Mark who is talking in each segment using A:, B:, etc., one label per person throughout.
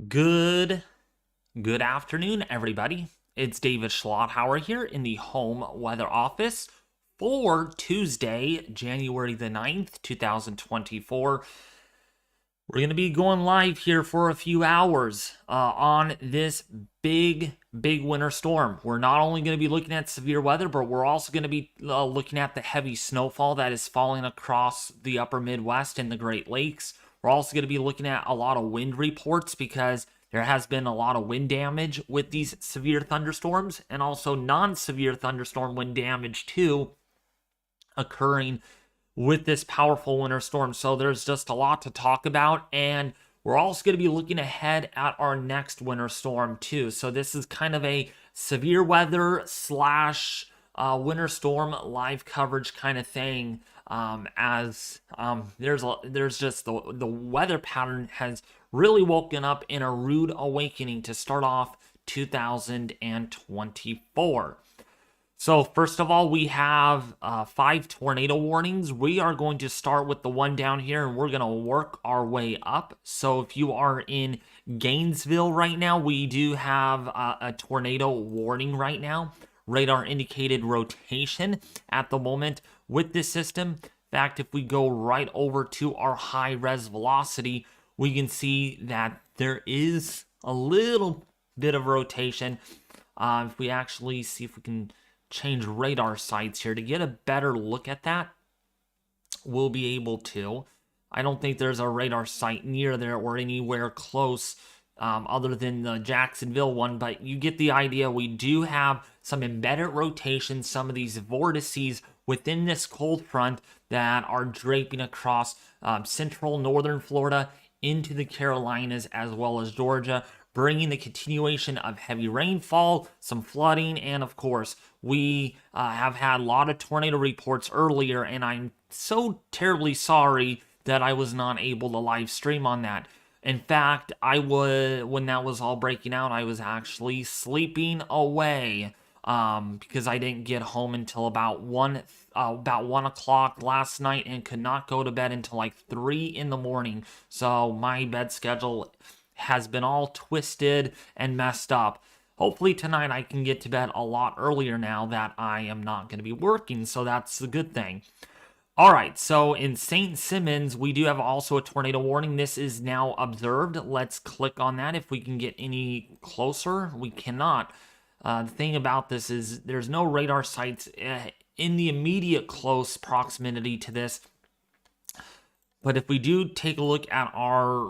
A: Good good afternoon, everybody. It's David Schlotthauer here in the home weather office for Tuesday, January the 9th, 2024. We're going to be going live here for a few hours on this big winter storm. We're not only going to be looking at severe weather, but we're also going to be looking at the heavy snowfall that is falling across the upper Midwest and the Great Lakes. We're also going to be looking at a lot of wind reports because there has been a lot of wind damage with these severe thunderstorms, and also non-severe thunderstorm wind damage too occurring with this powerful winter storm. So there's just a lot to talk about, and we're also going to be looking ahead at our next winter storm too. So this is kind of a severe weather slash winter storm live coverage kind of thing. There's just the weather pattern has really woken up in a rude awakening to start off 2024. So first of all, we have 5 tornado warnings. We are going to start with the one down here, and we're going to work our way up. So if you are in Gainesville right now, we do have a tornado warning right now. Radar indicated rotation at the moment with this system. In fact, if we go right over to our high res velocity, we can see that there is a little bit of rotation. If we actually see if we can change radar sites here to get a better look at that, we'll be able to. I don't think there's a radar site near there or anywhere close other than the Jacksonville one, but you get the idea. We do have some embedded rotation, some of these vortices within this cold front that are draping across central northern Florida into the Carolinas as well as Georgia, bringing the continuation of heavy rainfall, some flooding, and of course, we have had a lot of tornado reports earlier, and I'm so terribly sorry that I was not able to live stream on that. In fact, when that was all breaking out, I was actually sleeping away because I didn't get home until about 1 o'clock last night and could not go to bed until like 3 in the morning. So my bed schedule has been all twisted and messed up. Hopefully tonight I can get to bed a lot earlier now that I am not going to be working, so that's a good thing. All right, so in St. Simons, we do have also a tornado warning. This is now observed. Let's click on that if we can get any closer. We cannot. The thing about this is there's no radar sites in the immediate close proximity to this. But if we do take a look at our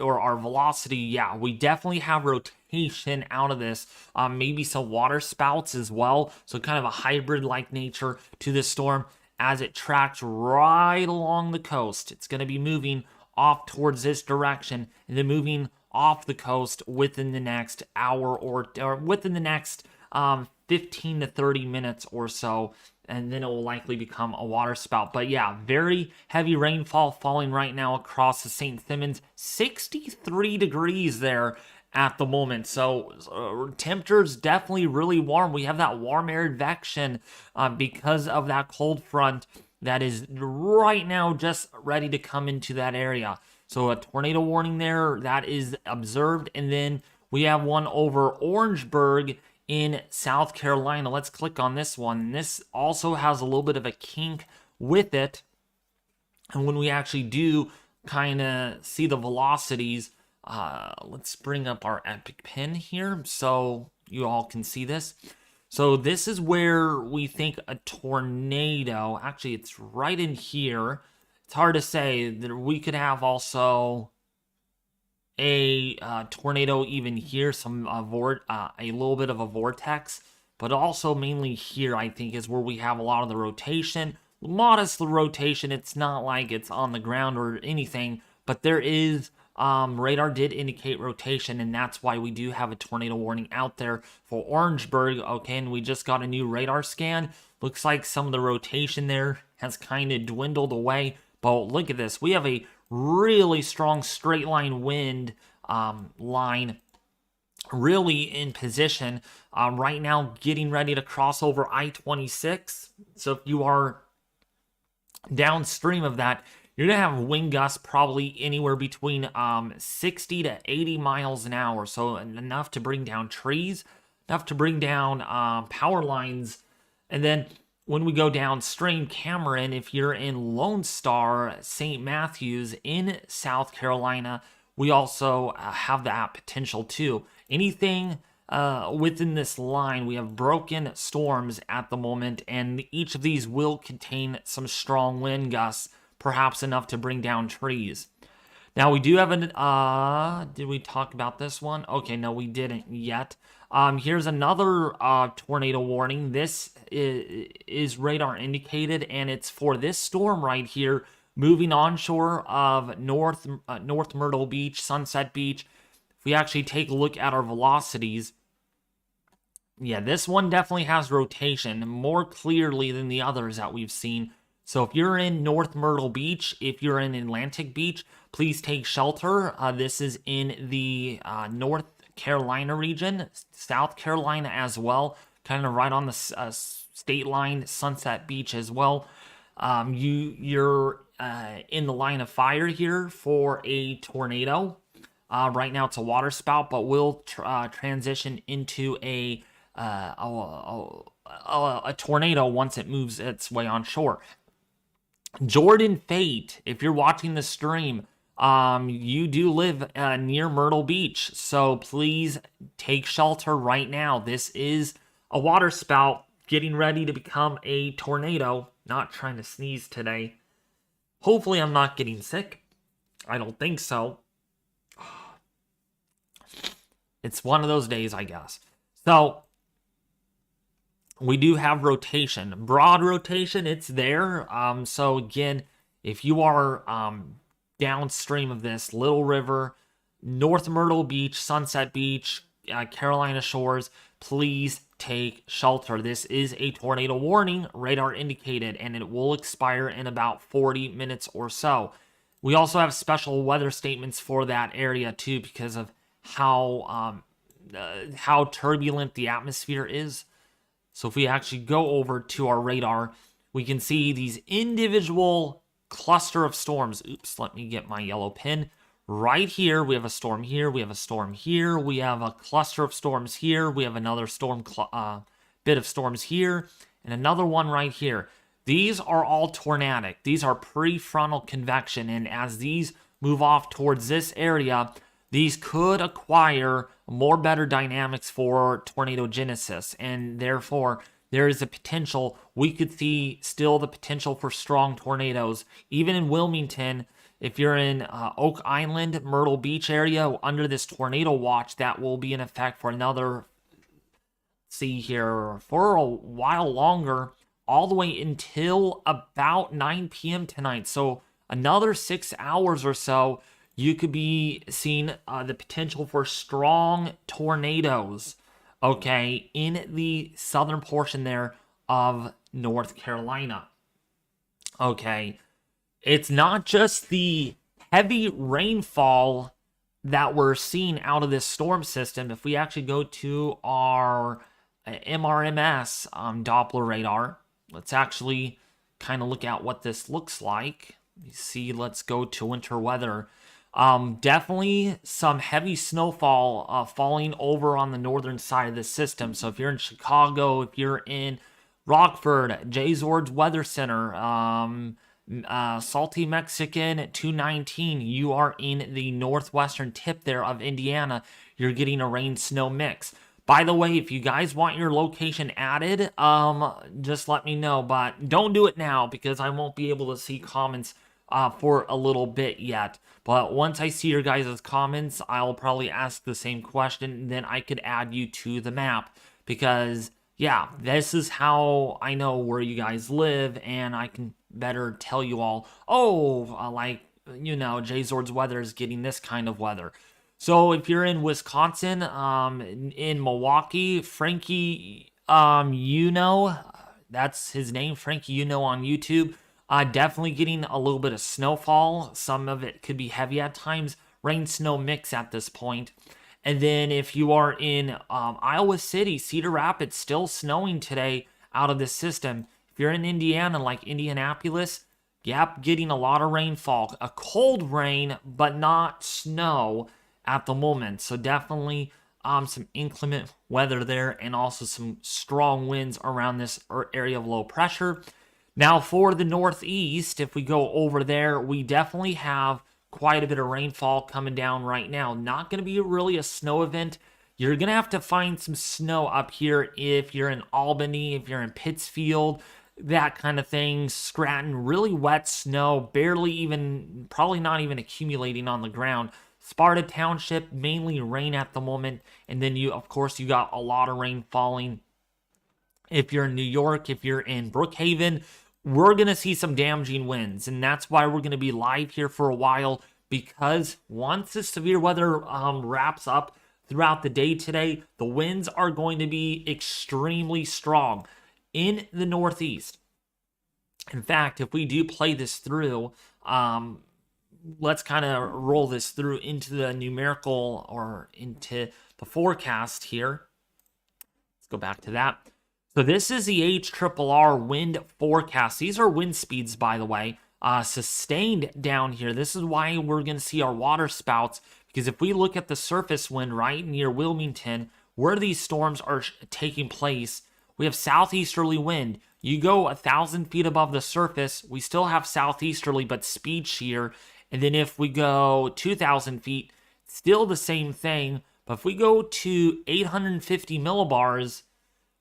A: our velocity, yeah, we definitely have rotation out of this. Maybe some water spouts as well. So kind of a hybrid-like nature to this storm as it tracks right along the coast. It's going to be moving off towards this direction and then moving off the coast within the next hour or within the next 15 to 30 minutes or so, and then it will likely become a water spout. But yeah, very heavy rainfall falling right now across the St. Simons. 63 degrees there at the moment. So temperatures definitely really warm. We have that warm air advection because of that cold front that is right now just ready to come into that area. So a tornado warning there that is observed. And then we have one over Orangeburg in South Carolina. Let's click on this one. This also has a little bit of a kink with it. And when we actually do kind of see the velocities, let's bring up our epic pin here so you all can see this. So this is where we think a tornado, actually it's right in here. It's hard to say that we could have also a tornado even here, a little bit of a vortex, but also mainly here I think is where we have a lot of the rotation. Modest rotation, it's not like it's on the ground or anything, but there is radar did indicate rotation, and that's why we do have a tornado warning out there for Orangeburg. Okay, and we just got a new radar scan. Looks like some of the rotation there has kind of dwindled away, but look at this. We have a really strong straight line wind line really in position right now, getting ready to cross over I-26. So if you are downstream of that, you're going to have wind gusts probably anywhere between 60 to 80 miles an hour. So enough to bring down trees, enough to bring down power lines. And then when we go downstream, Cameron, if you're in Lone Star, St. Matthews in South Carolina, we also have that potential too. Anything within this line, we have broken storms at the moment, and each of these will contain some strong wind gusts, perhaps enough to bring down trees. Now we do have did we talk about this one? Okay, no, we didn't yet. Here's another tornado warning. This is radar indicated, and it's for this storm right here, moving onshore of North Myrtle Beach, Sunset Beach. If we actually take a look at our velocities, yeah, this one definitely has rotation more clearly than the others that we've seen. So if you're in North Myrtle Beach, if you're in Atlantic Beach, please take shelter. This is in the North Carolina region, South Carolina as well, kind of right on the state line, Sunset Beach as well. You're in the line of fire here for a tornado. Right now it's a water spout, but will transition into a tornado once it moves its way on shore. Jordan Fate, if you're watching the stream, you do live near Myrtle Beach, so please take shelter right now. This is a water spout getting ready to become a tornado. Not trying to sneeze today. Hopefully I'm not getting sick. I don't think so. It's one of those days, I guess. So we do have rotation, broad rotation. It's there. So again, if you are downstream of this, Little River, North Myrtle Beach, Sunset Beach, Carolina Shores, please take shelter. This is a tornado warning, radar indicated, and it will expire in about 40 minutes or so. We also have special weather statements for that area too, because of how turbulent the atmosphere is. So if we actually go over to our radar, we can see these individual cluster of storms. Oops, let me get my yellow pin. Right here, we have a storm here, we have a storm here, we have a cluster of storms here, we have another storm bit of storms here, and another one right here. These are all tornadic. These are prefrontal convection, and as these move off towards this area, these could acquire more better dynamics for tornadogenesis, and therefore there is a potential, we could see still the potential for strong tornadoes. Even in Wilmington, if you're in Oak Island, Myrtle Beach area, under this tornado watch, that will be in effect for another, see here, for a while longer, all the way until about 9 p.m. tonight. So another 6 hours or so, you could be seeing the potential for strong tornadoes, okay, in the southern portion there of North Carolina. Okay, it's not just the heavy rainfall that we're seeing out of this storm system. If we actually go to our MRMS Doppler radar, let's actually kind of look at what this looks like. You see, let's go to winter weather. Definitely some heavy snowfall salting over on the northern side of the system. So if you're in Chicago, if you're in Rockford, Jay Zord's Weather Center, Salty Mexican 219, you are in the northwestern tip there of Indiana. You're getting a rain-snow mix. By the way, if you guys want your location added, just let me know. But don't do it now because I won't be able to see comments for a little bit yet. But once I see your guys' comments, I'll probably ask the same question, and then I could add you to the map. Because, yeah, this is how I know where you guys live, and I can better tell you all, like, you know, Jay Zord's Weather is getting this kind of weather. So if you're in Wisconsin, in Milwaukee, Frankie, that's his name, Frankie, on YouTube. Definitely getting a little bit of snowfall. Some of it could be heavy at times. Rain-snow mix at this point. And then if you are in Iowa City, Cedar Rapids, still snowing today out of this system. If you're in Indiana, like Indianapolis, Yep, getting a lot of rainfall. A cold rain, but not snow at the moment. So definitely some inclement weather there, and also some strong winds around this area of low pressure. Now for the northeast, if we go over there, we definitely have quite a bit of rainfall coming down right now. Not going to be really a snow event. You're going to have to find some snow up here if you're in Albany, if you're in Pittsfield, that kind of thing. Scranton, really wet snow, barely even, probably not even accumulating on the ground. Sparta Township, mainly rain at the moment. And then you, of course, you got a lot of rain falling. If you're in New York, if you're in Brookhaven, we're going to see some damaging winds. And that's why we're going to be live here for a while, because once the severe weather wraps up throughout the day today, the winds are going to be extremely strong in the Northeast. In fact, if we do play this through, let's kind of roll this through into the numerical or into the forecast here. Let's go back to that. So this is the HRRR wind forecast. These are wind speeds, by the way, sustained down here. This is why we're going to see our water spouts, because if we look at the surface wind right near Wilmington, where these storms are taking place, we have southeasterly wind. You go 1,000 feet above the surface, we still have southeasterly, but speed shear. And then if we go 2,000 feet, still the same thing. But if we go to 850 millibars,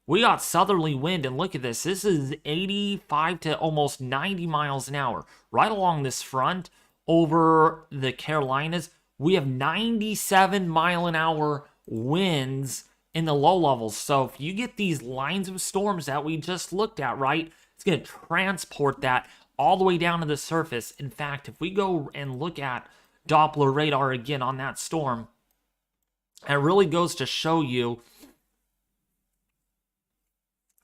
A: we got southerly wind, and look at this. This is 85 to almost 90 miles an hour. Right along this front over the Carolinas, we have 97 mile an hour winds in the low levels. So if you get these lines of storms that we just looked at, right, it's going to transport that all the way down to the surface. In fact, if we go and look at Doppler radar again on that storm, it really goes to show you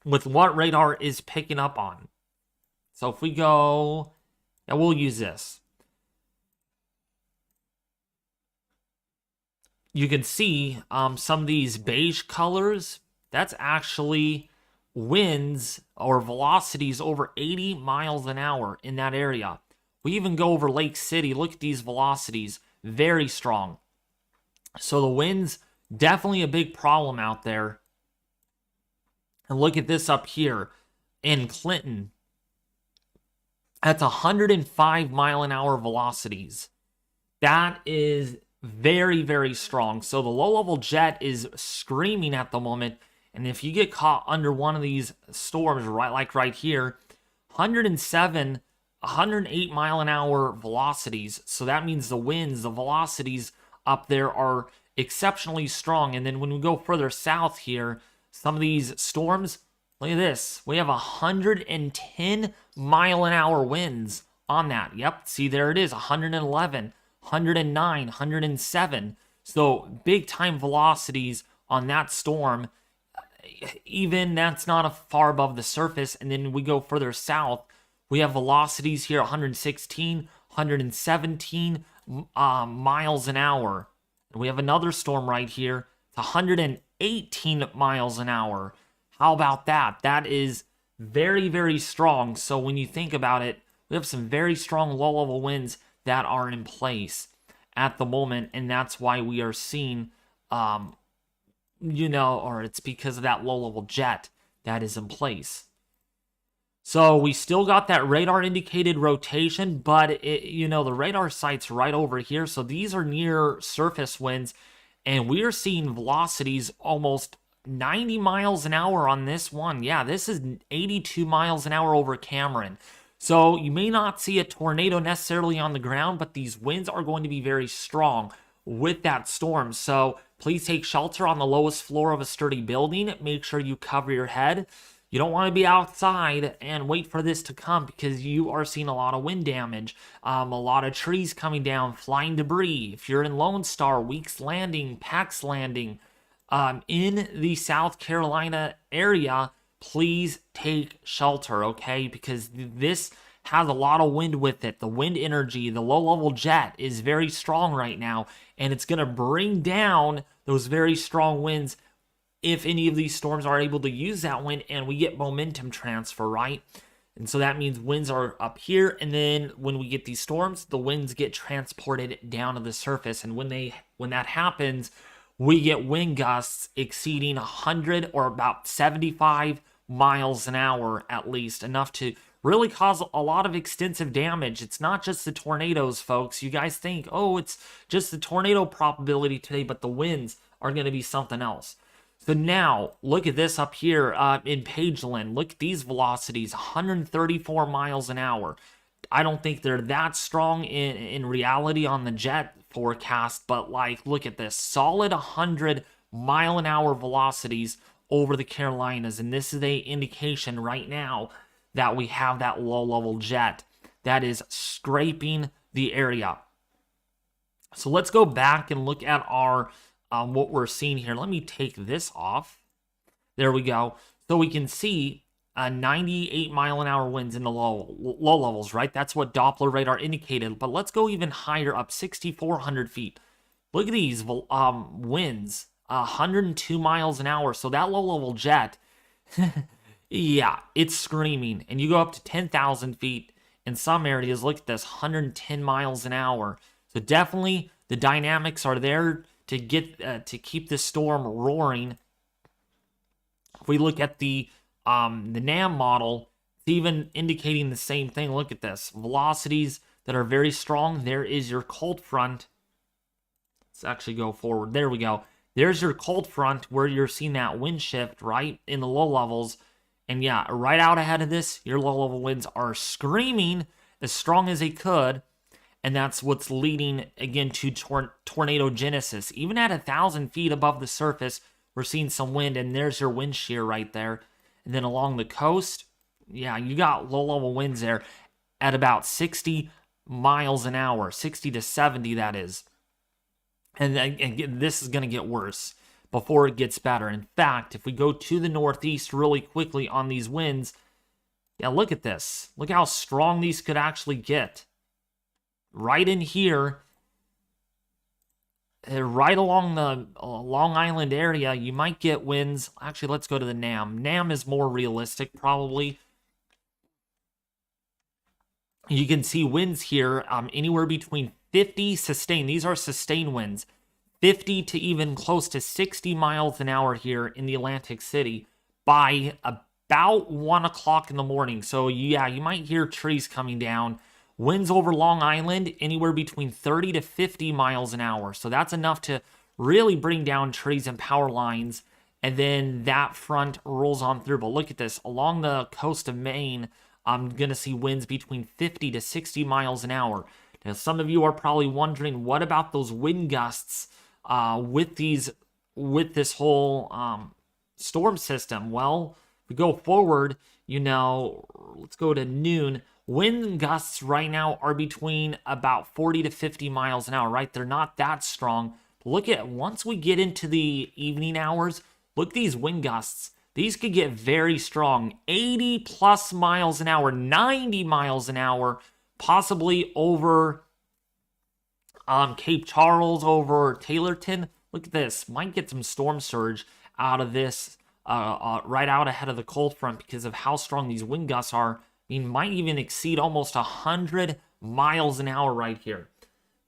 A: with what radar is picking up on. So if we go, and we'll use this. You can see some of these beige colors. That's actually winds or velocities over 80 miles an hour in that area. We even go over Lake City. Look at these velocities. Very strong. So the winds, definitely a big problem out there. And look at this up here in Clinton. That's 105 mile an hour velocities. That is very, very strong. So the low-level jet is screaming at the moment. And if you get caught under one of these storms, right, like right here, 107, 108 mile an hour velocities. So that means the winds, the velocities up there are exceptionally strong. And then when we go further south here, some of these storms, look at this. We have 110 mile an hour winds on that. Yep, see there it is, 111, 109, 107. So big time velocities on that storm. Even that's not far above the surface. And then we go further south, we have velocities here, 116, 117 miles an hour. And we have another storm right here, it's 118 miles an hour. How about that? That is very, very strong. So when you think about it, we have some very strong low-level winds that are in place at the moment, and that's why we are seeing, or it's because of that low-level jet that is in place. So we still got that radar indicated rotation, but the radar site's right over here. So these are near surface winds, and we are seeing velocities almost 90 miles an hour on this one. Yeah, this is 82 miles an hour over Cameron. So you may not see a tornado necessarily on the ground, but these winds are going to be very strong with that storm. So please take shelter on the lowest floor of a sturdy building. Make sure you cover your head. You don't want to be outside and wait for this to come, because you are seeing a lot of wind damage, a lot of trees coming down, flying debris. If you're in Lone Star, Weeks Landing, Pax Landing, in the South Carolina area, please take shelter, okay? Because this has a lot of wind with it. The wind energy, the low-level jet is very strong right now, and it's going to bring down those very strong winds if any of these storms are able to use that wind and we get momentum transfer, right? And so that means winds are up here, and then when we get these storms, the winds get transported down to the surface. And when that happens, we get wind gusts exceeding 100 or about 75 miles an hour at least, enough to really cause a lot of extensive damage. It's not just the tornadoes, folks. You guys think, oh, it's just the tornado probability today, but the winds are going to be something else. So now, look at this up here in Pageland. Look at these velocities, 134 miles an hour. I don't think they're that strong in reality on the jet forecast, but like, look at this. Solid 100 mile an hour velocities over the Carolinas. And this is a indication right now that we have that low-level jet that is scraping the area. So let's go back and look at our what we're seeing here. Let me take this off. There we go. So we can see 98 mile an hour winds in the low levels, right? That's what Doppler radar indicated. But let's go even higher up, 6,400 feet. Look at these winds, 102 miles an hour. So that low-level jet, yeah, it's screaming. And you go up to 10,000 feet in some areas. Look at this, 110 miles an hour. So definitely the dynamics are there to get to keep the storm roaring. If we look at the NAM model, it's even indicating the same thing. Look at this, velocities that are very strong. There is your cold front. Let's actually go forward. There we go. There's your cold front where you're seeing that wind shift right in the low levels. And yeah, right out ahead of this, your low level winds are screaming as strong as they could. And that's what's leading, again, to tornado genesis. Even at 1,000 feet above the surface, we're seeing some wind, and there's your wind shear right there. And then along the coast, yeah, you got low-level winds there at about 60 miles an hour, 60 to 70, that is. And again, this is going to get worse before it gets better. In fact, if we go to the northeast really quickly on these winds, yeah, look at this. Look how strong these could actually get. Right in here, right along the Long Island area, you might get winds. Actually, let's go to the NAM. NAM is more realistic, probably. You can see winds here anywhere between 50 sustained. These are sustained winds. 50 to even close to 60 miles an hour here in the Atlantic City by about 1 o'clock in the morning. So, yeah, you might hear trees coming down. Winds over Long Island, anywhere between 30 to 50 miles an hour. So that's enough to really bring down trees and power lines. And then that front rolls on through. But look at this. Along the coast of Maine, I'm going to see winds between 50 to 60 miles an hour. Now, some of you are probably wondering, what about those wind gusts with this whole storm system? Well, if we go forward, let's go to noon. Wind gusts right now are between about 40 to 50 miles an hour, right? They're not that strong. But look at, once we get into the evening hours, look at these wind gusts. These could get very strong. 80 plus miles an hour, 90 miles an hour, possibly over Cape Charles, over Taylorton. Look at this. Might get some storm surge out of this right out ahead of the cold front because of how strong these wind gusts are. I mean, might even exceed almost 100 miles an hour right here.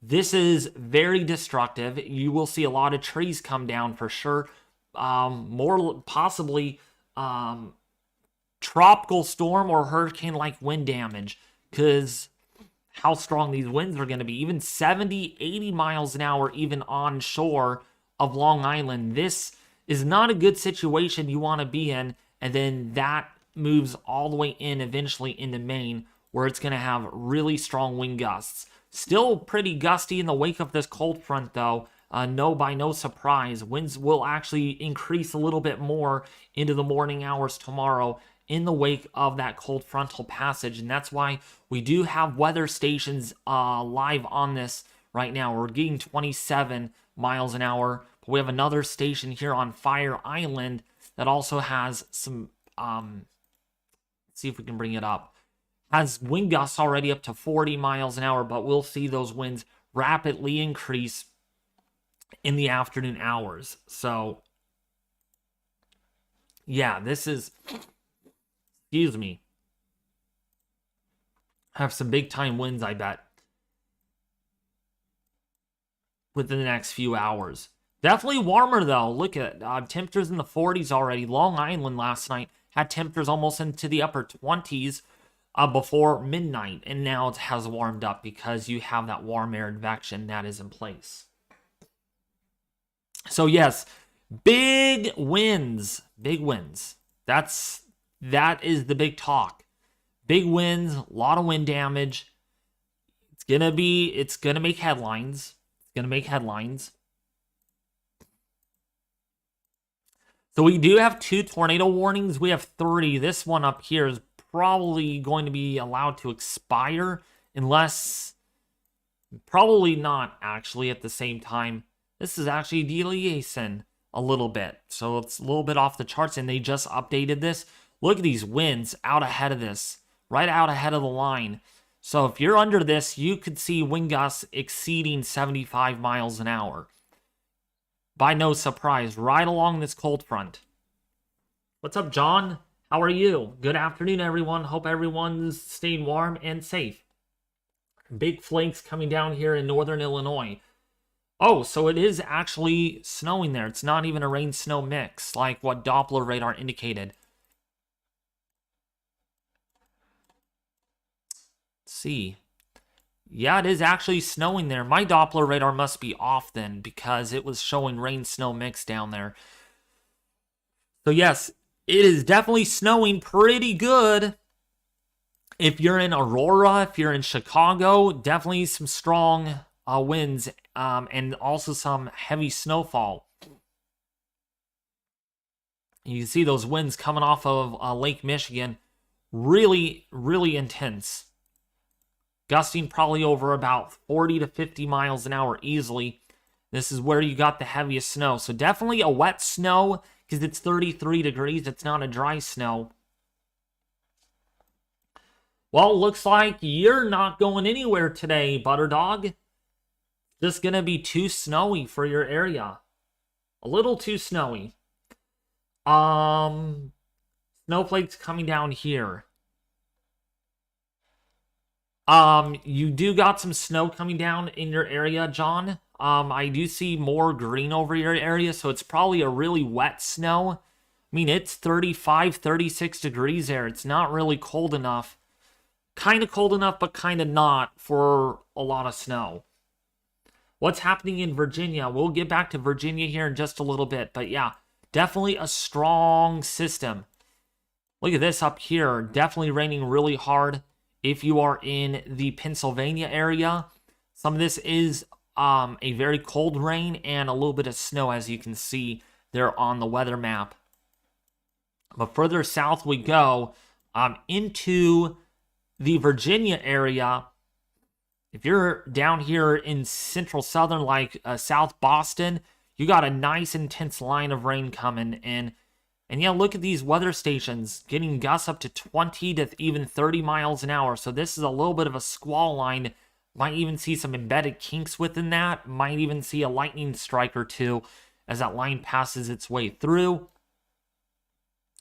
A: This is very destructive. You will see a lot of trees come down for sure. More possibly tropical storm or hurricane-like wind damage because how strong these winds are going to be. Even 70, 80 miles an hour even on shore of Long Island. This is not a good situation you want to be in. And then that moves all the way in eventually into Maine, where it's going to have really strong wind gusts. Still pretty gusty in the wake of this cold front, though. By no surprise, winds will actually increase a little bit more into the morning hours tomorrow in the wake of that cold frontal passage. And that's why we do have weather stations live on this right now. We're getting 27 miles an hour. But we have another station here on Fire Island that also has some see if we can bring it up. Has wind gusts already up to 40 miles an hour, but we'll see those winds rapidly increase in the afternoon hours. So, yeah, this is, excuse me. have some big time winds, I bet, within the next few hours. Definitely warmer though. Look at temperatures in the 40s already. Long Island last night had temperatures almost into the upper 20s before midnight, and now it has warmed up because you have that warm air advection that is in place. So yes, big winds, big winds. That is the big talk. Big winds, a lot of wind damage. It's gonna make headlines. It's gonna make headlines. So we do have 2 tornado warnings. We have 3. This one up here is probably going to be allowed to expire unless, probably not actually at the same time. This is actually deviation a little bit. So it's a little bit off the charts, and they just updated this. Look at these winds out ahead of this, right out ahead of the line. So if you're under this, you could see wind gusts exceeding 75 miles an hour. By no surprise, right along this cold front. What's up, John? How are you? Good afternoon, everyone. Hope everyone's staying warm and safe. Big flakes coming down here in northern Illinois. Oh, so it is actually snowing there. It's not even a rain-snow mix, like what Doppler radar indicated. Let's see. Yeah, it is actually snowing there. My Doppler radar must be off then, because it was showing rain-snow mix down there. So yes, it is definitely snowing pretty good. If you're in Aurora, if you're in Chicago, definitely some strong winds and also some heavy snowfall. You can see those winds coming off of Lake Michigan. Really, really intense. Gusting probably over about 40 to 50 miles an hour easily. This is where you got the heaviest snow. So definitely a wet snow because it's 33 degrees. It's not a dry snow. Well, looks like you're not going anywhere today, Butterdog. Just going to be too snowy for your area. A little too snowy. Snowflakes coming down here. You do got some snow coming down in your area, John. I do see more green over your area, so it's probably a really wet snow. I mean, it's 35, 36 degrees there. It's not really cold enough. Kind of cold enough, but kind of not for a lot of snow. What's happening in Virginia? We'll get back to Virginia here in just a little bit, but yeah, definitely a strong system. Look at this up here. Definitely raining really hard. If you are in the Pennsylvania area, some of this is a very cold rain and a little bit of snow, as you can see there on the weather map. But further south we go into the Virginia area. If you're down here in central southern, like South Boston, you got a nice intense line of rain coming in. And yeah, look at these weather stations getting gusts up to 20 to even 30 miles an hour. So this is a little bit of a squall line. Might even see some embedded kinks within that. Might even see a lightning strike or two as that line passes its way through.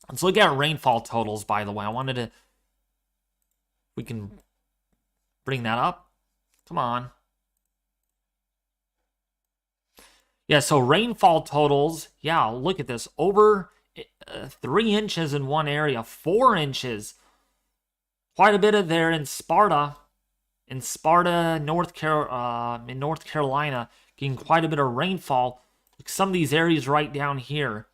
A: Let's look at rainfall totals, by the way. I wanted to... We can bring that up. Come on. Yeah, so rainfall totals. Yeah, look at this. Over 3 inches in one area, 4 inches. Quite a bit of there in Sparta. In Sparta, North Carolina, getting quite a bit of rainfall. Like some of these areas right down here.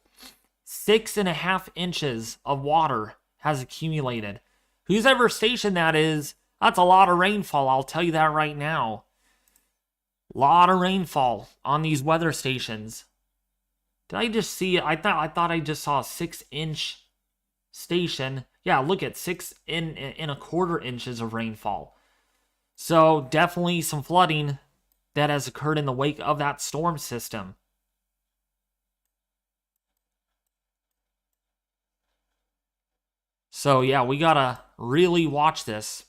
A: 6.5 inches of water has accumulated. Whose ever station that is, that's a lot of rainfall, I'll tell you that right now. A lot of rainfall on these weather stations. Did I just see it? I thought I just saw a 6-inch station. Yeah, look at 6.25 inches of rainfall. So definitely some flooding that has occurred in the wake of that storm system. So yeah, we gotta really watch this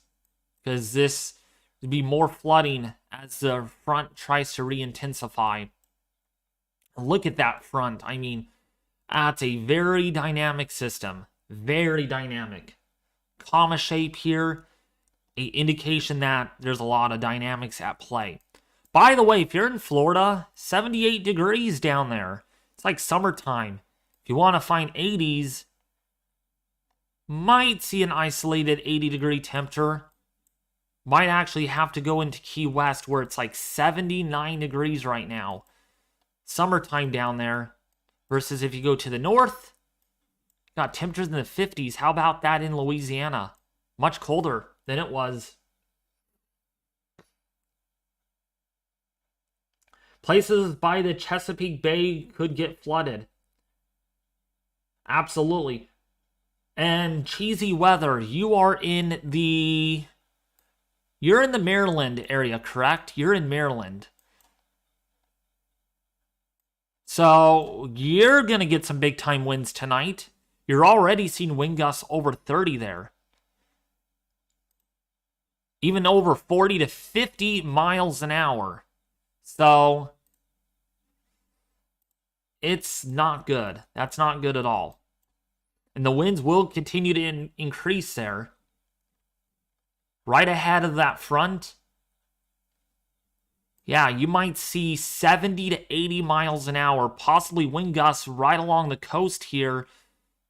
A: because this would be more flooding as the front tries to re-intensify. Look at that front. I mean, that's a very dynamic system. Very dynamic. Comma shape here. a indication that there's a lot of dynamics at play. By the way, if you're in Florida, 78 degrees down there. It's like summertime. If you want to find 80s, might see an isolated 80-degree temperature. Might actually have to go into Key West where it's like 79 degrees right now. Summertime down there. Versus if you go to the north, got temperatures in the 50s. How about that in Louisiana? Much colder than it was. Places by the Chesapeake Bay could get flooded. Absolutely. And cheesy weather. You're in the Maryland area, correct? You're in Maryland. So you're going to get some big time winds tonight. You're already seeing wind gusts over 30 there. Even over 40 to 50 miles an hour. So it's not good. That's not good at all. And the winds will continue to increase there. Right ahead of that front. Yeah, you might see 70 to 80 miles an hour, possibly wind gusts right along the coast here.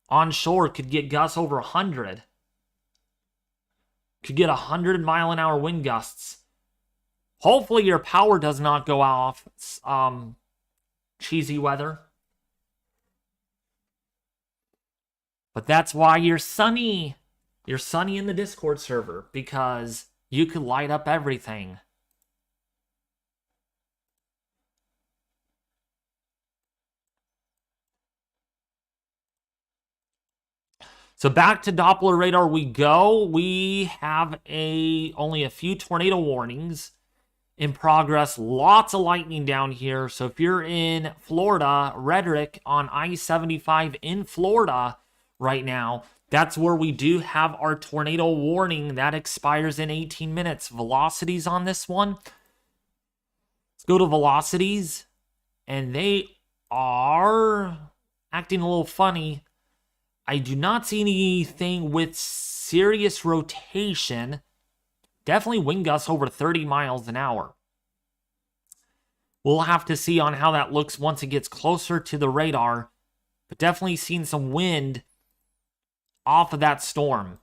A: On shore, could get gusts over 100. Could get 100-mile-an-hour wind gusts. Hopefully your power does not go off. Cheesy weather. But that's why you're sunny. You're sunny in the Discord server, because you could light up everything. So back to Doppler radar we go. We have only a few tornado warnings in progress. Lots of lightning down here. So if you're in Florida, Redrick on I-75 in Florida right now, that's where we do have our tornado warning. That expires in 18 minutes. Velocities on this one. Let's go to velocities. And they are acting a little funny. I do not see anything with serious rotation. Definitely wind gusts over 30 miles an hour. We'll have to see on how that looks once it gets closer to the radar. But definitely seeing some wind off of that storm.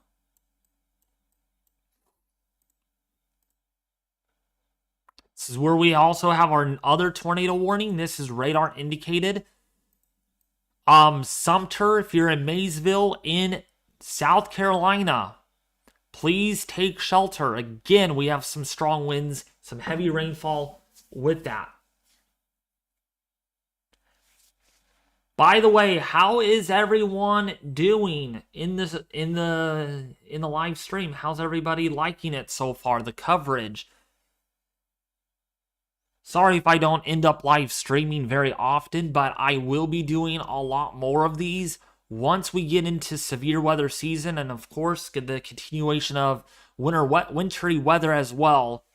A: This is where we also have our other tornado warning. This is radar indicated. Sumter, if you're in Maysville in South Carolina, please take shelter. Again, we have some strong winds, some heavy rainfall with that. By the way, how is everyone doing in the live stream? How's everybody liking it so far? The coverage. Sorry if I don't end up live streaming very often, but I will be doing a lot more of these once we get into severe weather season, and of course, get the continuation of wintry weather as well.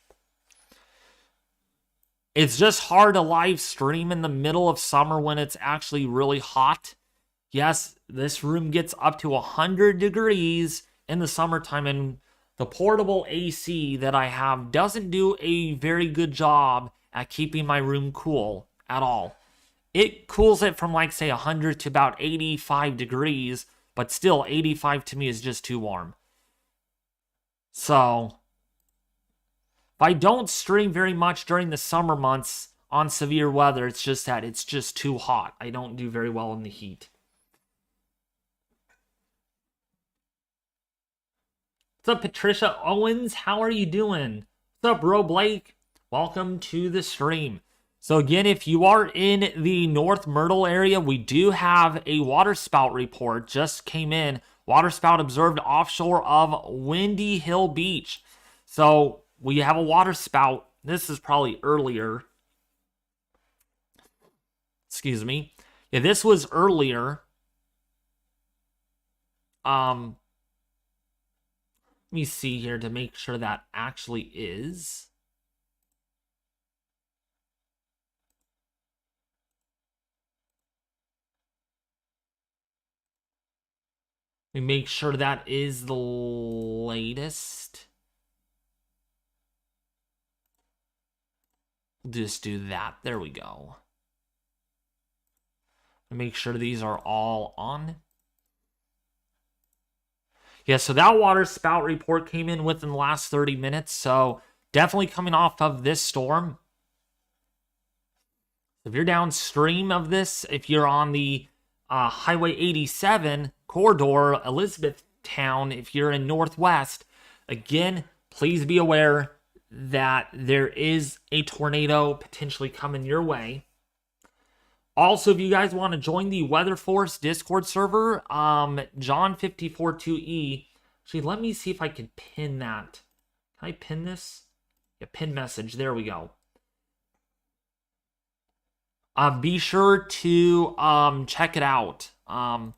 A: It's just hard to live stream in the middle of summer when it's actually really hot. Yes, this room gets up to 100 degrees in the summertime, and the portable AC that I have doesn't do a very good job at keeping my room cool at all. It cools it from, like, say 100 to about 85 degrees, but still 85 to me is just too warm. So if I don't stream very much during the summer months on severe weather, it's just that it's just too hot. I don't do very well in the heat. What's up, Patricia Owens? How are you doing? What's up, Bro Blake? Welcome to the stream. So again, if you are in the North Myrtle area, we do have a waterspout report. Just came in. Waterspout observed offshore of Windy Hill Beach. So we have a waterspout. This is probably earlier. Excuse me. Yeah, this was earlier. Let me see here to make sure that actually is. Let me make sure that is the latest. Just do that. There we go. Make sure these are all on. Yeah, so that water spout report came in within the last 30 minutes. So definitely coming off of this storm. If you're downstream of this, if you're on the Highway 87 corridor, Elizabethtown, if you're in Northwest, again, please be aware that there is a tornado potentially coming your way. Also, if you guys want to join the Weather Force Discord server, John542E, actually, let me see if I can pin that. Can I pin this? Yeah, pin message. There we go. Be sure to check it out. I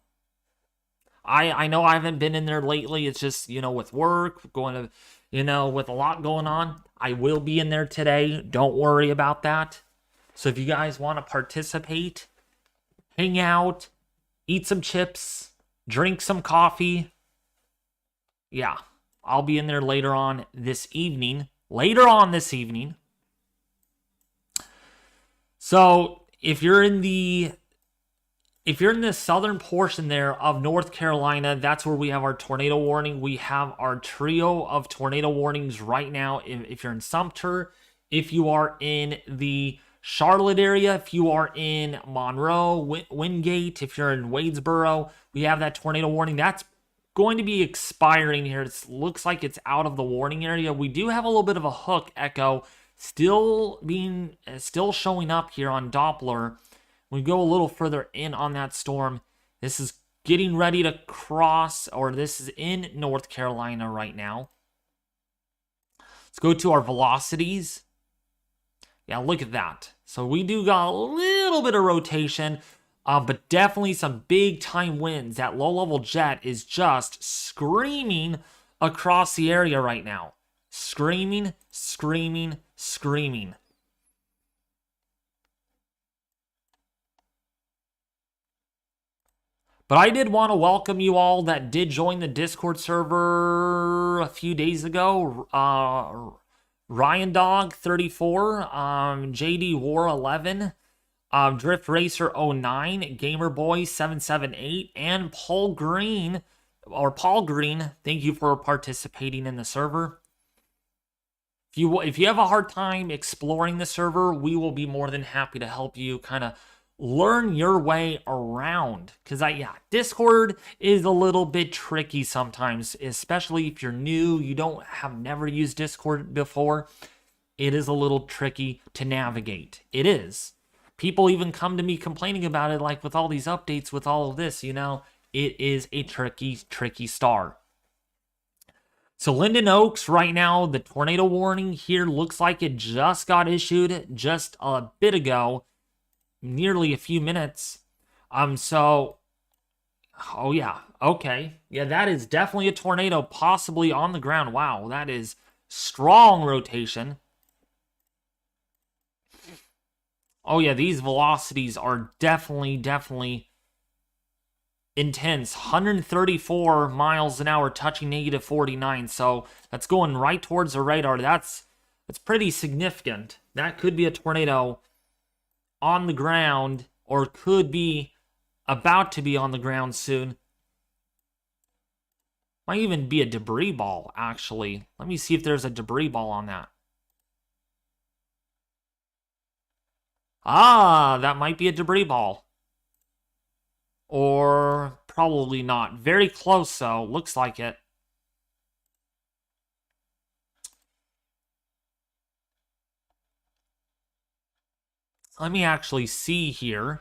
A: know I haven't been in there lately. It's just, with work, going to, with a lot going on. I will be in there today. Don't worry about that. So if you guys want to participate, hang out, eat some chips, drink some coffee. Yeah, I'll be in there later on this evening. So if you're in the southern portion there of North Carolina, that's where we have our tornado warning. We have our trio of tornado warnings right now. If you're in Sumter, if you are in the Charlotte area, if you are in Monroe, Wingate, if you're in Wadesboro, we have that tornado warning. That's going to be expiring here. It looks like it's out of the warning area. We do have a little bit of a hook echo still showing up here on Doppler. We go a little further in on that storm. This is getting ready to cross, or this is in North Carolina right now. Let's go to our velocities. Yeah, look at that. So we do got a little bit of rotation, but definitely some big time winds. That low level jet is just screaming across the area right now. Screaming, screaming, screaming. But I did want to welcome you all that did join the Discord server a few days ago. Ryan Dog 34, JD War 11, Drift Racer 09, Gamer Boy 778, and Paul Green. Thank you for participating in the server. If you have a hard time exploring the server, we will be more than happy to help you kind of learn your way around. Because Discord is a little bit tricky sometimes, especially if you're new, you have never used Discord before. It is a little tricky to navigate. It is. People even come to me complaining about it, like with all these updates, with all of this, it is a tricky star. So Linden Oaks right now, the tornado warning here looks like it just got issued just a bit ago. Nearly a few minutes. Oh yeah, okay. Yeah, that is definitely a tornado, possibly on the ground. Wow, that is strong rotation. Oh yeah, these velocities are definitely intense. 134 miles an hour, touching negative 49. So that's going right towards the radar. That's pretty significant. That could be a tornado on the ground, or could be about to be on the ground soon. Might even be a debris ball, actually. Let me see if there's a debris ball on that. Ah, that might be a debris ball. Or probably not. Very close, though. Looks like it. Let me actually see here.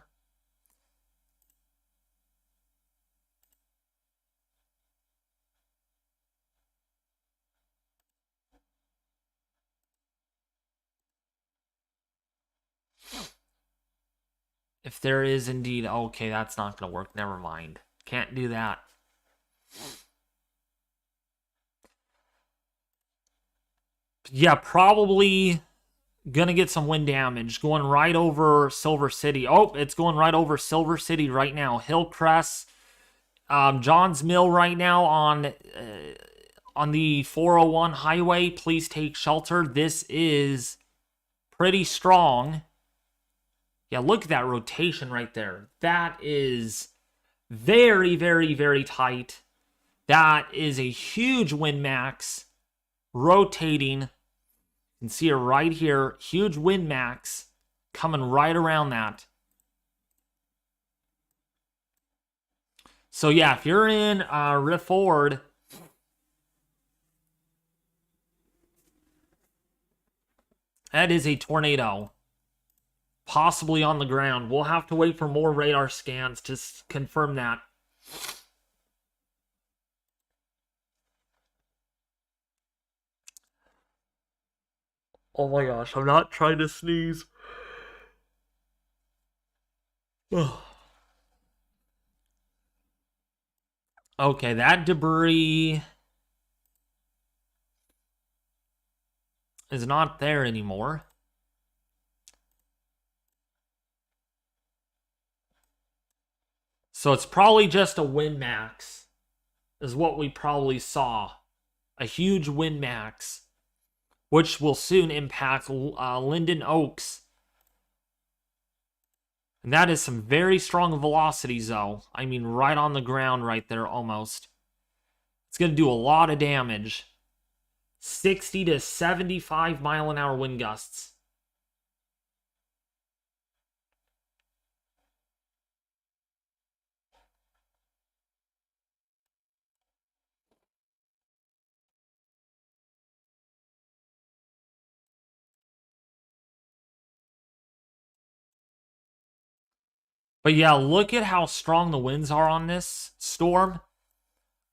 A: If there is indeed... Okay, that's not going to work. Never mind. Can't do that. Yeah, probably gonna get some wind damage. Going right over Silver City. Oh, it's going right over Silver City right now. Hillcrest. Johns Mill right now on the 401 highway. Please take shelter. This is pretty strong. Yeah, look at that rotation right there. That is very, very, very tight. That is a huge wind max rotating. You can see it right here. Huge wind max coming right around that. So yeah, if you're in Rift Forward, that is a tornado. Possibly on the ground. We'll have to wait for more radar scans to confirm that. Oh my gosh, I'm not trying to sneeze. Okay, that debris is not there anymore. So it's probably just a wind max, is what we probably saw. A huge wind max, which will soon impact Linden Oaks. And that is some very strong velocities, though. I mean, right on the ground right there, almost. It's going to do a lot of damage. 60 to 75 mile an hour wind gusts. But yeah, look at how strong the winds are on this storm.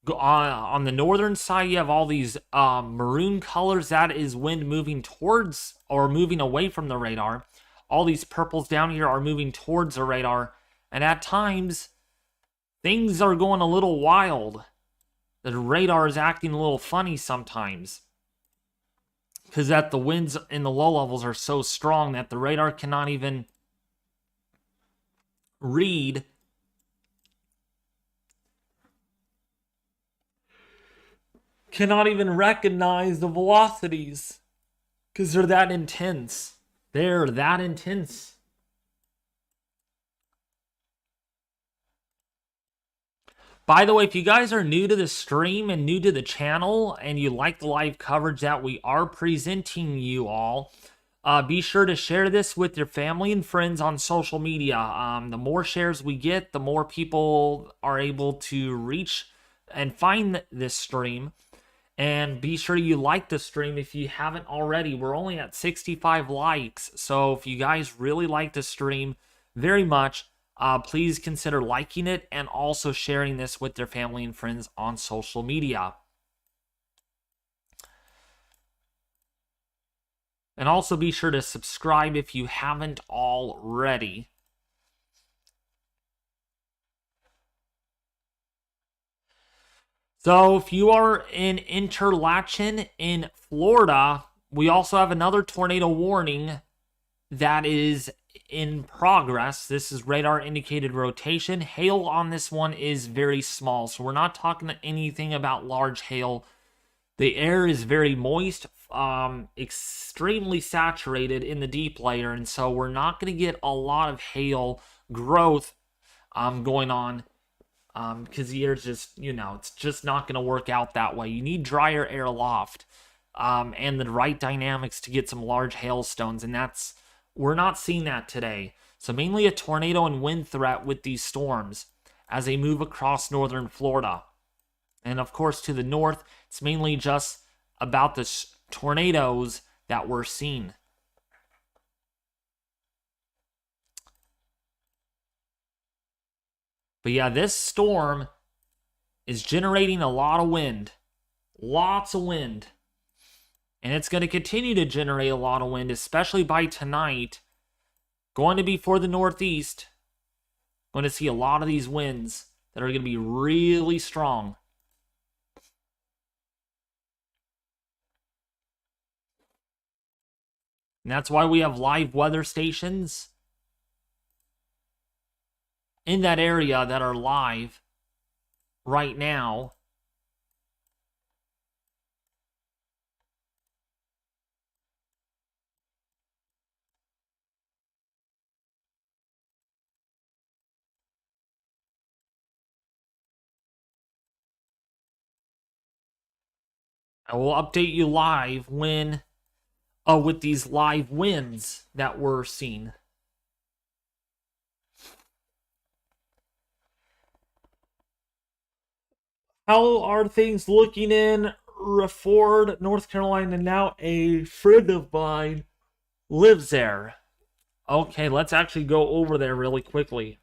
A: On the northern side, you have all these maroon colors. That is wind moving towards or moving away from the radar. All these purples down here are moving towards the radar. And at times, things are going a little wild. The radar is acting a little funny sometimes. Because that the winds in the low levels are so strong that the radar cannot even read cannot even recognize the velocities because they're that intense. They're that intense. By the way, if you guys are new to the stream and new to the channel and you like the live coverage that we are presenting you all, be sure to share this with your family and friends on social media. The more shares we get, the more people are able to reach and find this stream. And be sure you like the stream if you haven't already. We're only at 65 likes. So if you guys really like the stream very much, please consider liking it and also sharing this with their family and friends on social media. And also be sure to subscribe if you haven't already. So if you are in Interlachen in Florida, we also have another tornado warning that is in progress. This is radar indicated rotation. Hail on this one is very small, so we're not talking anything about large hail. The air is very moist, extremely saturated in the deep layer, and so we're not going to get a lot of hail growth going on. Because the air's just, it's just not going to work out that way. You need drier air loft and the right dynamics to get some large hailstones, and we're not seeing that today. So mainly a tornado and wind threat with these storms as they move across northern Florida. And of course, to the north, it's mainly just about the tornadoes that we're seeing. But yeah, this storm is generating a lot of wind. Lots of wind. And it's going to continue to generate a lot of wind, especially by tonight. Going to be for the northeast. Going to see a lot of these winds that are going to be really strong. And that's why we have live weather stations in that area that are live right now. I will update you live when, with these live winds that we're seeing. How are things looking in Ford, North Carolina? Now a friend of mine lives there. Okay, let's actually go over there really quickly.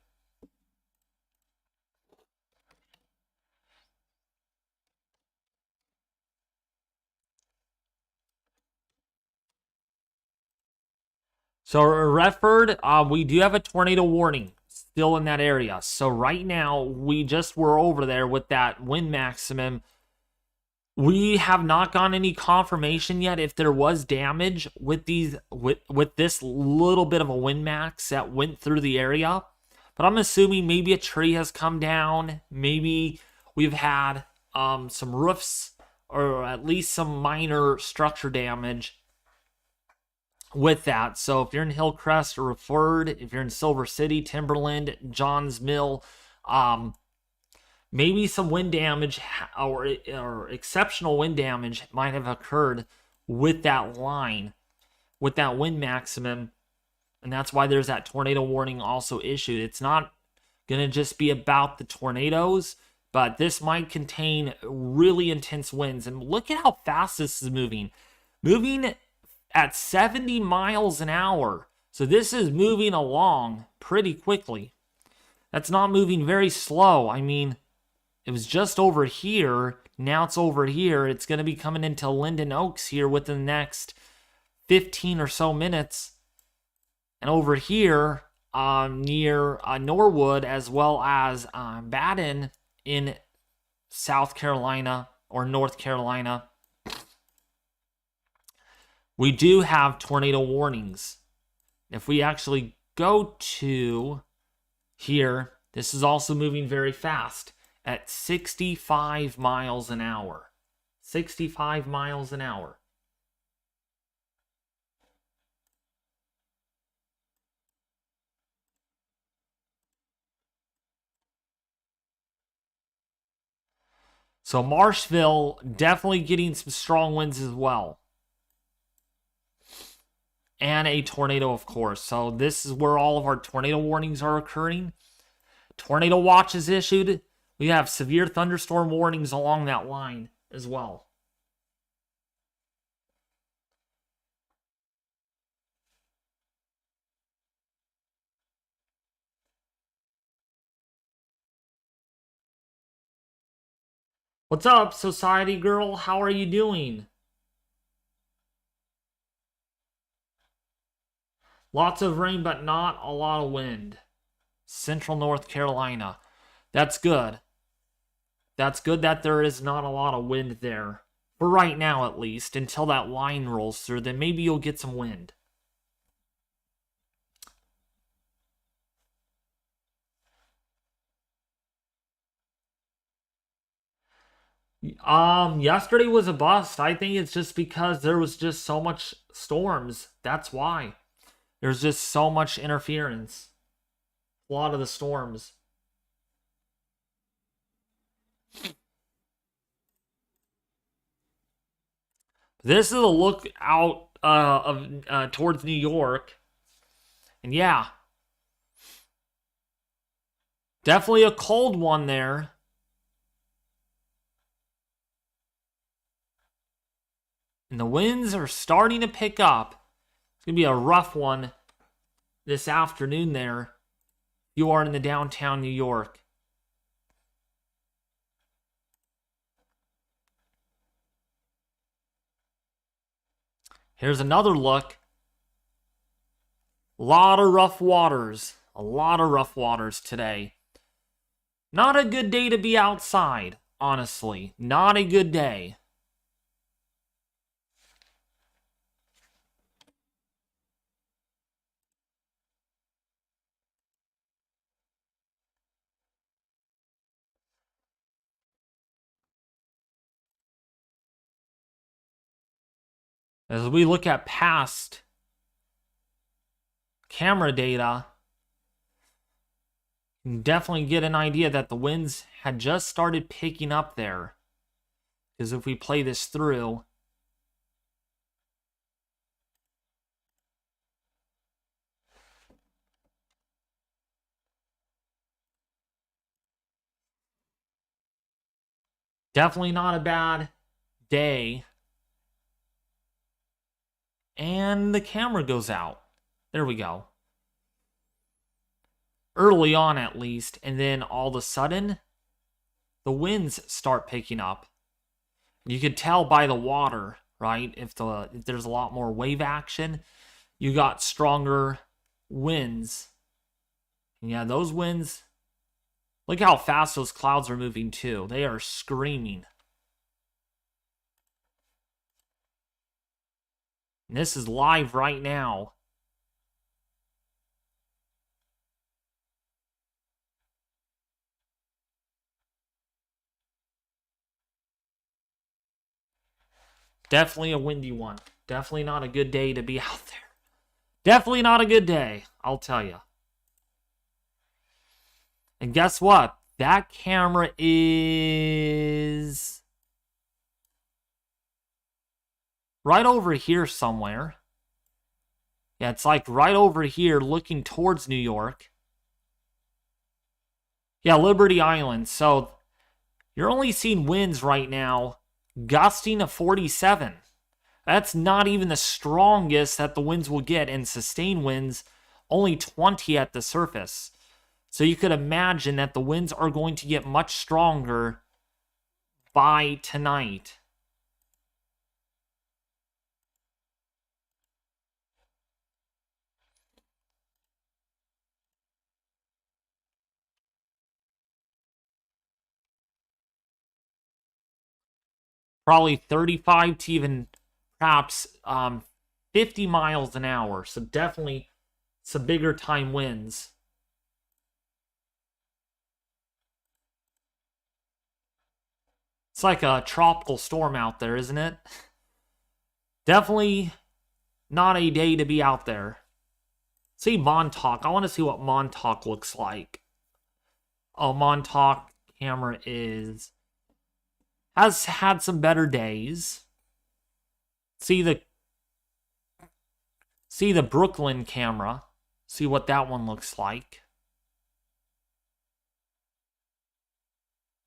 A: So Redford, we do have a tornado warning still in that area. So right now, we just were over there with that wind maximum. We have not gotten any confirmation yet if there was damage with these with this little bit of a wind max that went through the area. But I'm assuming maybe a tree has come down. Maybe we've had some roofs or at least some minor structure damage with that. So if you're in Hillcrest or Ford, if you're in Silver City, Timberland, Johns Mill, maybe some wind damage or exceptional wind damage might have occurred with that line, with that wind maximum. And that's why there's that tornado warning also issued. It's not going to just be about the tornadoes, but this might contain really intense winds. And look at how fast this is moving. Moving at 70 miles an hour. So this is moving along pretty quickly. That's not moving very slow. I mean, it was just over here. Now it's over here. It's going to be coming into Linden Oaks here within the next 15 or so minutes. And over here near Norwood as well as Baden in South Carolina or North Carolina, we do have tornado warnings. If we actually go to here, this is also moving very fast at 65 miles an hour. 65 miles an hour. So Marshville definitely getting some strong winds as well. And a tornado, of course. So this is where all of our tornado warnings are occurring. Tornado watch is issued. We have severe thunderstorm warnings along that line as well. What's up, Society Girl? How are you doing? Lots of rain, but not a lot of wind. Central North Carolina. That's good. That's good that there is not a lot of wind there. For right now, at least. Until that line rolls through, then maybe you'll get some wind. Yesterday was a bust. I think it's just because there was just so much storms. That's why. There's just so much interference. A lot of the storms. This is a look out towards New York. And yeah. Definitely a cold one there. And the winds are starting to pick up. It's going to be a rough one this afternoon there. You are in the downtown New York. Here's another look. A lot of rough waters. A lot of rough waters today. Not a good day to be outside, honestly. Not a good day. As we look at past camera data, you can definitely get an idea that the winds had just started picking up there. Because if we play this through, definitely not a bad day. And the camera goes out. There we go. Early on, at least. And then all of a sudden, the winds start picking up. You could tell by the water, right? If there's a lot more wave action, you got stronger winds. And yeah, those winds, look how fast those clouds are moving too. They are screaming. And this is live right now. Definitely a windy one. Definitely not a good day to be out there. Definitely not a good day, I'll tell you. And guess what? That camera is right over here somewhere. Yeah, it's like right over here looking towards New York. Yeah, Liberty Island. So you're only seeing winds right now gusting to 47. That's not even the strongest that the winds will get, and sustained winds only 20 at the surface. So you could imagine that the winds are going to get much stronger by tonight. Probably 35 to even perhaps 50 miles an hour. So definitely some bigger time winds. It's like a tropical storm out there, isn't it? Definitely not a day to be out there. See Montauk. I want to see what Montauk looks like. Oh, Montauk camera has had some better days. See the Brooklyn camera. See what that one looks like.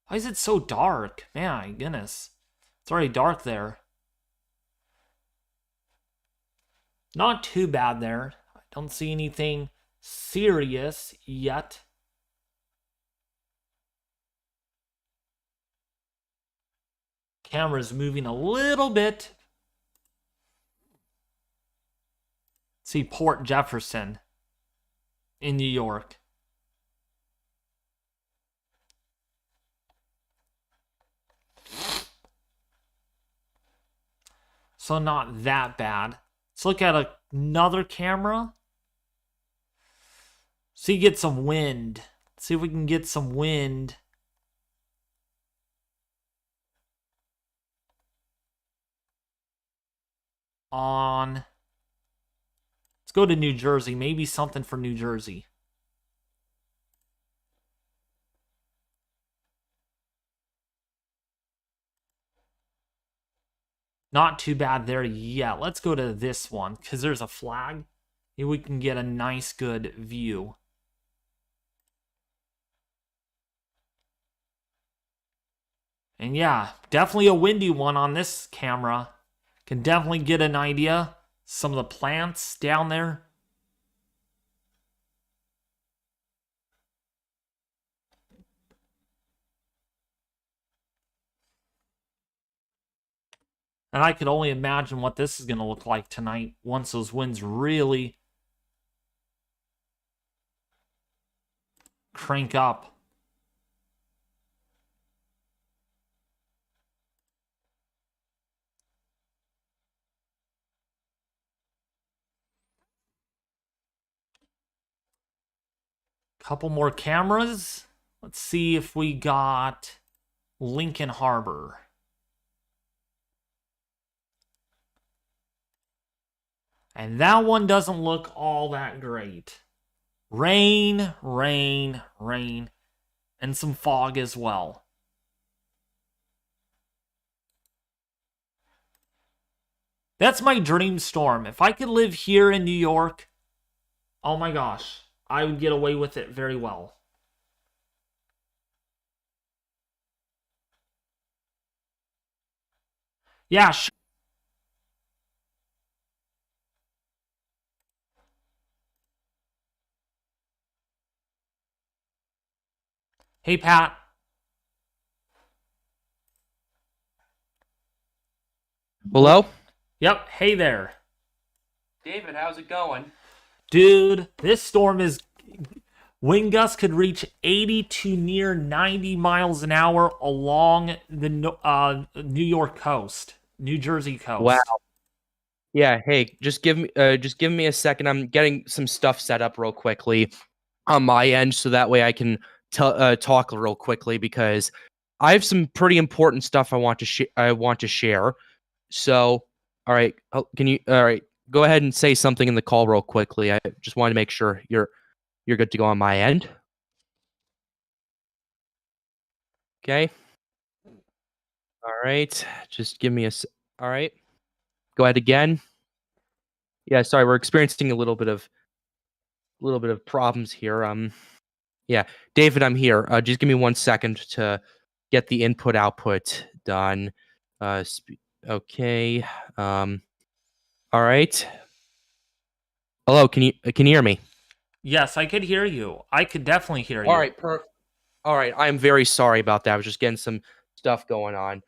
A: Why is it so dark? Man, my goodness. It's already dark there. Not too bad there. I don't see anything serious yet. Camera's moving a little bit. See Port Jefferson in New York. So not that bad. Let's look at another camera. See, get some wind. See if we can get some wind. Let's go to New Jersey. Maybe something for New Jersey. Not too bad there yet. Let's go to this one because there's a flag. Maybe we can get a nice, good view. And yeah, definitely a windy one on this camera. Can definitely get an idea. Some of the plants down there. And I could only imagine what this is going to look like tonight once those winds really crank up. Couple more cameras. Let's see if we got Lincoln Harbor. And that one doesn't look all that great. Rain, rain, rain, and some fog as well. That's my dream storm. If I could live here in New York, oh my gosh, I would get away with it very well. Yeah. Hey, Pat. Hello?
B: Hello?
A: Yep. Hey there.
B: David, how's it going?
A: Dude, this storm is. Wind gusts could reach 80 to near 90 miles an hour along the New York coast, New Jersey
B: Wow.
A: coast.
B: Yeah, hey, just give me a second. I'm getting some stuff set up real quickly on my end so that way I can talk real quickly because I have some pretty important stuff I want to share. So, all right, can you all right, go ahead and say something in the call real quickly. I just want to make sure you're good to go on my end. Okay? All right. Just give me all right. Go ahead again. Yeah, sorry, we're experiencing a little bit of problems here. Yeah, David, I'm here. Just give me 1 second to get the input output done. Okay. Um, all right. Hello, can you hear me?
A: Yes, I could hear you. I could definitely hear
B: All
A: you.
B: right, all right. I'm very sorry about that. I was just getting some stuff going on.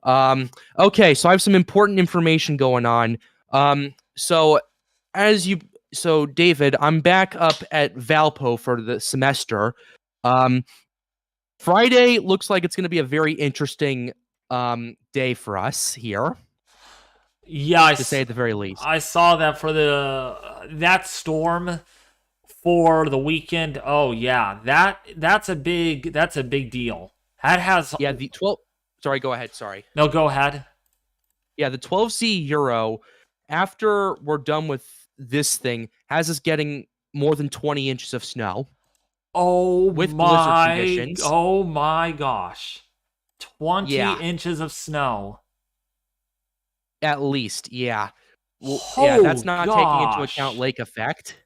B: Um, okay, so I have some important information going on. So as you so David, I'm back up at Valpo for the semester. Um, Friday looks like it's going to be a very interesting day for us here,
A: Yeah,
B: to say at the very least.
A: I saw that for the that storm for the weekend. Oh yeah, that's a big deal. That has
B: Yeah, the 12 Sorry, go ahead, sorry.
A: no. Go ahead.
B: Yeah, the 12C Euro, after we're done with this thing, has us getting more than 20 inches of snow with blizzard conditions.
A: Oh my gosh, 20
B: Yeah,
A: inches of snow.
B: at least. Yeah. Well, yeah, that's
A: Oh
B: not taking into account
A: gosh.
B: lake effect.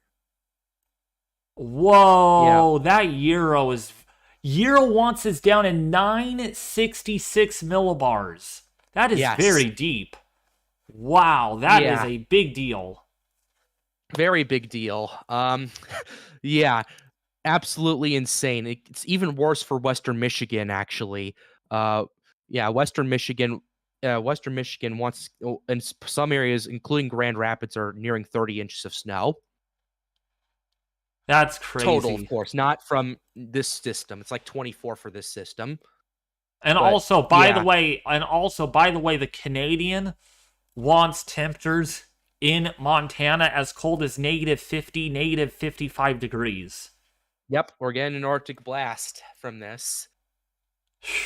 B: Yeah.
A: Whoa, that Euro wants us down in 966 millibars. That is
B: Yes.
A: very deep. Wow, that is
B: Yeah.
A: a big deal.
B: Very big deal. Yeah, absolutely insane. It's even worse for Western Michigan, actually. Uh, yeah, Western Michigan wants, in some areas, including Grand Rapids, are nearing 30 inches of snow.
A: That's
B: Total, of
A: crazy.
B: course, not from this system. It's like 24 for this system.
A: And
B: But
A: also, by the
B: yeah,
A: way, the Canadian wants temperatures in Montana as cold as negative 50, negative 55 degrees.
B: yep, we're getting an Arctic blast from this.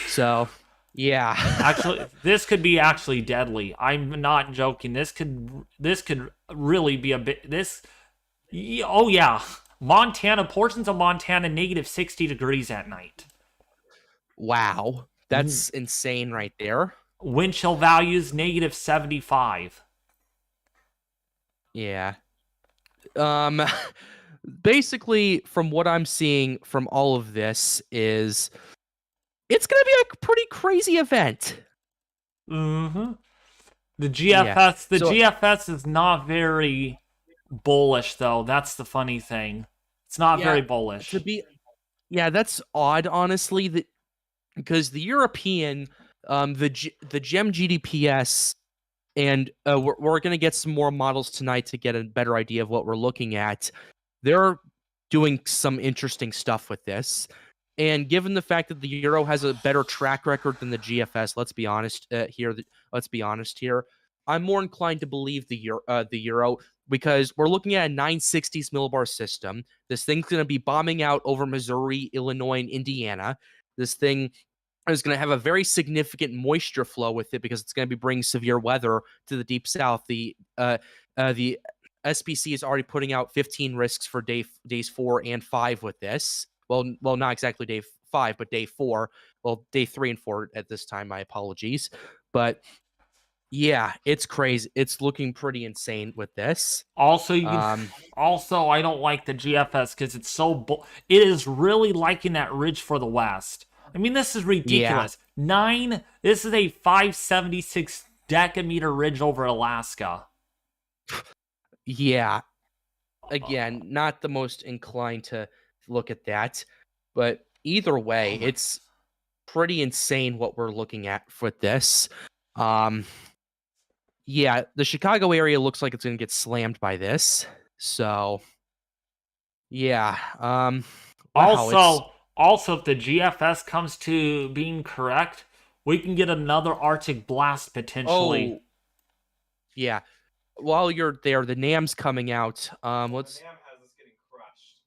B: So, yeah.
A: Actually, this could be actually deadly. I'm not joking. This could really be a bit this oh yeah. Montana, portions of Montana negative 60 degrees at night.
B: Wow. That's insane right there.
A: Wind chill values negative 75.
B: Yeah. Um Basically from what I'm seeing from all of this is it's going to be a pretty crazy event.
A: Mm-hmm.
B: Yeah.
A: The
B: So
A: GFS is not very bullish though. That's the funny thing. It's not
B: yeah,
A: very
B: to
A: bullish.
B: be yeah, that's odd honestly that because the European the GEM GDPS and we're going to get some more models tonight to get a better idea of what we're looking at. They're doing some interesting stuff with this. And given the fact that the Euro has a better track record than the GFS, let's be honest here. Let's be honest here. I'm more inclined to believe the Euro because we're looking at a 960s millibar system. This thing's going to be bombing out over Missouri, Illinois, and Indiana. This thing is going to have a very significant moisture flow with it because it's going to be bringing severe weather to the deep south. The SPC is already putting out 15 risks for days 4 and 5 with this. Well, not exactly day 5, but day 4. Well, day 3 and 4 at this time. My apologies, but Yeah, it's crazy. It's looking pretty insane with this.
A: Also,
B: Um,
A: also I don't like the GFS because it's it is really liking that ridge for the west. I mean, this is
B: yeah,
A: ridiculous. This is a 576 decameter ridge over Alaska.
B: yeah. Again, not the most inclined to look at that, but either way, it's pretty insane what we're looking at with this. Um, yeah, the Chicago area looks like it's going to get slammed by this. So, yeah. Wow, it's
A: Also, if the GFS comes to being correct, we can get another Arctic blast potentially.
B: oh, yeah. While you're there, the NAM's coming out. Let's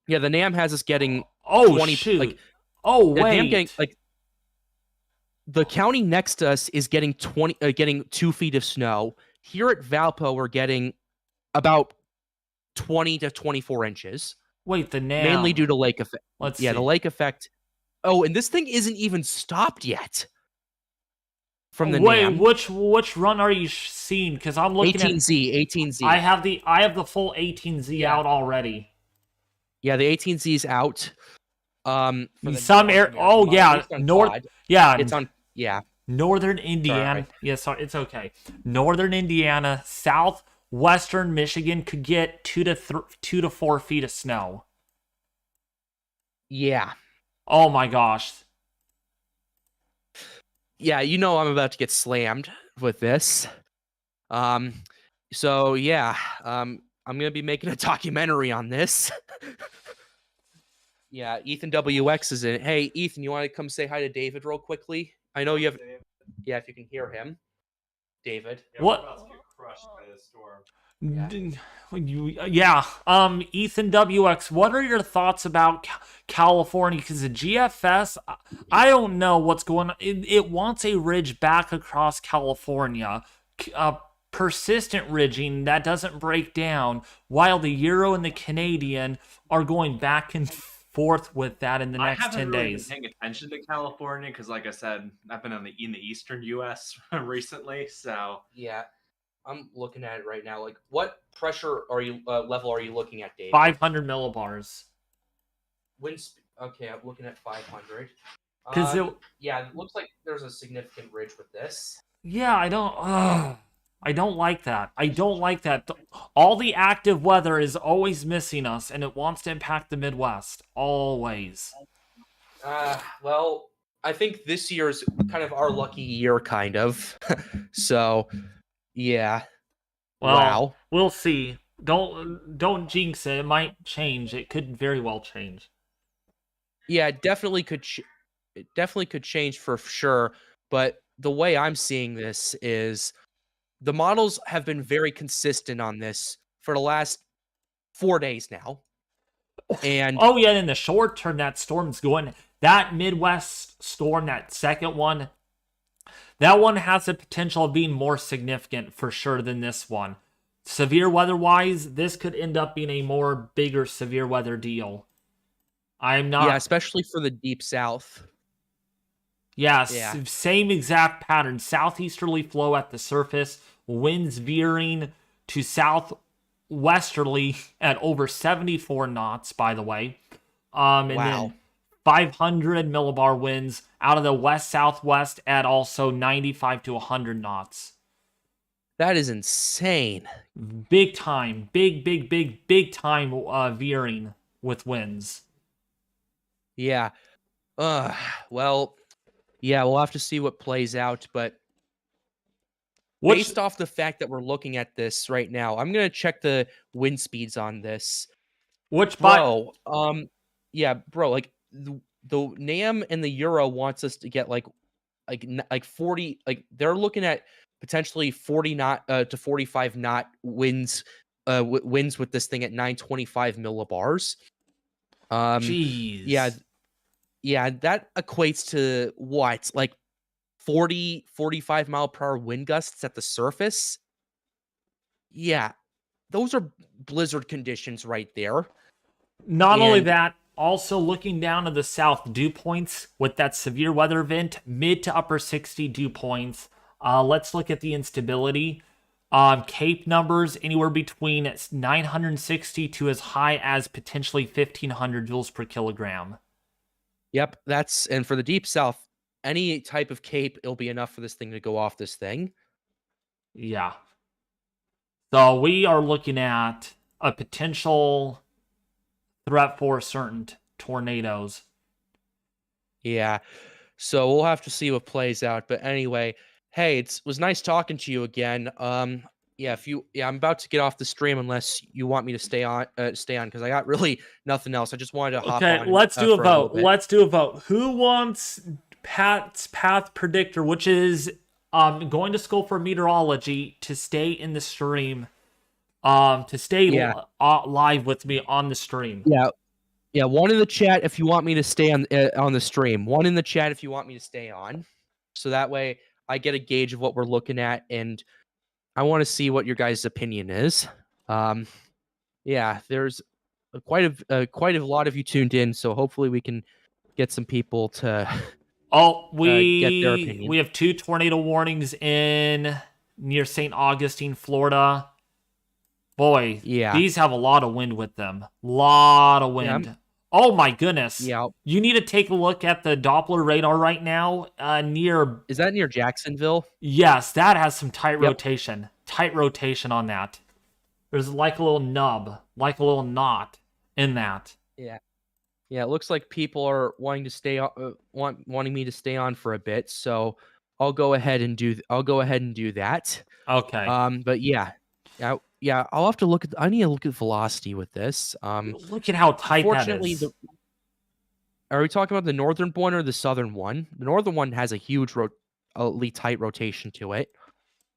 B: Yeah, the NAM has us getting
A: Oh
B: 20 like
A: shoot! Oh
B: the NAM getting
A: wait!
B: like the county next to us is getting 2 feet of snow. Here at Valpo, we're getting about 20 to 24 inches,
A: Wait, the
B: mainly
A: Nam.
B: due to lake effect.
A: Let's
B: Yeah, the
A: see.
B: lake effect. Oh, and this thing isn't even stopped yet from the
A: Wait,
B: NAM.
A: which run are you seeing? Because I'm looking at
B: 18Z, 18Z.
A: I have the full 18Z
B: Yeah,
A: out already.
B: yeah, the 18Z is out. For the
A: Some
B: North
A: air.
B: American
A: Oh
B: model, at
A: yeah,
B: least on COD,
A: Yeah,
B: it's on. Yeah,
A: Northern Indiana.
B: sorry.
A: Yeah, sorry, it's okay. Northern Indiana, southwestern Michigan could get 2 to 4 feet of snow.
B: Yeah,
A: Oh my gosh.
B: yeah. I'm about to get slammed with this. Um, so yeah, I'm gonna be making a documentary on this. Yeah, Ethan WX is in it. Hey, Ethan, you want to come say hi to David real quickly? I know you have. Yeah, if you can hear him, David.
A: What?
B: Yeah.
A: Yeah. Ethan WX, what are your thoughts about California? Because the GFS, I don't know what's going on. It wants a ridge back across California, persistent ridging that doesn't break down, while the Euro and the Canadian are going back and forth with that in the
C: I
A: next
C: haven't
A: 10
C: really been
A: days.
C: paying attention to California because, like I said, I've been in the eastern U.S. recently. So
B: Yeah, I'm looking at it right now. Like, what pressure are you level are you looking at, David?
A: 500 millibars.
B: Okay, I'm looking at 500.
A: Because
B: Yeah, it looks like there's a significant ridge with this.
A: yeah, I don't like that. I don't like that. All the active weather is always missing us, and it wants to impact the Midwest. Always.
B: Well, I think this year's kind of our lucky year, kind of. So, yeah.
A: Well,
B: Wow.
A: we'll see. Don't jinx it. It might change. It could very well change.
B: Yeah, it definitely could change for sure. But the way I'm seeing this is the models have been very consistent on this for the last 4 days now. And
A: Oh yeah, in the short term, that storm's going. That Midwest storm, that second one, that one has the potential of being more significant for sure than this one. Severe weather wise, this could end up being a more bigger severe weather deal. I'm
B: yeah,
A: not.
B: especially for the deep south.
A: Yeah,
B: Yeah.
A: same exact pattern. Southeasterly flow at the surface, winds veering to southwesterly at over 74 knots, by the way. And
B: Wow.
A: then 500 millibar winds out of the west southwest at also 95 to 100 knots.
B: That is insane.
A: Big time, big time veering with winds.
B: Yeah. Well, yeah, we'll have to see what plays out, but
A: Which
B: based off the fact that we're looking at this right now, I'm going to check the wind speeds on this.
A: which by
B: Bro, yeah, bro, like the NAM and the Euro wants us to get like 40, like they're looking at potentially 40 knot to 45 knot winds winds with this thing at 925 millibars. Yeah,
A: jeez.
B: yeah, that equates to what? Like 40 45 mile per hour wind gusts at the surface. Yeah, those are blizzard conditions right there.
A: Not only
B: And
A: that, also looking down to the south, dew points with that severe weather event, mid to upper 60 dew points. Let's look at the instability. Cape numbers anywhere between 960 to as high as potentially 1500 joules per kilogram.
B: Yep, and for the deep south, any type of cape, it'll be enough for this thing to go off this thing.
A: Yeah. So we are looking at a potential threat for certain tornadoes.
B: Yeah. So we'll have to see what plays out. But anyway, hey, it was nice talking to you again. Yeah, I'm about to get off the stream unless you want me to stay on because I got really nothing else. I just wanted to hop on.
A: Okay, let's do a
B: for a little
A: vote.
B: bit.
A: Let's do a vote. Who wants Pat's path predictor, which is going to school for meteorology, to stay in the stream? To stay live with me on the stream.
B: Yeah, one in the chat if you want me to stay on the stream. One in the chat if you want me to stay on. So that way I get a gauge of what we're looking at, and I want to see what your guys' opinion is. Yeah, there's quite a lot of you tuned in, so hopefully we can get some people to get their opinion.
A: We have 2 tornado warnings near St. Augustine, Florida. Boy,
B: yeah,
A: these have a lot of wind with them. Lot of wind.
B: Yeah,
A: oh my goodness.
B: Yeah.
A: You need to take a look at the Doppler radar right now.
B: Is that near Jacksonville?
A: Yes, that has some tight rotation. Tight rotation on that. There's like a little nub, like a little knot in that.
B: Yeah. Yeah, it looks like people are wanting to stay wanting me to stay on for a bit, so I'll go ahead and do that.
A: Okay.
B: But yeah, I'll have to look at. I need to look at velocity with this.
A: Look at how tight that is.
B: Are we talking about the northern one or the southern one? The northern one has a huge tight rotation to it.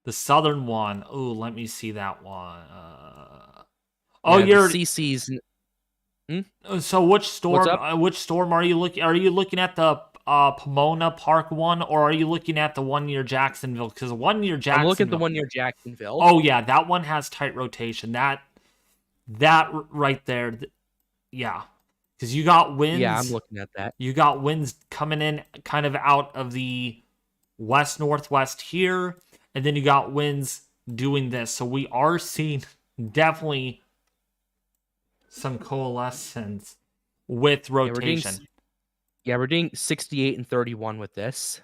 A: The southern one. Oh, let me see that one.
B: You're CC's.
A: So which storm? Which storm are you looking? Are you looking at the Pomona Park one, or are you looking at the one near Jacksonville? Because the one near Jacksonville.
B: I'm looking at the one near Jacksonville.
A: Oh yeah, that one has tight rotation. That right there. Yeah, because you got winds.
B: Yeah, I'm looking at that.
A: You got winds coming in kind of out of the west northwest here, and then you got winds doing this. So we are seeing definitely some coalescence with rotation.
B: We're doing 68 and 31 with this.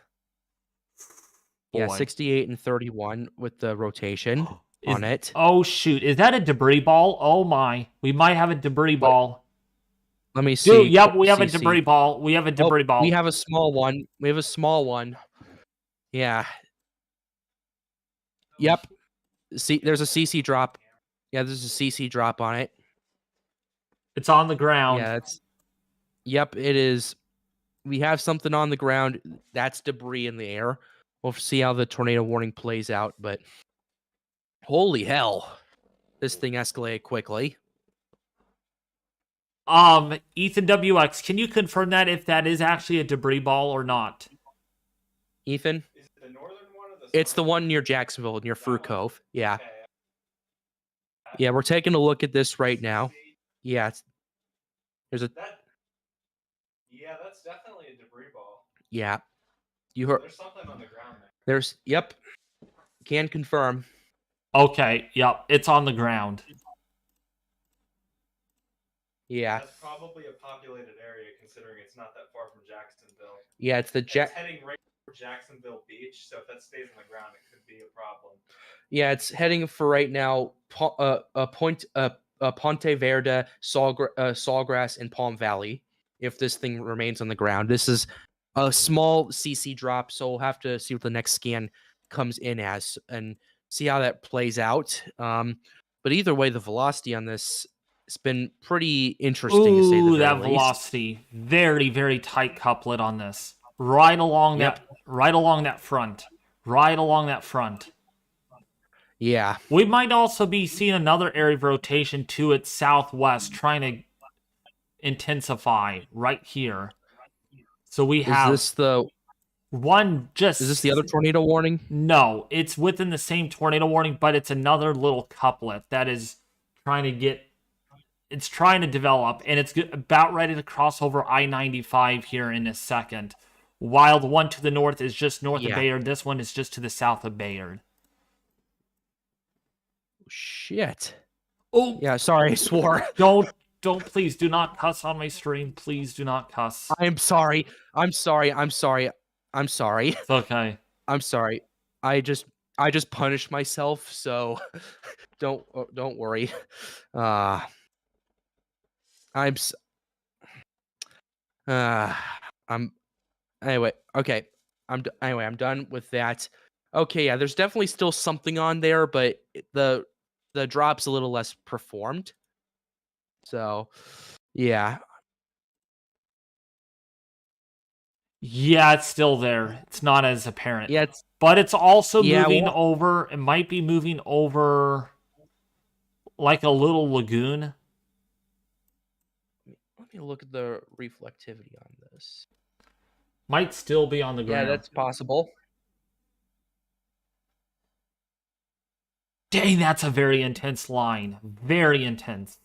B: Boy. Yeah, 68 and 31 with the rotation on it.
A: Oh, shoot. Is that a debris ball? Oh, my. We might have a debris ball.
B: Let me see.
A: Dude, yep, we have a debris ball. We have a debris ball.
B: We have a small one. Yeah. Yep. See, there's a CC drop. Yeah, there's a CC drop on it.
A: It's on the ground.
B: Yeah, Yep, it is. We have something on the ground. That's debris in the air. We'll see how the tornado warning plays out, but holy hell. This thing escalated quickly.
A: Ethan WX, can you confirm that if that is actually a debris ball or not?
B: Ethan?
C: Is it the northern one or the southern?
B: It's the one near Jacksonville, near Fruit Cove. Yeah. Okay. Yeah, we're taking a look at this right now. Yeah, that's
C: definitely a debris ball.
B: Yeah. You heard.
C: There's something on the ground there.
B: Yep. Can confirm.
A: Okay, yep, it's on the ground.
B: Yeah.
C: That's probably a populated area considering it's not that far from Jacksonville.
B: Yeah, it's
C: heading right for Jacksonville Beach, so if that stays on the ground, it could be a problem.
B: Yeah, it's heading for right now Ponte Verde, Sawgrass, and Palm Valley. If this thing remains on the ground, this is a small CC drop, so we'll have to see what the next scan comes in as and see how that plays out. But either way, the velocity on this has been pretty interesting. To say the very least.
A: Velocity, very very tight couplet on this, right along that front.
B: Yeah.
A: We might also be seeing another area of rotation to its southwest trying to intensify right here. So we have...
B: Is this the...
A: Is
B: this the other tornado warning?
A: No, it's within the same tornado warning, but it's another little couplet that is trying to develop, and it's about ready to cross over I-95 here in a second. while the one to the north is just north of
B: Yeah.
A: Bayard. This one is just to the south of Bayard.
B: Shit.
A: Oh,
B: Yeah, sorry, I swore.
A: don't, please do not cuss on my stream. Please do not cuss.
B: I'm sorry. I'm sorry. I'm sorry. I'm sorry.
A: It's okay.
B: I'm sorry. I just punished myself, so don't worry. I'm s- I'm anyway, okay. Anyway, I'm done with that. Okay, yeah, there's definitely still something on there, but the drop's a little less performed. So, yeah.
A: Yeah, it's still there. It's not as apparent.
B: Yeah,
A: But it's also
B: Yeah,
A: moving
B: well-
A: over. It might be moving over like a little lagoon.
B: let me look at the reflectivity on this.
A: Might still be on the
B: Yeah,
A: ground.
B: that's possible.
A: Dang, that's a very intense line. Very intense.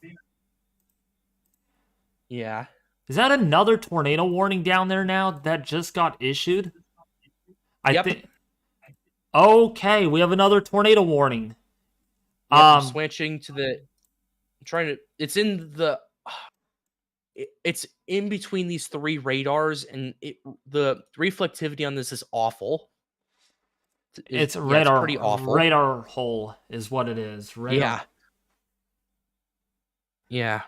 B: Yeah.
A: Is that another tornado warning down there now that just got issued? I
B: Yep.
A: think. Okay, we have another tornado warning.
B: Yep, I'm switching to the. I'm trying to. It's in the. It's in between these three radars, and the reflectivity on this is awful.
A: It's
B: yeah,
A: radar.
B: It's pretty awful.
A: Radar hole is what it is. Radar.
B: Yeah. Yeah.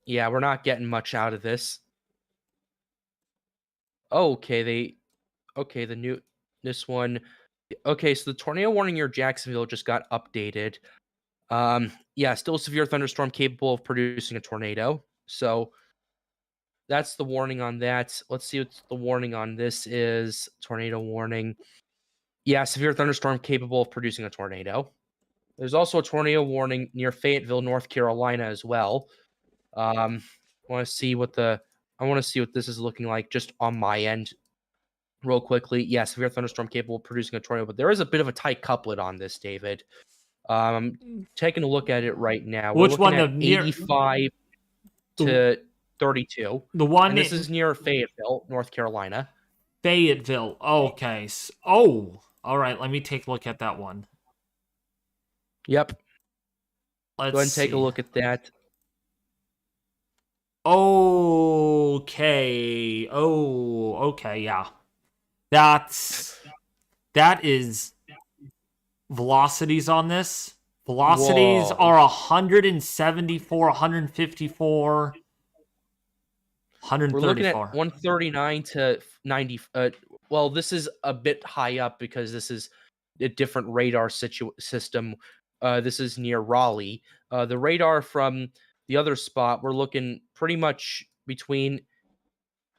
B: Yeah, we're not getting much out of this. Okay, this one. Okay, so the tornado warning near Jacksonville just got updated. Yeah, still a severe thunderstorm capable of producing a tornado. So that's the warning on that. Let's see what the warning on this is. Tornado warning. Yeah, severe thunderstorm capable of producing a tornado. There's also a tornado warning near Fayetteville, North Carolina as well. I want to see what this is looking like just on my end real quickly. Yeah, severe thunderstorm capable of producing a tornado, but there is a bit of a tight couplet on this, David. I'm taking a look at it right now.
A: Which
B: We're looking
A: one?
B: at 85 to 32.
A: The one.
B: And this is near Fayetteville, North Carolina.
A: Fayetteville. Okay. Oh, all right. Let me take a look at that one.
B: Yep.
A: Let's
B: Go ahead and take a look at that.
A: Okay. Oh, okay. Yeah. That is velocities on this. Velocities
B: Whoa.
A: are 174, 154,
B: We're looking at
A: 134.
B: 139 to 90. Well, this is a bit high up because this is a different radar system. This is near Raleigh. The radar from the other spot, we're looking pretty much between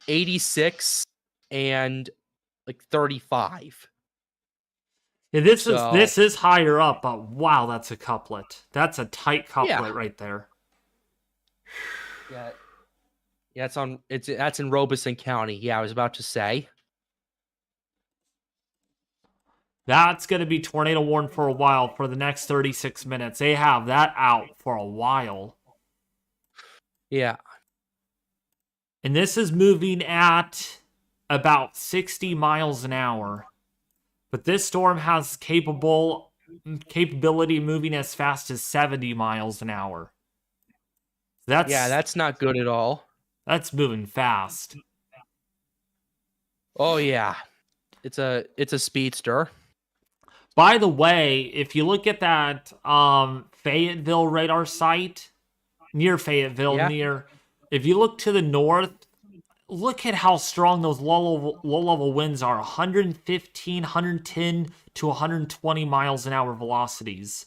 B: 86 and like 35.
A: Yeah, this is higher up, but wow, that's a couplet. That's a tight couplet right there.
B: Yeah. Yeah, that's in Robeson County. Yeah, I was about to say.
A: That's going to be tornado warned for a while for the next 36 minutes. They have that out for a while.
B: Yeah.
A: And this is moving at about 60 miles an hour. But this storm has capability moving as fast as 70 miles an hour.
B: That's not good at all.
A: That's moving fast.
B: Oh yeah. It's a speedster.
A: By the way, if you look at that Fayetteville radar site near Fayetteville, if you look to the north, look at how strong those low-level winds are. 115, 110 to 120 miles an hour velocities.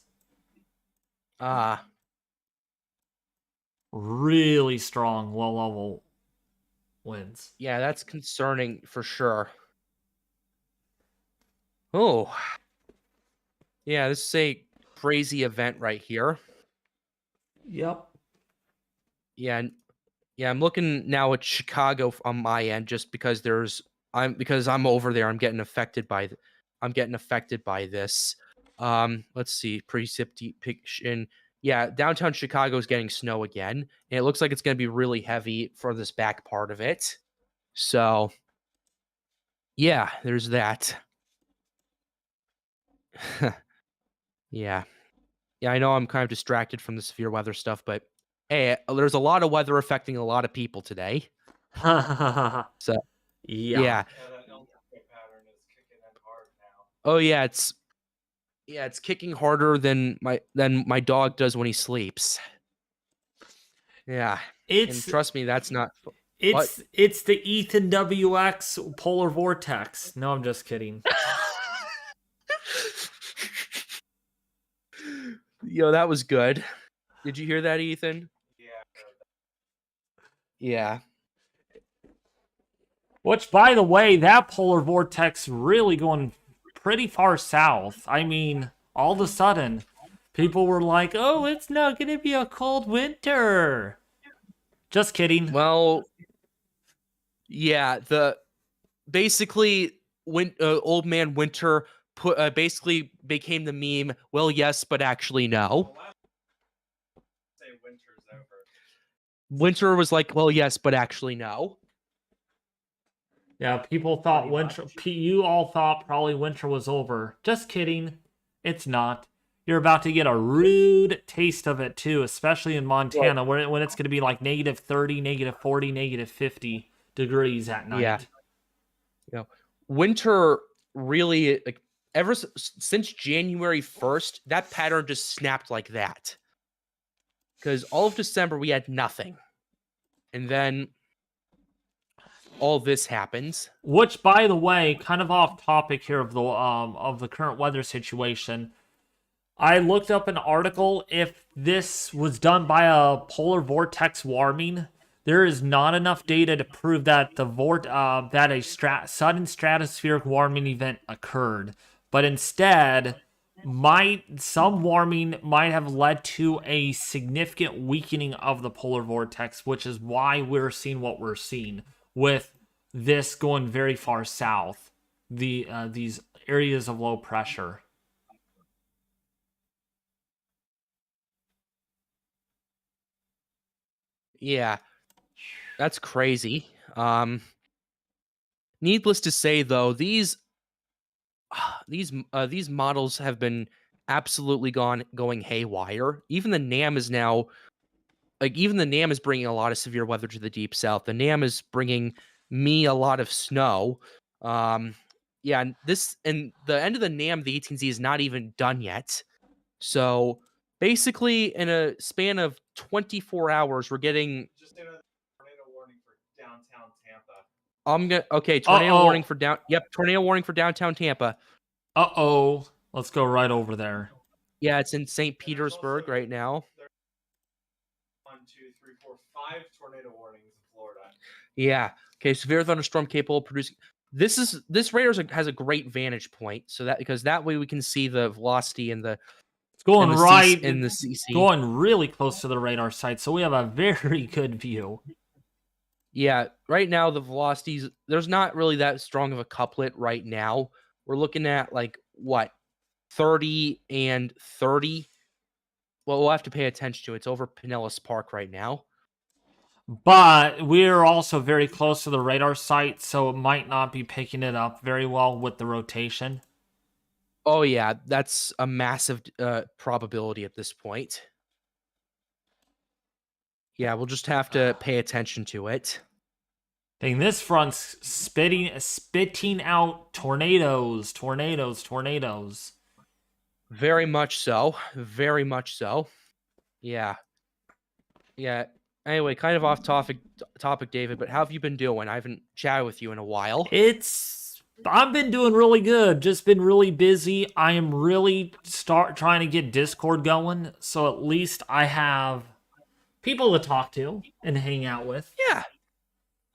A: Really strong low-level winds.
B: Yeah, that's concerning for sure. Oh. Yeah, this is a crazy event right here.
A: Yep.
B: Yeah, I'm looking now at Chicago on my end just because I'm over there. I'm getting affected by this. Let's see, precipitation. Yeah, downtown Chicago is getting snow again, and it looks like it's going to be really heavy for this back part of it. So, Yeah, there's that. Yeah. Yeah, I know I'm kind of distracted from the severe weather stuff, but hey, there's a lot of weather affecting a lot of people today. So,
A: Yeah.
B: yeah. Oh yeah, it's kicking harder than my dog does when he sleeps. Yeah. And
A: It's
B: trust me, that's not what.
A: it's the Ethan WX polar vortex. No, I'm just kidding.
B: Yo, that was good. Did you hear that, Ethan? Yeah.
A: Which, by the way, that polar vortex really going pretty far south. I mean, all of a sudden, people were like, "Oh, it's not gonna be a cold winter." Just kidding.
B: Well, yeah, the basically when old man Winter basically became the meme. Well, yes, but actually no. Winter was like, well, yes, but actually no.
A: Yeah, people thought winter. You all thought probably winter was over. Just kidding. It's not. You're about to get a rude taste of it too, especially in Montana, when it's going to be like -30, -40, -50 degrees at night.
B: Yeah. You know, winter really like since January 1st, that pattern just snapped like that. Because all of December we had nothing, and then all this happens.
A: Which, by the way, kind of off topic here of the current weather situation. I looked up an article. If this was done by a polar vortex warming, there is not enough data to prove that sudden stratospheric warming event occurred. But instead, some warming might have led to a significant weakening of the polar vortex, which is why we're seeing what we're seeing with this going very far south. These areas of low pressure.
B: Yeah, that's crazy. Needless to say, though, these models have been absolutely going haywire. Even the NAM is now even the NAM is bringing a lot of severe weather to the deep south. The NAM is bringing me a lot of snow. Yeah, and the end of the NAM, the 18Z is not even done yet. So basically, in a span of 24 hours, we're getting.
C: Just in a tornado warning for downtown Tampa.
B: Tornado
A: Uh-oh.
B: warning for tornado warning for downtown Tampa.
A: Uh-oh. Let's go right over there.
B: Yeah, it's in St. Petersburg right now.
C: 1, 2, 3, 4, 5 tornado warnings in Florida.
B: Yeah. Okay, severe thunderstorm capable of producing. This radar has a great vantage point, because that way we can see the velocity and the
A: It's going right
B: in the CC.
A: going really close to the radar site, so we have a very good view.
B: Yeah, right now the velocities, there's not really that strong of a couplet right now. We're looking at like what, 30 and 30. Well, we'll have to pay attention to it. It's over Pinellas Park right now.
A: But we're also very close to the radar site, so it might not be picking it up very well with the rotation.
B: Oh yeah, that's a massive probability at this point. Yeah, we'll just have to pay attention to it.
A: Dang, this front's spitting out tornadoes.
B: Very much so. Very much so. Yeah. Yeah. Anyway, kind of off topic, David, but how have you been doing? I haven't chatted with you in a while.
A: I've been doing really good. Just been really busy. I am really trying to get Discord going, so at least I have people to talk to and hang out with.
B: Yeah.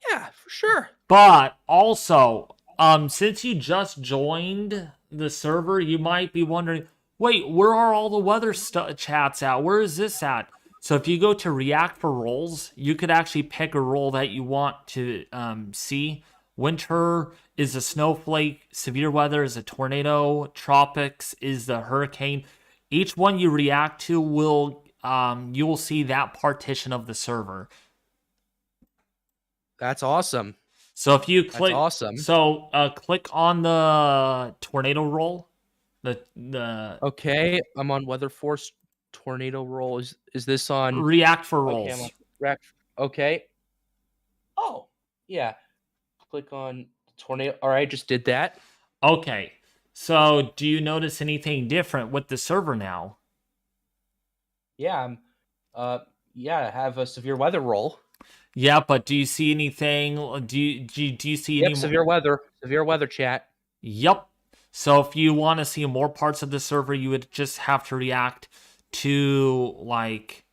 B: Yeah, for sure.
A: But also, since you just joined the server, you might be wondering, wait, where are all the weather chats at? Where is this at? So if you go to React for roles, you could actually pick a role that you want to see. Winter is a snowflake, severe weather is a tornado, tropics is the hurricane. Each one you react to you will see that partition of the server.
B: That's awesome.
A: So if you
B: That's
A: click,
B: awesome.
A: click on the tornado roll. The
B: Okay, I'm on weather force tornado roll. Is this on?
A: react for
B: Okay, I'm on
A: rolls.
B: rec. Okay. Oh, yeah. Click on tornado. All right, just did that.
A: Okay. So do you notice anything different with the server now?
B: Yeah, I have a severe weather roll.
A: Yeah, but do you see anything? Do you see any
B: Yep,
A: more?
B: severe weather chat.
A: Yep. So if you want to see more parts of the server, you would just have to react to like,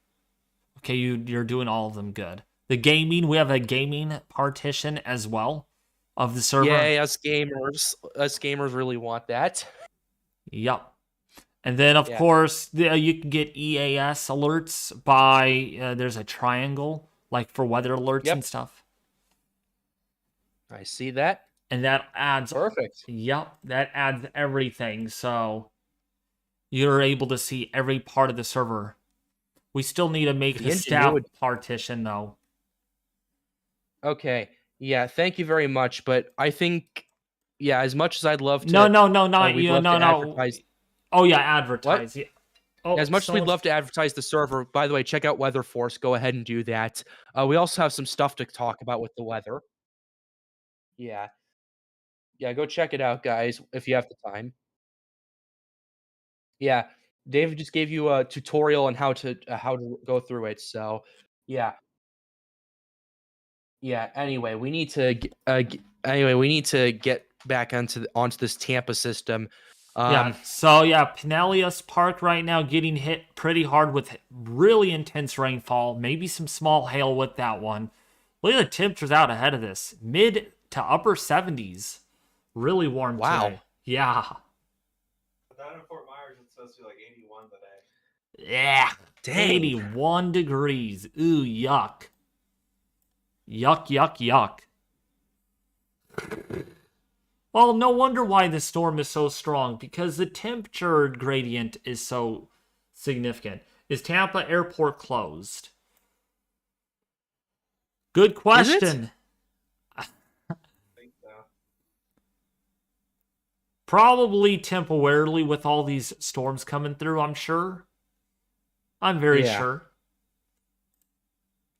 A: okay, you're doing all of them good. The gaming, we have a gaming partition as well of the server.
B: Yay, us gamers really want that.
A: Yep. And then, of
B: Yeah.
A: course, you can get EAS alerts by there's a triangle, like for weather alerts
B: Yep.
A: and stuff.
B: I see that.
A: And that adds,
B: Perfect.
A: yep, that adds everything. So you're able to see every part of the server. We still need to make
B: The
A: a staff
B: ingenuity.
A: partition, though.
B: Okay. Yeah, thank you very much. But I think, yeah, as much as I'd love to,
A: No, not
B: we'd
A: you.
B: love
A: No,
B: to
A: no.
B: advertise.
A: Oh yeah, advertise. Yeah. Oh,
B: As much as we'd
A: someone's-
B: love to advertise the server, by the way, check out Weather Force. Go ahead and do that. We also have some stuff to talk about with the weather. Yeah. Yeah, go check it out, guys, if you have the time. Yeah. David just gave you a tutorial on how to go through it. So, yeah. Yeah, anyway, we need to get back onto this Tampa system.
A: Yeah. So yeah, Pinellas Park right now getting hit pretty hard with really intense rainfall. Maybe some small hail with that one. Look at the temperatures out ahead of this. Mid to upper 70s. Really warm
B: Wow.
A: today. Yeah.
C: But down in Fort Myers, it's supposed to be like 81 today.
A: Yeah.
B: Dang.
A: 81 degrees. Ooh, yuck. Yuck, yuck, yuck. Well, no wonder why the storm is so strong, because the temperature gradient is so significant. Is Tampa Airport closed? Good question.
C: I think so.
A: Probably temporarily with all these storms coming through, I'm sure. I'm very sure.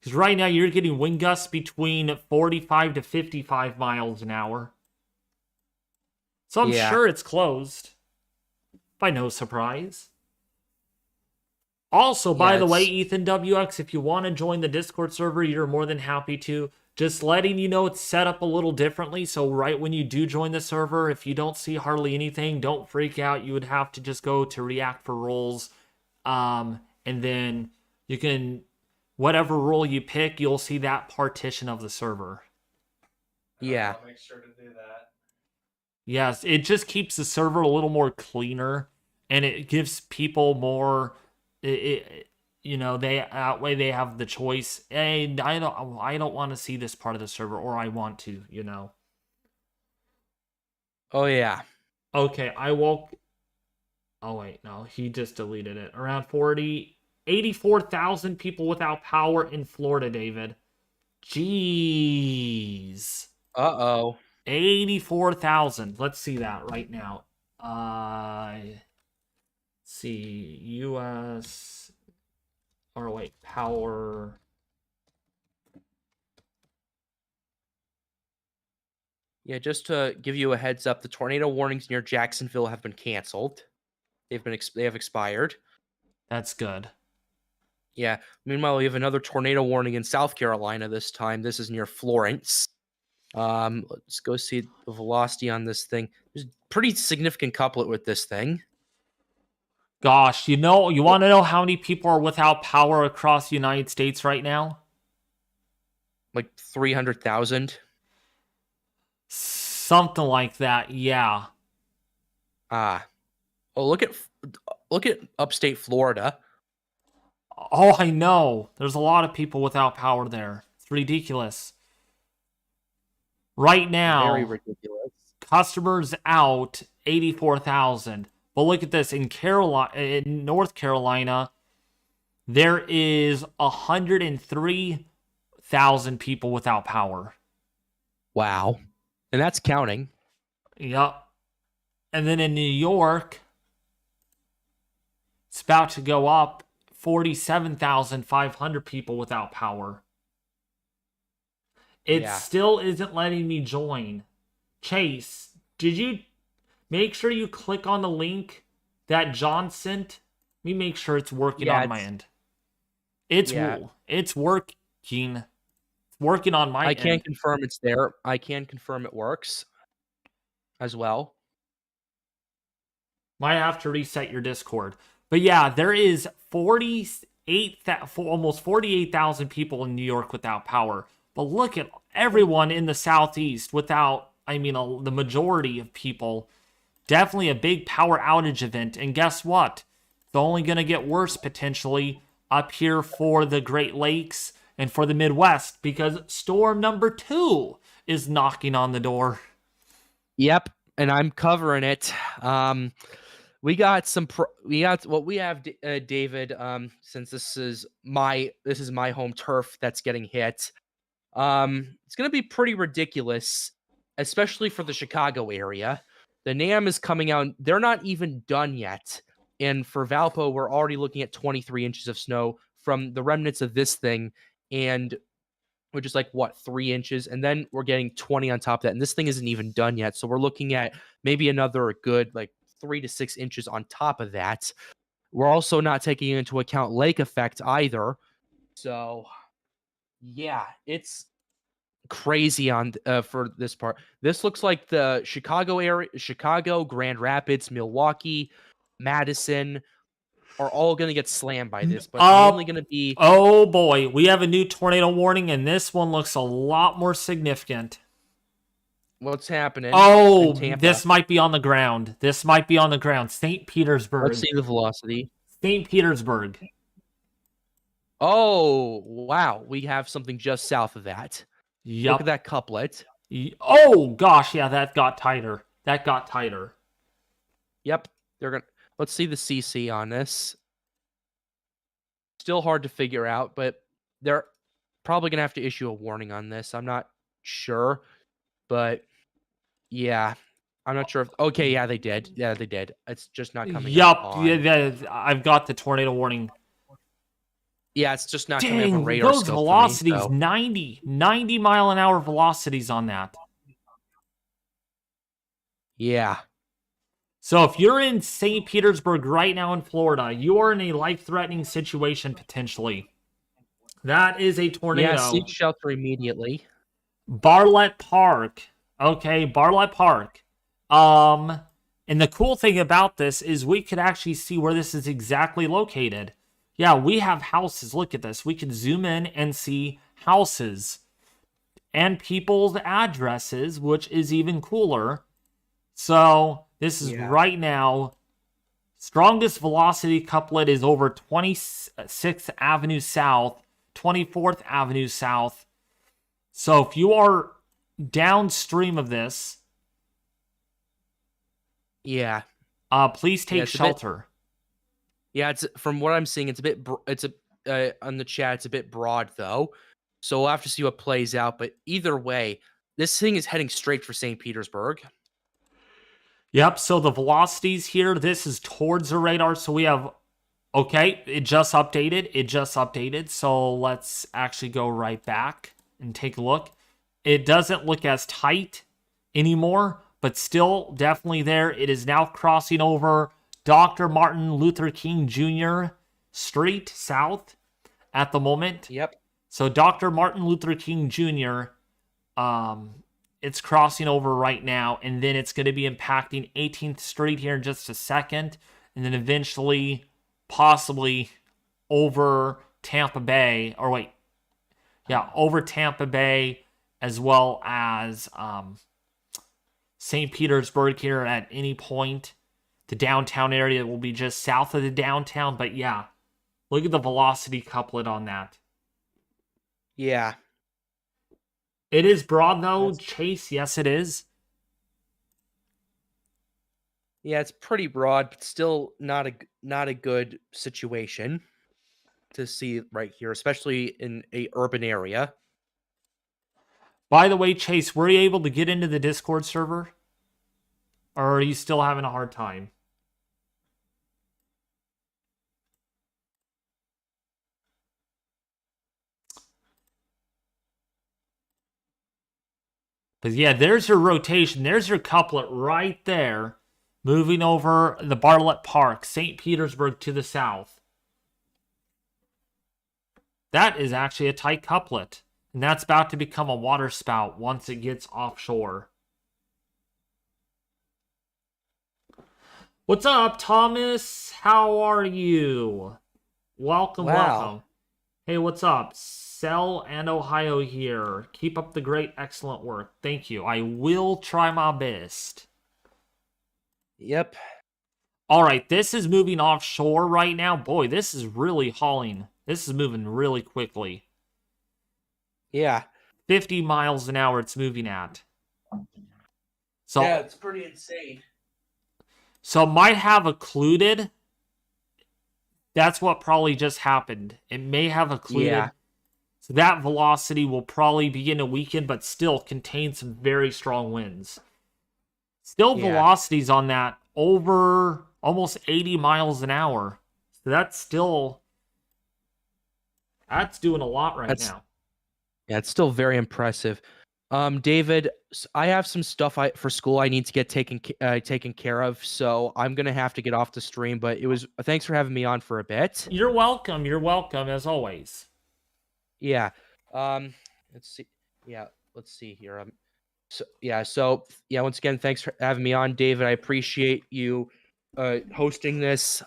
A: Because right now you're getting wind gusts between 45 to 55 miles an hour. So I'm sure it's closed. By no surprise. Also, by the way, Ethan WX, if you want to join the Discord server, you're more than happy to. Just letting you know it's set up a little differently. So right when you do join the server, if you don't see hardly anything, don't freak out. You would have to just go to react for roles. And then you can, whatever role you pick, you'll see that partition of the server.
B: Yeah.
C: I'll make sure to do that.
A: Yes, it just keeps the server a little more cleaner, and it gives people more. You know, that way they have the choice. Hey, I don't want to see this part of the server, or I want to. You know.
B: Oh yeah.
A: Okay, Oh wait, no, he just deleted it. Around 84,000 people without power in Florida, David. Jeez.
B: Uh-oh.
A: 84,000. Let's see that right now. See, U.S. Or wait, power.
B: Yeah, just to give you a heads up, the tornado warnings near Jacksonville have been canceled. They have expired.
A: That's good.
B: Yeah. Meanwhile, we have another tornado warning in South Carolina this time. This is near Florence. Let's go see the velocity on this thing. There's a pretty significant couplet with this thing.
A: Gosh, you want to know how many people are without power across the United States right now?
B: Like 300,000.
A: Something like that, yeah.
B: Oh, look at upstate Florida.
A: Oh, I know. There's a lot of people without power there. It's ridiculous. Right now,
B: Very ridiculous.
A: customers out 84,000. But look at this. In North Carolina, there is 103,000 people without power.
B: Wow. And that's counting.
A: Yep. And then in New York, it's about to go up 47,500 people without power. It
B: Yeah.
A: still isn't letting me join. Chase, did you make sure you click on the link that John sent? Let me make sure it's working
B: Yeah,
A: on my end. It's
B: yeah.
A: it's working. It's working on my
B: I
A: end.
B: can confirm it's there. I can confirm it works as well.
A: Might have to reset your Discord. But yeah, there is almost 48,000 people in New York without power. But look at everyone in the Southeast without, the majority of people. Definitely a big power outage event. And guess what? It's only going to get worse potentially up here for the Great Lakes and for the Midwest because storm number 2 is knocking on the door.
B: Yep, and I'm covering it. We got some. We have, David. Since this is my home turf that's getting hit. It's gonna be pretty ridiculous, especially for the Chicago area. The NAM is coming out. They're not even done yet, and for Valpo, we're already looking at 23 inches of snow from the remnants of this thing, and which is like what 3 inches, and then we're getting 20 on top of that, and this thing isn't even done yet. So we're looking at maybe another good like 3 to 6 inches on top of that. We're also not taking into account lake effect either. So yeah, it's crazy on for this part. This looks like the Chicago area, Chicago, Grand Rapids, Milwaukee, Madison are all going to get slammed by this, but mainly going to be.
A: Oh boy, we have a new tornado warning, and this one looks a lot more significant.
B: What's happening?
A: Oh,
B: in Tampa?
A: this might be on the ground. This might be on the ground. St. Petersburg.
B: Let's see the velocity.
A: St. Petersburg.
B: Oh, wow. We have something just south of that.
A: Yep.
B: Look at that couplet.
A: Oh, gosh. Yeah, that got tighter. That got tighter.
B: Yep. Let's see the CC on this. Still hard to figure out, but they're probably going to have to issue a warning on this. I'm not sure, but yeah. I'm not sure if. Okay, yeah, they did. Yeah, they did. It's just not coming up.
A: Yep. Yeah, I've got the tornado warning.
B: Yeah, it's just not coming up on radar
A: those
B: scope
A: velocities,
B: for me,
A: 90 mile an hour velocities on that.
B: Yeah.
A: So if you're in St. Petersburg right now in Florida, you are in a life-threatening situation potentially. That is a tornado.
B: Yeah, seek shelter immediately.
A: Bartlett Park. Okay, Bartlett Park. And the cool thing about this is we could actually see where this is exactly located. Yeah, we have houses. Look at this. We can zoom in and see houses and people's addresses, which is even cooler. So this is right now. Strongest velocity couplet is over 26th Avenue South, 24th Avenue South. So if you are downstream of this,
B: yeah,
A: please take shelter.
B: It's from what I'm seeing, it's a bit. On the chat, it's a bit broad though, so we'll have to see what plays out. But either way, this thing is heading straight for St. Petersburg.
A: Yep. So the velocities here, this is towards the radar. So we have. Okay, it just updated. So let's actually go right back and take a look. It doesn't look as tight anymore, but still definitely there. It is now crossing over Dr. Martin Luther King Jr. Street South at the moment.
B: Yep.
A: So Dr. Martin Luther King Jr., it's crossing over right now, and then it's going to be impacting 18th Street here in just a second, and then eventually possibly over Tampa Bay, over Tampa Bay, as well as St. Petersburg here at any point. The downtown area will be just south of the downtown, but yeah, look at the velocity couplet on that.
B: Yeah.
A: It is broad though, Chase. Yes, it is.
B: Yeah, it's pretty broad, but still not a good situation to see right here, especially in a urban area.
A: By the way, Chase, were you able to get into the Discord server? Or are you still having a hard time? Because, yeah, there's your rotation. There's your couplet right there. Moving over the Bartlett Park, St. Petersburg to the south. That is actually a tight couplet. And that's about to become a waterspout once it gets offshore. What's up, Thomas? How are you? Welcome, welcome. Hey, what's up? Cell and Ohio here. Keep up the great, excellent work. Thank you. I will try my best.
B: Yep.
A: All right, this is moving offshore right now. Boy, this is really hauling. This is moving really quickly.
B: Yeah.
A: 50 miles an hour it's moving at. So,
B: yeah, it's pretty insane.
A: So might have occluded. That's what probably just happened. It may have occluded.
B: Yeah.
A: So that velocity will probably begin to weaken, but still contain some very strong winds. Still velocities on that over almost 80 miles an hour. So that's doing a lot right now.
B: Yeah, it's still very impressive. David, I have some stuff for school I need to get taken care of, so I'm gonna have to get off the stream. But thanks for having me on for a bit.
A: You're welcome. You're welcome as always.
B: Yeah. Let's see. Yeah, let's see here. So once again, thanks for having me on, David. I appreciate you hosting this.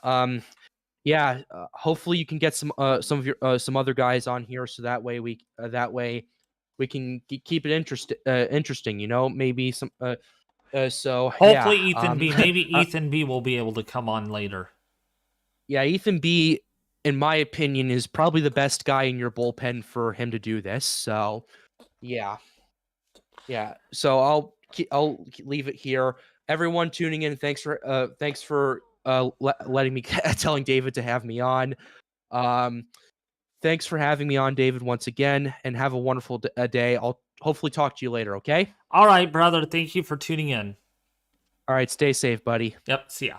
B: Hopefully you can get some of your some other guys on here, so that way we can keep it interesting. You know, maybe some.
A: Hopefully Ethan B. Maybe Ethan B. will be able to come on later.
B: Yeah, Ethan B. in my opinion is probably the best guy in your bullpen for him to do this. So, yeah. So I'll leave it here. Everyone tuning in, thanks for letting me telling David to have me on. Thanks for having me on, David, once again, and have a wonderful day. I'll hopefully talk to you later, okay?
A: All right, brother. Thank you for tuning in.
B: All right, stay safe, buddy.
A: Yep, see ya.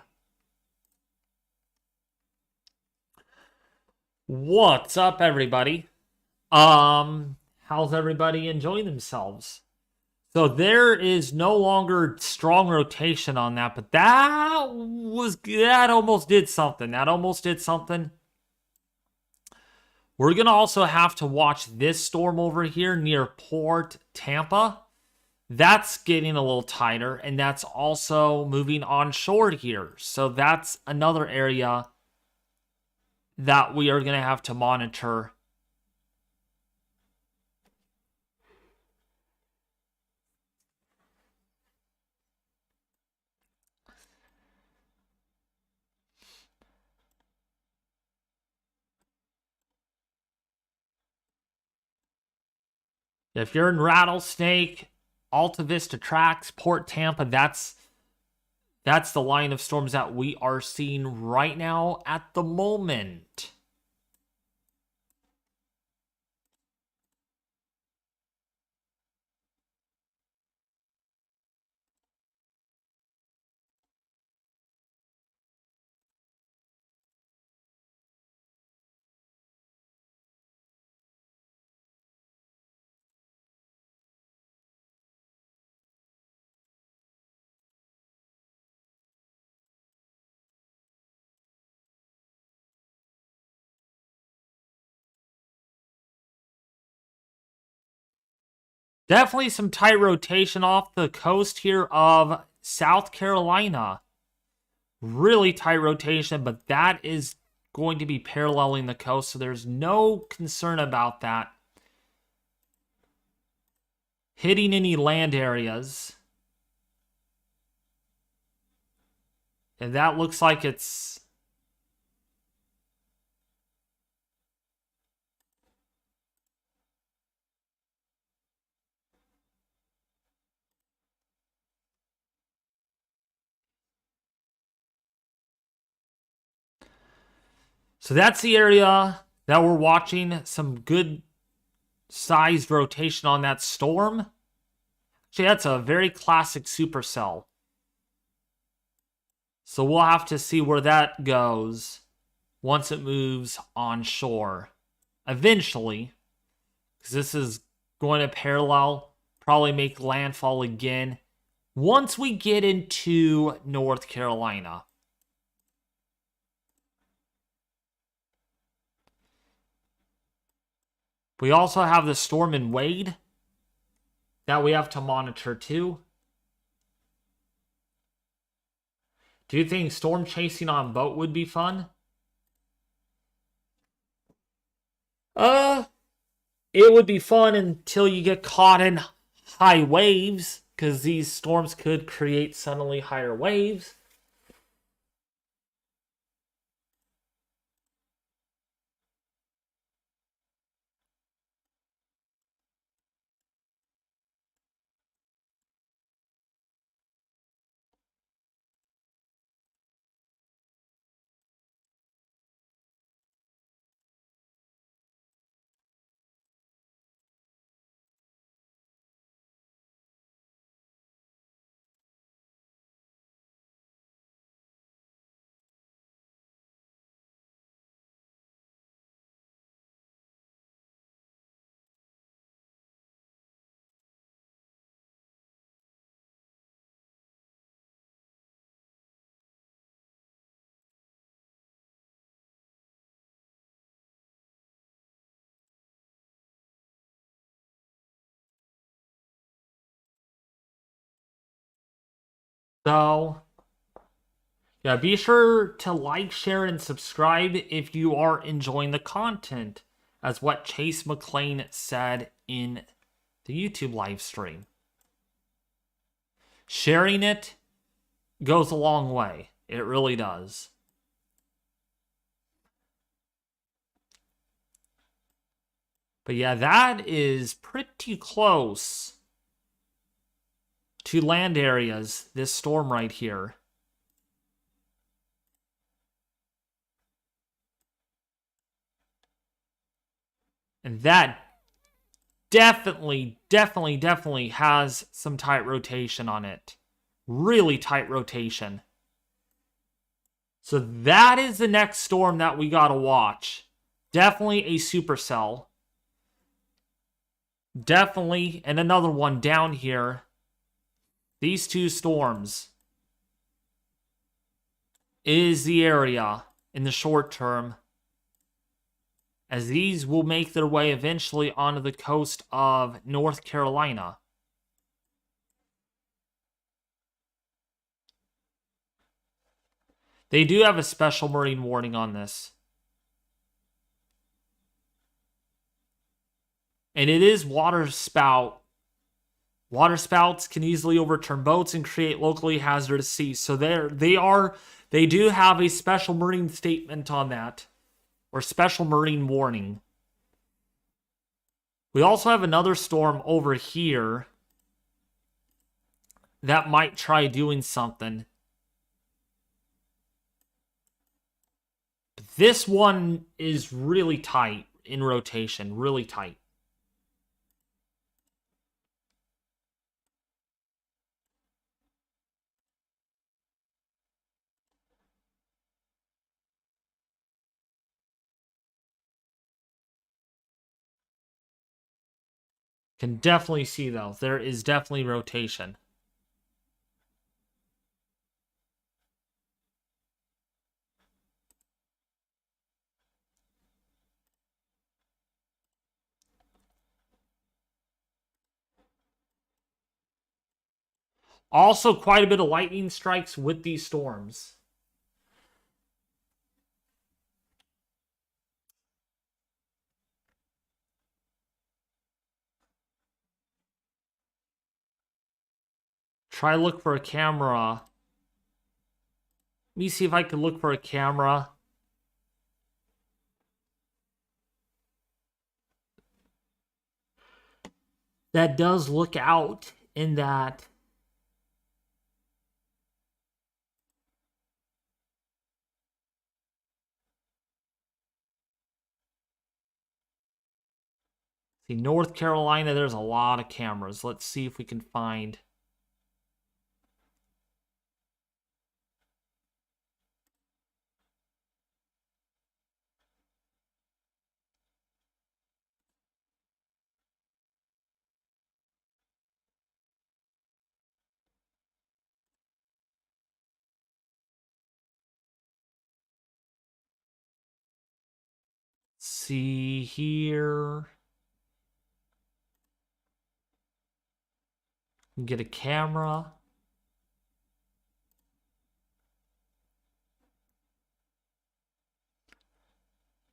A: What's up, everybody? How's everybody enjoying themselves? So there is no longer strong rotation on that, but that almost did something. We're going to also have to watch this storm over here near Port Tampa. That's getting a little tighter, and that's also moving onshore here. So that's another area that we are going to have to monitor. If you're in Rattlesnake, Alta Vista Tracks, Port Tampa, that's the line of storms that we are seeing right now at the moment. Definitely some tight rotation off the coast here of South Carolina. Really tight rotation, but that is going to be paralleling the coast, so there's no concern about that hitting any land areas. And that looks like it's... So that's the area that we're watching. Some good sized rotation on that storm. Actually, that's a very classic supercell. So we'll have to see where that goes once it moves on shore. Eventually, because this is going to parallel, probably make landfall again once we get into North Carolina. We also have the storm in Wade that we have to monitor too. Do you think storm chasing on boat would be fun? It would be fun until you get caught in high waves, because these storms could create suddenly higher waves. So, yeah, be sure to like, share, and subscribe if you are enjoying the content, as what Chase McLean said in the YouTube live stream. Sharing it goes a long way. It really does. But yeah, that is pretty close to land areas, this storm right here. And that definitely has some tight rotation on it. Really tight rotation. So that is the next storm that we gotta watch. Definitely a supercell. Definitely, and another one down here. These two storms is the area in the short term, as these will make their way eventually onto the coast of North Carolina. They do have a special marine warning on this. And it is water spout. Water spouts can easily overturn boats and create locally hazardous seas. So they do have a special marine statement on that, or special marine warning. We also have another storm over here that might try doing something. But this one is really tight in rotation, really tight. Can definitely see, though, there is definitely rotation. Also, quite a bit of lightning strikes with these storms. Try look for a camera. Let me see if I can look for a camera that does look out in that. See, North Carolina, there's a lot of cameras. Let's see if we can find... See here. Get a camera.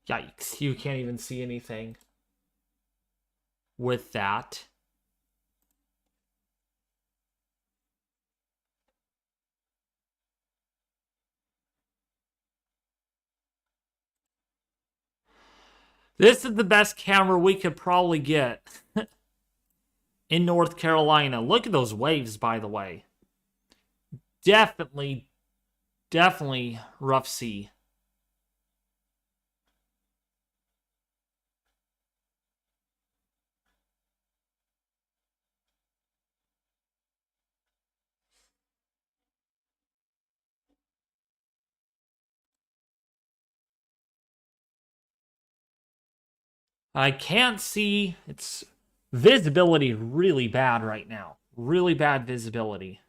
A: Yikes, you can't even see anything with that. This is the best camera we could probably get in North Carolina. Look at those waves, by the way. Definitely rough sea. I can't see. It's visibility really bad right now. Really bad visibility.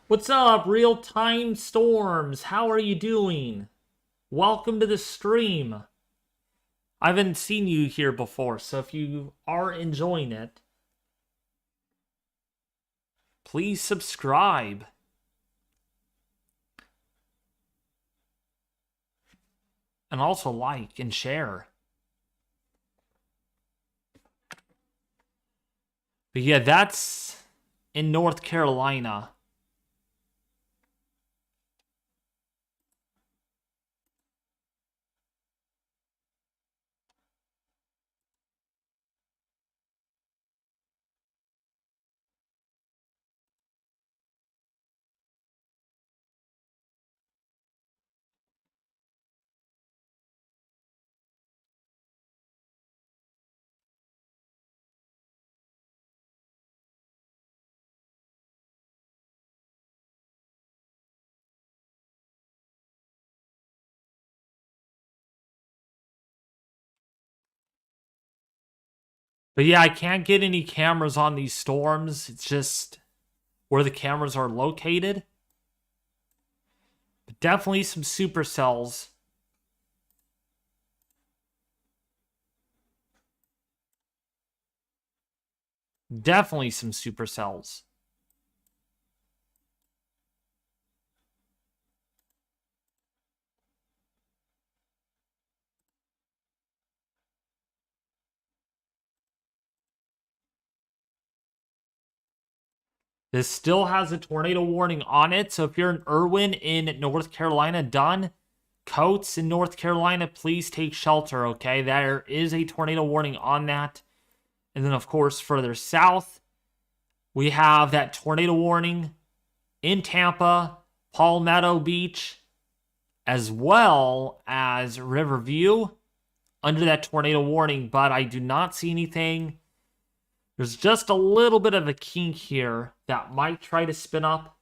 A: What's up, Real Time Storms? How are you doing? Welcome to the stream. I haven't seen you here before, so if you are enjoying it, please subscribe. And also like and share. But yeah, that's in North Carolina. But yeah, I can't get any cameras on these storms. It's just where the cameras are located. But definitely some supercells. Definitely some supercells. This still has a tornado warning on it. So if you're in Irwin in North Carolina, Dunn, Coates in North Carolina, please take shelter, okay? There is a tornado warning on that. And then, of course, further south, we have that tornado warning in Tampa, Palmetto Beach, as well as Riverview under that tornado warning. But I do not see anything. There's just a little bit of a kink here that might try to spin up.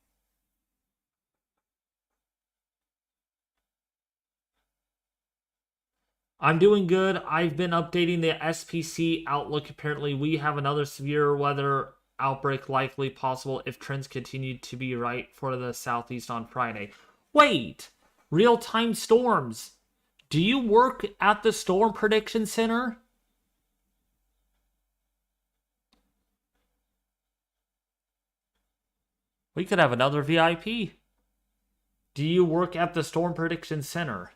A: I'm doing good. I've been updating the SPC outlook. Apparently, we have another severe weather outbreak likely possible if trends continue to be right for the southeast on Friday. Wait! Real-time storms. Do you work at the Storm Prediction Center? We could have another VIP. Do you work at the Storm Prediction Center?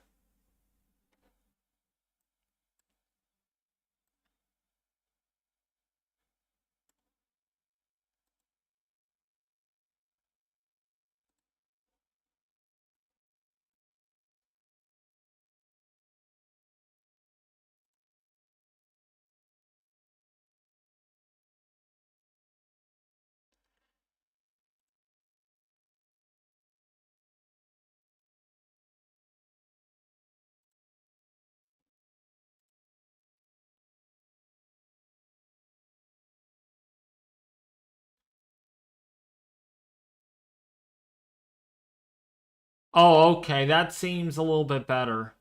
A: Oh, okay. That seems a little bit better.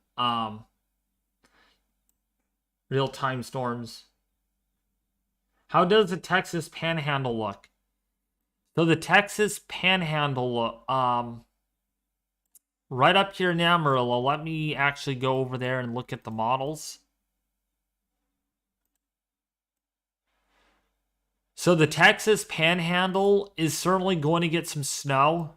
A: Real-time storms. How does the Texas Panhandle look? So the Texas Panhandle, right up here in Amarillo. Let me actually go over there and look at the models. So the Texas Panhandle is certainly going to get some snow.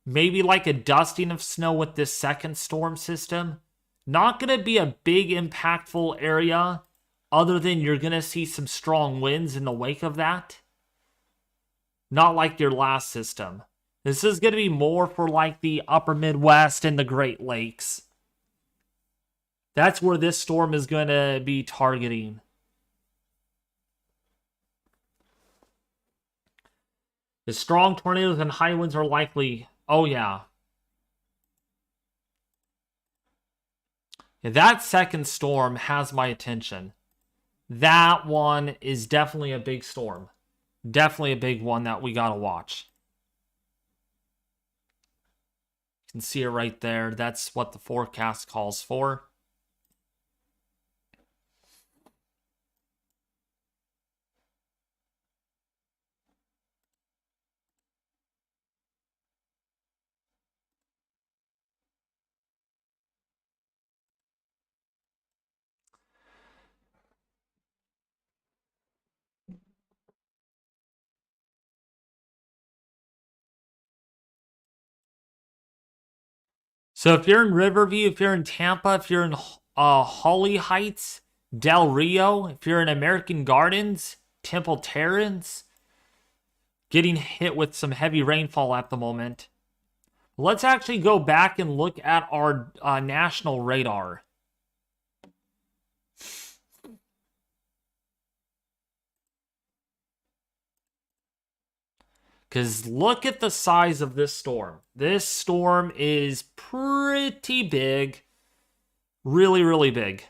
A: Maybe like a dusting of snow with this second storm system. Not going to be a big impactful area, other than you're going to see some strong winds in the wake of that. Not like your last system. This is going to be more for like the upper Midwest and the Great Lakes. That's where this storm is going to be targeting. The strong tornadoes and high winds are likely. Oh, yeah. That second storm has my attention. That one is definitely a big storm. Definitely a big one that we gotta watch. You can see it right there. That's what the forecast calls for. So if you're in Riverview, if you're in Tampa, if you're in Holly Heights, Del Rio, if you're in American Gardens, Temple Terrace, getting hit with some heavy rainfall at the moment. Let's actually go back and look at our national radar. Because look at the size of this storm. This storm is pretty big. Really, really big.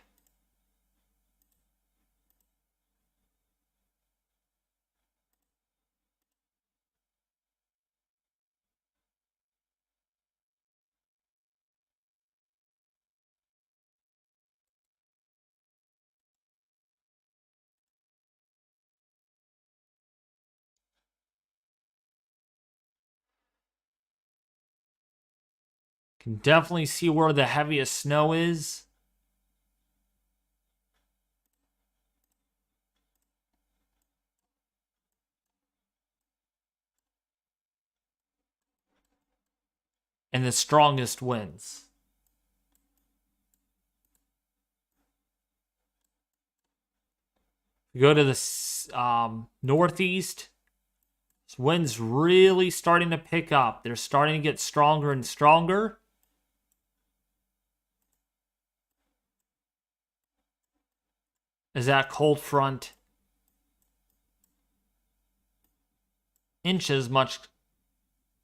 A: Can definitely see where the heaviest snow is. And the strongest winds. Go to the northeast. This wind's really starting to pick up. They're starting to get stronger and stronger. As that cold front inches much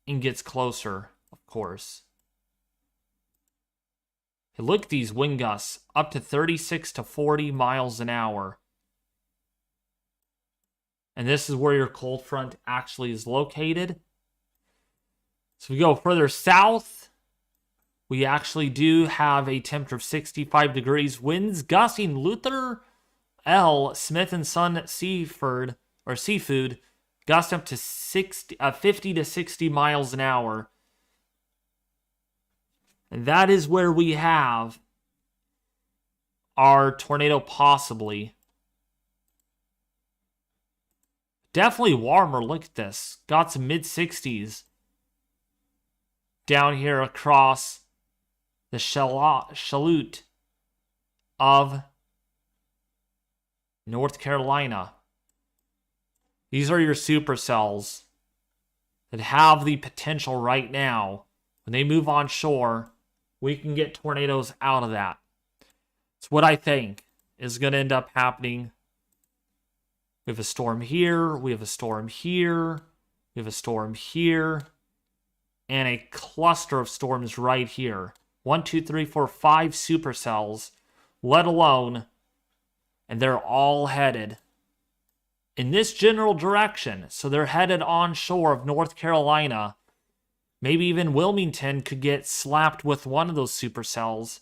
A: and gets closer, of course. Hey, look at these wind gusts, up to 36 to 40 miles an hour. And this is where your cold front actually is located. So we go further south. We actually do have a temperature of 65 degrees. Winds gusting Luther L. Smith and Son Seafood, gust up to 50 to 60 miles an hour. And that is where we have our tornado possibly. Definitely warmer. Look at this. Got some mid-60s down here across the shallot of North Carolina. These are your supercells that have the potential right now. When they move on shore, we can get tornadoes out of that. It's what I think is going to end up happening. We have a storm here. We have a storm here. We have a storm here. And a cluster of storms right here. 1, 2, 3, 4, 5 supercells, let alone, and they're all headed in this general direction. So they're headed onshore of North Carolina. Maybe even Wilmington could get slapped with one of those supercells.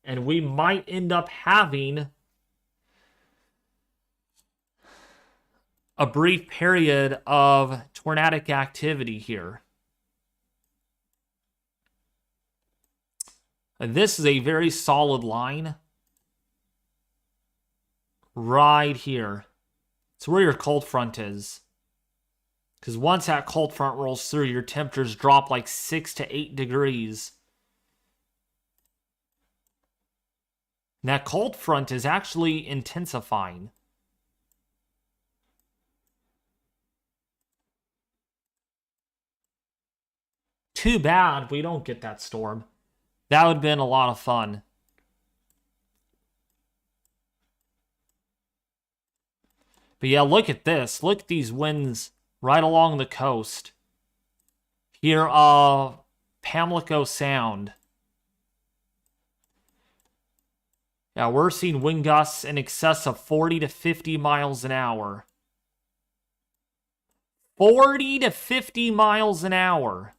A: And we might end up having a brief period of tornadic activity here. And this is a very solid line. Right here. It's where your cold front is. Because once that cold front rolls through, your temperatures drop like 6 to 8 degrees. And that cold front is actually intensifying. Too bad we don't get that storm. That would have been a lot of fun. But yeah, look at this. Look at these winds right along the coast. Here, Pamlico Sound. Yeah, we're seeing wind gusts in excess of 40 to 50 miles an hour. 40 to 50 miles an hour.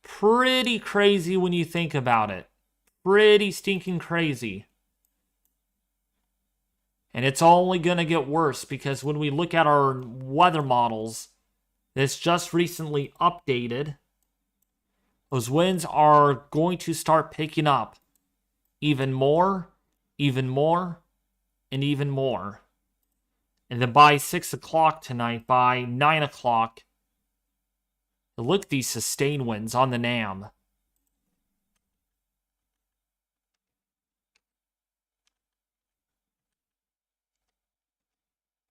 A: Pretty crazy when you think about it. Pretty stinking crazy. And it's only going to get worse because when we look at our weather models, that's just recently updated, those winds are going to start picking up even more, and even more. And then by 6 o'clock tonight, by 9 o'clock, look at these sustained winds on the NAM.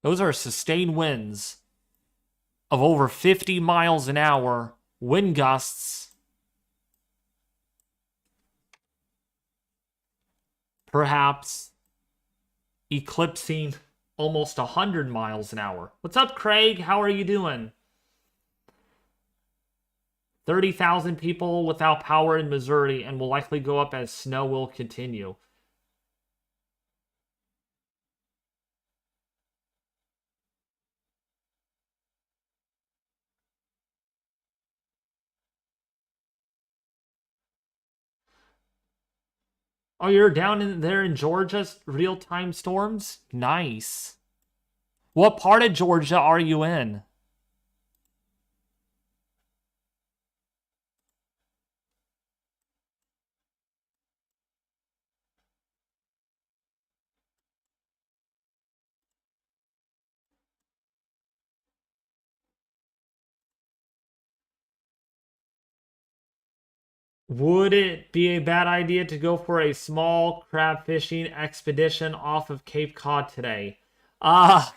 A: Those are sustained winds of over 50 miles an hour, wind gusts perhaps eclipsing almost 100 miles an hour. What's up, Craig? How are you doing? 30,000 people without power in Missouri and will likely go up as snow will continue. Oh, you're down in there in Georgia, real-time storms? Nice. What part of Georgia are you in? Would it be a bad idea to go for a small crab fishing expedition off of Cape Cod today? Yeah,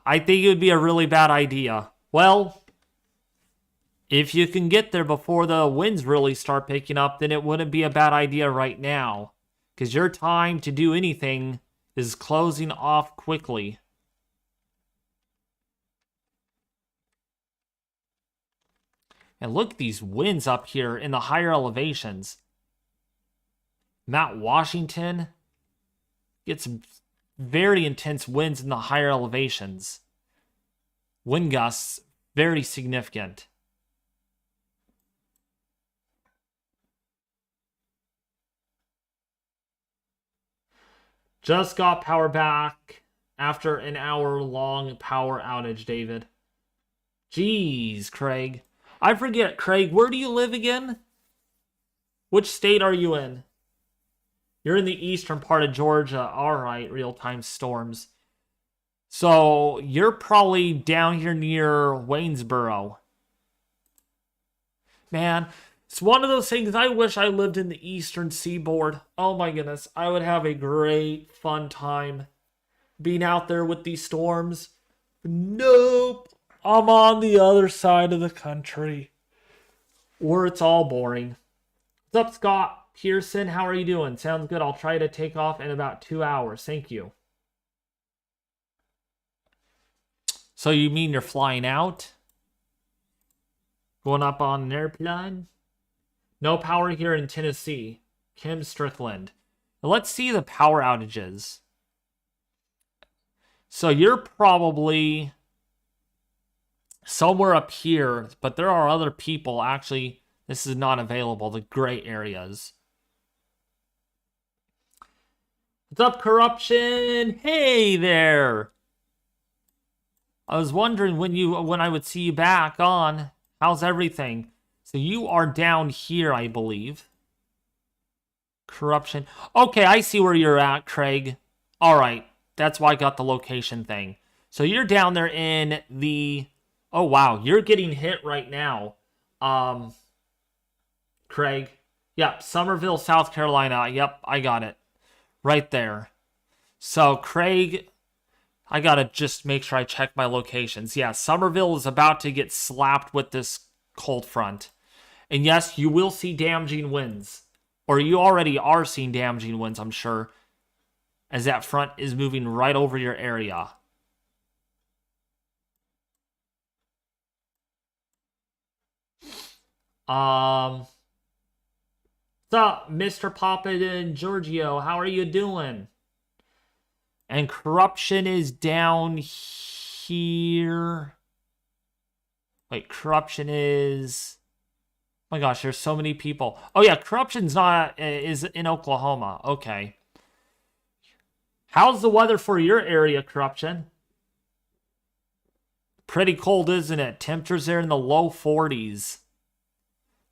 A: I think it would be a really bad idea. Well, if you can get there before the winds really start picking up, then it wouldn't be a bad idea right now. Because your time to do anything is closing off quickly. And look at these winds up here in the higher elevations. Mount Washington gets some very intense winds in the higher elevations. Wind gusts, very significant. Just got power back after an hour-long power outage, David. Jeez, Craig. I forget, Craig, where do you live again? Which state are you in? You're in the eastern part of Georgia. All right, real-time storms. So you're probably down here near Waynesboro. Man, it's one of those things I wish I lived in the eastern seaboard. Oh my goodness, I would have a great fun time being out there with these storms. Nope. I'm on the other side of the country where it's all boring. What's up, Scott Pearson? How are you doing? Sounds good. I'll try to take off in about 2 hours. Thank you. So you mean you're flying out? Going up on an airplane? No power here in Tennessee. Kim Strickland. Let's see the power outages. So you're probably somewhere up here, but there are other people. Actually, this is not available, the gray areas. What's up, Corruption? Hey there. I was wondering when I would see you back on. How's everything? So you are down here, I believe. Corruption. Okay, I see where you're at, Craig. All right. That's why I got the location thing. So you're down there in the... Oh, wow. You're getting hit right now. Craig. Yep, Summerville, South Carolina. Yep, I got it. Right there. So, Craig... I gotta just make sure I check my locations. Yeah, Summerville is about to get slapped with this cold front. And yes, you will see damaging winds. Or you already are seeing damaging winds, I'm sure. As that front is moving right over your area. What's up, Mr. Papa and Giorgio? How are you doing? And Corruption is down here. Wait, Corruption is... Oh my gosh, there's so many people. Oh yeah, Corruption's not... is in Oklahoma. Okay. How's the weather for your area, Corruption? Pretty cold, isn't it? Temperatures there in the low 40s.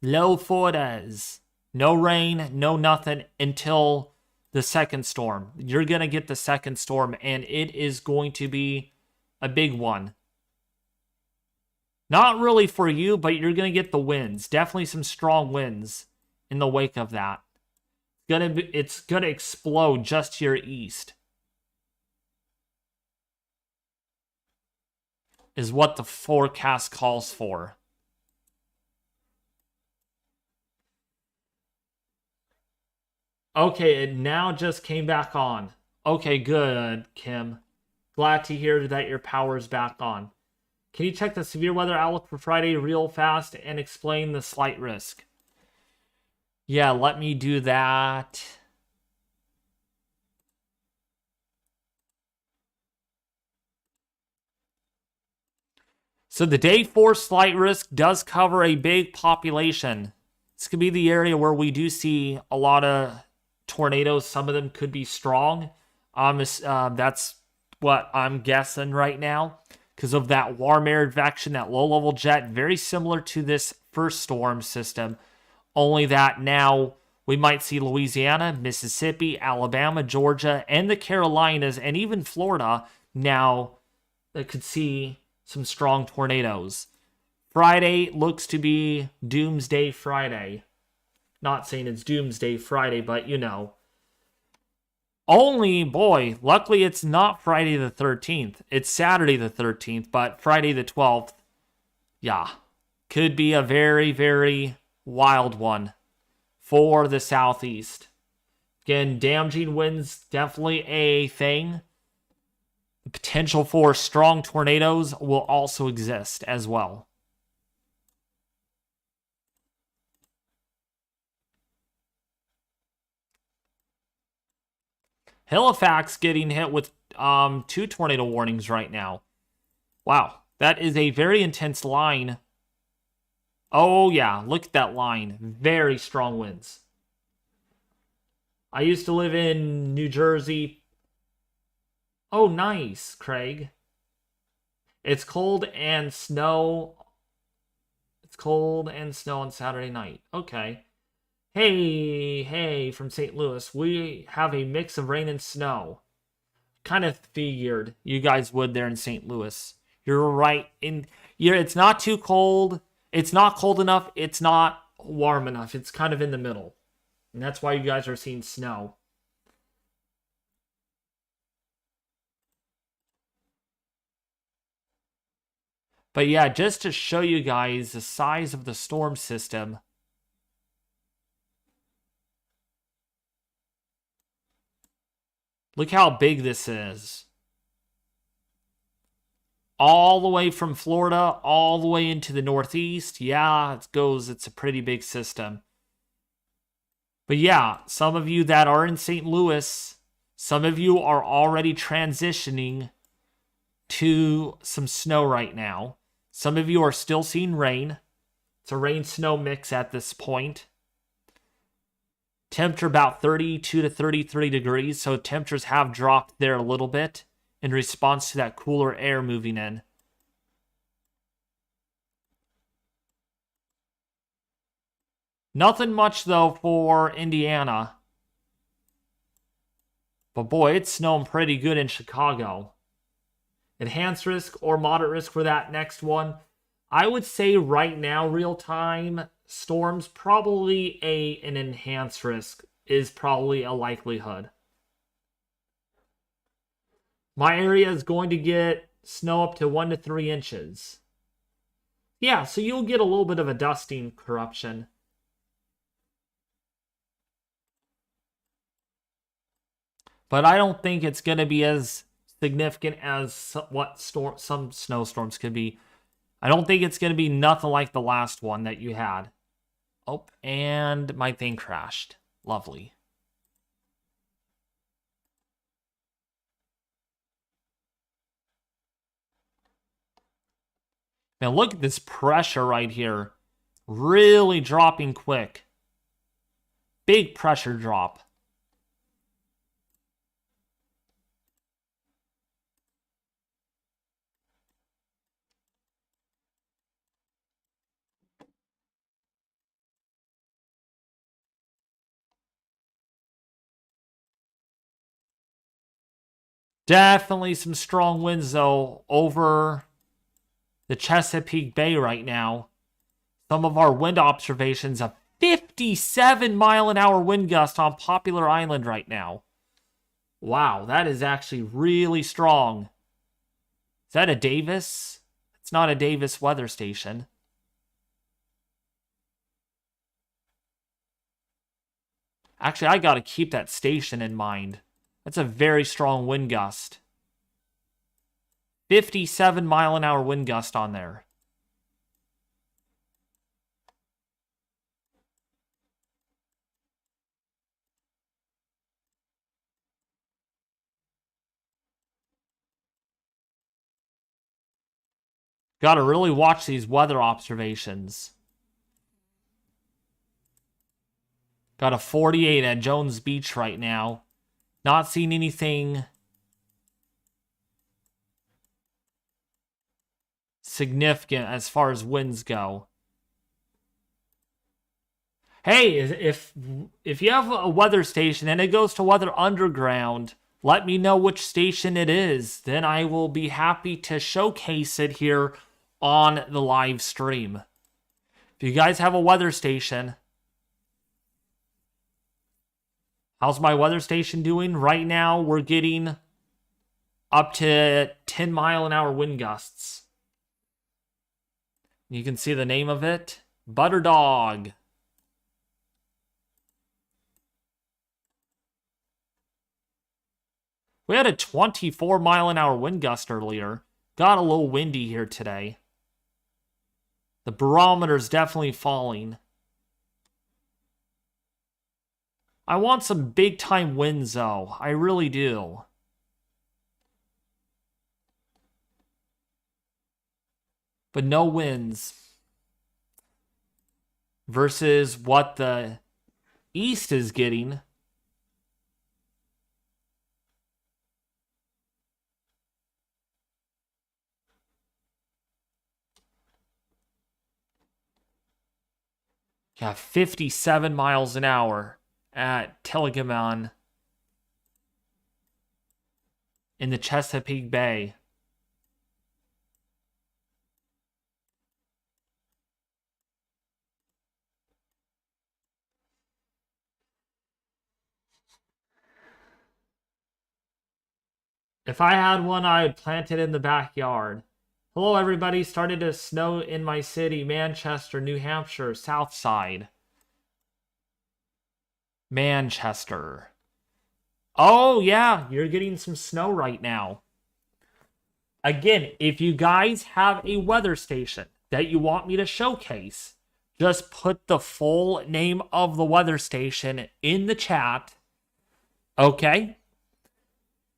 A: Low 40s. No rain, no nothing until... the second storm. You're going to get the second storm, and it is going to be a big one. Not really for you, but you're going to get the winds. Definitely some strong winds in the wake of that. It's going to explode just to your east. Is what the forecast calls for. Okay, it now just came back on. Okay, good, Kim. Glad to hear that your power's back on. Can you check the severe weather outlook for Friday real fast and explain the slight risk? Yeah, let me do that. So the day 4 slight risk does cover a big population. This could be the area where we do see a lot of tornadoes. Some of them could be strong. That's what I'm guessing right now because of that warm air advection, that low-level jet, very similar to this first storm system, only that now we might see Louisiana, Mississippi, Alabama, Georgia, and the Carolinas, and even Florida now that could see some strong tornadoes. Friday looks to be Doomsday Friday. Not saying it's Doomsday Friday, but you know. Only, boy, luckily it's not Friday the 13th. It's Saturday the 13th, but Friday the 12th, yeah, could be a very, very wild one for the Southeast. Again, damaging winds, definitely a thing. The potential for strong tornadoes will also exist as well. Halifax getting hit with 2 tornado warnings right now. Wow, that is a very intense line. Oh yeah, look at that line. Very strong winds. I used to live in New Jersey. Oh, nice, Craig. It's cold and snow. It's cold and snow on Saturday night. Okay. Hey, from St. Louis. We have a mix of rain and snow. Kind of figured you guys would there in St. Louis. You're right. It's not too cold. It's not cold enough. It's not warm enough. It's kind of in the middle. And that's why you guys are seeing snow. But yeah, just to show you guys the size of the storm system. Look how big this is. All the way from Florida, all the way into the Northeast. Yeah, it's a pretty big system. But yeah, some of you that are in St. Louis, some of you are already transitioning to some snow right now. Some of you are still seeing rain. It's a rain-snow mix at this point. Temperature about 32 to 33 degrees, so temperatures have dropped there a little bit in response to that cooler air moving in. Nothing much, though, for Indiana. But boy, it's snowing pretty good in Chicago. Enhanced risk or moderate risk for that next one. I would say right now, real-time storms, probably an enhanced risk is probably a likelihood. My area is going to get snow up to 1 to 3 inches. Yeah, so you'll get a little bit of a dusting corruption. But I don't think it's going to be as significant as what some snowstorms could be. I don't think it's going to be nothing like the last one that you had. Oh, and my thing crashed. Lovely. Now look at this pressure right here. Really dropping quick. Big pressure drop. Definitely some strong winds, though, over the Chesapeake Bay right now. Some of our wind observations, a 57-mile-an-hour wind gust on Popular Island right now. Wow, that is actually really strong. Is that a Davis? It's not a Davis weather station. Actually, I got to keep that station in mind. That's a very strong wind gust. 57-mile-an-hour wind gust on there. Got to really watch these weather observations. Got a 48 at Jones Beach right now. Not seeing anything significant as far as winds go. Hey, if you have a weather station and it goes to Weather Underground, let me know which station it is. Then I will be happy to showcase it here on the live stream. If you guys have a weather station, how's my weather station doing? Right now, we're getting up to 10-mile-an-hour wind gusts. You can see the name of it. Butter Dog. We had a 24-mile-an-hour wind gust earlier. Got a little windy here today. The barometer's definitely falling. I want some big-time winds, though. I really do. But no winds. Versus what the East is getting. Yeah, 57 miles an hour at Telegamon in the Chesapeake Bay. If I had one, I would plant it in the backyard. Hello, everybody. Started to snow in my city, Manchester, New Hampshire, South Side. Manchester. Oh, yeah, you're getting some snow right now. Again, if you guys have a weather station that you want me to showcase, just put the full name of the weather station in the chat. Okay?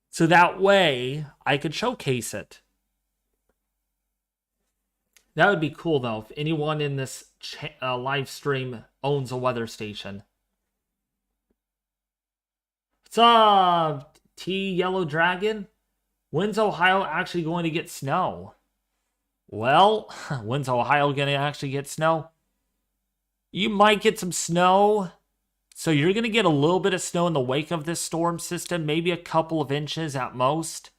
A: So that way I could showcase it. That would be cool, though, if anyone in this live stream owns a weather station. What's up, T Yellow Dragon? When's Ohio actually going to get snow? Well, when's Ohio going to actually get snow? You might get some snow. So you're going to get a little bit of snow in the wake of this storm system, maybe a couple of inches at most.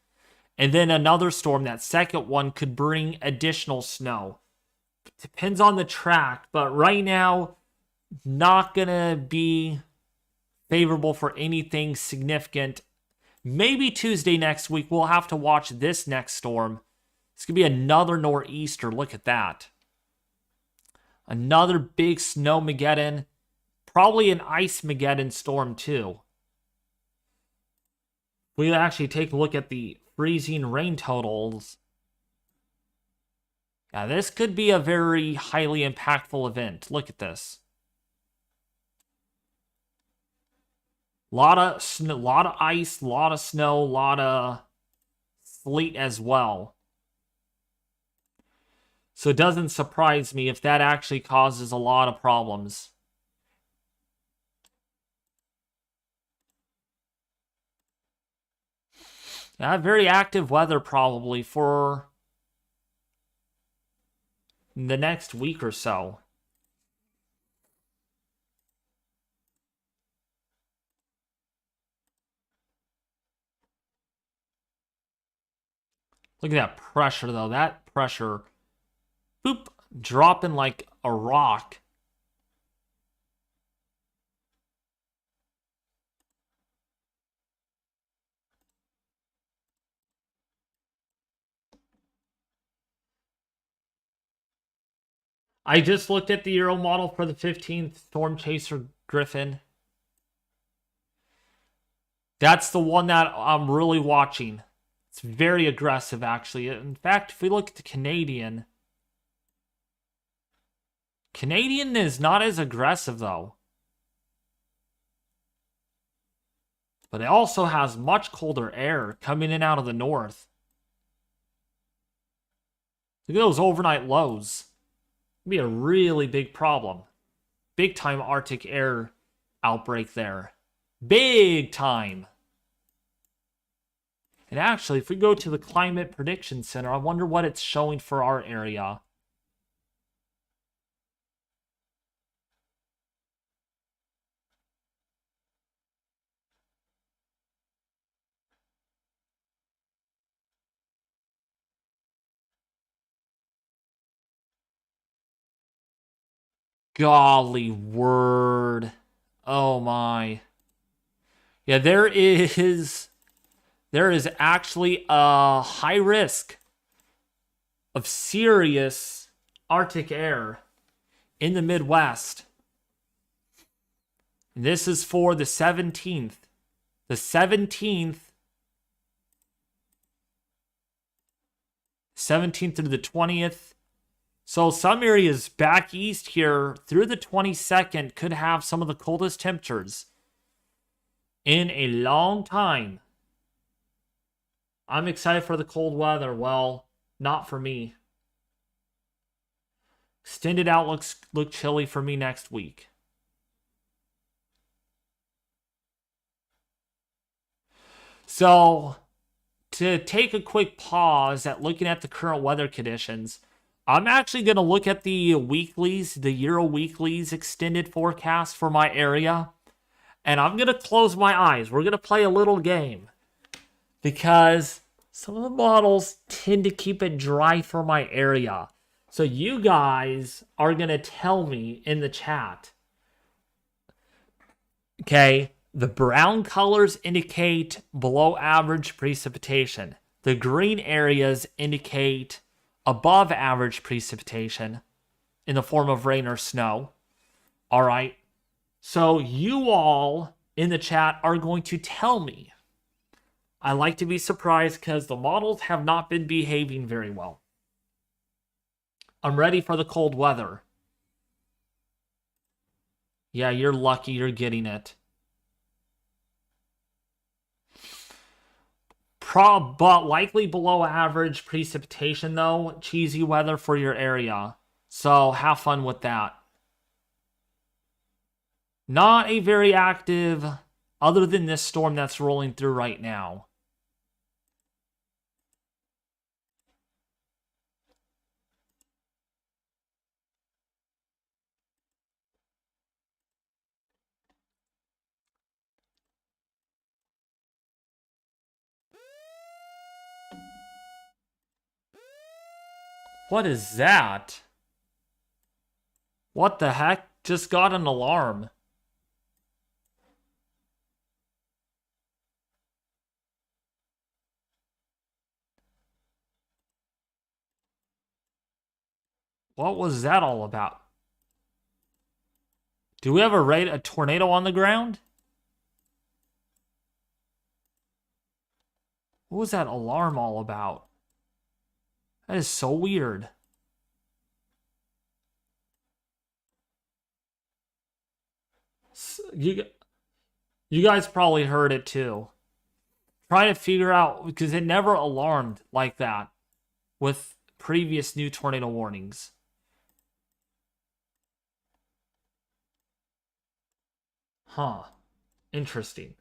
A: And then another storm, that second one, could bring additional snow. Depends on the track, but right now, not going to be favorable for anything significant. Maybe Tuesday next week, we'll have to watch this next storm. It's going to be another nor'easter. Look at that. Another big snowmageddon. Probably an ice-mageddon storm, too. We'll actually take a look at the freezing rain totals. Yeah, this could be a very highly impactful event. Look at this. Lot of ice, lot of snow, lot of sleet as well. So it doesn't surprise me if that actually causes a lot of problems. Yeah, very active weather probably for the next week or so. Look at that pressure, though. That pressure, boop, dropping like a rock. I just looked at the Euro model for the 15th Storm Chaser Griffin. That's the one that I'm really watching. It's very aggressive, actually. In fact, if we look at the Canadian is not as aggressive, though. But it also has much colder air coming in out of the north. Look at those overnight lows. It'd be a really big problem. Big time Arctic air outbreak there. Big time. And actually, if we go to the Climate Prediction Center, I wonder what it's showing for our area. Golly word. Oh my. Yeah, there is actually a high risk of serious Arctic air in the Midwest. And this is for the 17th. The 17th through the 20th. So some areas back east here through the 22nd could have some of the coldest temperatures in a long time. I'm excited for the cold weather. Well, not for me. Extended outlooks look chilly for me next week. So, to take a quick pause at looking at the current weather conditions, I'm actually going to look at the weeklies, the Euro weeklies extended forecast for my area. And I'm going to close my eyes. We're going to play a little game. Because some of the models tend to keep it dry for my area. So you guys are going to tell me in the chat. Okay, the brown colors indicate below average precipitation. The green areas indicate above average precipitation in the form of rain or snow. All right. So you all in the chat are going to tell me. I like to be surprised because the models have not been behaving very well. I'm ready for the cold weather. Yeah, you're lucky you're getting it. But likely below average precipitation, though. Cheesy weather for your area. So have fun with that. Not a very active, other than this storm that's rolling through right now. What is that? What the heck? Just got an alarm. What was that all about? Do we have a tornado on the ground? What was that alarm all about? That is so weird. You guys probably heard it too. Trying to figure out, because it never alarmed like that with previous new tornado warnings. Huh. Interesting.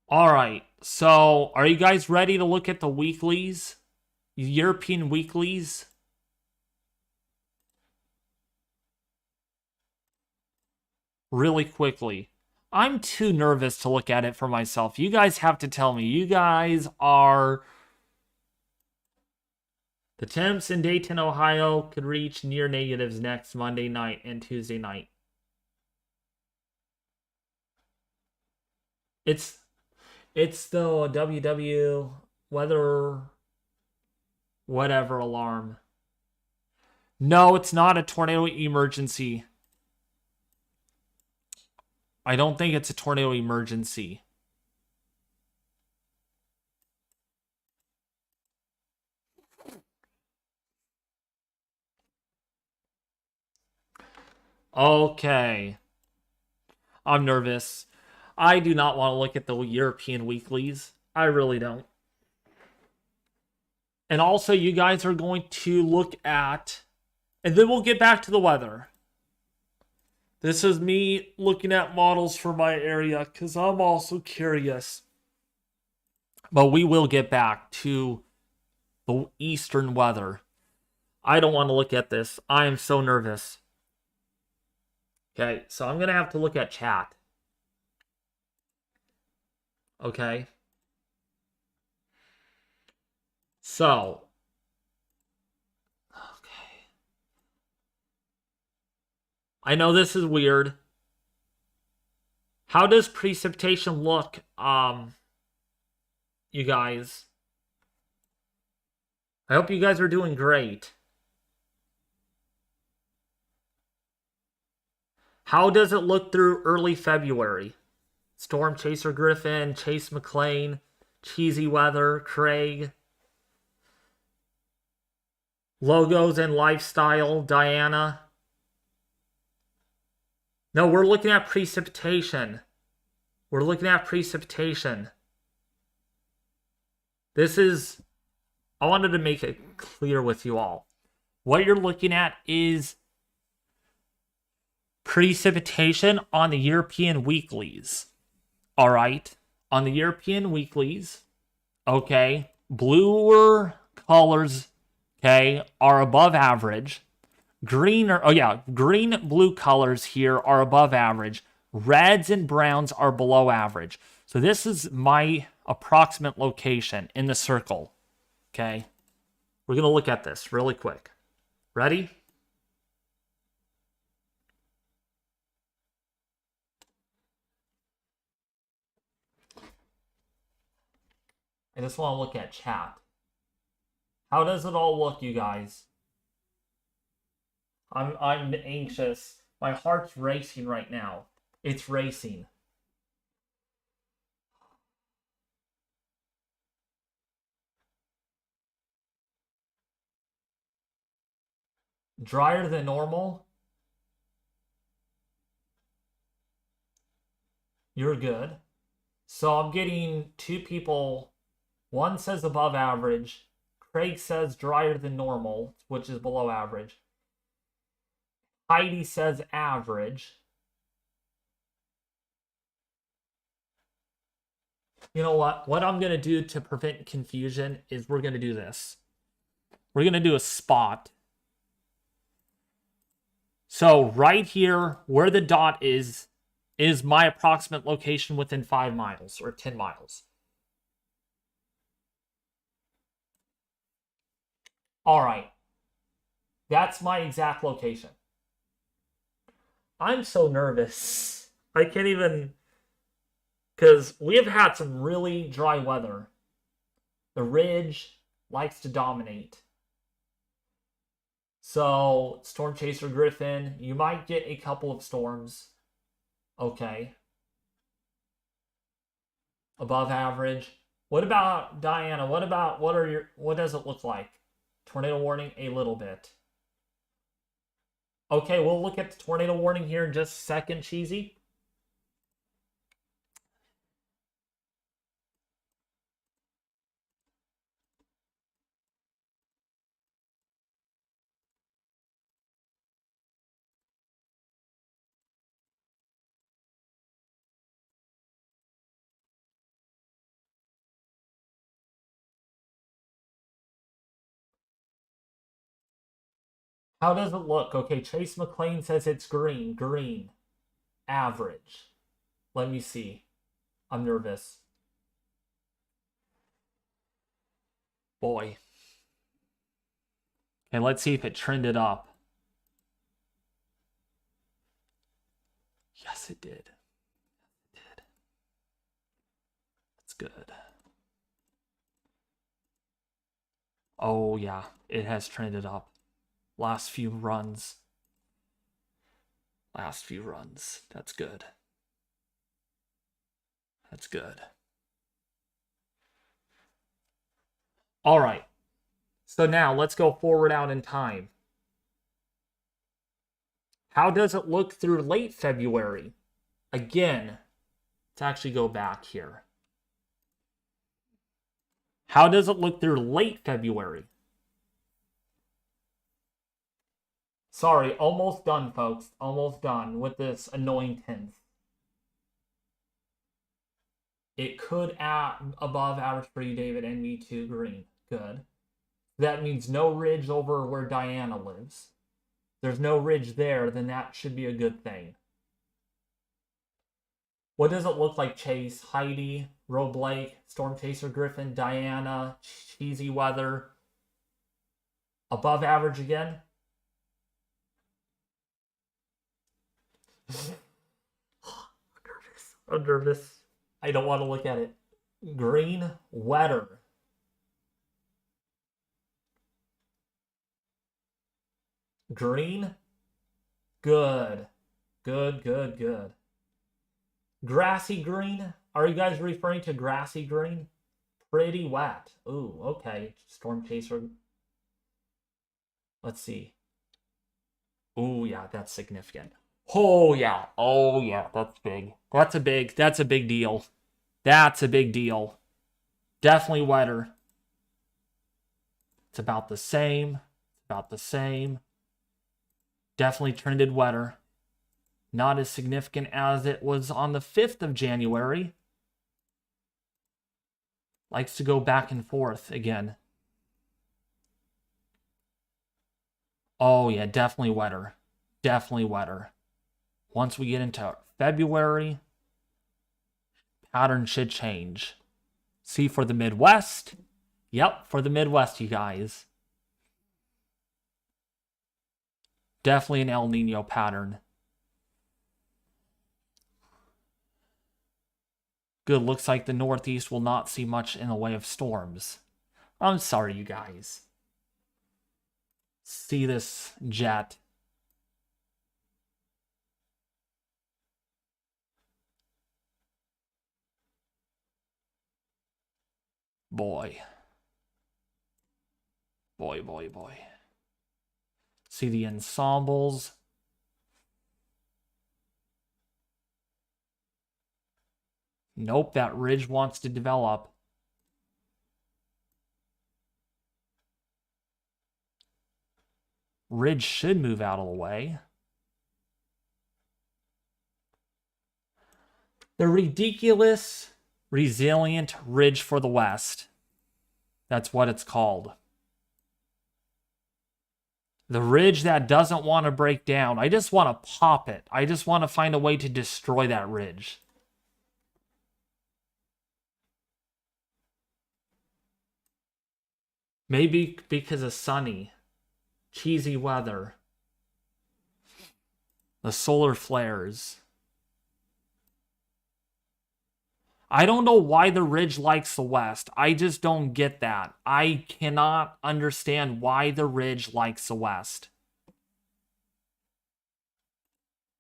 A: All right. So, are you guys ready to look at the weeklies? European weeklies? Really quickly. I'm too nervous to look at it for myself. You guys have to tell me. You guys are... The temps in Dayton, Ohio could reach near negatives next Monday night and Tuesday night. It's the WW weather whatever alarm. No, it's not a tornado emergency. I don't think it's a tornado emergency. Okay. I'm nervous. I do not want to look at the European weeklies. I really don't. And also, you guys are going to look at... And then we'll get back to the weather. This is me looking at models for my area because I'm also curious. But we will get back to the eastern weather. I don't want to look at this. I am so nervous. Okay, so I'm going to have to look at chat. Okay. So. Okay. I know this is weird. How does precipitation look, you guys? I hope you guys are doing great. How does it look through early February? Storm Chaser Griffin, Chase McLean, Cheesy Weather, Craig. Logos and Lifestyle, Diana. No, we're looking at precipitation. We're looking at precipitation. This is... I wanted to make it clear with you all. What you're looking at is precipitation on the European weeklies. All right? On the European weeklies, okay, bluer colors, okay, are above average. Green blue colors here are above average. Reds and browns are below average. So this is my approximate location in the circle. Okay? We're going to look at this really quick. Ready? I just want to look at chat. How does it all look, you guys? I'm anxious. My heart's racing right now. It's racing. Drier than normal. You're good. So I'm getting two people. One says above average. Craig says drier than normal, which is below average. Heidi says average. You know what? What I'm going to do to prevent confusion is we're going to do this. We're going to do a spot. So right here, where the dot is my approximate location within 5 miles or 10 miles. All right. That's my exact location. I'm so nervous. I can't even... Because we have had some really dry weather. The ridge likes to dominate. So, Storm Chaser Griffin, you might get a couple of storms. Okay. Above average. What about Diana? What does it look like? Tornado warning a little bit. Okay, we'll look at the tornado warning here in just a second, Cheesy. How does it look? Okay, Chase McLean says it's green. Green. Average. Let me see. I'm nervous. Boy. Okay, let's see if it trended up. Yes, it did. It did. That's good. Oh, yeah. It has trended up. Last few runs. Last few runs. That's good. That's good. All right. So now let's go forward out in time. How does it look through late February? Again, let's actually go back here. How does it look through late February? Sorry, almost done, folks. Almost done with this annoying 10th. It could add above average for you, David, and me too. Green. Good. That means no ridge over where Diana lives. There's no ridge there, then that should be a good thing. What does it look like, Chase? Heidi, Roe Blake, Storm Chaser Griffin, Diana, Cheesy Weather. Above average again? I'm nervous. I don't want to look at it. Green, wetter. Green, good. Good, good, good. Grassy green? Are you guys referring to grassy green? Pretty wet. Ooh, okay. Storm Chaser. Let's see. Ooh, yeah, that's significant. Oh yeah. Oh yeah, that's big. That's a big deal. That's a big deal. Definitely wetter. It's about the same. About the same. Definitely trended wetter. Not as significant as it was on the 5th of January. Likes to go back and forth again. Oh yeah, definitely wetter. Definitely wetter. Once we get into February, pattern should change. See, for the Midwest. Yep, for the Midwest, you guys. Definitely an El Nino pattern. Good, looks like the Northeast will not see much in the way of storms. I'm sorry, you guys. See this jet. Boy. Boy, boy, boy. See the ensembles. Nope, that ridge wants to develop. Ridge should move out of the way. The ridiculous, resilient ridge for the West. That's what it's called. The ridge that doesn't want to break down. I just want to pop it. I just want to find a way to destroy that ridge. Maybe because of sunny, cheesy weather. The solar flares. I don't know why the ridge likes the West. I just don't get that. I cannot understand why the ridge likes the West.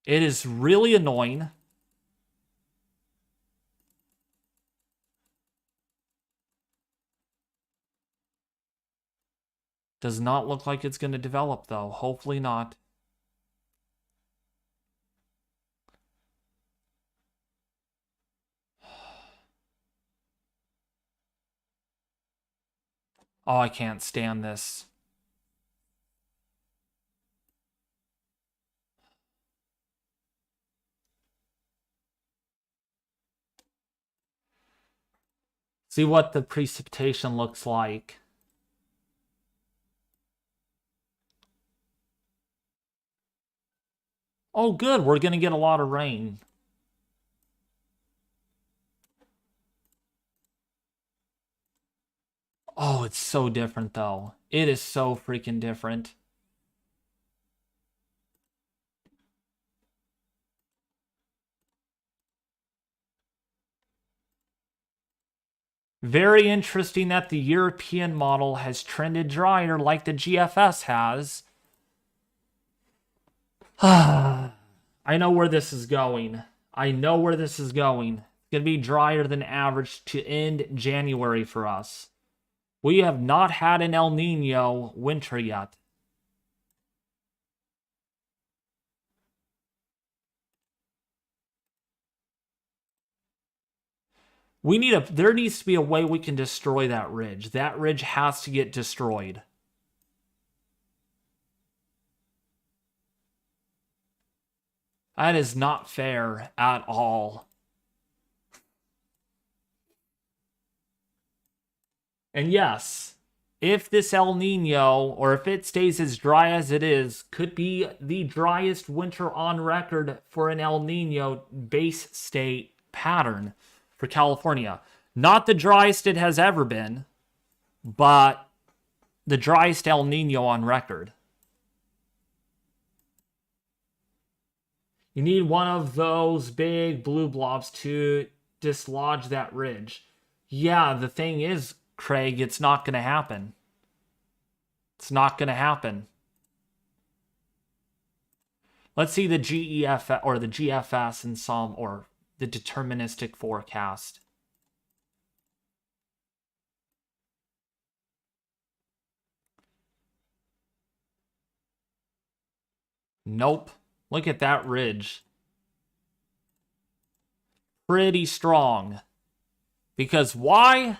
A: It is really annoying. Does not look like it's going to develop, though. Hopefully not. Oh, I can't stand this. See what the precipitation looks like. Oh, good. We're going to get a lot of rain. Oh, it's so different, though. It is so freaking different. Very interesting that the European model has trended drier like the GFS has. I know where this is going. I know where this is going. It's going to be drier than average to end January for us. We have not had an El Nino winter yet. There needs to be a way we can destroy that ridge. That ridge has to get destroyed. That is not fair at all. And yes, if this El Nino, or if it stays as dry as it is, could be the driest winter on record for an El Nino base state pattern for California. Not the driest it has ever been, but the driest El Nino on record. You need one of those big blue blobs to dislodge that ridge. Yeah, the thing is, Craig, it's not going to happen. It's not going to happen. Let's see the GEF or the GFS in some, or the deterministic forecast. Nope. Look at that ridge. Pretty strong. Because why?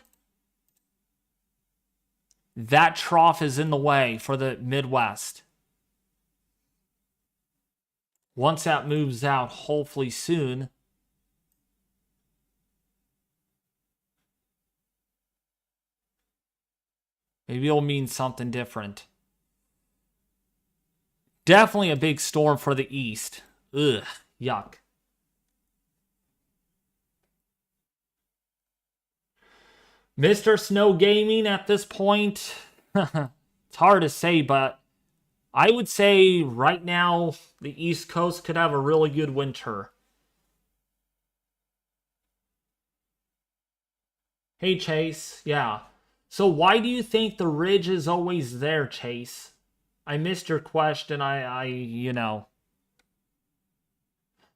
A: That trough is in the way for the Midwest. Once that moves out, hopefully soon, maybe it'll mean something different. Definitely a big storm for the East. Ugh, yuck. Mr. Snow Gaming at this point, it's hard to say, but I would say right now the East Coast could have a really good winter. Hey, Chase. Yeah. So why do you think the ridge is always there, Chase? I missed your question. You know.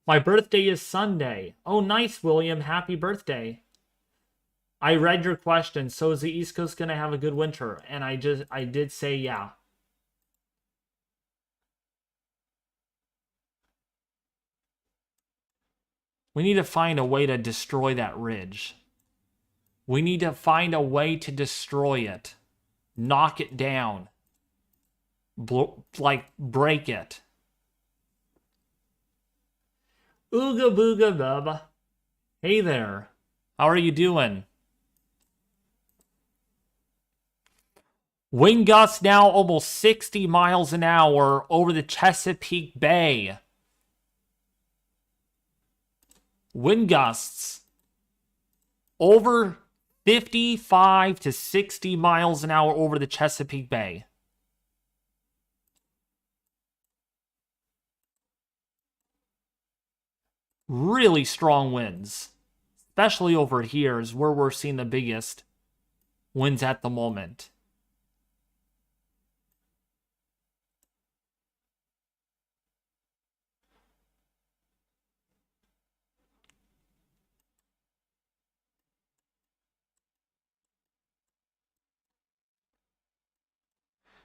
A: My birthday is Sunday. Oh, nice, William. Happy birthday. I read your question. So is the East Coast going to have a good winter? And I did say yeah. We need to find a way to destroy that ridge. We need to find a way to destroy it. Knock it down. Break it. Ooga booga bub. Hey there. How are you doing? Wind gusts now almost 60 miles an hour over the Chesapeake Bay. Wind gusts over 55 to 60 miles an hour over the Chesapeake Bay. Really strong winds, especially over here is where we're seeing the biggest winds at the moment.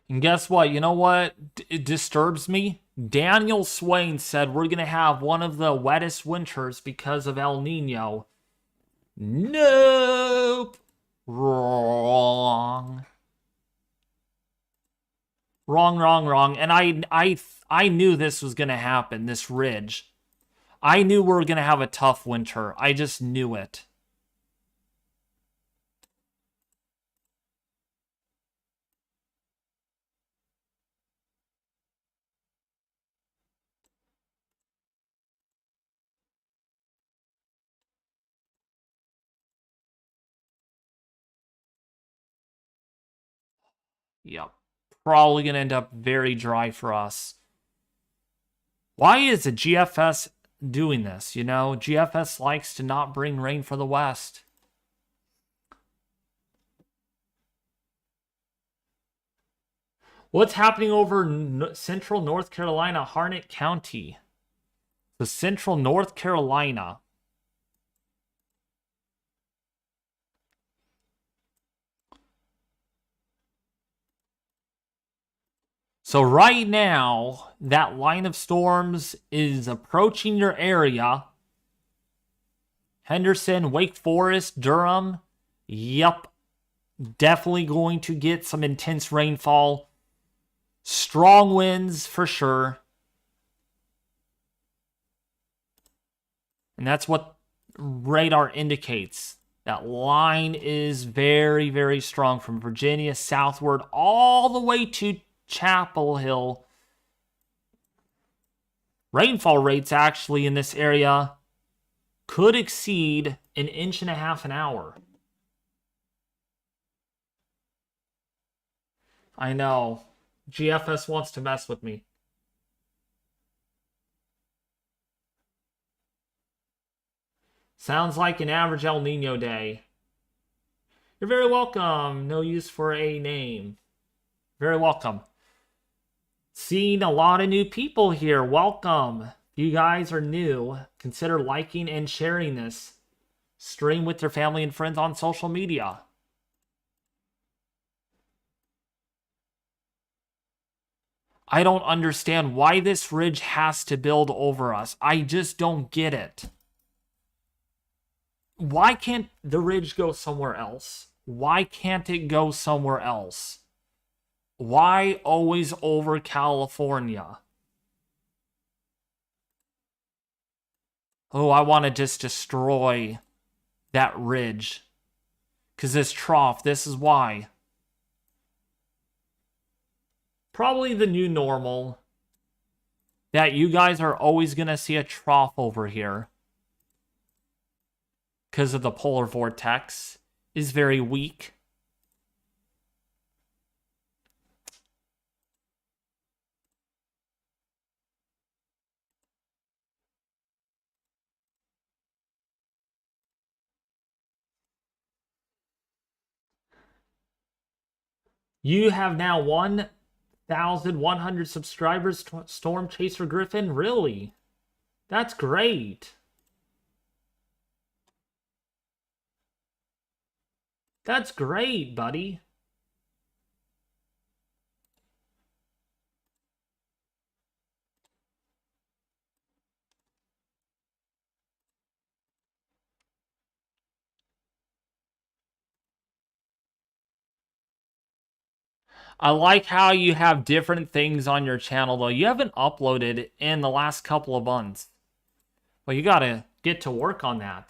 A: And guess what? You know what? It disturbs me. Daniel Swain said we're going to have one of the wettest winters because of El Nino. Nope. Wrong. Wrong. And I knew this was going to happen, this ridge. I knew we were going to have a tough winter. I just knew it. Yep. Probably going to end up very dry for us. Why is the GFS doing this? You know, GFS likes to not bring rain for the West. What's happening over central North Carolina, Harnett County? The central North Carolina. So right now, that line of storms is approaching your area. Henderson, Wake Forest, Durham. Yep. Definitely going to get some intense rainfall. Strong winds for sure. And that's what radar indicates. That line is very, very strong from Virginia southward all the way to Chapel Hill. Rainfall rates actually in this area could exceed 1.5 inches an hour. I know. GFS wants to mess with me. Sounds like an average El Nino day. You're very welcome. No use for a name. Very welcome. Seeing a lot of new people here. Welcome. If you guys are new, consider liking and sharing this stream with your family and friends on social media. I don't understand why this ridge has to build over us. I just don't get it. Why can't the ridge go somewhere else? Why can't it go somewhere else? Why always over California? Oh, I want to just destroy that ridge. Because this trough, this is why. Probably the new normal. That you guys are always going to see a trough over here. Because of the polar vortex is very weak. You have now 1,100 subscribers, Storm Chaser Griffin. Really? That's great. That's great, buddy. I like how you have different things on your channel, though. You haven't uploaded in the last couple of months. Well, you gotta get to work on that.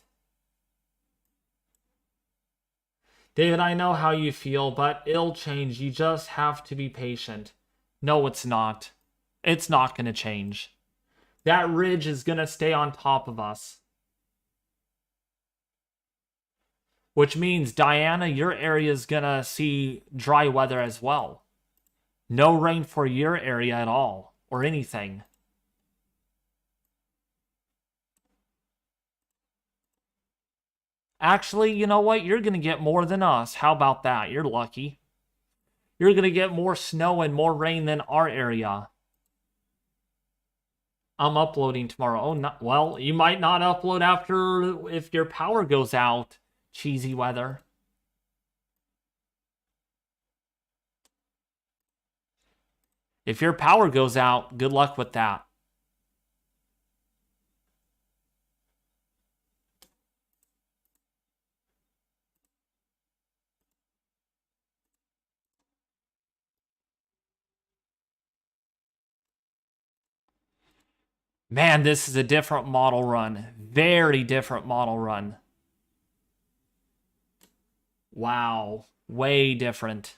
A: David, I know how you feel, but it'll change. You just have to be patient. No, it's not. It's not gonna change. That ridge is gonna stay on top of us. Which means, Diana, your area is gonna see dry weather as well. No rain for your area at all, or anything. Actually, you know what? You're gonna get more than us. How about that? You're lucky. You're gonna get more snow and more rain than our area. I'm uploading tomorrow. Oh, not, well, you might not upload after if your power goes out. Cheesy weather. If your power goes out, good luck with that. Man, this is a different model run. Very different model run. Wow. Way different.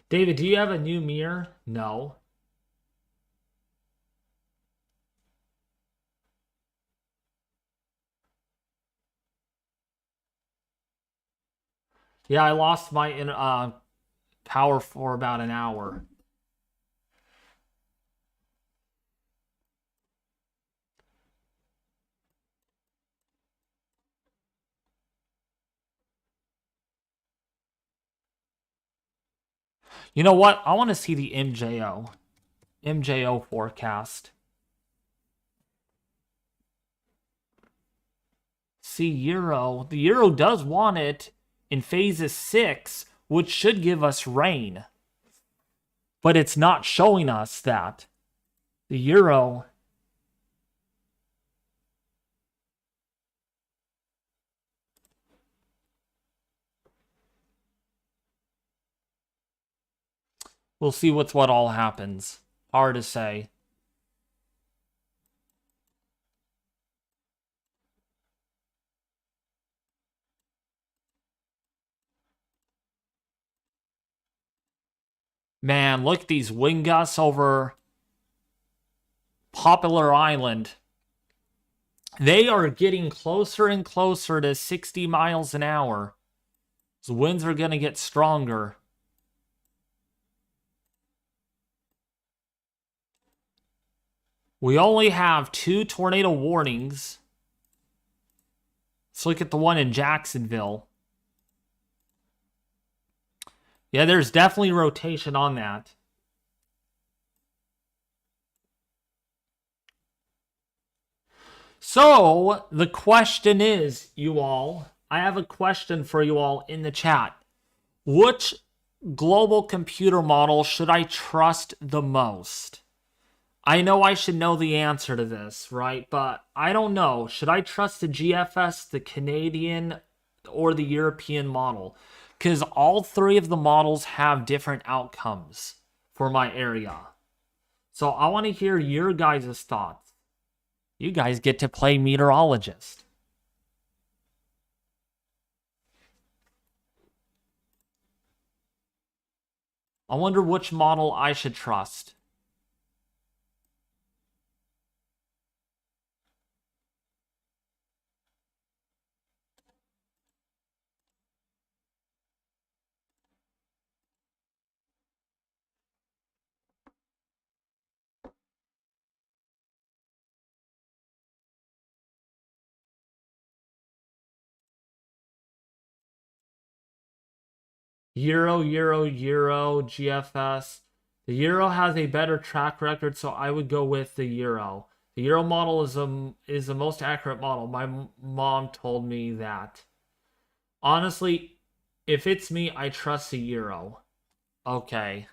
A: David, do you have a new mirror? No. Yeah, I lost my power for about an hour. You know what? I want to see the MJO forecast. See Euro. The Euro does want it in phases 6, which should give us rain. But it's not showing us that. The Euro. We'll see what all happens. Hard to say. Man, look at these wind gusts over Popular Island. They are getting closer and closer to 60 miles an hour. The winds are going to get stronger. We only have 2 tornado warnings. Let's look at the one in Jacksonville. Yeah, there's definitely rotation on that. So, the question is, you all, I have a question for you all in the chat. Which global computer model should I trust the most? I know I should know the answer to this, right? But I don't know. Should I trust the GFS, the Canadian, or the European model? Because all 3 of the models have different outcomes for my area. So I want to hear your guys' thoughts. You guys get to play meteorologist. I wonder which model I should trust. Euro, GFS. The Euro has a better track record, so I would go with the Euro. The Euro model is the most accurate model. My mom told me that. Honestly, if it's me, I trust the Euro. Okay.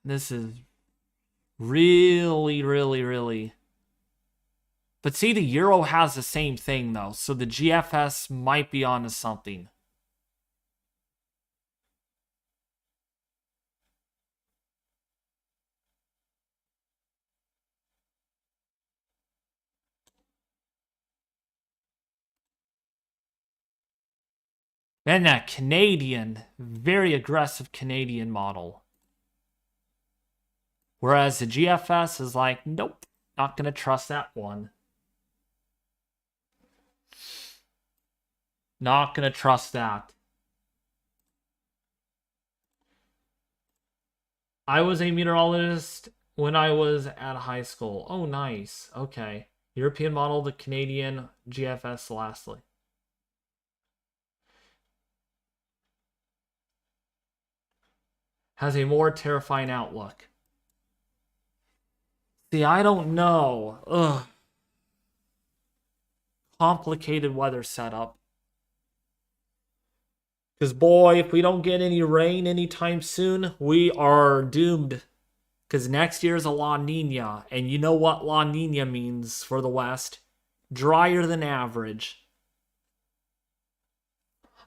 A: This is Really, really, really. But see, the Euro has the same thing, though, so the GFS might be onto something. And that Canadian, very aggressive Canadian model. Whereas the GFS is like, nope, not going to trust that one. Not going to trust that. I was a meteorologist when I was at high school. Oh, nice. Okay. European model, the Canadian GFS lastly. Has a more terrifying outlook. See, I don't know. Ugh. Complicated weather setup. Because, boy, if we don't get any rain anytime soon, we are doomed. Because next year's a La Nina, and you know what La Nina means for the West. Drier than average.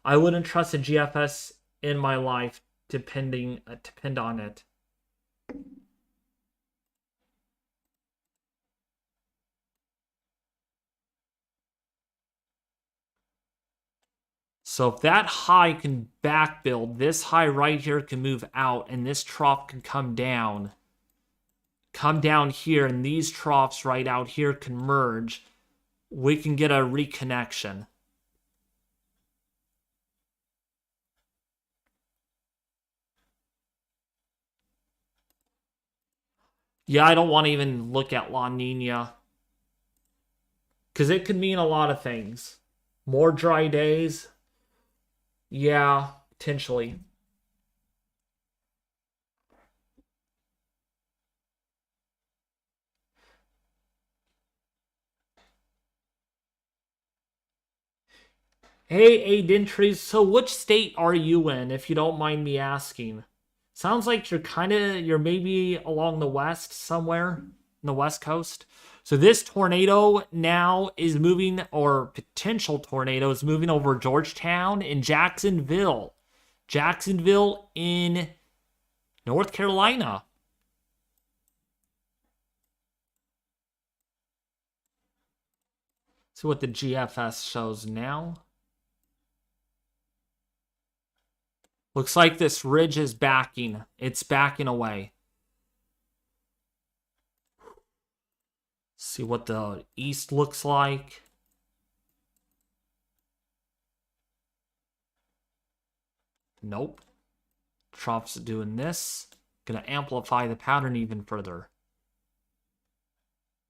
A: I wouldn't trust a GFS in my life depend on it. So if that high can back build, this high right here can move out, and this trough can come down. Come down here, and these troughs right out here can merge. We can get a reconnection. Yeah, I don't want to even look at La Nina. Because it could mean a lot of things. More dry days. Yeah, potentially. Hey, Adentries, so which state are you in, if you don't mind me asking? Sounds like you're maybe along the west somewhere, in the west coast. So this tornado now is moving, or potential tornado is moving over Georgetown and Jacksonville. Jacksonville in North Carolina. See what the GFS shows now. Looks like this ridge is backing. It's backing away. See what the east looks like. Nope. Trough's doing this. Gonna amplify the pattern even further.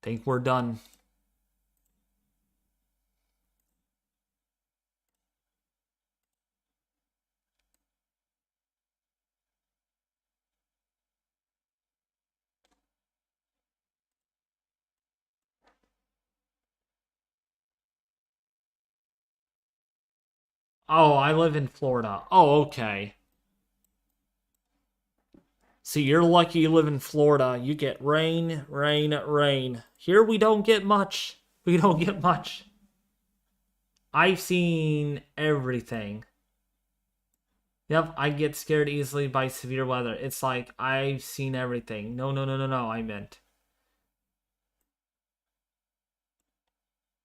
A: Think we're done. Oh, I live in Florida. Oh, okay. See, you're lucky you live in Florida. You get rain, rain, rain. Here we don't get much. We don't get much. I've seen everything. Yep, I get scared easily by severe weather. It's like, I've seen everything. No, no, no, no, no, I meant.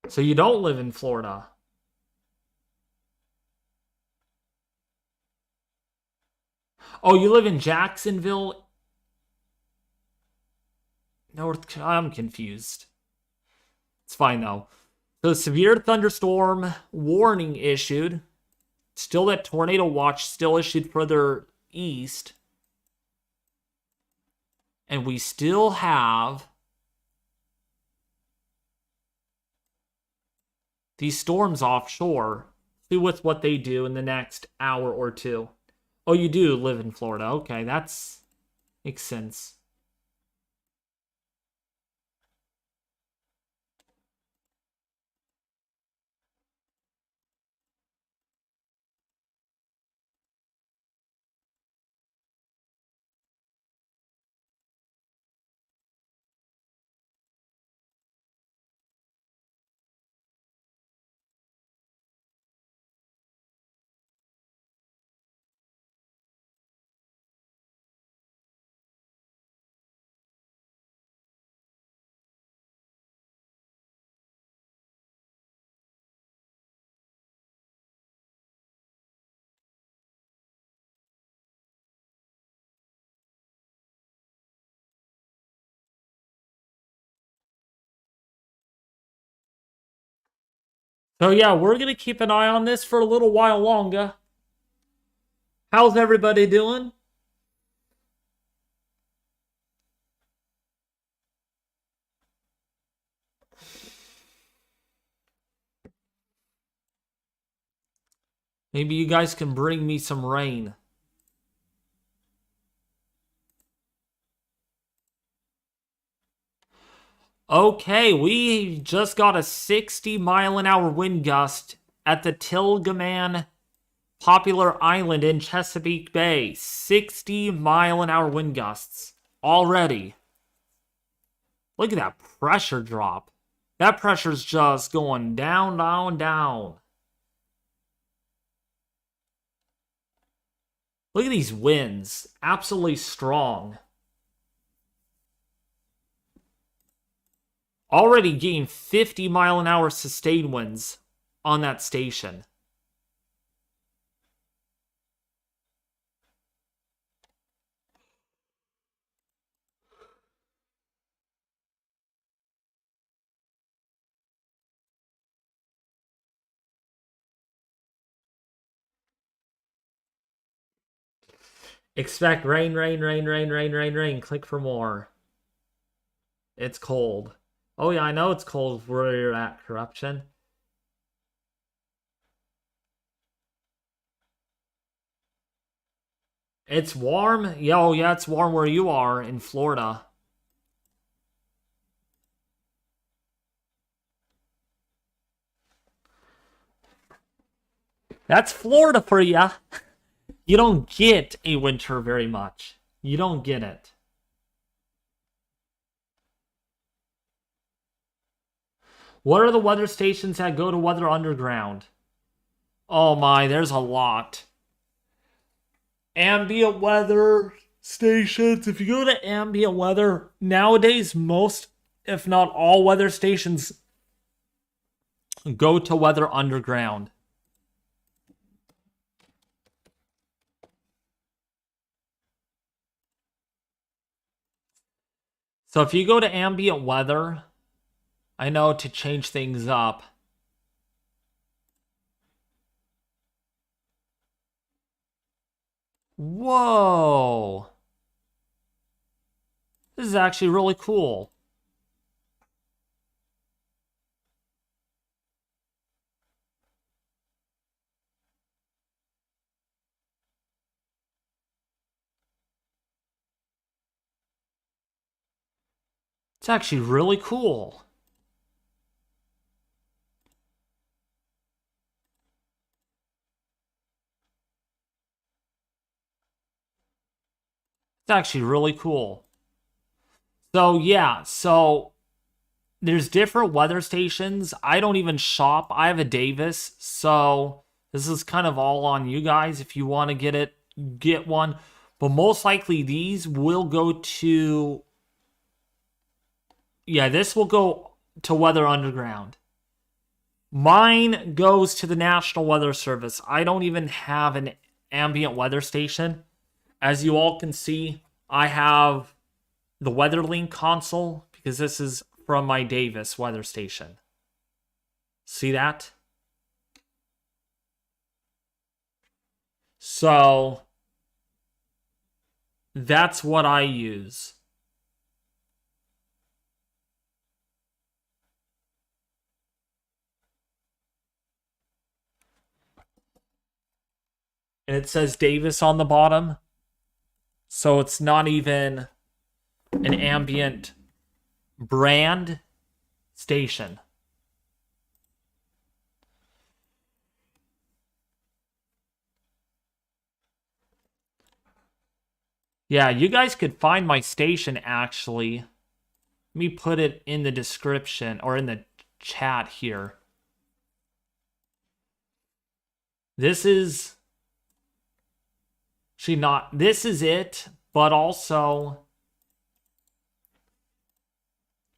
A: So you don't live in Florida. Oh, you live in Jacksonville? I'm confused. It's fine, though. So severe thunderstorm warning issued. Still that tornado watch still issued further east. And we still have these storms offshore. See with what they do in the next hour or two. Oh, you do live in Florida. Okay, that's makes sense. So yeah, we're gonna keep an eye on this for a little while longer. How's everybody doing? Maybe you guys can bring me some rain. Okay, we just got a 60-mile-an-hour wind gust at the Tilghman Popular Island in Chesapeake Bay. 60-mile-an-hour wind gusts already. Look at that pressure drop. That pressure's just going down, down, down. Look at these winds. Absolutely strong. Already getting 50-mile-an-hour sustained winds on that station. Expect rain, rain, rain, rain, rain, rain, rain. Click for more. It's cold. Oh yeah, I know it's cold where you're at, Corruption. It's warm? Yeah, oh yeah, it's warm where you are in Florida. That's Florida for ya. You don't get a winter very much. You don't get it. What are the weather stations that go to Weather Underground? Oh my, there's a lot. Ambient weather stations. If you go to ambient weather, nowadays most, if not all weather stations go to Weather Underground. So if you go to ambient weather, I know to change things up. Whoa. This is actually really cool. It's actually really cool. It's actually really cool. So yeah, so there's different weather stations. I don't even shop. I have a Davis, so this is kind of all on you guys. If you want to get it, get one. But most likely these will go to, yeah, this will go to Weather Underground. Mine goes to the National Weather Service. I don't even have an ambient weather station. As you all can see, I have the WeatherLink console because this is from my Davis weather station. See that? So that's what I use. And it says Davis on the bottom. So it's not even an ambient brand station. Yeah, you guys could find my station actually. Let me put it in the description or in the chat here. This is actually not, this is it, but also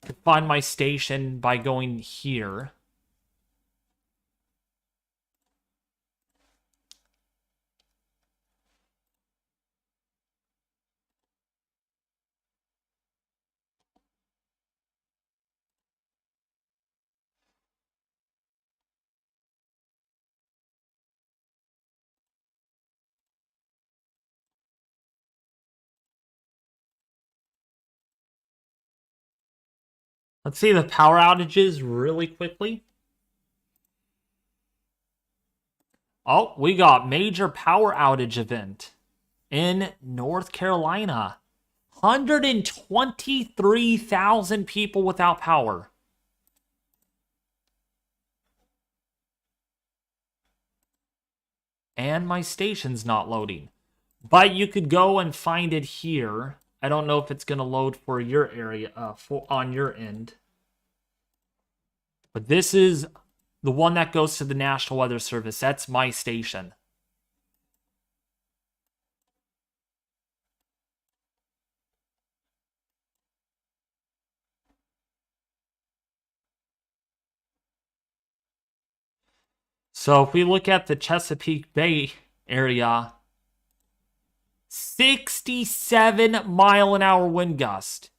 A: you can find my station by going here. Let's see the power outages really quickly. Oh, we got major power outage event in North Carolina. 123,000 people without power. And my station's not loading. But you could go and find it here. I don't know if it's going to load for your area, on your end. But this is the one that goes to the National Weather Service. That's my station. So if we look at the Chesapeake Bay area, 67-mile-an-hour wind gust.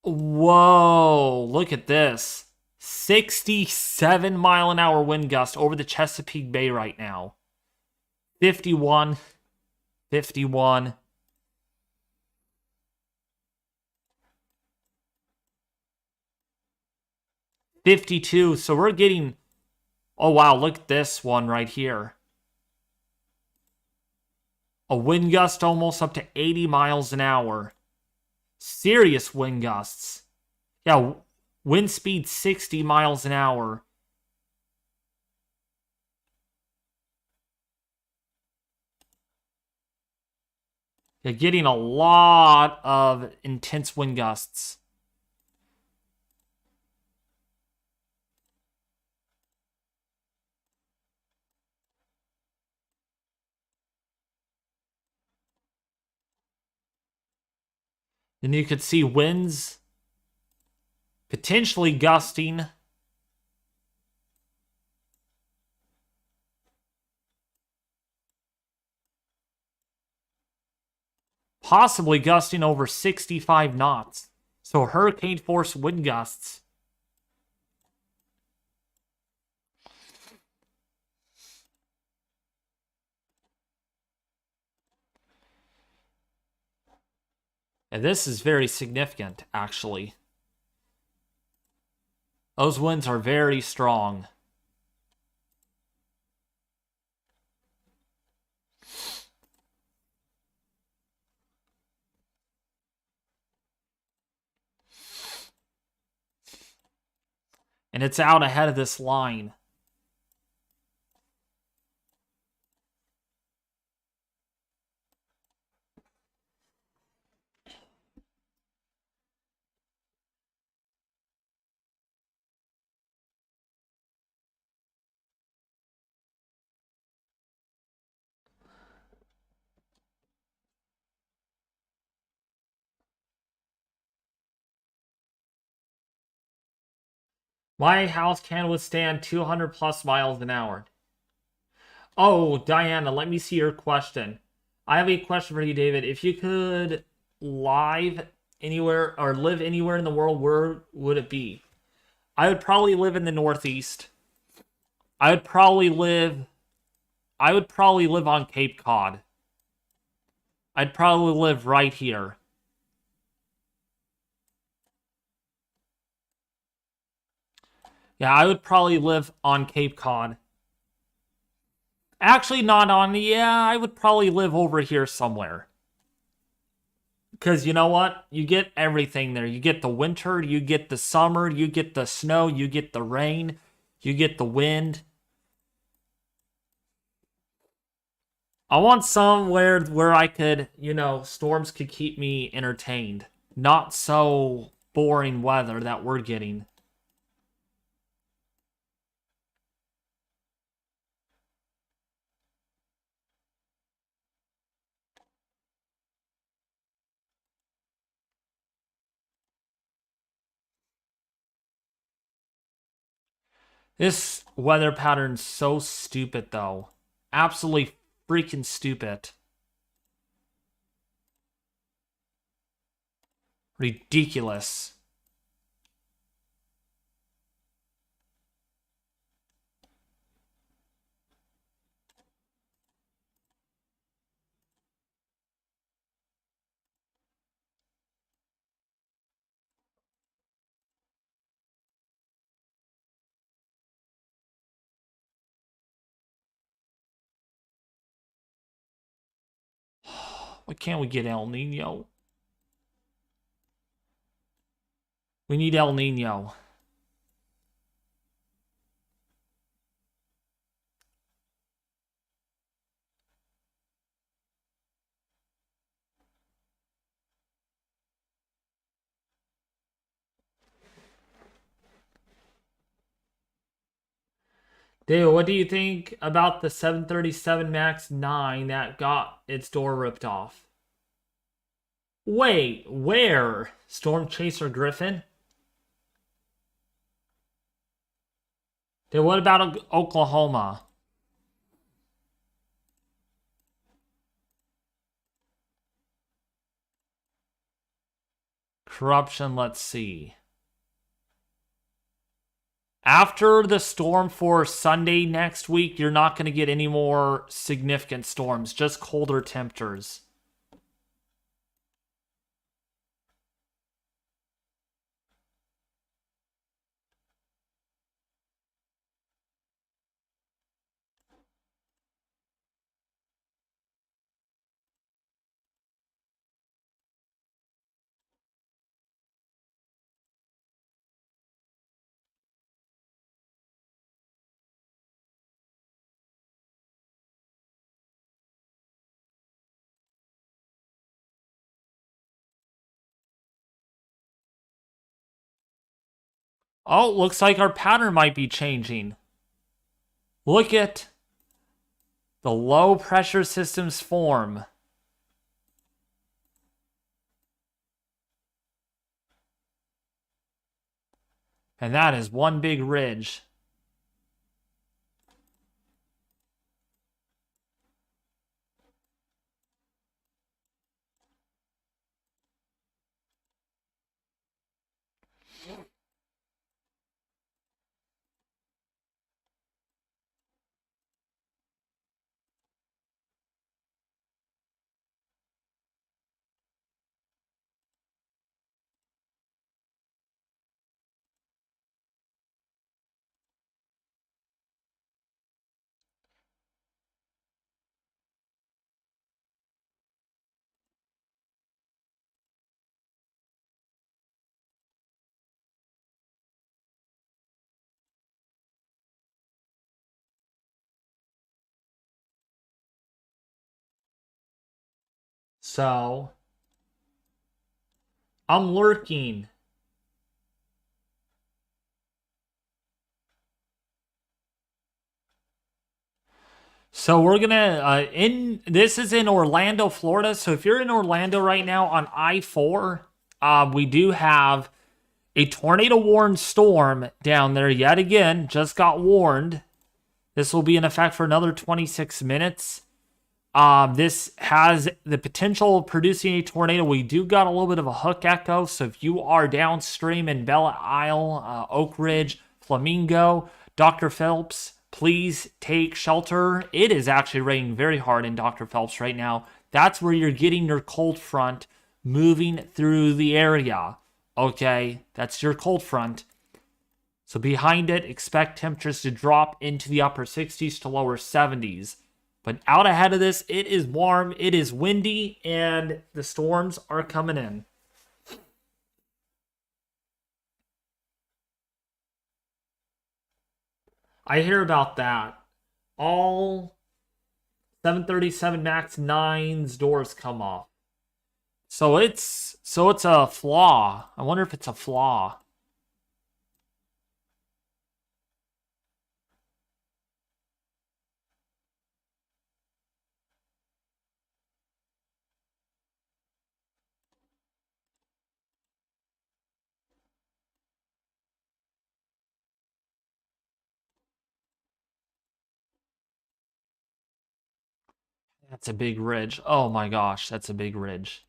A: Whoa, look at this. 67-mile-an-hour wind gust over the Chesapeake Bay right now. 51, 51. $52. So we're getting... Oh, wow. Look at this one right here. A wind gust almost up to 80 miles an hour. Serious wind gusts. Yeah, wind speed 60 miles an hour. You're getting a lot of intense wind gusts. Then you could see winds potentially gusting possibly gusting over 65 knots. So hurricane force wind gusts. And this is very significant, actually. Those winds are very strong. And it's out ahead of this line. My house can withstand 200 plus miles an hour. Oh, Diana, let me see your question. I have a question for you, David. If you could live anywhere or live anywhere in the world, where would it be? I would probably live in the Northeast. I would probably live on Cape Cod. I'd probably live right here. Yeah, I would probably live on Cape Cod. Actually, not on. Yeah, I would probably live over here somewhere. Because you know what? You get everything there. You get the winter, you get the summer, you get the snow, you get the rain, you get the wind. I want somewhere where I could, storms could keep me entertained. Not so boring weather that we're getting. This weather pattern's so stupid, though. Absolutely freaking stupid. Ridiculous. Why can't we get El Nino? We need El Nino. Dude, what do you think about the 737 MAX 9 that got its door ripped off? Wait, where? Storm Chaser Griffin? Dude, what about Oklahoma? Corruption, let's see. After the storm for Sunday next week, you're not going to get any more significant storms, just colder temperatures. Oh, looks like our pattern might be changing. Look at the low pressure systems form. And that is one big ridge. So, I'm lurking. So we're gonna this is in Orlando, Florida. So if you're in Orlando right now on I-4, we do have a tornado warned storm down there yet again. Just got warned. This will be in effect for another 26 minutes. This has the potential of producing a tornado. We do got a little bit of a hook echo, so if you are downstream in Bella Isle, Oak Ridge, Flamingo, Dr. Phelps, please take shelter. It is actually raining very hard in Dr. Phelps right now. That's where you're getting your cold front moving through the area. Okay, that's your cold front. So behind it, expect temperatures to drop into the upper 60s to lower 70s. But out ahead of this, it is warm, it is windy, and the storms are coming in. I hear about that. All 737 MAX 9's doors come off. So it's a flaw. I wonder if it's a flaw. That's a big ridge. Oh my gosh, that's a big ridge.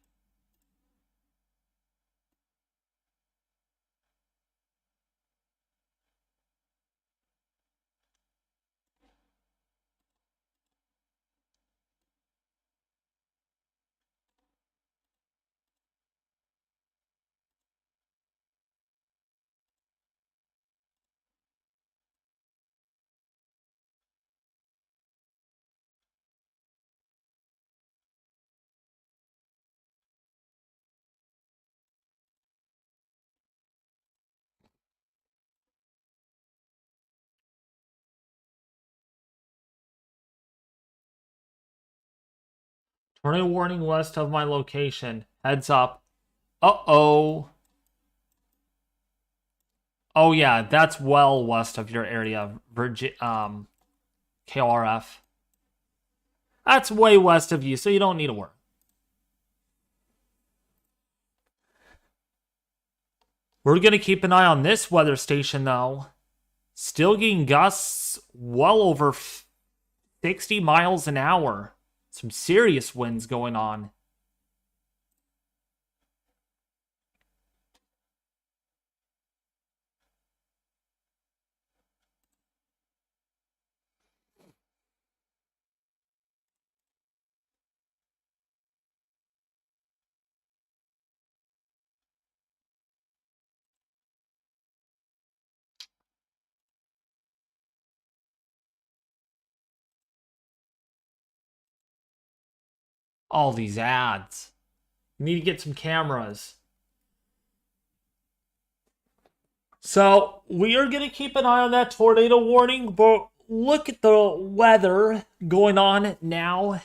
A: Tornado warning west of my location. Heads up. Uh-oh. Oh yeah, that's well west of your area, KRF. That's way west of you, so you don't need to worry. We're going to keep an eye on this weather station, though. Still getting gusts well over 60 miles an hour. Some serious winds going on. All these ads. You need to get some cameras. So, we are going to keep an eye on that tornado warning, but look at the weather going on now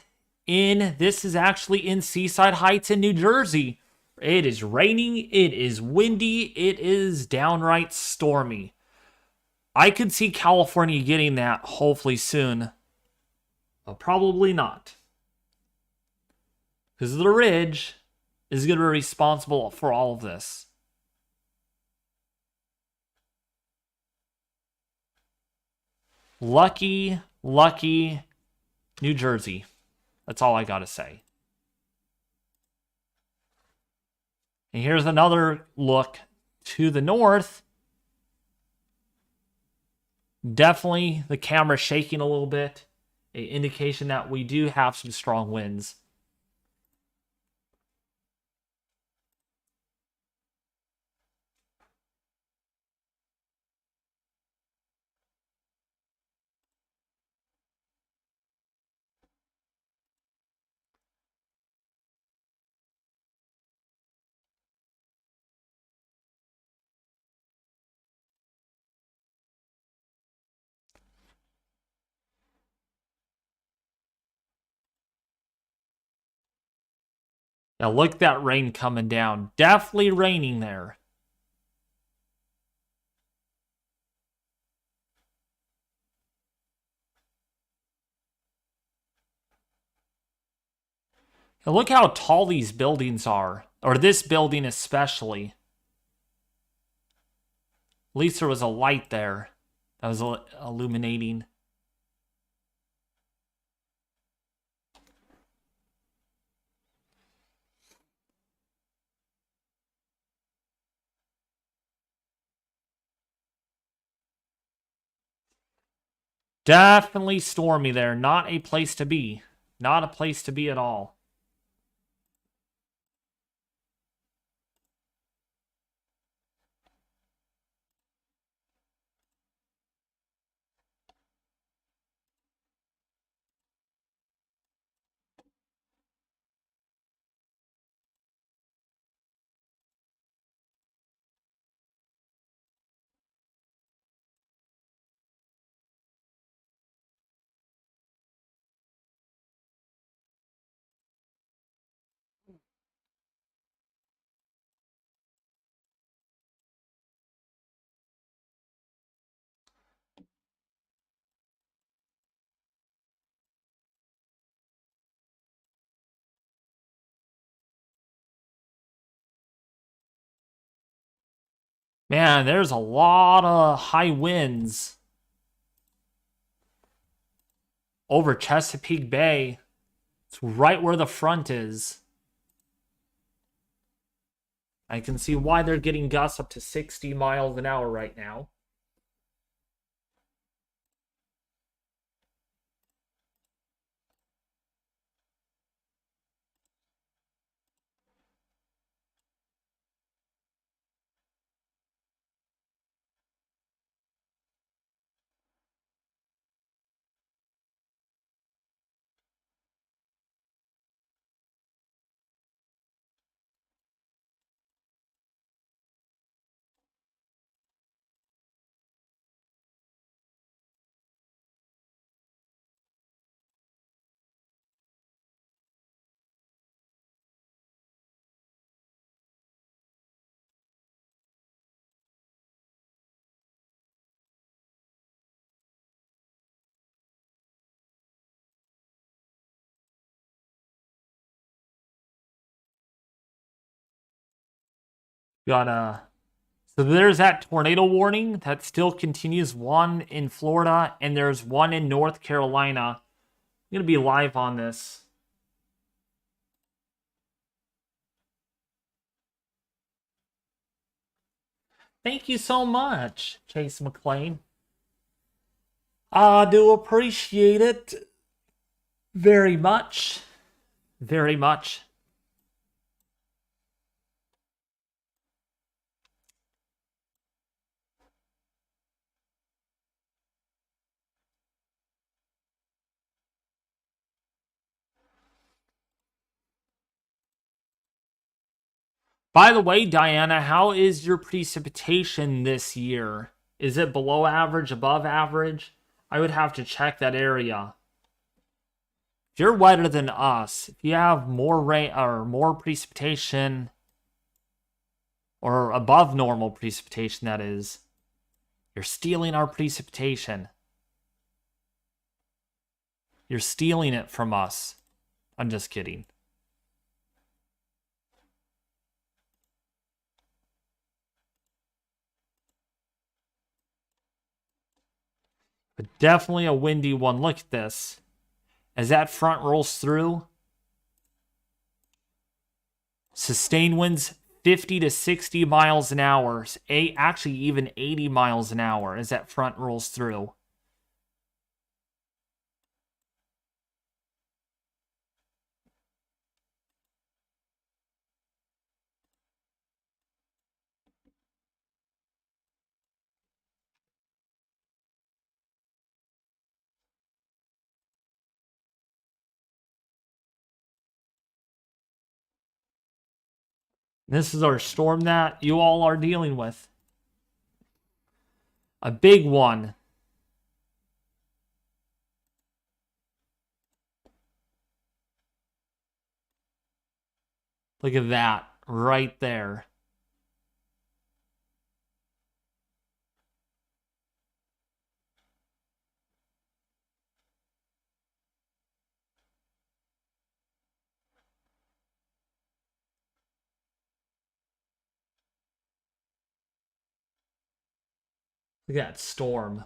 A: this is actually in Seaside Heights in New Jersey. It is raining, it is windy, it is downright stormy. I could see California getting that hopefully soon, but probably not. Because the ridge is going to be responsible for all of this. Lucky New Jersey. That's all I got to say. And here's another look to the north. Definitely the camera shaking a little bit. An indication that we do have some strong winds. Now look at that rain coming down. Definitely raining there. Now look how tall these buildings are. Or this building especially. At least there was a light there that was illuminating. Definitely stormy there. Not a place to be. Not a place to be at all. Man, there's a lot of high winds over Chesapeake Bay. It's right where the front is. I can see why they're getting gusts up to 60 miles an hour right now. Got So there's that tornado warning that still continues. One in Florida, and there's one in North Carolina. I'm gonna be live on this. Thank you so much, Chase McLean. I do appreciate it very much. Very much. By the way, Diana, how is your precipitation this year? Is it below average, above average? I would have to check that area. If you're wetter than us, if you have more rain or more precipitation, or above normal precipitation, that is, you're stealing our precipitation. You're stealing it from us. I'm just kidding. But definitely a windy one. Look at this. As that front rolls through, sustained winds 50 to 60 miles an hour. Actually, even 80 miles an hour as that front rolls through. This is our storm that you all are dealing with. A big one. Look at that right there. Look at that storm.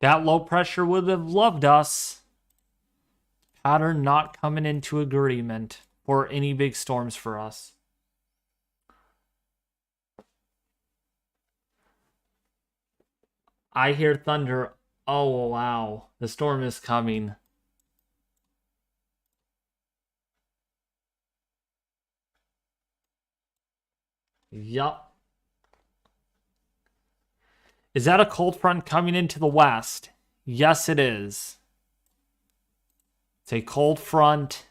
A: That low pressure would have loved us. Pattern not coming into agreement for any big storms for us. I hear thunder. Oh, wow. The storm is coming. Yup. Is that a cold front coming into the west? Yes, it is. It's a cold front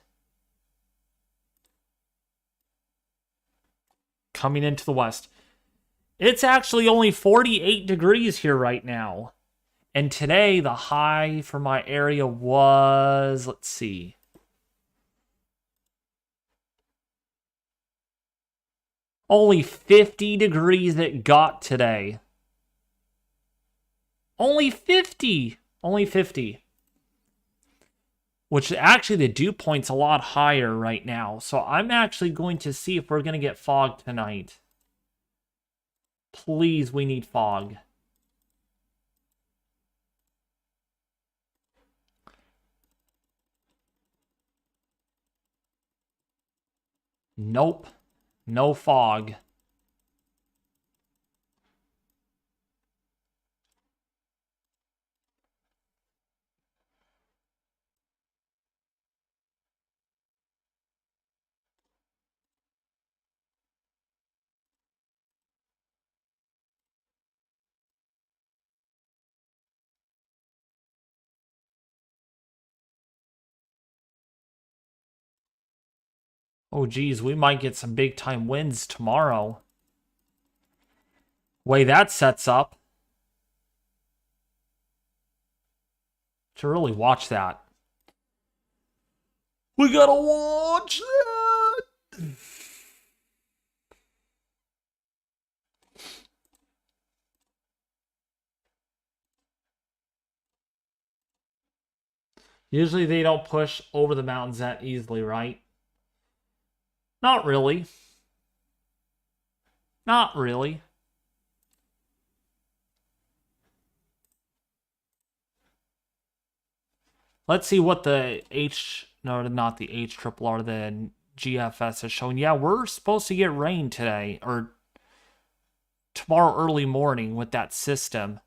A: coming into the west. It's actually only 48 degrees here right now. And today, the high for my area was, let's see. Only 50 degrees it got today. Only 50. Only 50. Which actually the dew point's a lot higher right now. So I'm actually going to see if we're going to get fog tonight. Please, we need fog. Nope. No fog. Oh, geez, we might get some big time winds tomorrow. Way that sets up. to really watch that. We gotta watch that! Usually they don't push over the mountains that easily, right? Not really. Not really. Let's see what the not the HRRR, the GFS is showing. Yeah, we're supposed to get rain today, or tomorrow early morning with that system.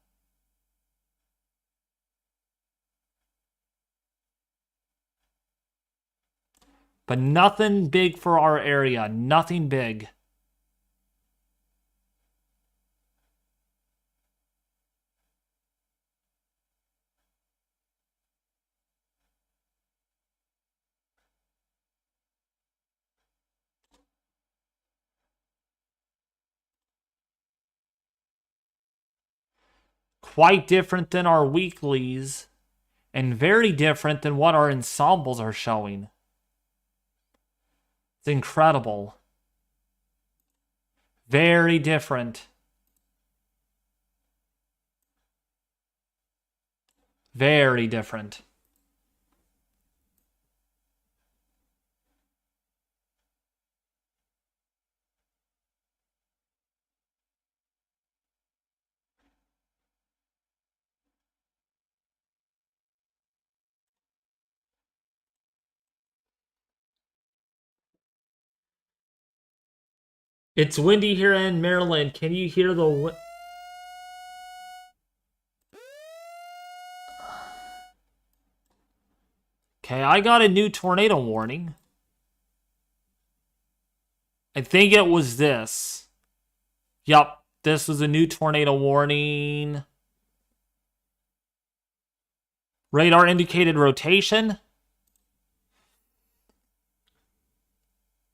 A: But nothing big for our area. Nothing big. Quite different than our weeklies, and very different than what our ensembles are showing. It's incredible. Very different. Very different. It's windy here in Maryland. Can you hear the Okay, I got a new tornado warning. I think it was this. Yup, this was a new tornado warning. Radar indicated rotation.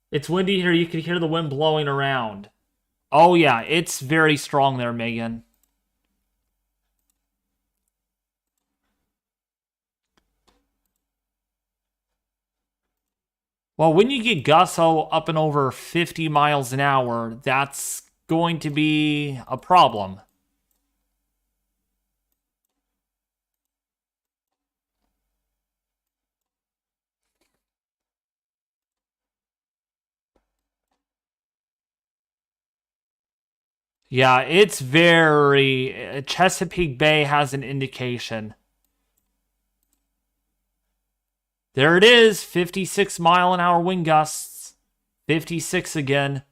A: It's windy here. You can hear the wind blowing around. Oh, yeah. It's very strong there, Megan. Well, when you get gusts up and over 50 miles an hour, that's going to be a problem. Yeah, it's very... Chesapeake Bay has an indication. There it is, 56 mile an hour wind gusts. 56 again.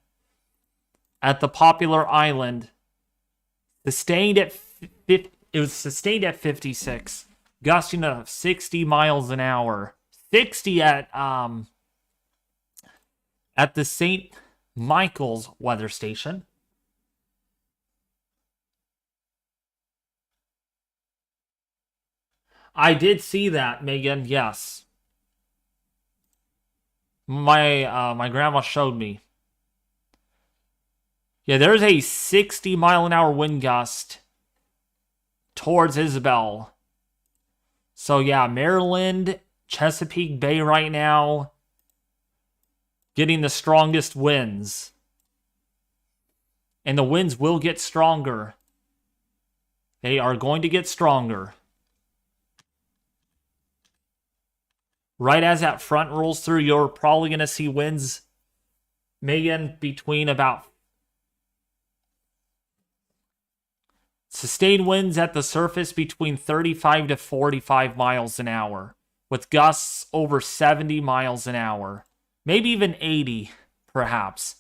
A: At the popular island. Sustained at... It was sustained at 56. Gusting to 60 miles an hour. 60 at the St. Michael's weather station. I did see that, Megan. Yes. My grandma showed me. Yeah, there's a 60 mile an hour wind gust towards Isabel. So yeah, Maryland, Chesapeake Bay right now getting the strongest winds. And the winds will get stronger. They are going to get stronger. Right as that front rolls through, you're probably going to see winds, Megan, between about sustained winds at the surface between 35 to 45 miles an hour, with gusts over 70 miles an hour, maybe even 80, perhaps.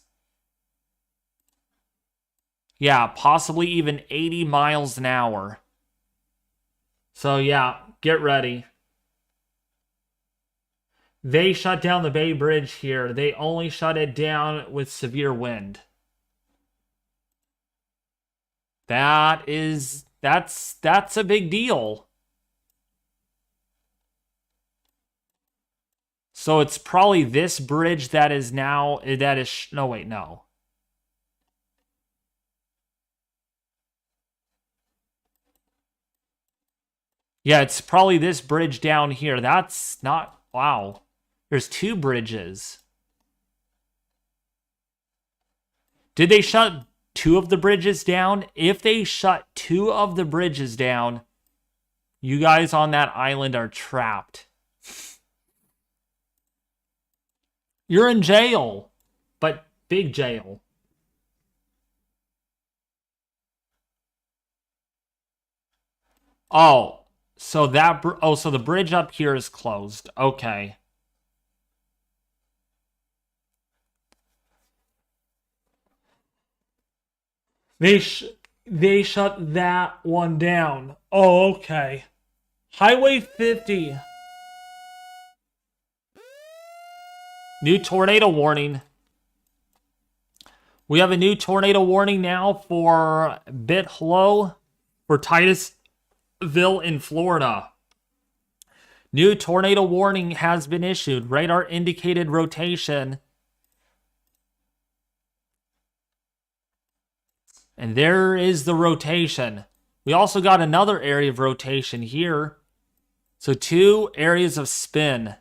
A: Yeah, possibly even 80 miles an hour. So yeah, get ready. They shut down the Bay Bridge here. They only shut it down with severe wind. That's a big deal. So it's probably this bridge that is now, no wait, no. Yeah, it's probably this bridge down here. That's not... Wow. There's 2 bridges. Did they shut 2 of the bridges down? If they shut 2 of the bridges down, you guys on that island are trapped. You're in jail, but big jail. Oh, so that so the bridge up here is closed. Okay. They shut that one down. Oh, okay. Highway 50. New tornado warning. We have a new tornado warning now for Bithlo, for Titusville in Florida. New tornado warning has been issued. Radar indicated rotation. And there is the rotation. We also got another area of rotation here. So 2 areas of spin.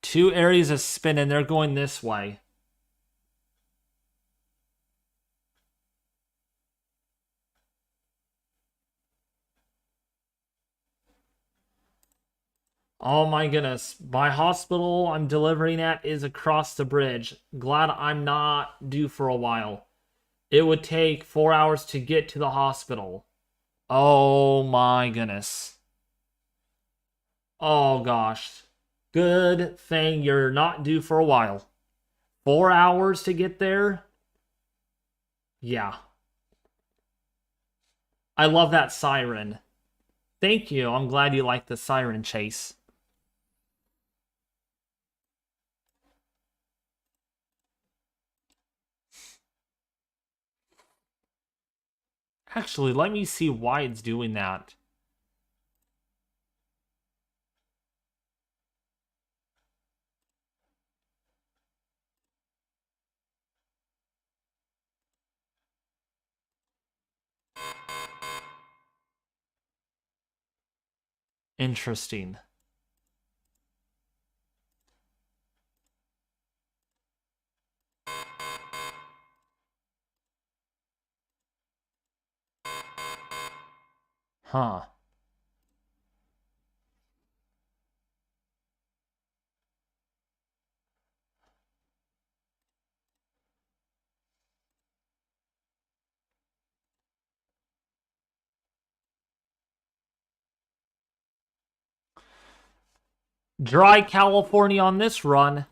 A: 2 areas of spin, and they're going this way. Oh my goodness. My hospital I'm delivering at is across the bridge. Glad I'm not due for a while. It would take 4 hours to get to the hospital. Oh my goodness. Oh gosh. Good thing you're not due for a while. 4 hours to get there? Yeah. I love that siren. Thank you. I'm glad you like the siren chase. Actually, let me see why it's doing that. Interesting. Huh. Dry California on this run.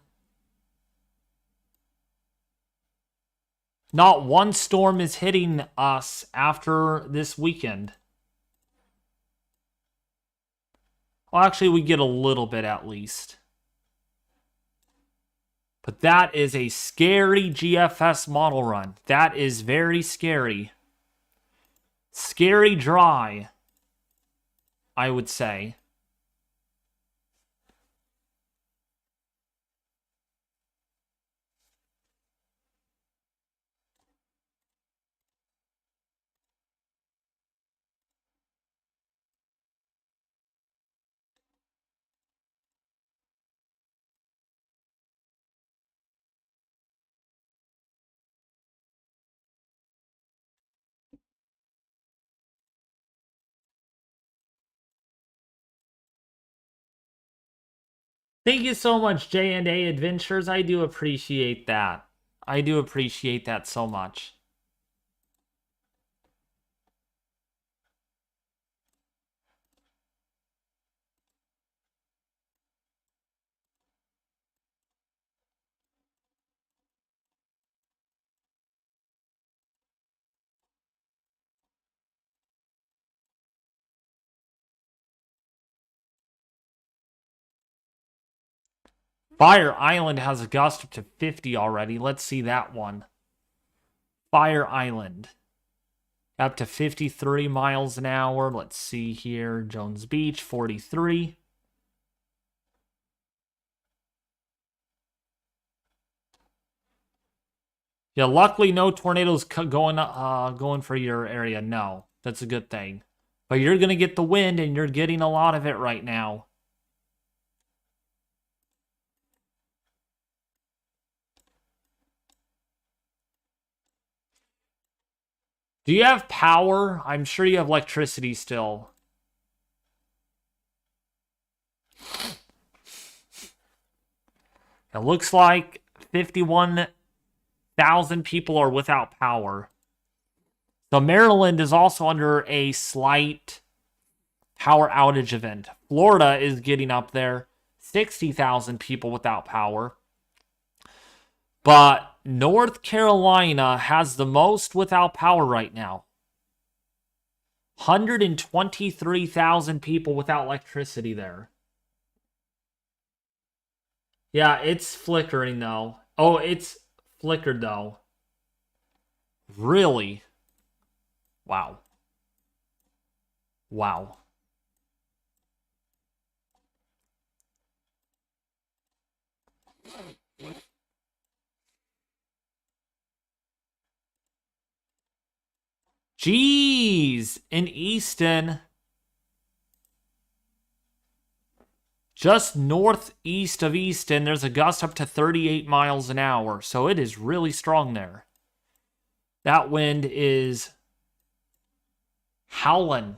A: Not one storm is hitting us after this weekend. Well, actually, we get a little bit at least. But that is a scary GFS model run. That is very scary. Scary dry, I would say. Thank you so much, J&A Adventures. I do appreciate that. I do appreciate that so much. Fire Island has a gust up to 50 already. Let's see that one. Fire Island. Up to 53 miles an hour. Let's see here. Jones Beach, 43. Yeah, luckily no tornadoes going for your area. No, that's a good thing. But you're gonna get the wind, and you're getting a lot of it right now. Do you have power? I'm sure you have electricity still. It looks like 51,000 people are without power. So Maryland is also under a slight power outage event. Florida is getting up there. 60,000 people without power. But North Carolina has the most without power right now. 123,000 people without electricity there. Yeah, it's flickering though. Oh, it's flickered though. Really? Wow. Wow. Jeez, in Easton, just northeast of Easton, there's a gust up to 38 miles an hour, so it is really strong there. That wind is howling.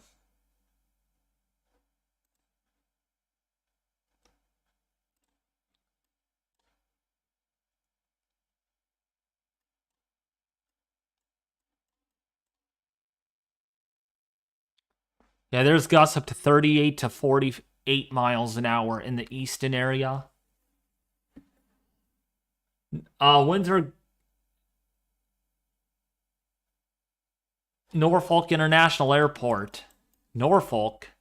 A: Yeah, there's gusts up to 38 to 48 miles an hour in the Easton area. Winds are Norfolk International Airport. Norfolk.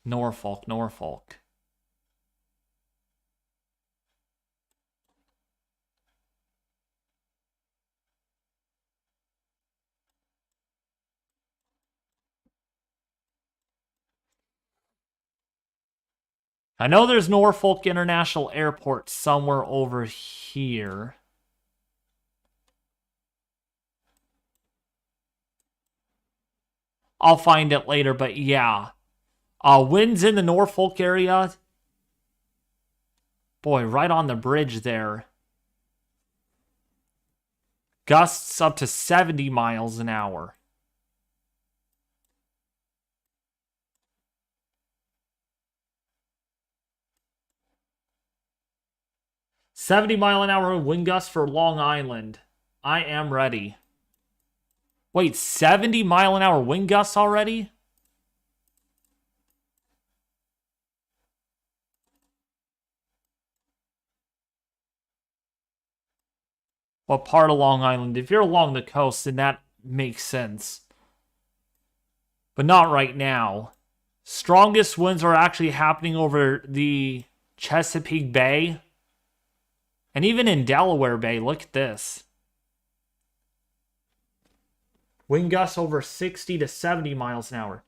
A: Norfolk. I know there's Norfolk International Airport somewhere over here. I'll find it later, but yeah. Winds in the Norfolk area. Boy, right on the bridge there. Gusts up to 70 miles an hour. $70-mile-an-hour wind gusts for Long Island. I am ready. Wait, 70-mile-an-hour wind gusts already? What part of Long Island? If you're along the coast, then that makes sense. But not right now. Strongest winds are actually happening over the Chesapeake Bay. And even in Delaware Bay, look at this. Wind gusts over 60 to 70 miles an hour.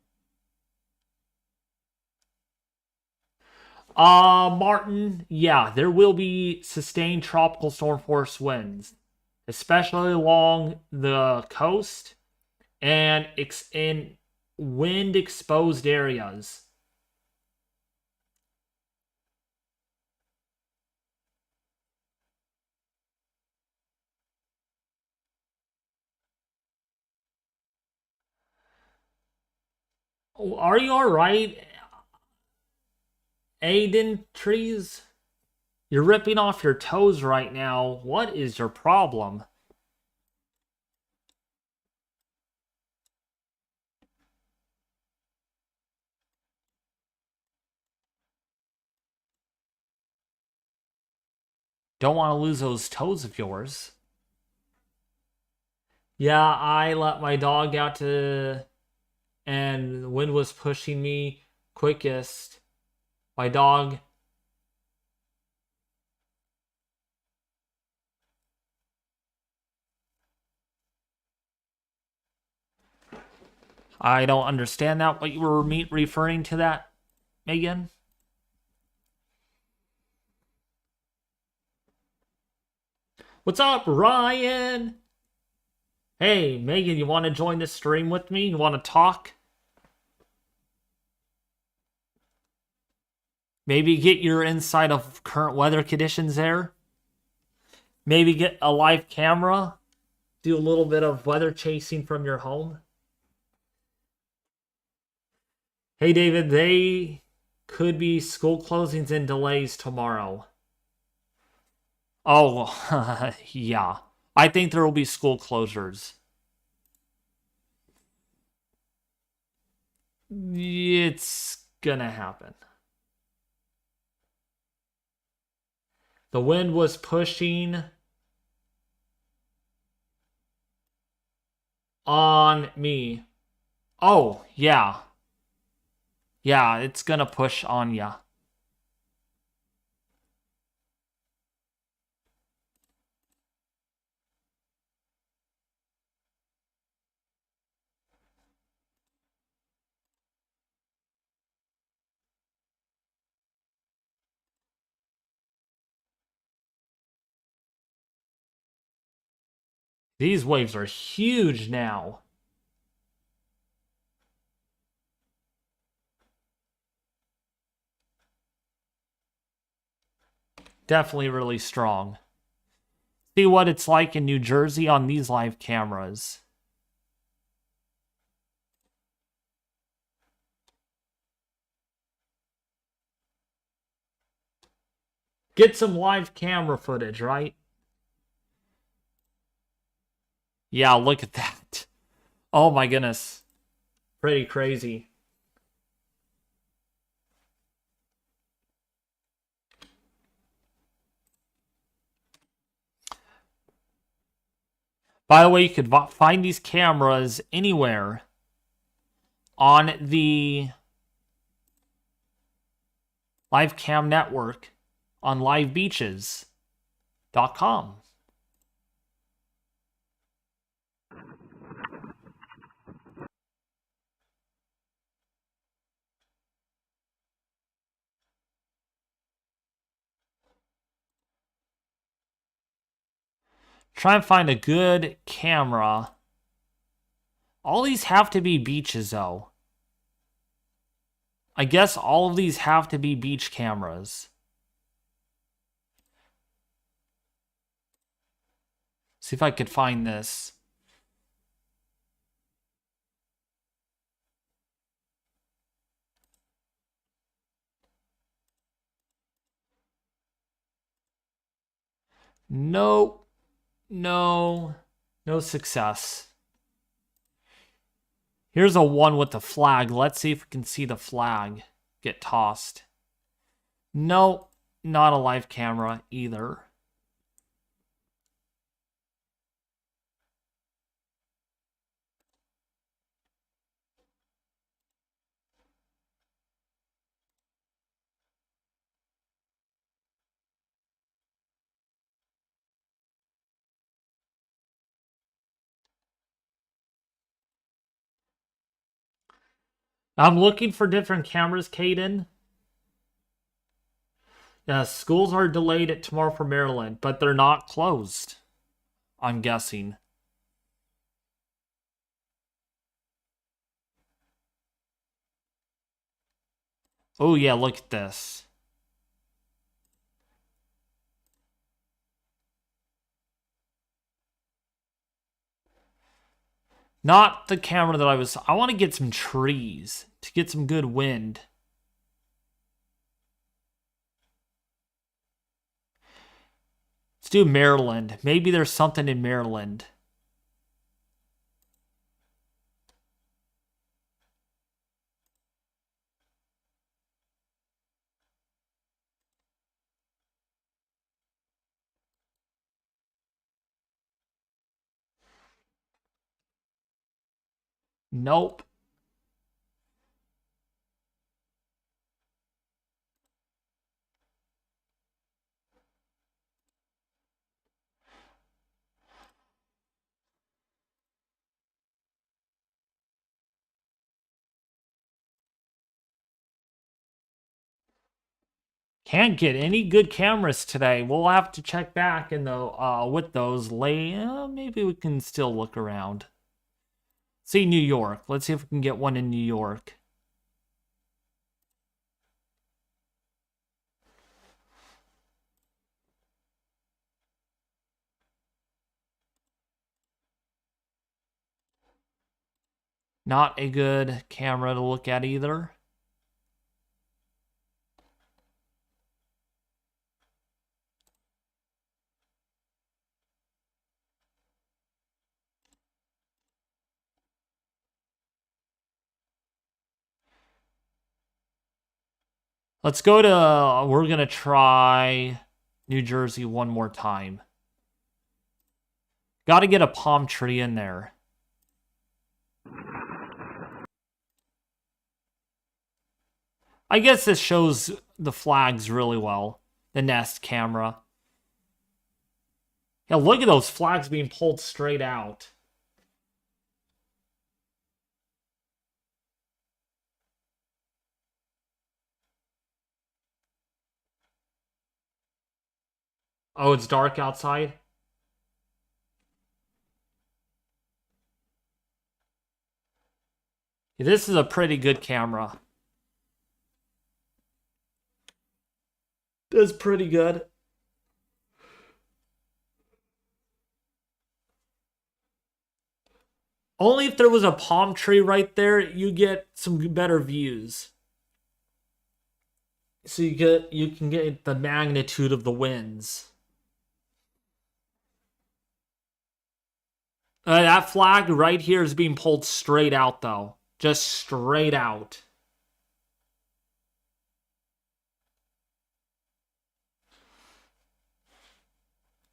A: Martin, yeah, there will be sustained tropical storm force winds, especially along the coast and in wind exposed areas. Are you all right, Aiden Trees? You're ripping off your toes right now. What is your problem? Don't want to lose those toes of yours. Yeah, I let my dog out and the wind was pushing me quickest. My dog. I don't understand that. What you were referring to that, Megan? What's up, Ryan? Hey, Megan, you want to join this stream with me? You want to talk? Maybe get your insight of current weather conditions there. Maybe get a live camera. Do a little bit of weather chasing from your home. Hey, David, they could be school closings and delays tomorrow. Oh, yeah. I think there will be school closures. It's gonna happen. The wind was pushing on me. Oh, yeah. Yeah, it's gonna push on ya. These waves are huge now. Definitely really strong. See what it's like in New Jersey on these live cameras. Get some live camera footage, right? Yeah, look at that. Oh my goodness. Pretty crazy. By the way, you could find these cameras anywhere on the live cam network on livebeaches.com. Try and find a good camera. All these have to be beaches, though. I guess all of these have to be beach cameras. See if I could find this. Nope. No. No success. Here's a one with the flag. Let's see if we can see the flag get tossed. Nope. Not a live camera either. I'm looking for different cameras, Caden. Yeah, schools are delayed at tomorrow for Maryland, but they're not closed. I'm guessing. Oh yeah, look at this. Not the camera that I want to get some trees to get some good wind. Let's do Maryland. Maybe there's something in Maryland. Nope. Can't get any good cameras today. We'll have to check back in the with those maybe we can still look around. See New York. Let's see if we can get one in New York. Not a good camera to look at either. Let's go to, we're going to try New Jersey one more time. Got to get a palm tree in there. I guess this shows the flags really well. The Nest camera. Yeah, look at those flags being pulled straight out. Oh, it's dark outside? Yeah, this is a pretty good camera. That's pretty good. Only if there was a palm tree right there, you get some better views. So you can get the magnitude of the winds. That flag right here is being pulled straight out, though. Just straight out.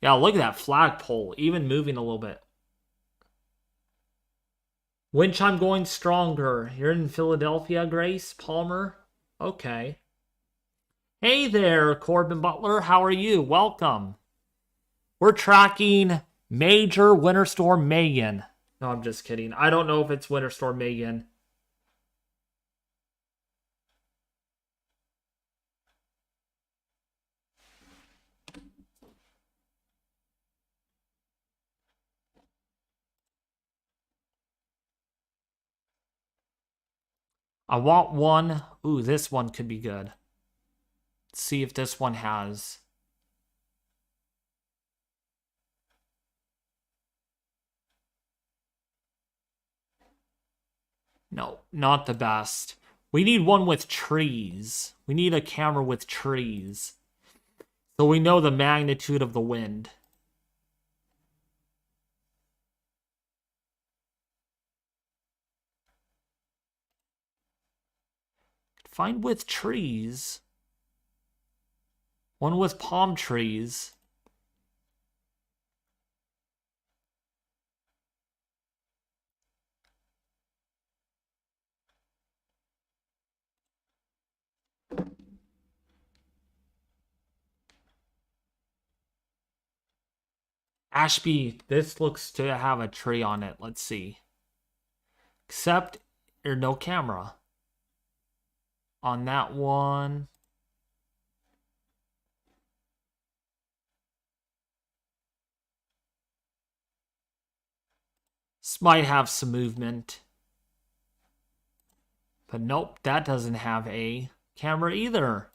A: Yeah, look at that flagpole, even moving a little bit. Wind chime going stronger. You're in Philadelphia, Grace Palmer? Okay. Hey there, Corbin Butler. How are you? Welcome. We're tracking Major Winter Storm Megan. No, I'm just kidding. I don't know if it's Winter Storm Megan. I want one. Ooh, this one could be good. Let's see if this one has. No, not the best. We need one with trees. We need a camera with trees. So we know the magnitude of the wind. Find with trees. One with palm trees. Ashby, this looks to have a tree on it. Let's see. Except there's no camera on that one. This might have some movement. But nope, that doesn't have a camera either.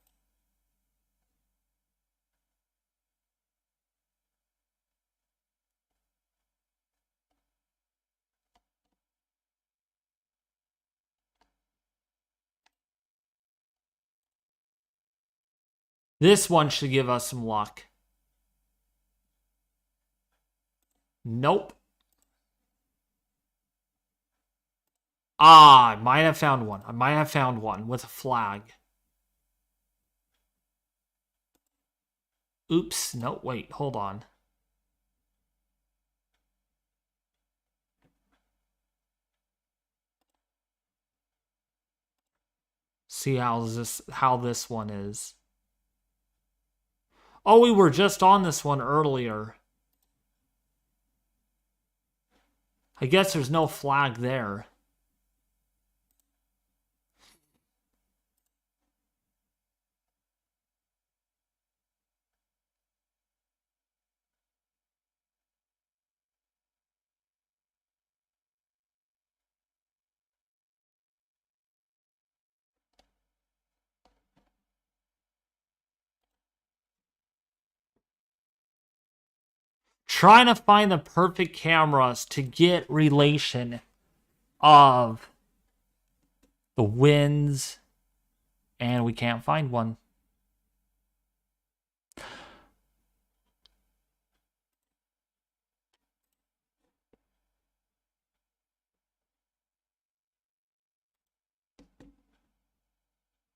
A: This one should give us some luck. Nope. Ah, I might have found one. I might have found one with a flag. Oops. No, wait. Hold on. See how this one is. Oh, we were just on this one earlier. I guess there's no flag there. trying to find the perfect cameras to get relation of the winds, and we can't find one.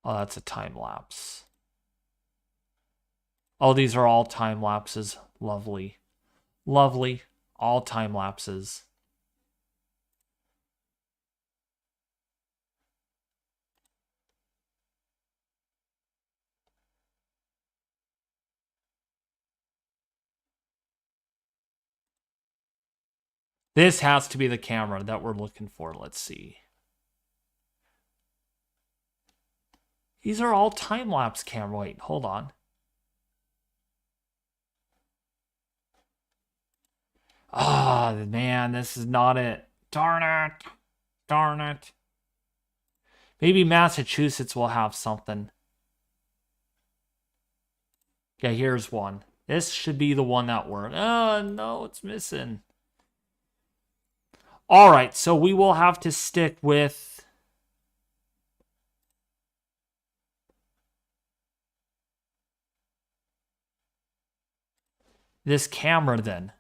A: Oh, that's a time lapse. Oh, these are all time lapses. Lovely. Lovely. All time lapses. This has to be the camera that we're looking for. Let's see. These are all time-lapse camera. Wait, hold on. Ah, oh, man, this is not it. Darn it. Darn it. Maybe Massachusetts will have something. Yeah, here's one. This should be the one that worked. Oh, no, it's missing. All right, so we will have to stick with this camera then.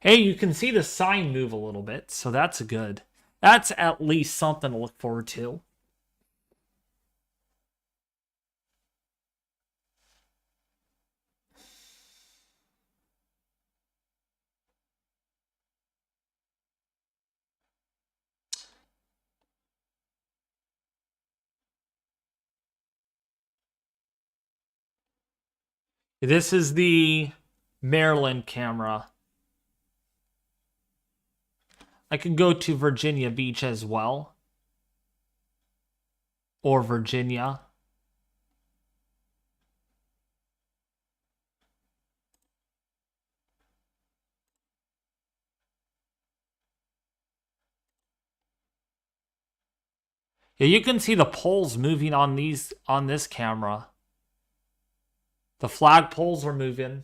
A: Hey, you can see the sign move a little bit, so that's good. That's at least something to look forward to. This is the Maryland camera. I could go to Virginia Beach as well. Or Virginia. Yeah, you can see the poles moving on this camera. The flag poles are moving.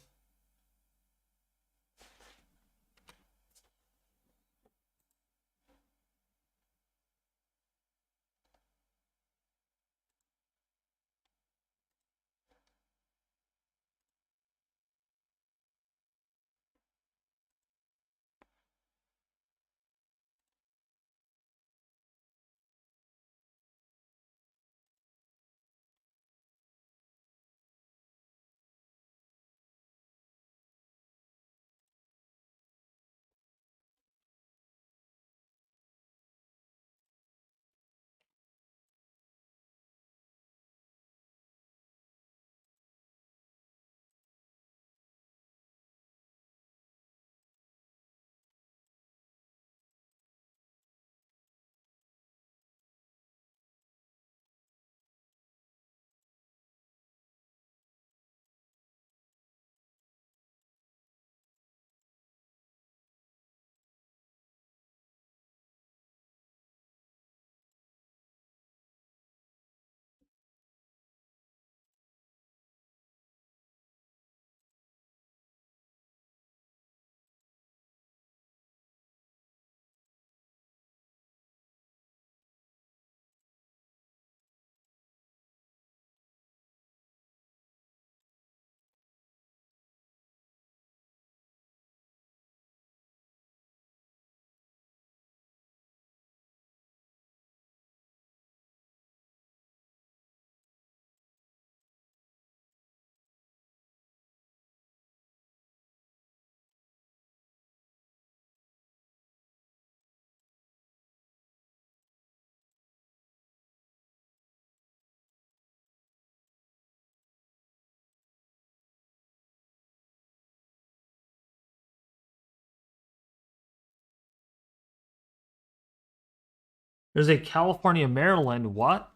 A: There's a California, Maryland. What?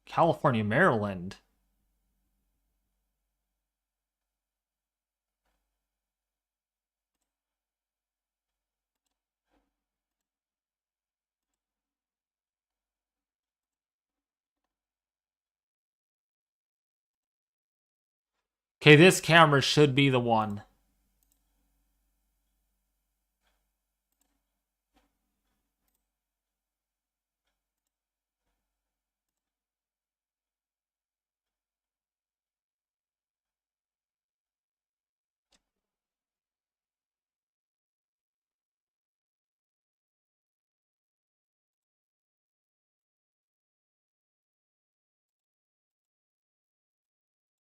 A: California, Maryland. Okay, this camera should be the one.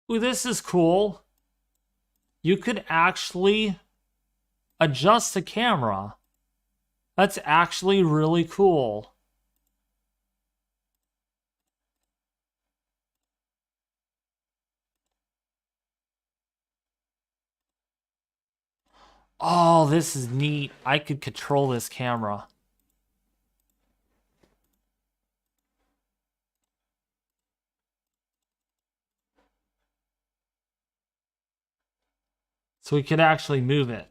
A: Ooh, this is cool. You could actually adjust the camera. That's actually really cool. Oh, this is neat. I could control this camera. So we could actually move it.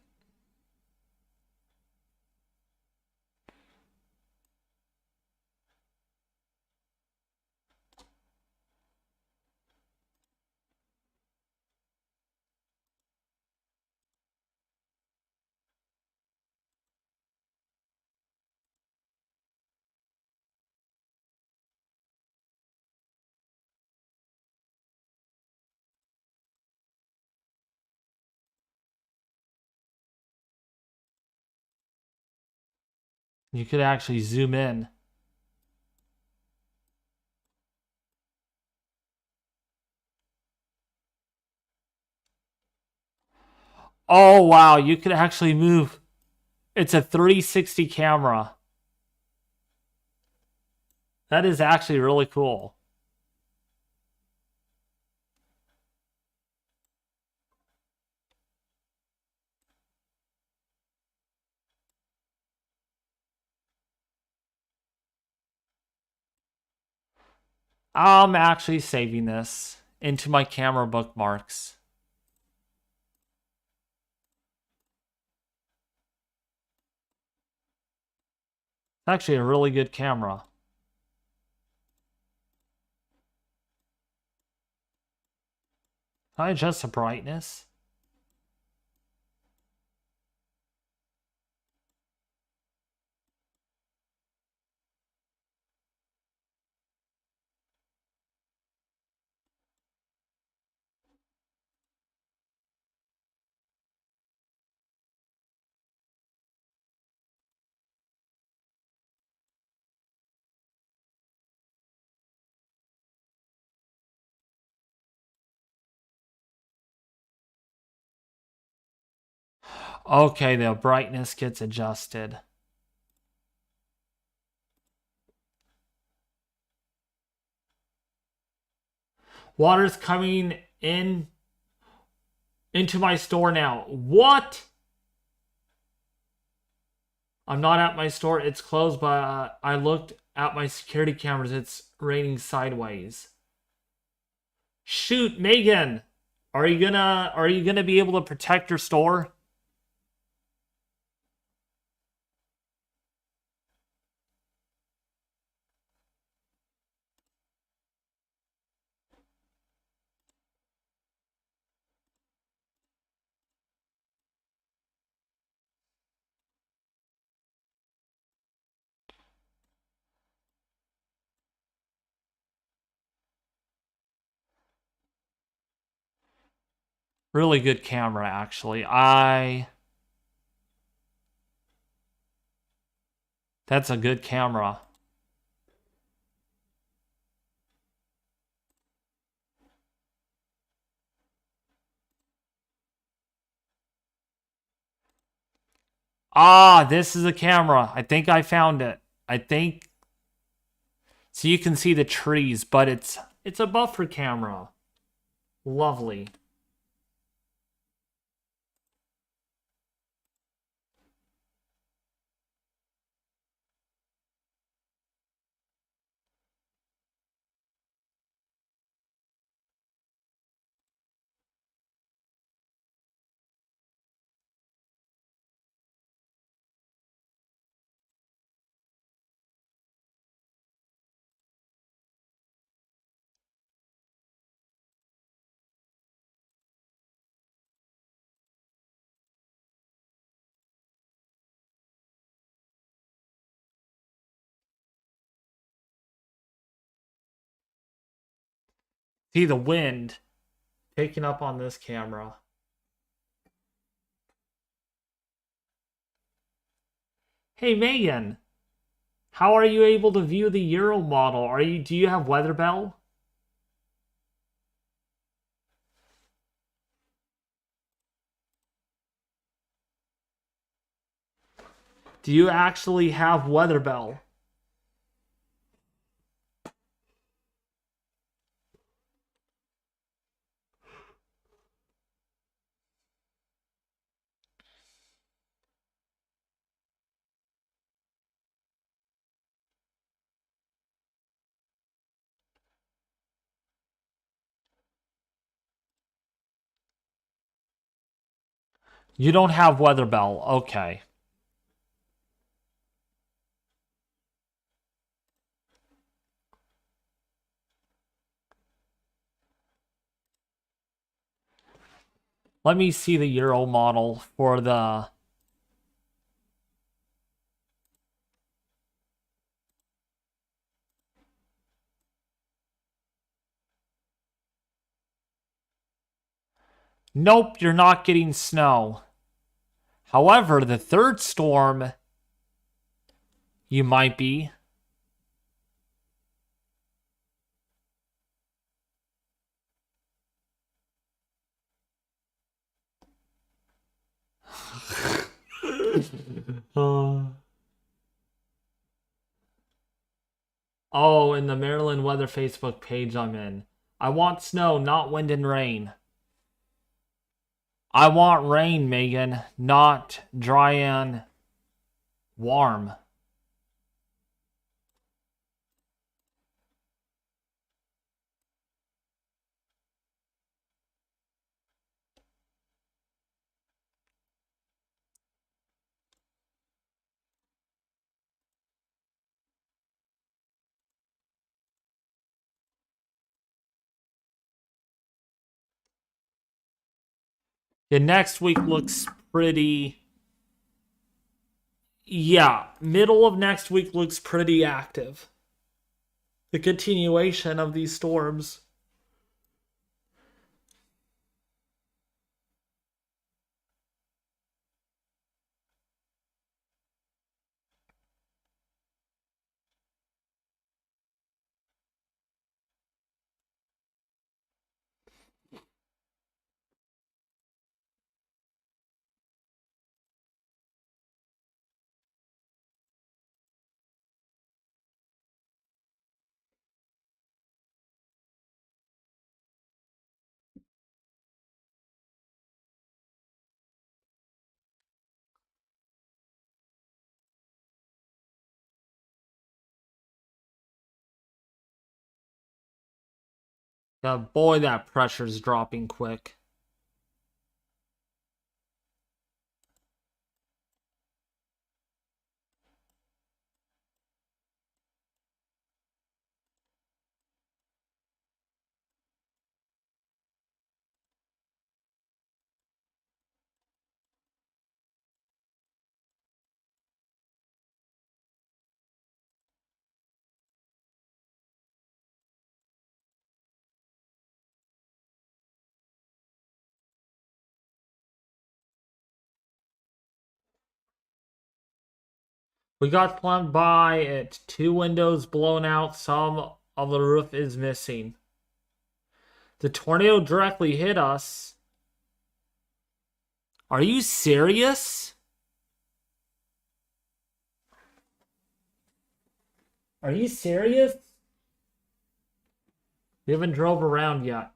A: You could actually zoom in. Oh, wow. You could actually move. It's a 360 camera. That is actually really cool. I'm actually saving this into my camera bookmarks. It's actually a really good camera. Can I adjust the brightness? Okay, the brightness gets adjusted. Water's coming in into my store now. What? I'm not at my store. It's closed, but I looked at my security cameras. It's raining sideways. Shoot, Megan. Are you gonna be able to protect your store? Really good camera, actually. That's a good camera. Ah, this is a camera. I think I found it. I think so you can see the trees, but it's a buffer camera. Lovely. See the wind picking up on this camera. Hey Megan, how are you able to view the Euro model? Do you have Weather Bell? Do you actually have Weather Bell? You don't have Weather Bell. Okay. Let me see the Euro model for the... Nope, you're not getting snow. However, the third storm, you might be. Oh, in the Maryland weather Facebook page I'm in. I want snow, not wind and rain. I want rain, Megan, not dry and warm. Yeah, next week looks pretty... Yeah, middle of next week looks pretty active. The continuation of these storms. Yeah, boy, that pressure's dropping quick. We got slammed by it. 2 windows blown out. Some of the roof is missing. The tornado directly hit us. Are you serious? Are you serious? We haven't drove around yet.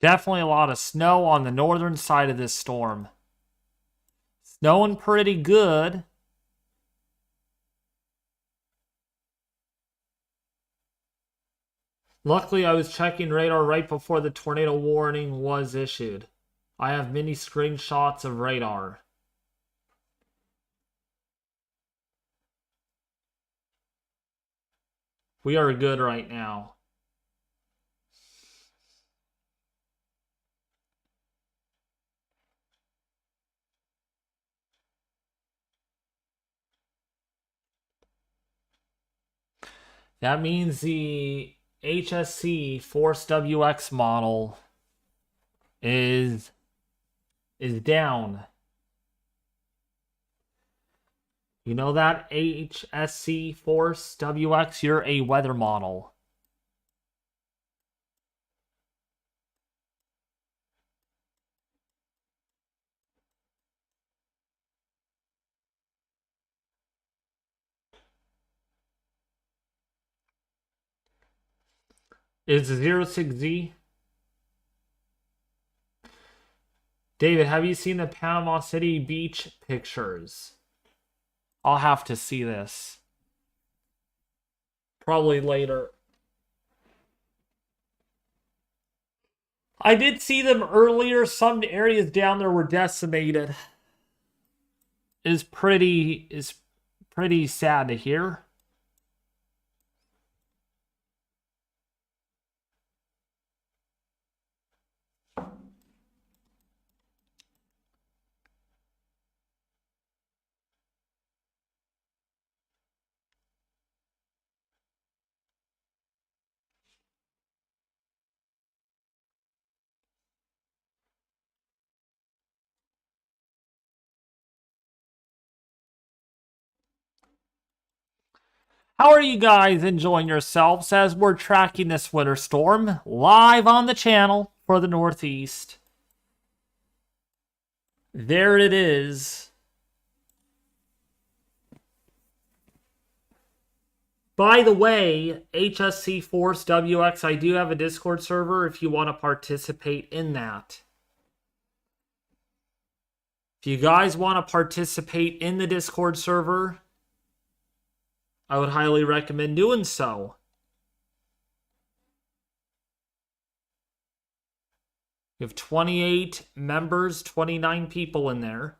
A: Definitely a lot of snow on the northern side of this storm. Snowing pretty good. Luckily, I was checking radar right before the tornado warning was issued. I have many screenshots of radar. We are good right now. That means the HSC Force WX model is down. You know that HSC Force WX? You're a weather model. Is 06Z? David, have you seen the Panama City beach pictures? I'll have to see this. Probably later. I did see them earlier. Some areas down there were decimated. Is pretty sad to hear. How are you guys enjoying yourselves as we're tracking this winter storm live on the channel for the Northeast? There it is. By the way, HSC Force WX, I do have a Discord server if you want to participate in that. If you guys want to participate in the Discord server, I would highly recommend doing so. We have 28 members, 29 people in there.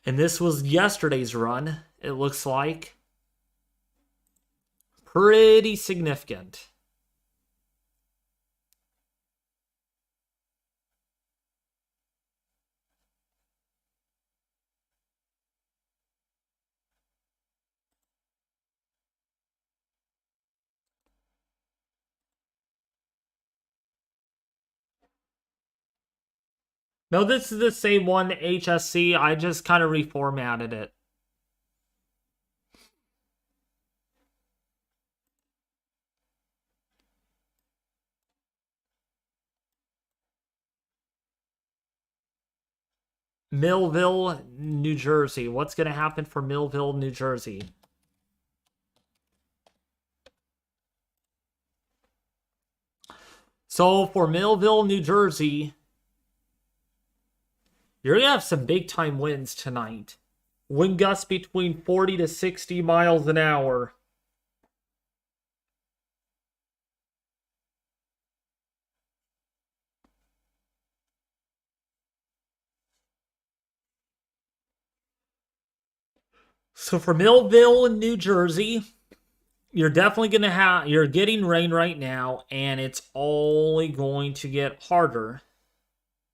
A: And this was yesterday's run, it looks like. Pretty significant. No, this is the same one, HSC. I just kind of reformatted it. Millville, New Jersey. What's going to happen for Millville, New Jersey? So for Millville, New Jersey, you're going to have some big time winds tonight. Wind gusts between 40 to 60 miles an hour. So for Millville, New Jersey, you're definitely going to you're getting rain right now, and it's only going to get harder.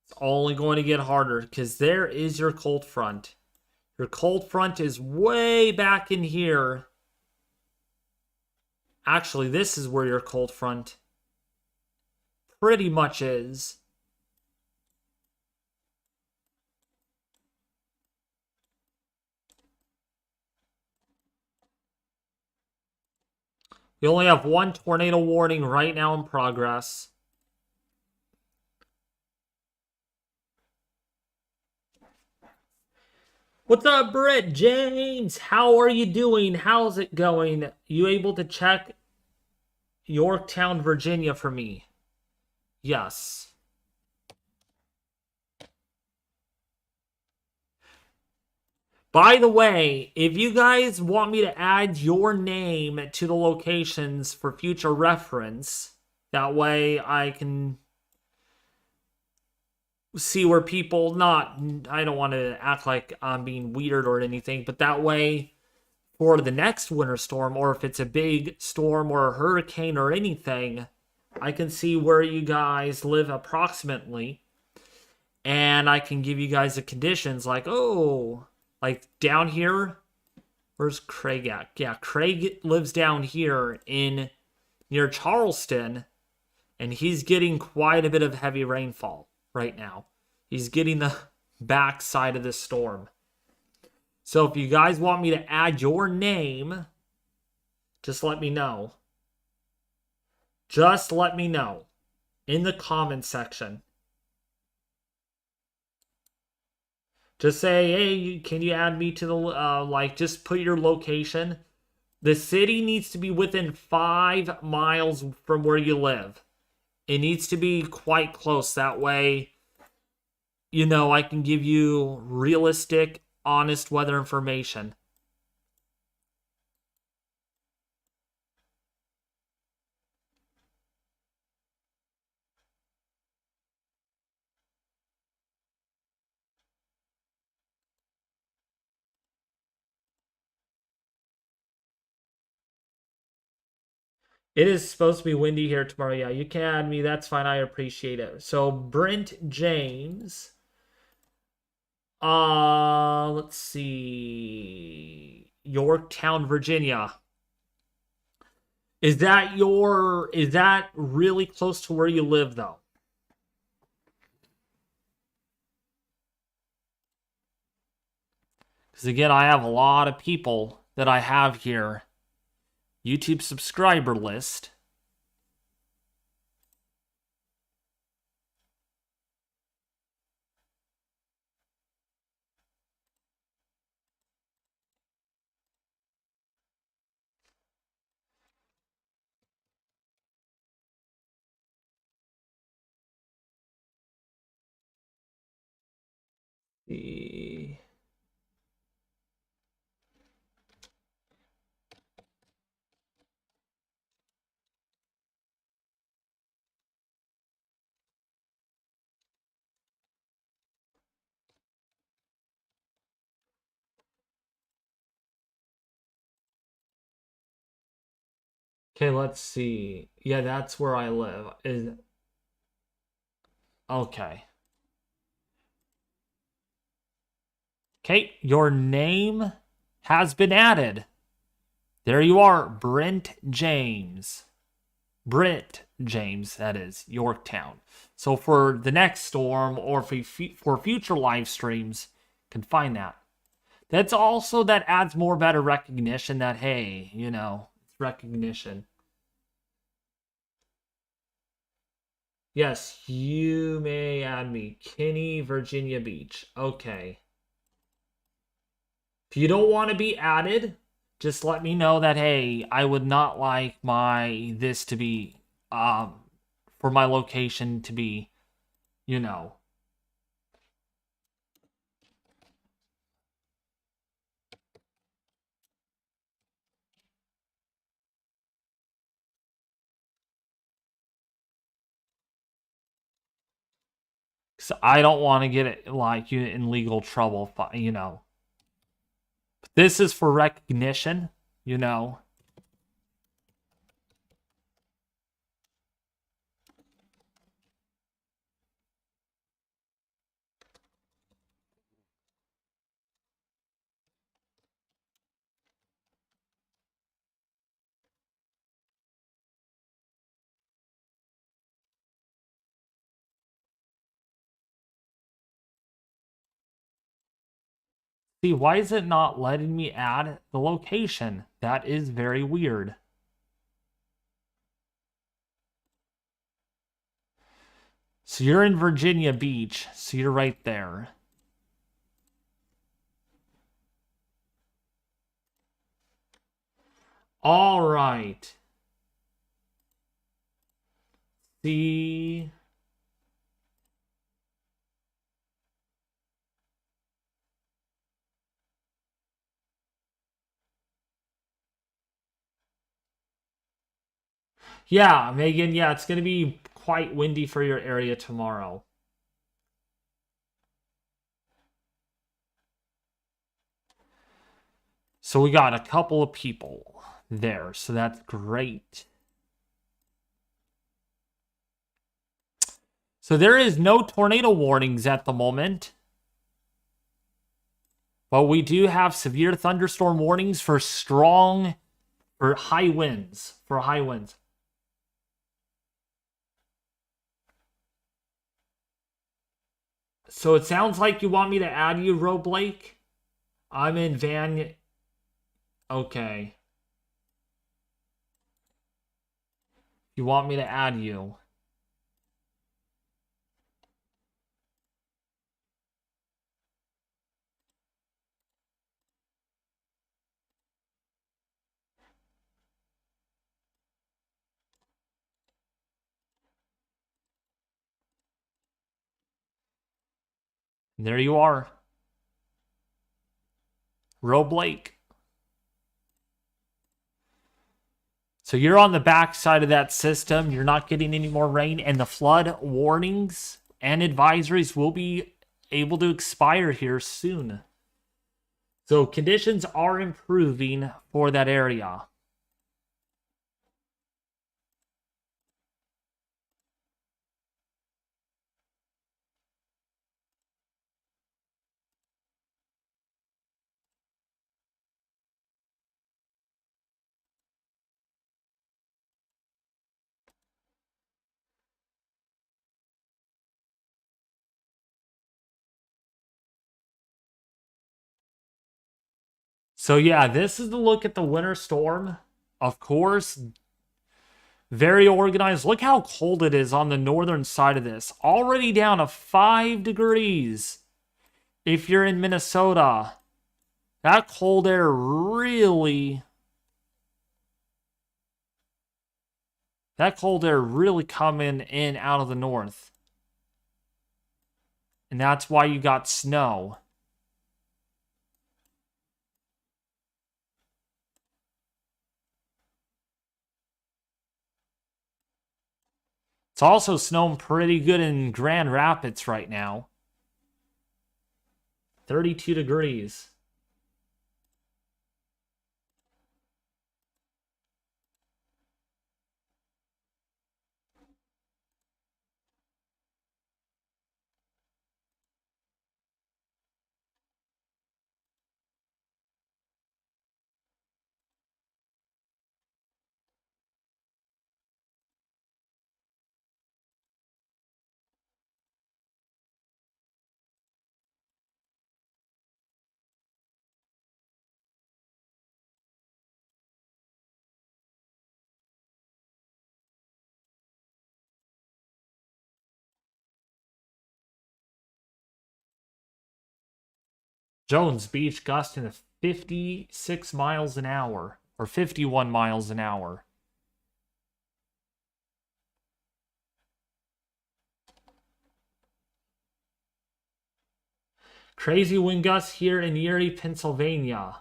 A: It's only going to get harder because there is your cold front. Your cold front is way back in here. Actually, this is where your cold front pretty much is. We only have one tornado warning right now in progress. What's up, Brett James? How are you doing? How's it going? You able to check Yorktown, Virginia for me? Yes. By the way, if you guys want me to add your name to the locations for future reference, that way I can see where people not, I don't want to act like I'm being weird or anything, but that way for the next winter storm, or if it's a big storm or a hurricane or anything, I can see where you guys live approximately, and I can give you guys the conditions like, oh, like down here, where's Craig at? Yeah, Craig lives down here in near Charleston, and he's getting quite a bit of heavy rainfall right now. He's getting the backside of this storm. So if you guys want me to add your name, just let me know. Just let me know in the comment section. Just say, hey, can you add me to the, just put your location. The city needs to be within 5 miles from where you live. It needs to be quite close. That way, I can give you realistic, honest weather information. It is supposed to be windy here tomorrow. Yeah, you can add me. That's fine. I appreciate it. So, Brent James. Let's see. Yorktown, Virginia. Is that really close to where you live though? Because again, I have a lot of people that I have here. YouTube subscriber list. The Okay, let's see. Yeah, that's where I live. Is okay. Okay, your name has been added. There you are, Brent James. Brent James, that is, Yorktown. So for the next storm or for future live streams, can find that. That adds more better recognition that, hey, it's recognition. Yes, you may add me. Kinney, Virginia Beach. Okay. If you don't want to be added, just let me know that, hey, I would not like this to be, for my location to be, you know. So I don't want to get it like you in legal trouble, But this is for recognition. See, why is it not letting me add the location? That is very weird. So you're in Virginia Beach, so you're right there. All right. See. Yeah, Megan, yeah, it's going to be quite windy for your area tomorrow. So we got a couple of people there, so that's great. So there is no tornado warnings at the moment. But we do have severe thunderstorm warnings for high winds. So it sounds like you want me to add you, Blake. I'm in Van. Okay. You want me to add you? There you are. Blake. So you're on the back side of that system. You're not getting any more rain, and the flood warnings and advisories will be able to expire here soon. So conditions are improving for that area. So yeah, this is the look at the winter storm. Of course, very organized. Look how cold it is on the northern side of this. Already down to 5 degrees. If you're in Minnesota, that cold air really coming in out of the north. And that's why you got snow. It's also snowing pretty good in Grand Rapids right now. 32 degrees. Jones Beach gusting to 56 miles an hour, or 51 miles an hour. Crazy wind gusts here in Erie, Pennsylvania.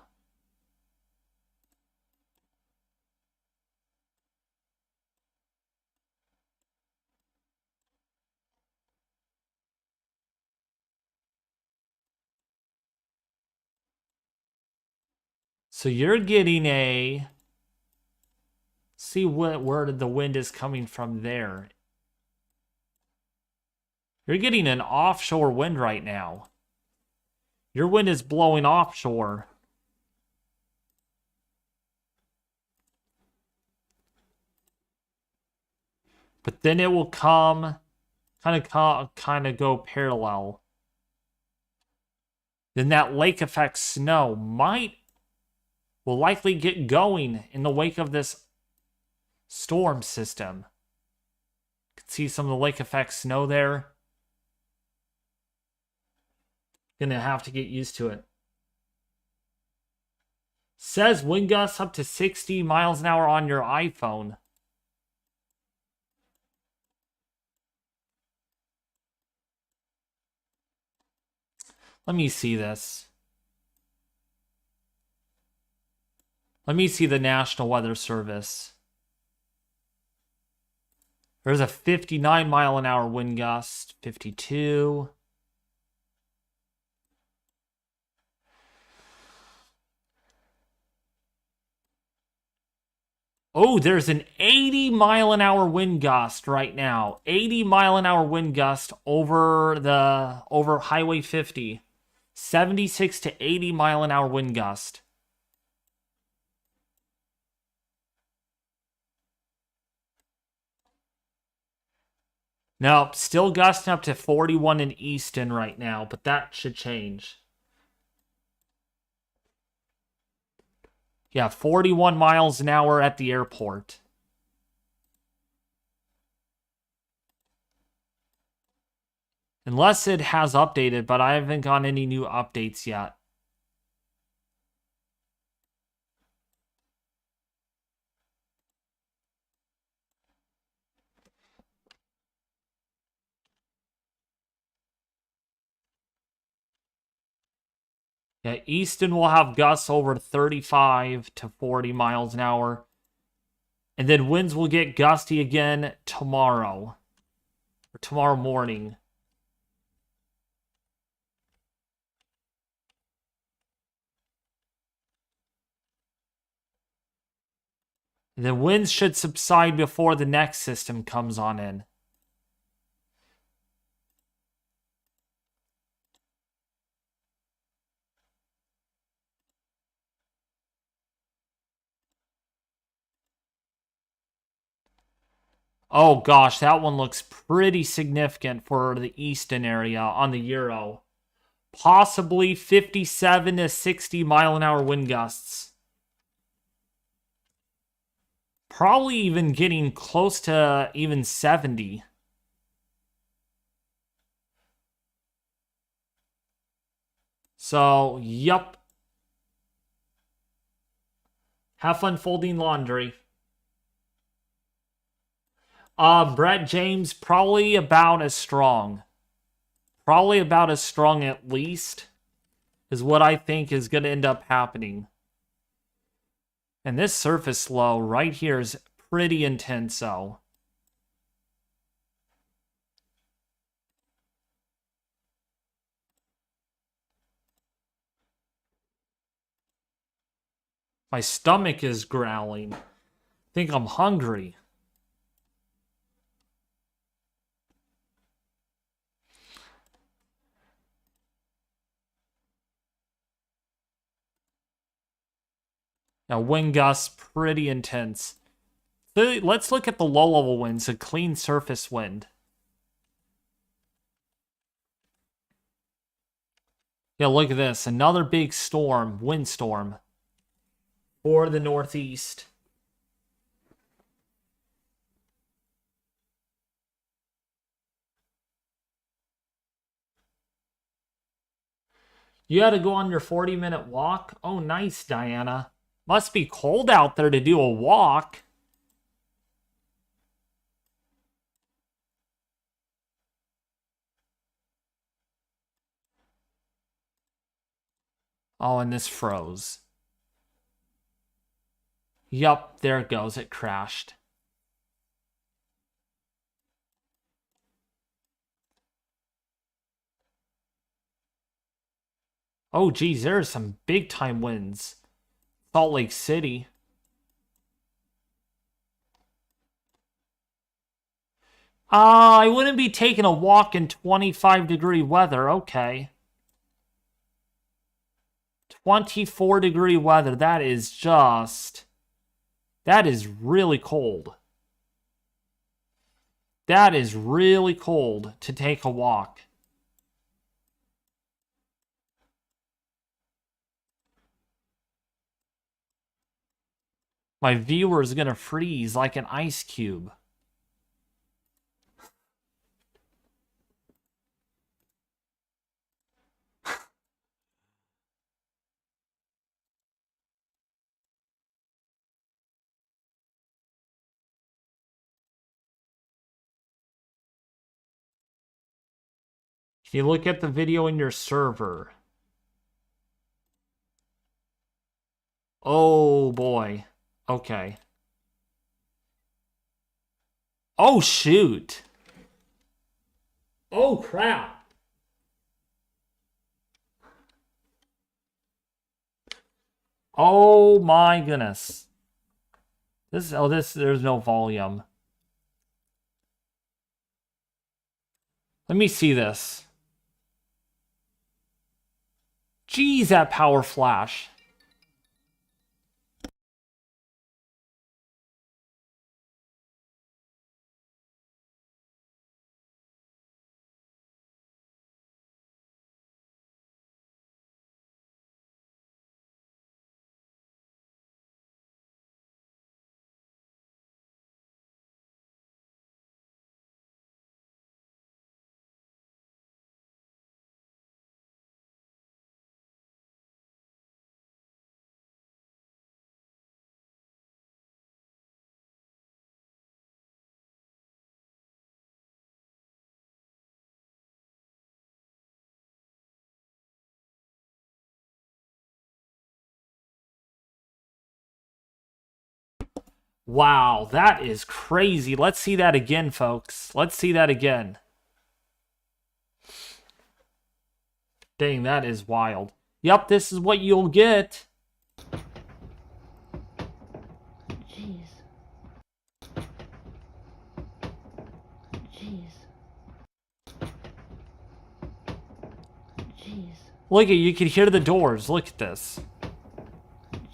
A: So you're getting a... See where the wind is coming from there. You're getting an offshore wind right now. Your wind is blowing offshore. But then it will come, kind of go parallel. Then that lake effect snow will likely get going in the wake of this storm system. You can see some of the lake effect snow there. Gonna have to get used to it. Says wind gusts up to 60 miles an hour on your iPhone. Let me see this. Let me see the National Weather Service. There's a 59 mile an hour wind gust, 52. Oh, there's an 80 mile an hour wind gust right now. 80 mile an hour wind gust over Highway 50. 76 to 80 mile an hour wind gust. Nope, still gusting up to 41 in Easton right now, but that should change. Yeah, 41 miles an hour at the airport. Unless it has updated, but I haven't gotten any new updates yet. Yeah, Easton will have gusts over 35 to 40 miles an hour. And then winds will get gusty again tomorrow. Or tomorrow morning. And then winds should subside before the next system comes on in. Oh gosh, that one looks pretty significant for the Easton area on the Euro. Possibly 57 to 60 mile an hour wind gusts. Probably even getting close to even 70. So, yup. Have fun folding laundry. Brett James, probably about as strong. Probably about as strong at least, is what I think is going to end up happening. And this surface low right here is pretty intense, though. My stomach is growling. I think I'm hungry. Now, wind gusts, pretty intense. Let's look at the low-level winds, a clean surface wind. Yeah, look at this. Another big storm, windstorm for the Northeast. You had to go on your 40-minute walk? Oh, nice, Diana. Must be cold out there to do a walk. Oh, and this froze. Yup, there it goes. It crashed. Oh, geez, there are some big-time winds. Salt Lake City. I wouldn't be taking a walk in 25-degree weather. Okay. 24-degree weather. That is really cold. That is really cold to take a walk. My viewer is going to freeze like an ice cube. If you look at the video in your server. Oh boy. Okay. Oh shoot. Oh crap. Oh my goodness. There's no volume. Let me see this. Jeez, that power flash. Wow, that is crazy. Let's see that again, folks. Let's see that again. Dang, that is wild. Yep, this is what you'll get.
D: Jeez. Jeez. Jeez.
A: Look at you can hear the doors. Look at this.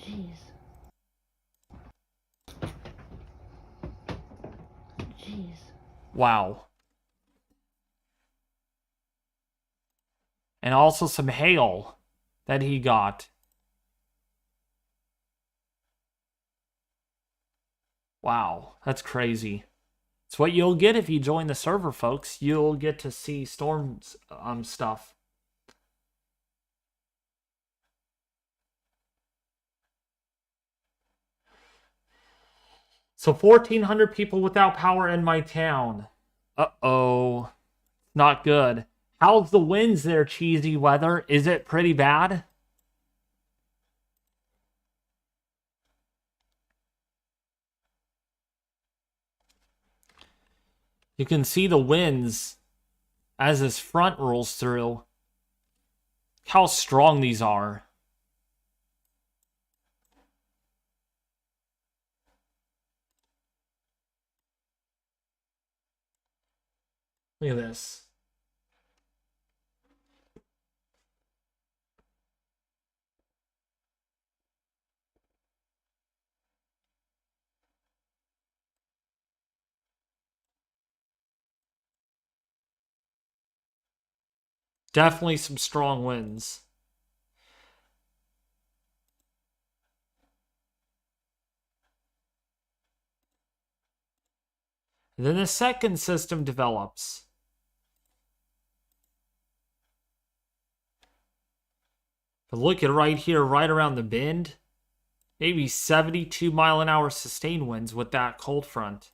D: Jeez. Jeez.
A: Wow. And also some hail that he got. Wow, that's crazy. It's what you'll get if you join the server, folks. You'll get to see storms stuff. So 1,400 people without power in my town. Uh-oh. Not good. How's the winds there, cheesy weather? Is it pretty bad? You can see the winds as this front rolls through. How strong these are. Look at this. Definitely some strong winds. And then the second system develops. But look at right here, right around the bend. Maybe 72-mile-an-hour sustained winds with that cold front.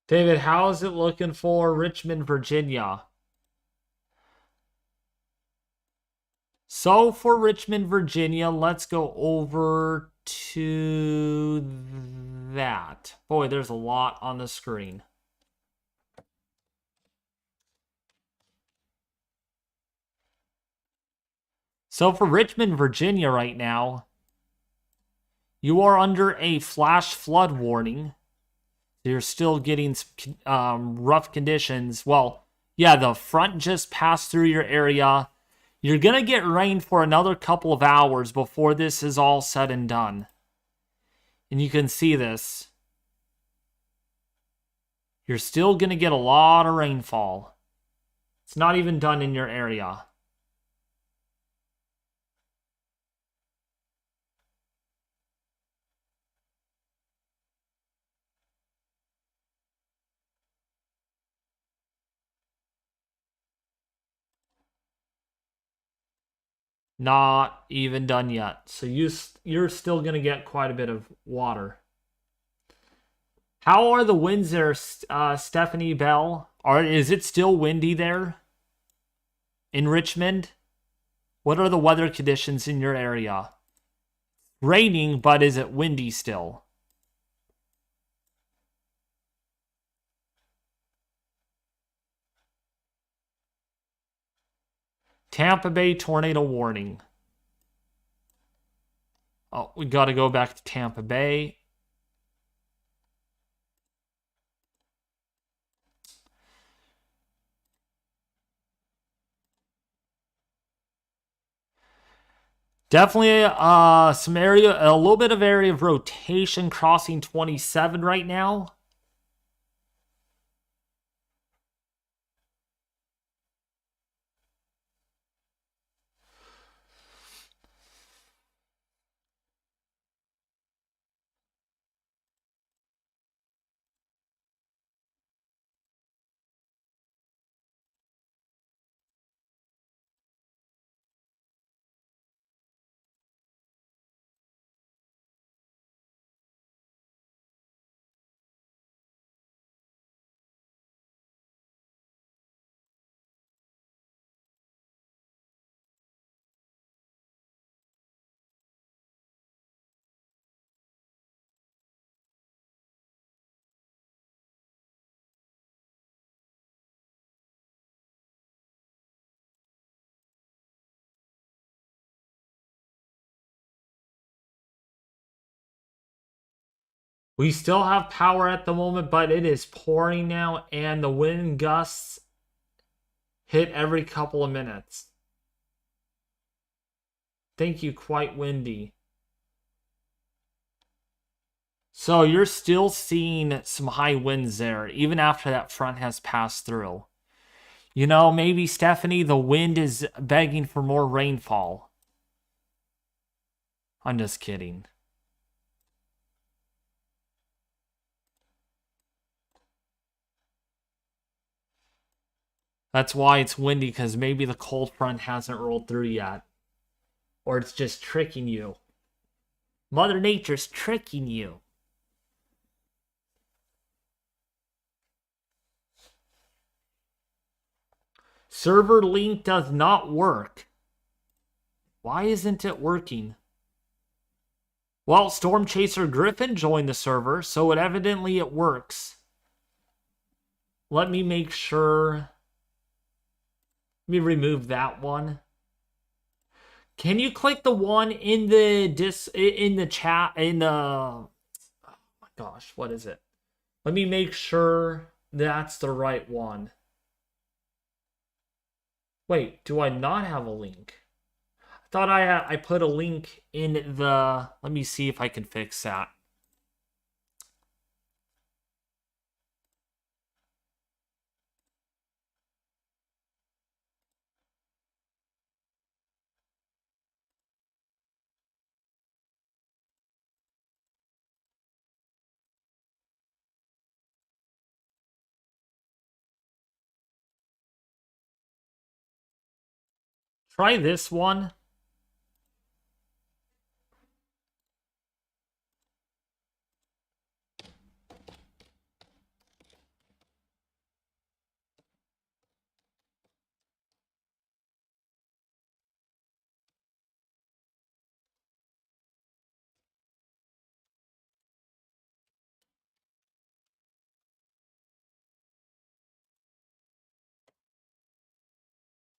A: David, how is it looking for Richmond, Virginia? So for Richmond, Virginia, let's go over to that. Boy, there's a lot on the screen. So for Richmond, Virginia right now, you are under a flash flood warning. You're still getting some rough conditions. Well, yeah, the front just passed through your area. You're going to get rain for another couple of hours before this is all said and done. And you can see this. You're still going to get a lot of rainfall. It's not even done in your area. Not even done yet. So you're still going to get quite a bit of water. How are the winds there, Stephanie Bell? Is it still windy there in Richmond? What are the weather conditions in your area? Raining, but is it windy still? Tampa Bay tornado warning. Oh, we got to go back to Tampa Bay. Definitely some area, a little bit of area of rotation crossing 27 right now. We still have power at the moment, but it is pouring now, and the wind gusts hit every couple of minutes. Thank you, quite windy. So you're still seeing some high winds there, even after that front has passed through. You know, maybe, Stephanie, the wind is begging for more rainfall. I'm just kidding. That's why it's windy, because maybe the cold front hasn't rolled through yet. Or it's just tricking you. Mother Nature's tricking you. Server link does not work. Why isn't it working? Well, Storm Chaser Griffin joined the server, so evidently it works. Let me make sure. Let me remove that one. Can you click the one in the chat in the oh my gosh, what is it? Let me make sure that's the right one. Wait, do I not have a link? I thought I put a link in the. Let me see if I can fix that. Try this one.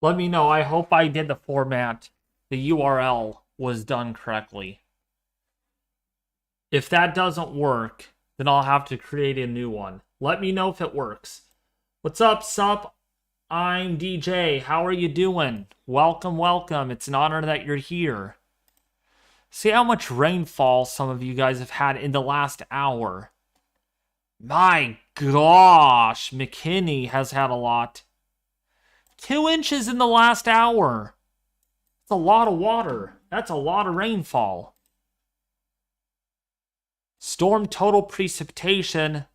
A: Let me know. I hope I did the format. The URL was done correctly. If that doesn't work, then I'll have to create a new one. Let me know if it works. What's up, sup? I'm DJ. How are you doing? Welcome, welcome. It's an honor that you're here. See how much rainfall some of you guys have had in the last hour. My gosh, McKinney has had a lot. 2 inches in the last hour. That's a lot of water. That's a lot of rainfall. Storm total precipitation.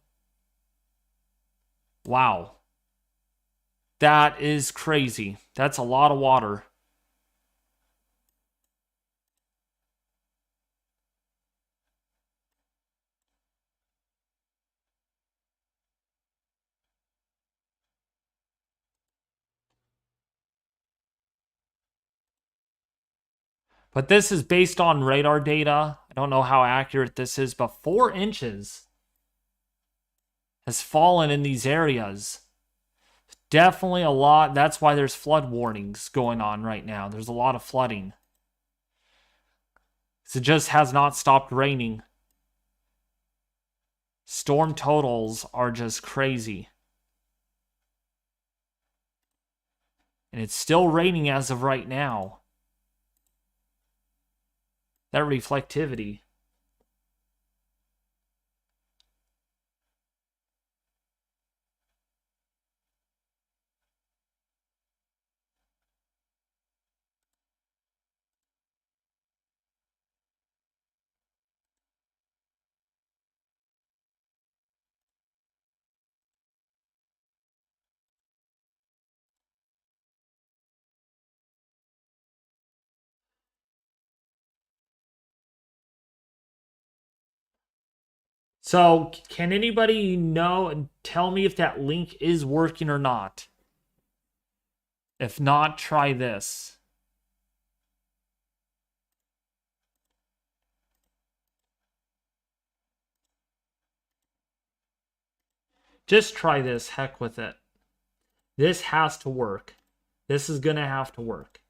A: Wow. That is crazy. That's a lot of water. But this is based on radar data. I don't know how accurate this is, but 4 inches has fallen in these areas. Definitely a lot. That's why there's flood warnings going on right now. There's a lot of flooding. It just has not stopped raining. Storm totals are just crazy. And it's still raining as of right now. That reflectivity. So, can anybody know and tell me if that link is working or not? If not, try this. Just try this. Heck with it. This has to work. This is going to have to work.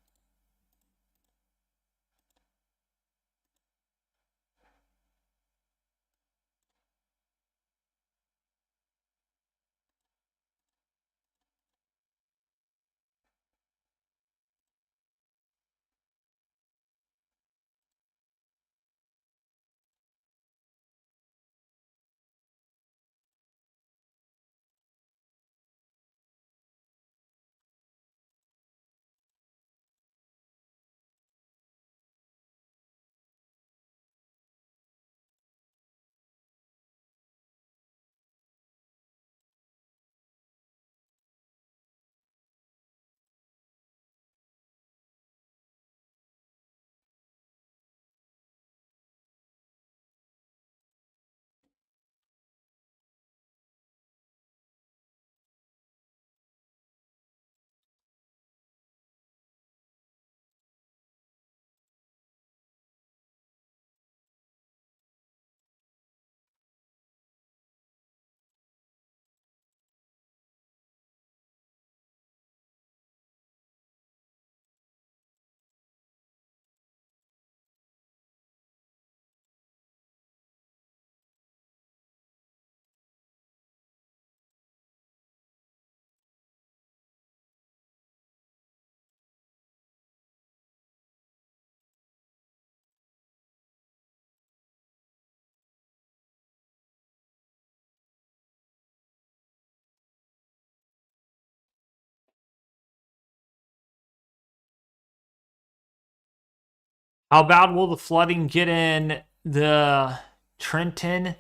A: How bad will the flooding get in the Trenton,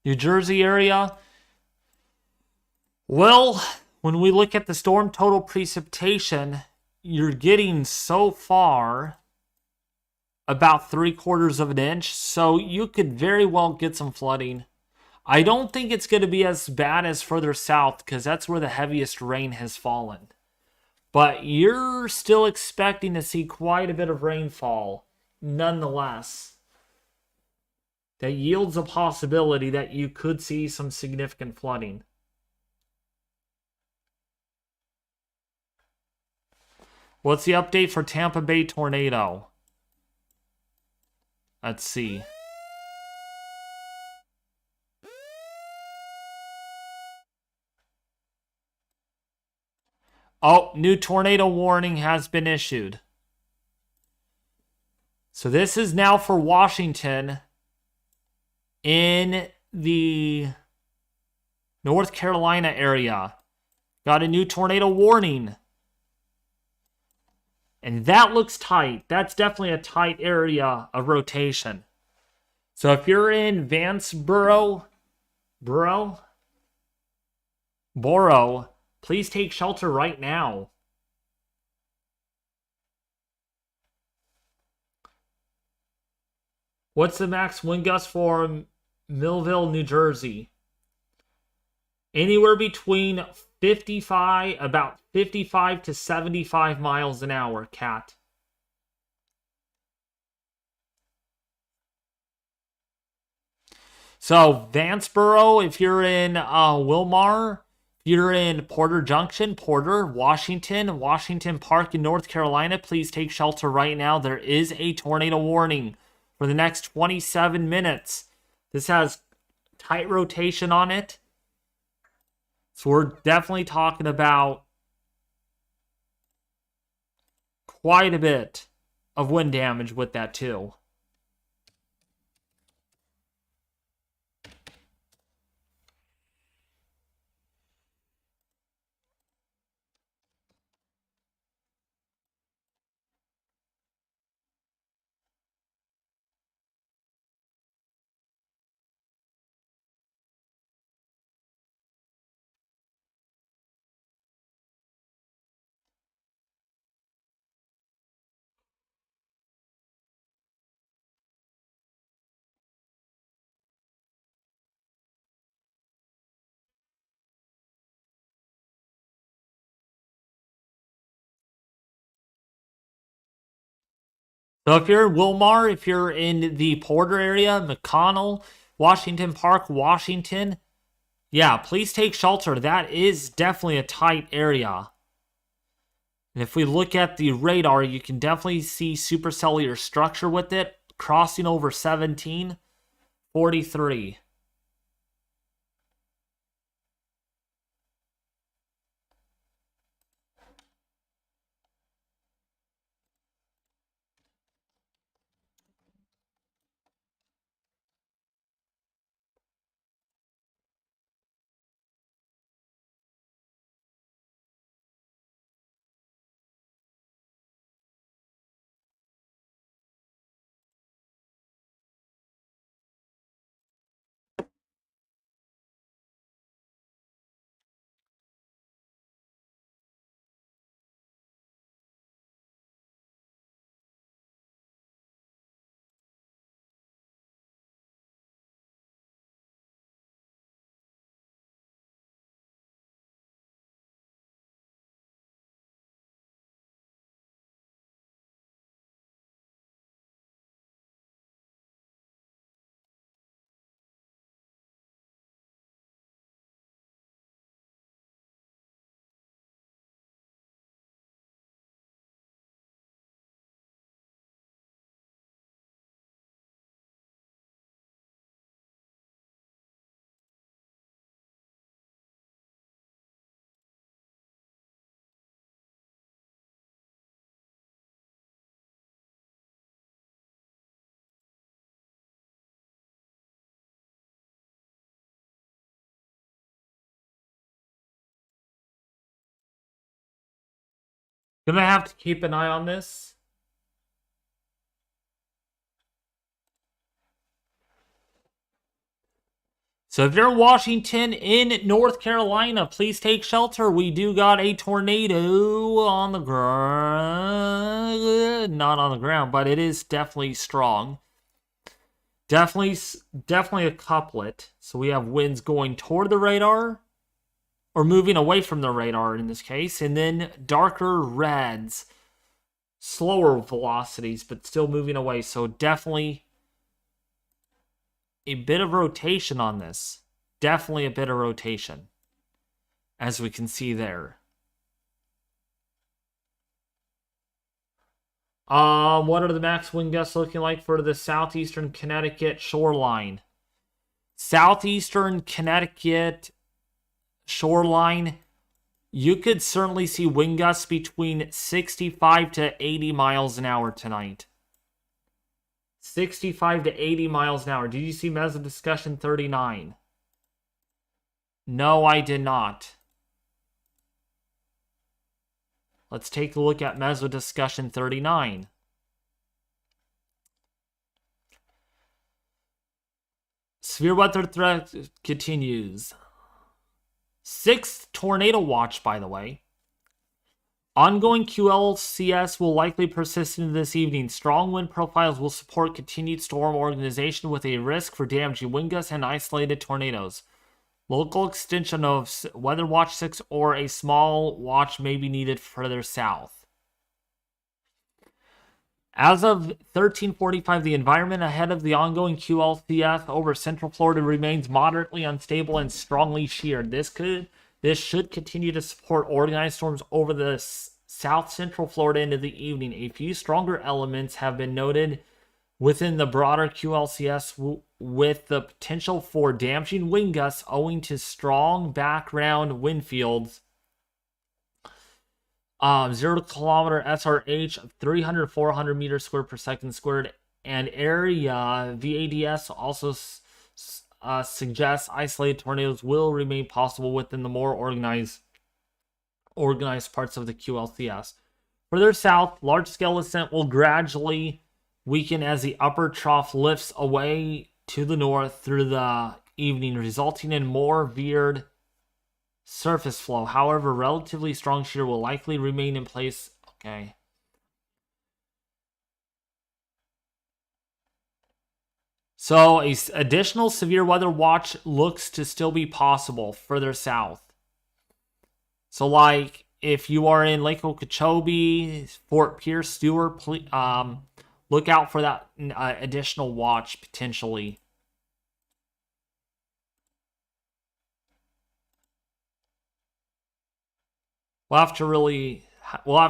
A: New Jersey area? Well, when we look at the storm total precipitation, you're getting so far about 3/4 of an inch, so you could very well get some flooding. I don't think it's going to be as bad as further south because that's where the heaviest rain has fallen. But you're still expecting to see quite a bit of rainfall, nonetheless. That yields a possibility that you could see some significant flooding. What's the update for Tampa Bay tornado? Let's see. Oh, new tornado warning has been issued. So this is now for Washington in the North Carolina area. Got a new tornado warning. And that looks tight. That's definitely a tight area of rotation. So if you're in Borough, please take shelter right now. What's the max wind gust for Millville, New Jersey? Anywhere between about 55 to 75 miles an hour, Cat. So Vanceboro, if you're in Wilmar, if you're in Porter Junction, Porter, Washington, Washington Park in North Carolina, please take shelter right now. There is a tornado warning for the next 27 minutes. This has tight rotation on it. So we're definitely talking about quite a bit of wind damage with that too. So if you're in Wilmar, if you're in the Porter area, McConnell, Washington Park, Washington, yeah, please take shelter. That is definitely a tight area. And if we look at the radar, you can definitely see supercellular structure with it, crossing over 1743. Gonna have to keep an eye on this. So if you're in Washington, in North Carolina, please take shelter. We do got a tornado on the ground. Not on the ground, but it is definitely strong. Definitely a couplet. So we have winds going toward the radar, or moving away from the radar in this case, and then darker reds. Slower velocities, but still moving away. So definitely a bit of rotation on this. Definitely a bit of rotation, as we can see there. What are the max wind gusts looking like for the southeastern Connecticut shoreline? Southeastern Connecticut shoreline, you could certainly see wind gusts between 65 to 80 miles an hour tonight. 65 to 80 miles an hour. Did you see Meso Discussion 39? No, I did not. Let's take a look at Meso Discussion 39. Severe weather threat continues. 6th tornado watch, by the way. Ongoing QLCS will likely persist into this evening. Strong wind profiles will support continued storm organization with a risk for damaging wind gusts and isolated tornadoes. Local extension of Weather Watch 6 or a small watch may be needed further south. As of 1345, the environment ahead of the ongoing QLCS over Central Florida remains moderately unstable and strongly sheared. This should continue to support organized storms over the South Central Florida into the evening. A few stronger elements have been noted within the broader QLCS with the potential for damaging wind gusts owing to strong background wind fields. 0 kilometer SRH of 300 400 meters squared per second squared, and area VADS also suggests isolated tornadoes will remain possible within the more organized parts of the QLCS. Further south, large-scale ascent will gradually weaken as the upper trough lifts away to the north through the evening, resulting in more veered surface flow. However, relatively strong shear will likely remain in place. Okay. So, a additional severe weather watch looks to still be possible further south. So, like, if you are in Lake Okeechobee, Fort Pierce, Stewart, please, look out for that additional watch potentially. We'll have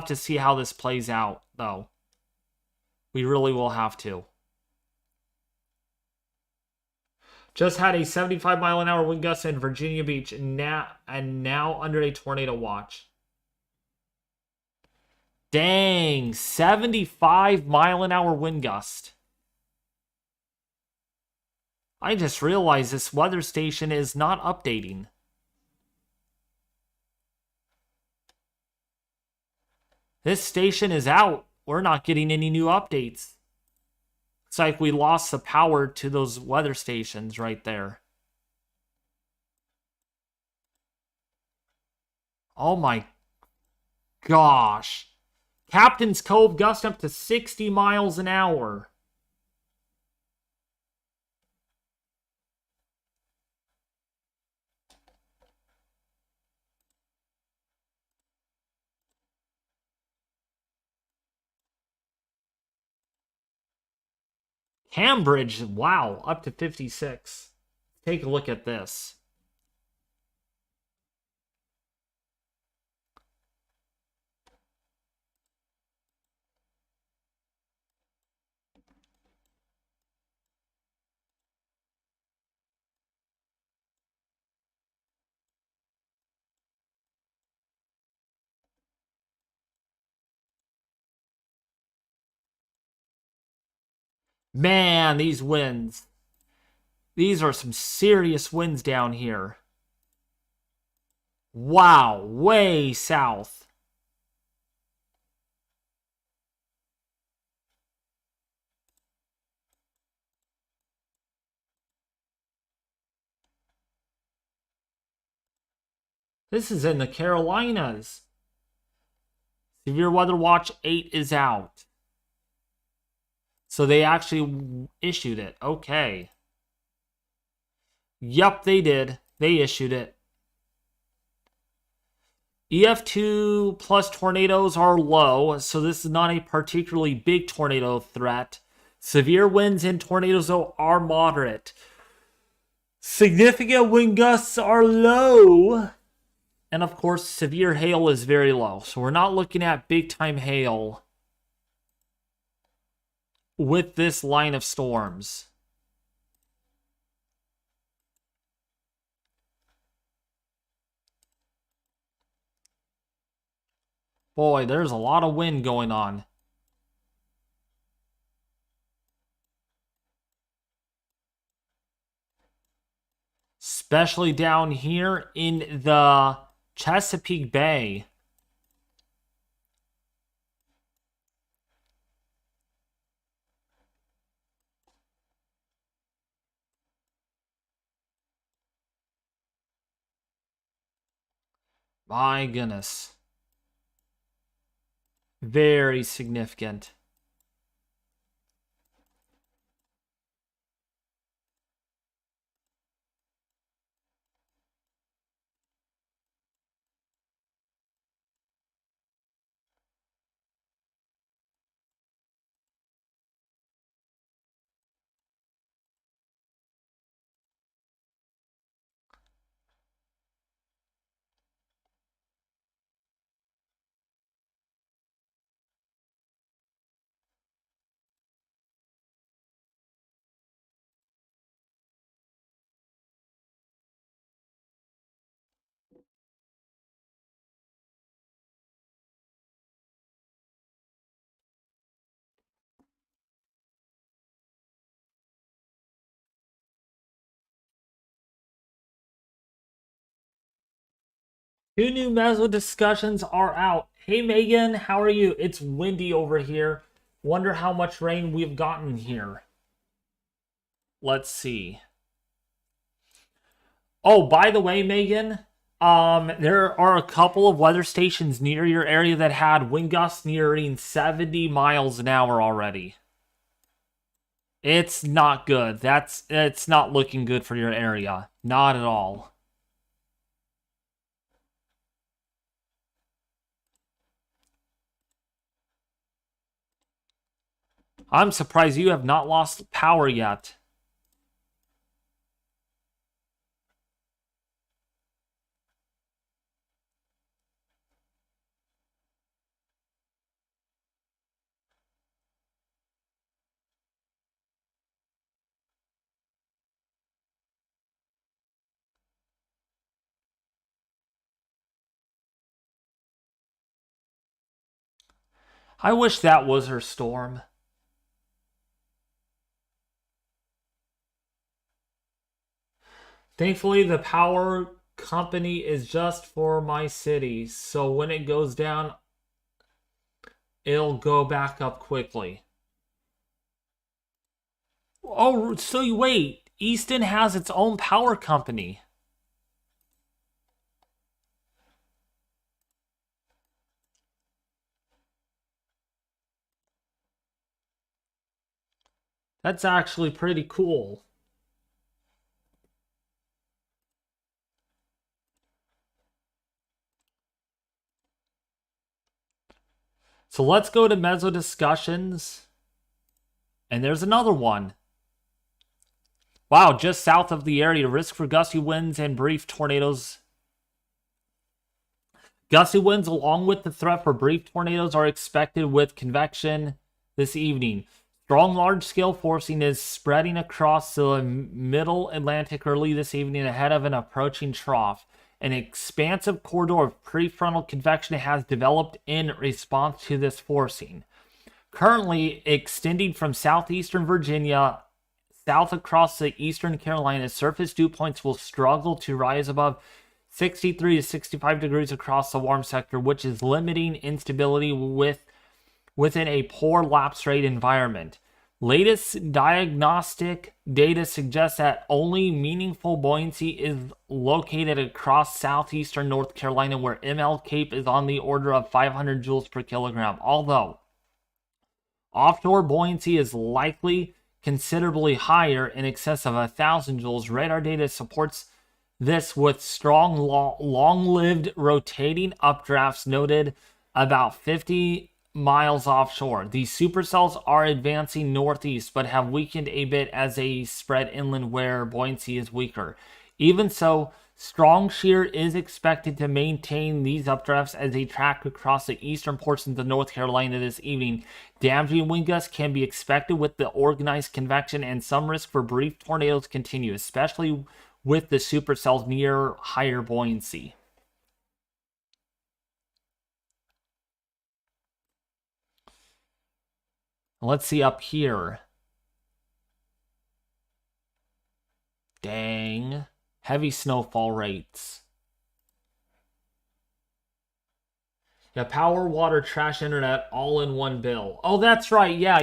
A: to see how this plays out, though. We really will have to. Just had a 75-mile-an-hour wind gust in Virginia Beach, and now under a tornado watch. Dang, 75-mile-an-hour wind gust. I just realized this weather station is not updating. This station is out. We're not getting any new updates. It's like we lost the power to those weather stations right there. Oh my gosh. Captain's Cove gust up to 60 miles an hour. Cambridge, wow, up to 56. Take a look at this. Man, these winds. These are some serious winds down here. Wow, way south. This is in the Carolinas. Severe Weather Watch 8 is out. So they actually issued it. Okay. Yup, they did. They issued it. EF2 plus tornadoes are low, so this is not a particularly big tornado threat. Severe winds and tornadoes, though, are moderate. Significant wind gusts are low. And of course, severe hail is very low. So we're not looking at big time hail with this line of storms. Boy, there's a lot of wind going on. Especially down here in the Chesapeake Bay. My goodness. Very significant. 2 new Mezzo discussions are out. Hey Megan, how are you? It's windy over here. Wonder how much rain we've gotten here. Let's see. Oh, by the way, Megan, there are a couple of weather stations near your area that had wind gusts nearing 70 miles an hour already. It's not good. It's not looking good for your area. Not at all. I'm surprised you have not lost power yet. I wish that was her storm. Thankfully, the power company is just for my city, so when it goes down, it'll go back up quickly. Oh, so you wait. Easton has its own power company. That's actually pretty cool. So let's go to Mezzo discussions. And there's another one. Wow, just south of the area, risk for gusty winds and brief tornadoes. Gusty winds along with the threat for brief tornadoes are expected with convection this evening. Strong large-scale forcing is spreading across the middle Atlantic early this evening ahead of an approaching trough. An expansive corridor of prefrontal convection has developed in response to this forcing. Currently extending from southeastern Virginia south across the eastern Carolinas, surface dew points will struggle to rise above 63 to 65 degrees across the warm sector, which is limiting instability within a poor lapse rate environment. Latest diagnostic data suggests that only meaningful buoyancy is located across southeastern North Carolina, where ML Cape is on the order of 500 joules per kilogram. Although offshore buoyancy is likely considerably higher, in excess of 1,000 joules, radar data supports this with strong, long-lived rotating updrafts noted about 50 miles offshore. These supercells are advancing northeast, but have weakened a bit as they spread inland where buoyancy is weaker. Even so, strong shear is expected to maintain these updrafts as they track across the eastern portions of North Carolina this evening. Damaging wind gusts can be expected with the organized convection, and some risk for brief tornadoes continue, especially with the supercells near higher buoyancy. Let's see up here. Dang. Heavy snowfall rates. Yeah, power, water, trash, internet, all in one bill. Oh, that's right. Yeah,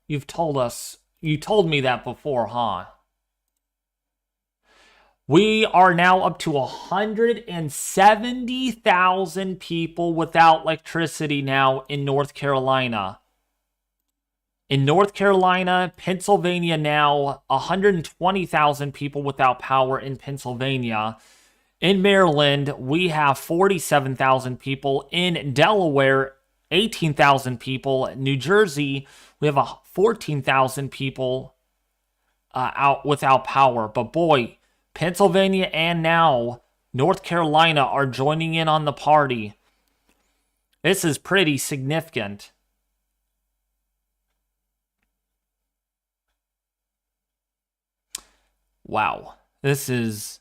A: you've told us. You told me that before, huh? We are now up to 170,000 people without electricity now in North Carolina. In North Carolina, Pennsylvania now, 120,000 people without power in Pennsylvania. In Maryland, we have 47,000 people. In Delaware, 18,000 people. New Jersey, we have 14,000 people out without power. But boy, Pennsylvania and now North Carolina are joining in on the party. This is pretty significant. Wow, this is...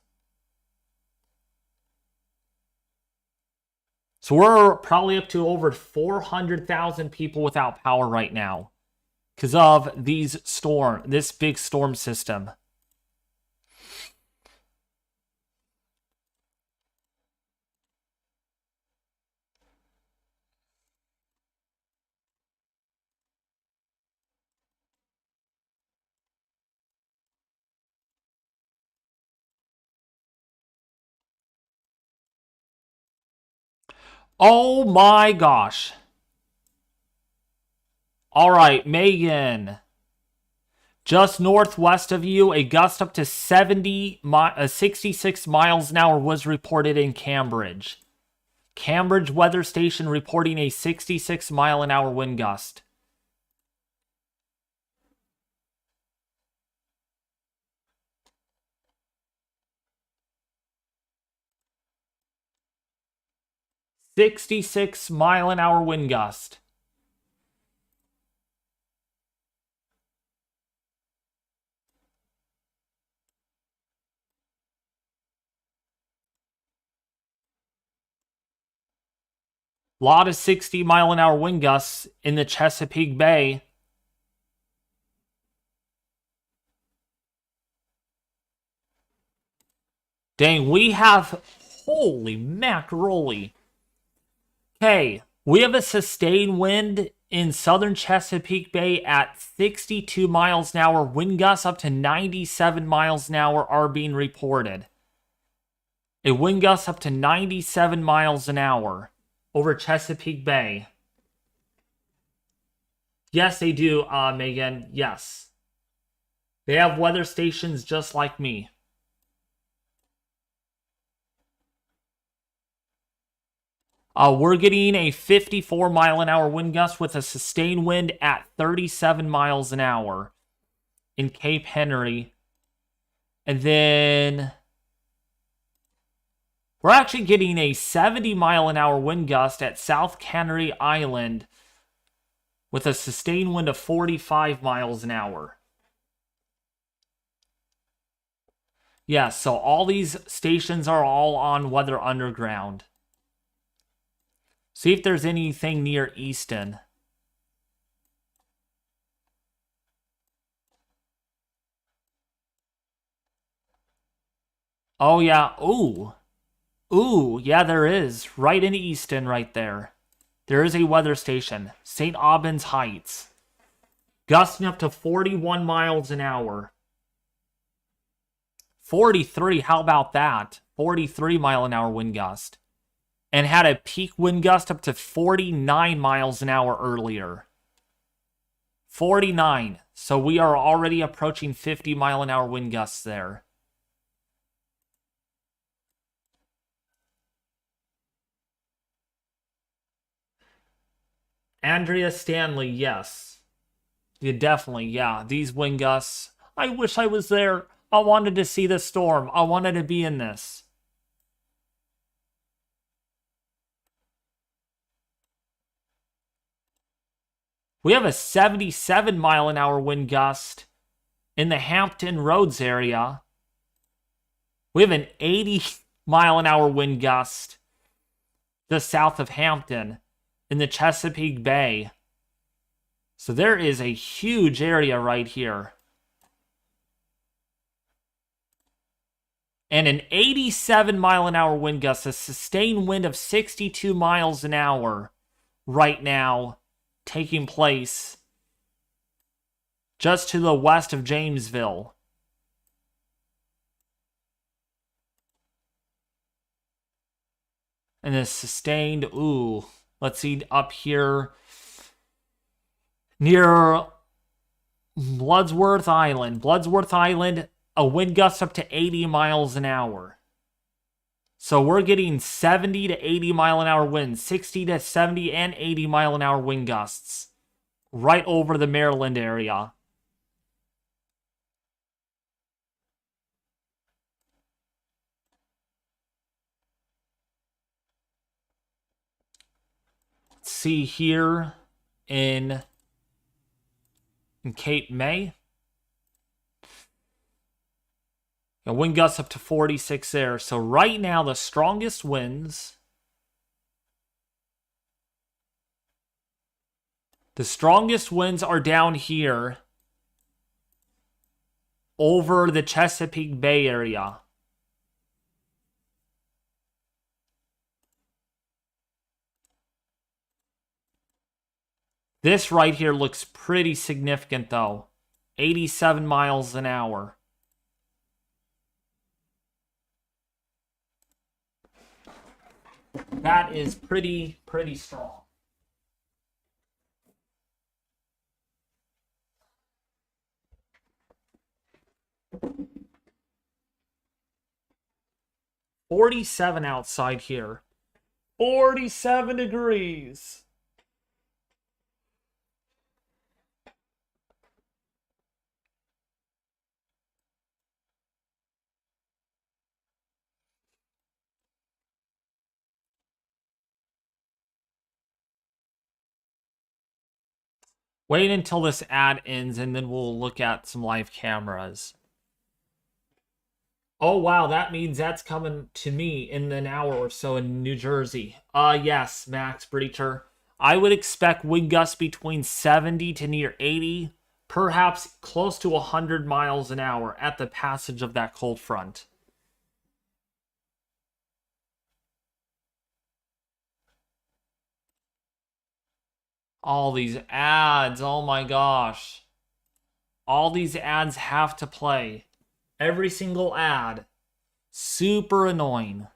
A: So we're probably up to over 400,000 people without power right now because of this big storm system. Oh my gosh. All right, Megan. Just northwest of you, a gust up to 66 miles an hour was reported in Cambridge. Cambridge weather station reporting a 66 mile an hour wind gust. $66-mile-an-hour wind gust. Lot of 60-mile-an-hour wind gusts in the Chesapeake Bay. Dang, we have... Holy macaroni. Okay, we have a sustained wind in southern Chesapeake Bay at 62 miles an hour. Wind gusts up to 97 miles an hour are being reported. A wind gust up to 97 miles an hour over Chesapeake Bay. Yes, they do, Megan. Yes. They have weather stations just like me. We're getting a 54-mile-an-hour wind gust with a sustained wind at 37 miles an hour in Cape Henry. And then we're actually getting a 70-mile-an-hour wind gust at South Canary Island with a sustained wind of 45 miles an hour. Yeah, so all these stations are all on Weather Underground. See if there's anything near Easton. Oh, yeah. Ooh. Ooh, yeah, there is. Right in Easton right there. There is a weather station. St. Albans Heights. Gusting up to 41 miles an hour. 43, how about that? 43-mile-an-hour wind gust. And had a peak wind gust up to 49 miles an hour earlier. 49. So we are already approaching 50-mile-an-hour wind gusts there. Andrea Stanley, yes. Yeah, definitely, yeah. These wind gusts. I wish I was there. I wanted to see the storm. I wanted to be in this. We have a 77-mile-an-hour wind gust in the Hampton Roads area. We have an 80-mile-an-hour wind gust just south of Hampton in the Chesapeake Bay. So there is a huge area right here. And an 87-mile-an-hour wind gust, a sustained wind of 62 miles an hour right now taking place just to the west of Jamesville. And a sustained, ooh, let's see up here near Bloodsworth Island. Bloodsworth Island, a wind gust up to 80 miles an hour. So we're getting 70 to 80 mile an hour winds, 60 to 70 and 80 mile an hour wind gusts right over the Maryland area. Let's see here in Cape May. A wind gusts up to 46 there. So right now, the strongest winds. The strongest winds are down here over the Chesapeake Bay area. This right here looks pretty significant though. 87 miles an hour. That is pretty strong. "47 outside here. 47 degrees. Wait until this ad ends and then we'll look at some live cameras. Oh wow, that means that's coming to me in an hour or so in New Jersey. Yes, Max Breacher. I would expect wind gusts between 70 to near 80, perhaps close to 100 miles an hour at the passage of that cold front. All these ads, oh my gosh. All these ads have to play. Every single ad. Super annoying.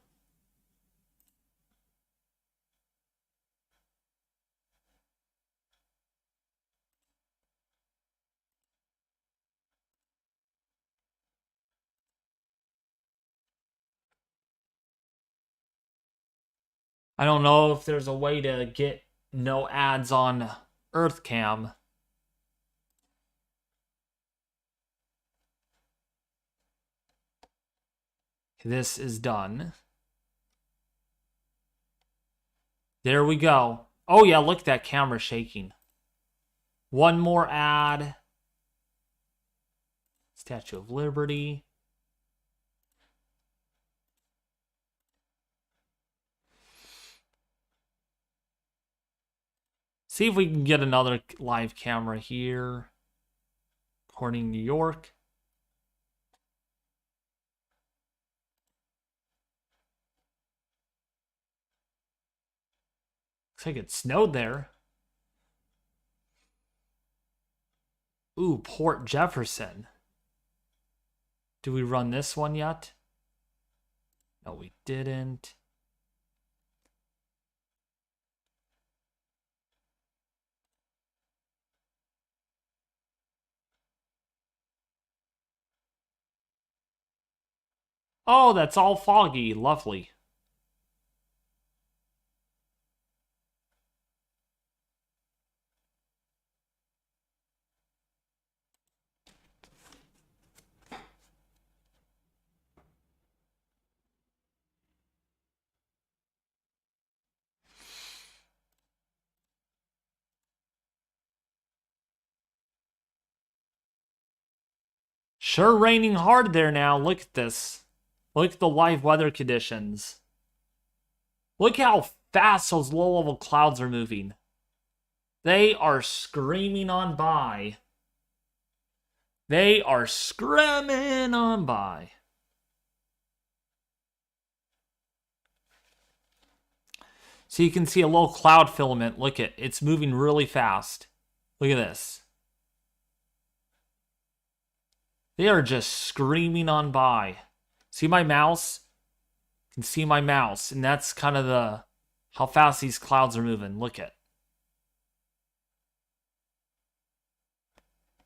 A: I don't know if there's a way to get no ads on EarthCam. This is done. There we go. Oh yeah, look at that camera shaking. One more ad. Statue of Liberty. See if we can get another live camera here. Corning, New York. Looks like it snowed there. Ooh, Port Jefferson. Do we run this one yet? No, we didn't. Oh, that's all foggy. Lovely. Sure raining hard there now. Look at this. Look at the live weather conditions. Look how fast those low-level clouds are moving. They are screaming on by. They are screaming on by. So you can see a little cloud filament. Look at it. It's moving really fast. Look at this. They are just screaming on by. See my mouse? You can see my mouse, and that's kind of the how fast these clouds are moving. Look at.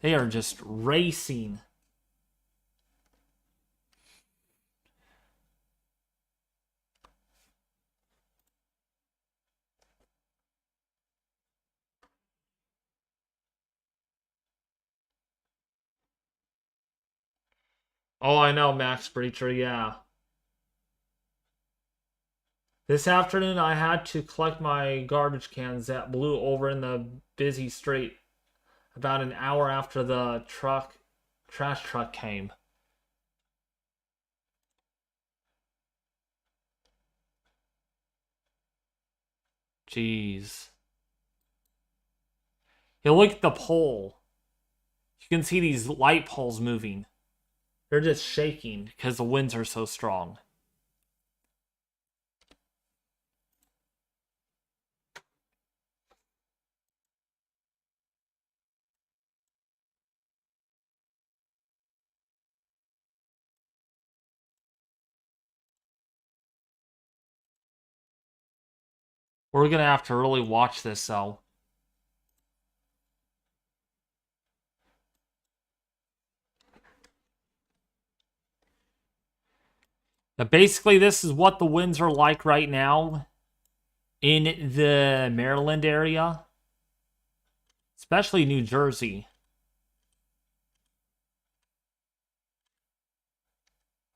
A: They are just racing. Oh, I know, Max Breacher, yeah. This afternoon, I had to collect my garbage cans that blew over in the busy street about an hour after the trash truck came. Jeez. You look at the pole. You can see these light poles moving. They're just shaking because the winds are so strong. We're going to have to really watch this, though. Now, basically, this is what the winds are like right now in the Maryland area, especially New Jersey.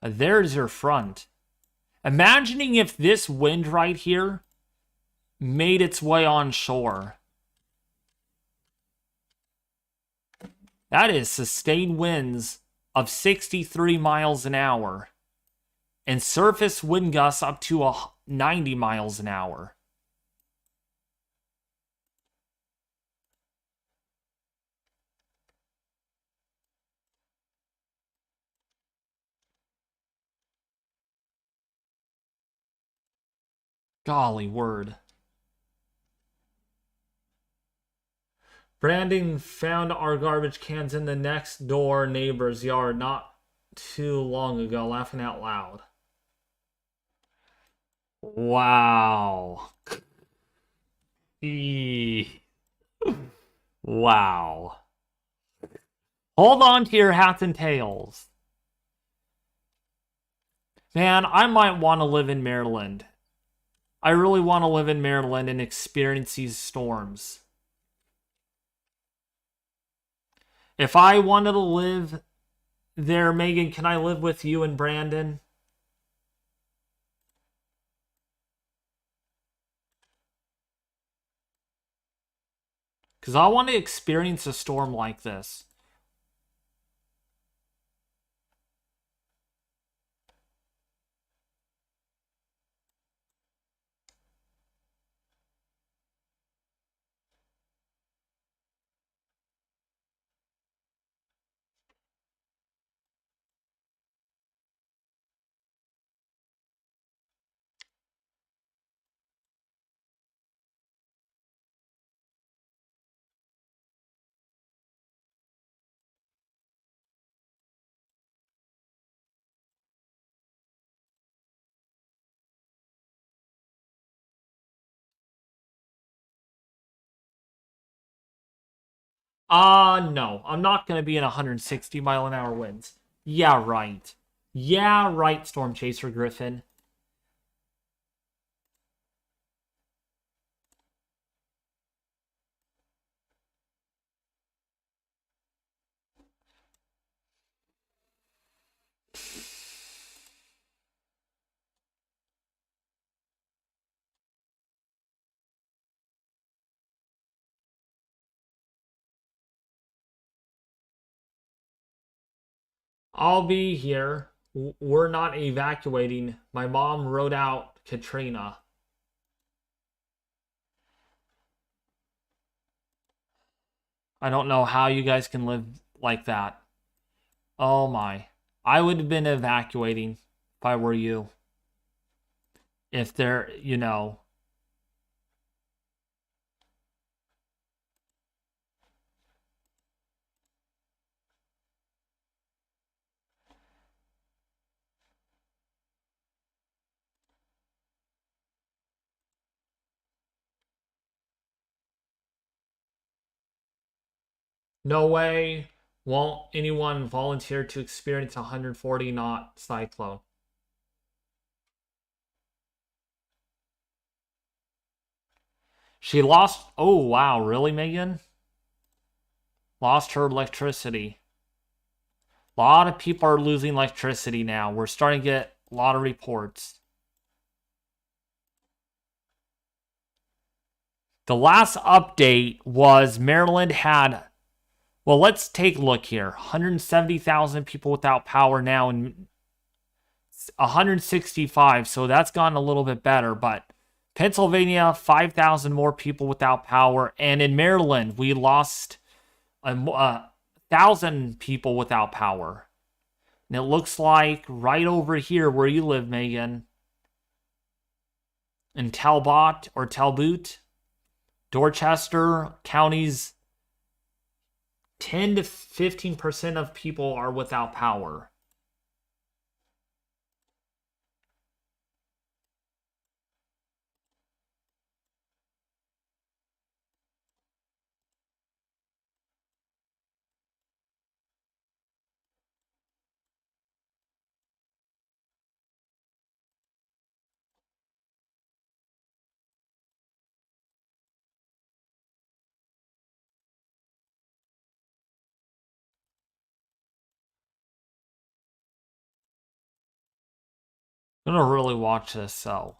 A: There's your front. Imagining if this wind right here made its way on shore. That is sustained winds of 63 miles an hour and surface wind gusts up to 90 miles an hour. Golly word. Brandon found our garbage cans in the next door neighbor's yard not too long ago, laughing out loud. Wow. Wow. Hold on to your hats and tails. Man, I might want to live in Maryland. I really want to live in Maryland and experience these storms. If I wanted to live there, Megan, can I live with you and Brandon? Because I want to experience a storm like this. No. I'm not going to be in 160 mile an hour winds. Yeah, right. Yeah, right, Storm Chaser Griffin. I'll be here. We're not evacuating. My mom rode out Katrina. I don't know how you guys can live like that. Oh my. I would have been evacuating if I were you. If they're, you know. No way won't anyone volunteer to experience a 140 knot cyclone. She lost. Oh, wow. Really, Megan? Lost her electricity. A lot of people are losing electricity now. We're starting to get a lot of reports. The last update was Maryland had. Well, let's take a look here. 170,000 people without power now and 165. So that's gone a little bit better. But Pennsylvania, 5,000 more people without power. And in Maryland, we lost 1,000 people without power. And it looks like right over here where you live, Megan, in Talbot or Talbot, Dorchester counties, 10 to 15% of people are without power. I'm gonna really watch this, so.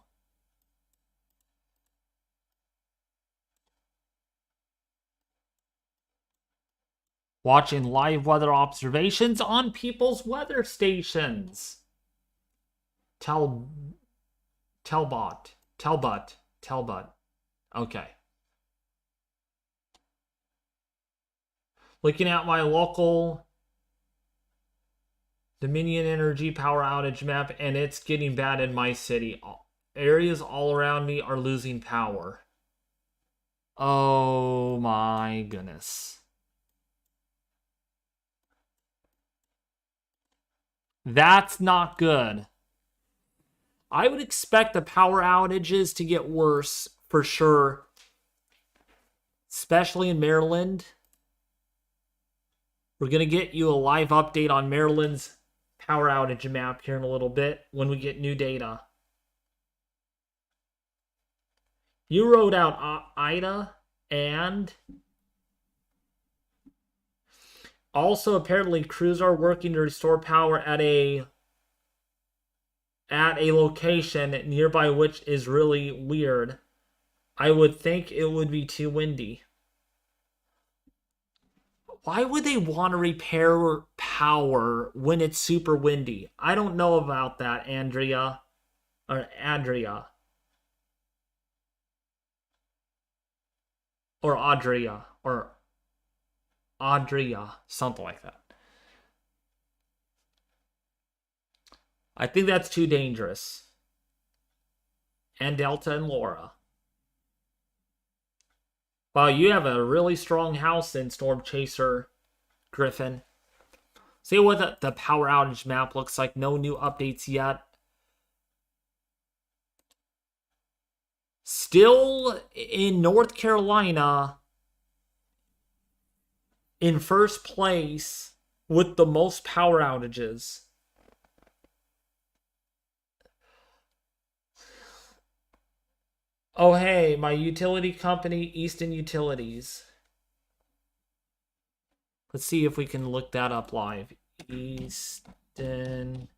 A: Watching live weather observations on people's weather stations. Talbot. Okay. Looking at my local Dominion Energy power outage map, and it's getting bad in my city. Areas all around me are losing power. Oh my goodness. That's not good. I would expect the power outages to get worse for sure, especially in Maryland. We're going to get you a live update on Maryland's power outage map here in a little bit when we get new data. You wrote out Ida, and also apparently crews are working to restore power at a location nearby, which is really weird. I would think it would be too windy. Why would they want to repair power when it's super windy? I don't know about that, Andrea. Or Adria. Or Adria. Or Adria. Something like that. I think that's too dangerous. And Delta and Laura. Wow, you have a really strong house in Storm Chaser, Griffin. See what the power outage map looks like. No new updates yet. Still in North Carolina, in first place with the most power outages. Oh, hey, my utility company, Easton Utilities. Let's see if we can look that up live. Easton.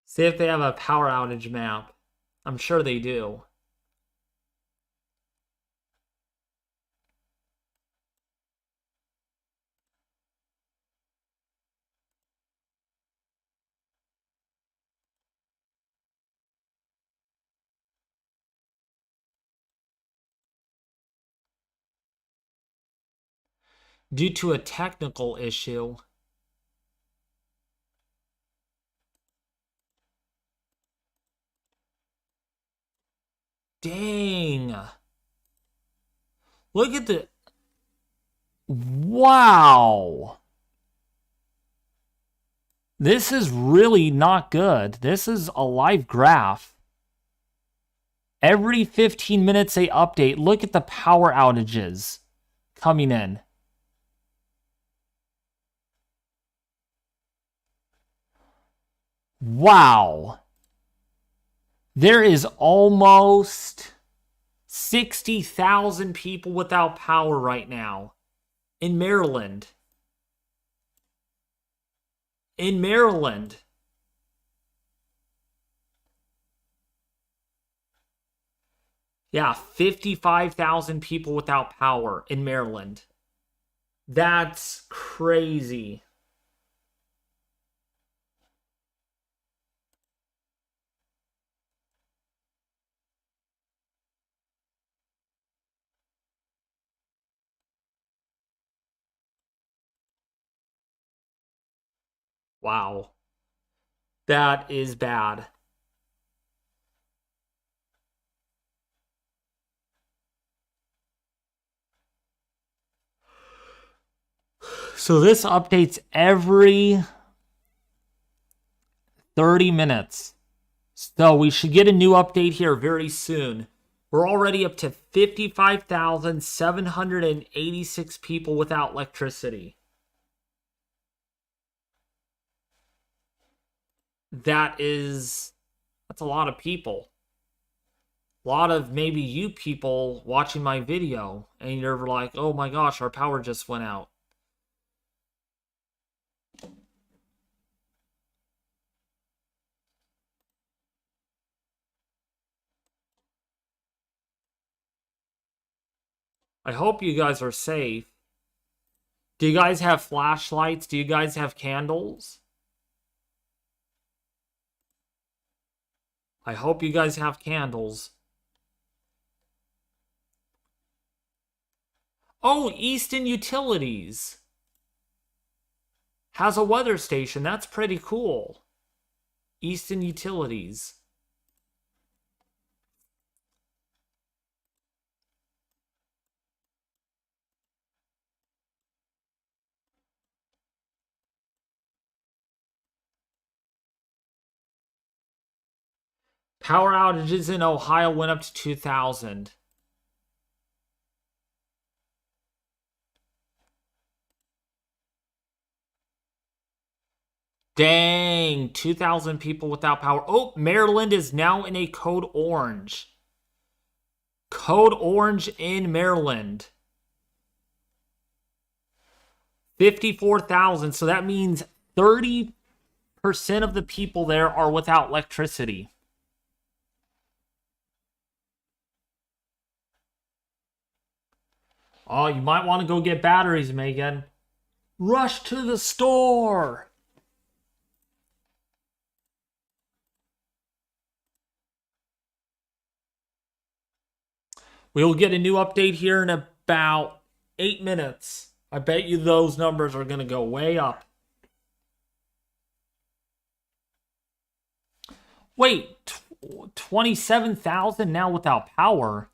A: See if they have a power outage map. I'm sure they do. Due to a technical issue. Dang. Look at the... Wow. This is really not good. This is a live graph. Every 15 minutes they update. Look at the power outages coming in. Wow. There is almost 60,000 people without power right now in Maryland. In Maryland. Yeah, 55,000 people without power in Maryland. That's crazy. Wow. That is bad. So this updates every 30 minutes. So we should get a new update here very soon. We're already up to 55,786 people without electricity. That's a lot of people. A lot of maybe you people watching my video and you're like, oh my gosh, our power just went out. I hope you guys are safe. Do you guys have flashlights? Do you guys have candles? I hope you guys have candles. Oh, Easton Utilities has a weather station. That's pretty cool. Easton Utilities. Power outages in Ohio went up to 2,000. Dang, 2,000 people without power. Oh, Maryland is now in a code orange. Code orange in Maryland. 54,000. So that means 30% of the people there are without electricity. Oh, you might want to go get batteries, Megan. Rush to the store. We'll get a new update here in about 8 minutes. I bet you those numbers are going to go way up. Wait, 27,000 now without power?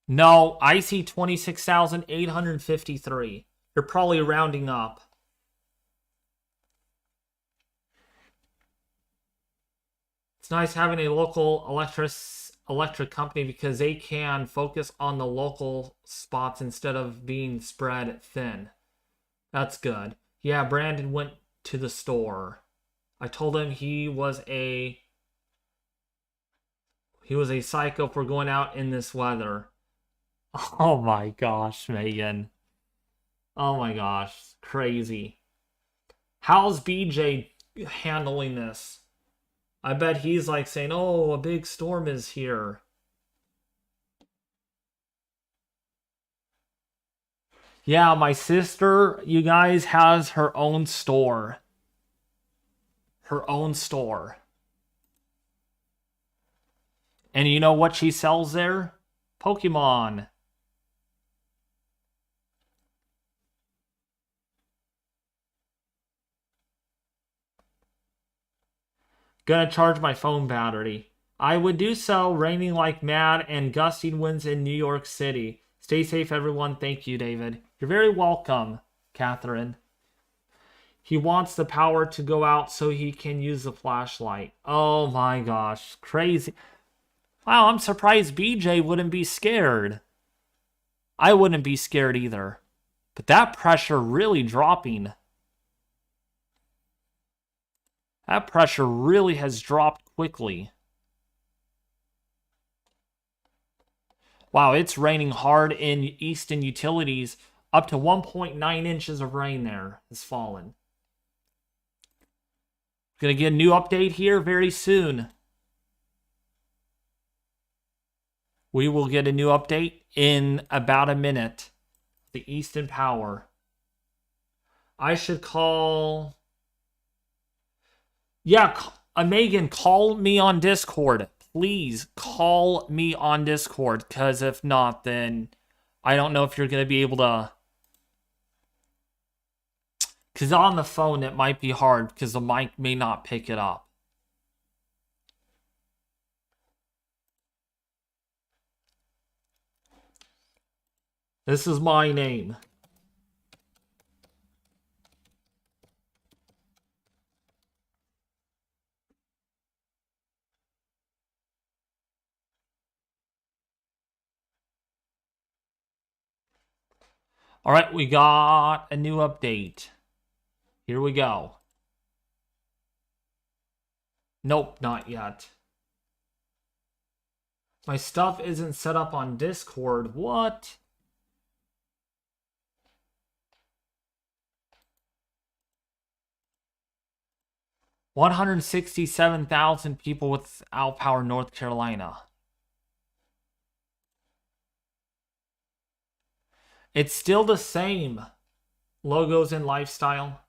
A: No, I see 26,853. You're probably rounding up. It's nice having a local electric company because they can focus on the local spots instead of being spread thin. That's good. Yeah, Brandon went to the store. I told him he was a psycho for going out in this weather. Oh my gosh, Megan. Oh my gosh, crazy. How's BJ handling this? I bet he's like saying, oh, a big storm is here. Yeah, my sister, you guys, has her own store. Her own store. And you know what she sells there? Pokemon. Gonna charge my phone battery. I would do so, raining like mad and gusting winds in New York City. Stay safe, everyone. Thank you, David. You're very welcome, Catherine. He wants the power to go out so he can use the flashlight. Oh my gosh, crazy. Wow, I'm surprised BJ wouldn't be scared. I wouldn't be scared either. But that pressure really dropping. That pressure really has dropped quickly. Wow, it's raining hard in Easton Utilities. Up to 1.9 inches of rain there has fallen. Gonna get a new update here very soon. We will get a new update in about a minute. The Easton Power. I should call... Yeah, Megan, call me on Discord. Please call me on Discord, because if not, then I don't know if you're going to be able to... Because on the phone, it might be hard, because the mic may not pick it up. This is my name. All right, we got a new update. Here we go. Nope, not yet. My stuff isn't set up on Discord. What? $167,000 people without power, North Carolina. It's still the same. Logos and lifestyle.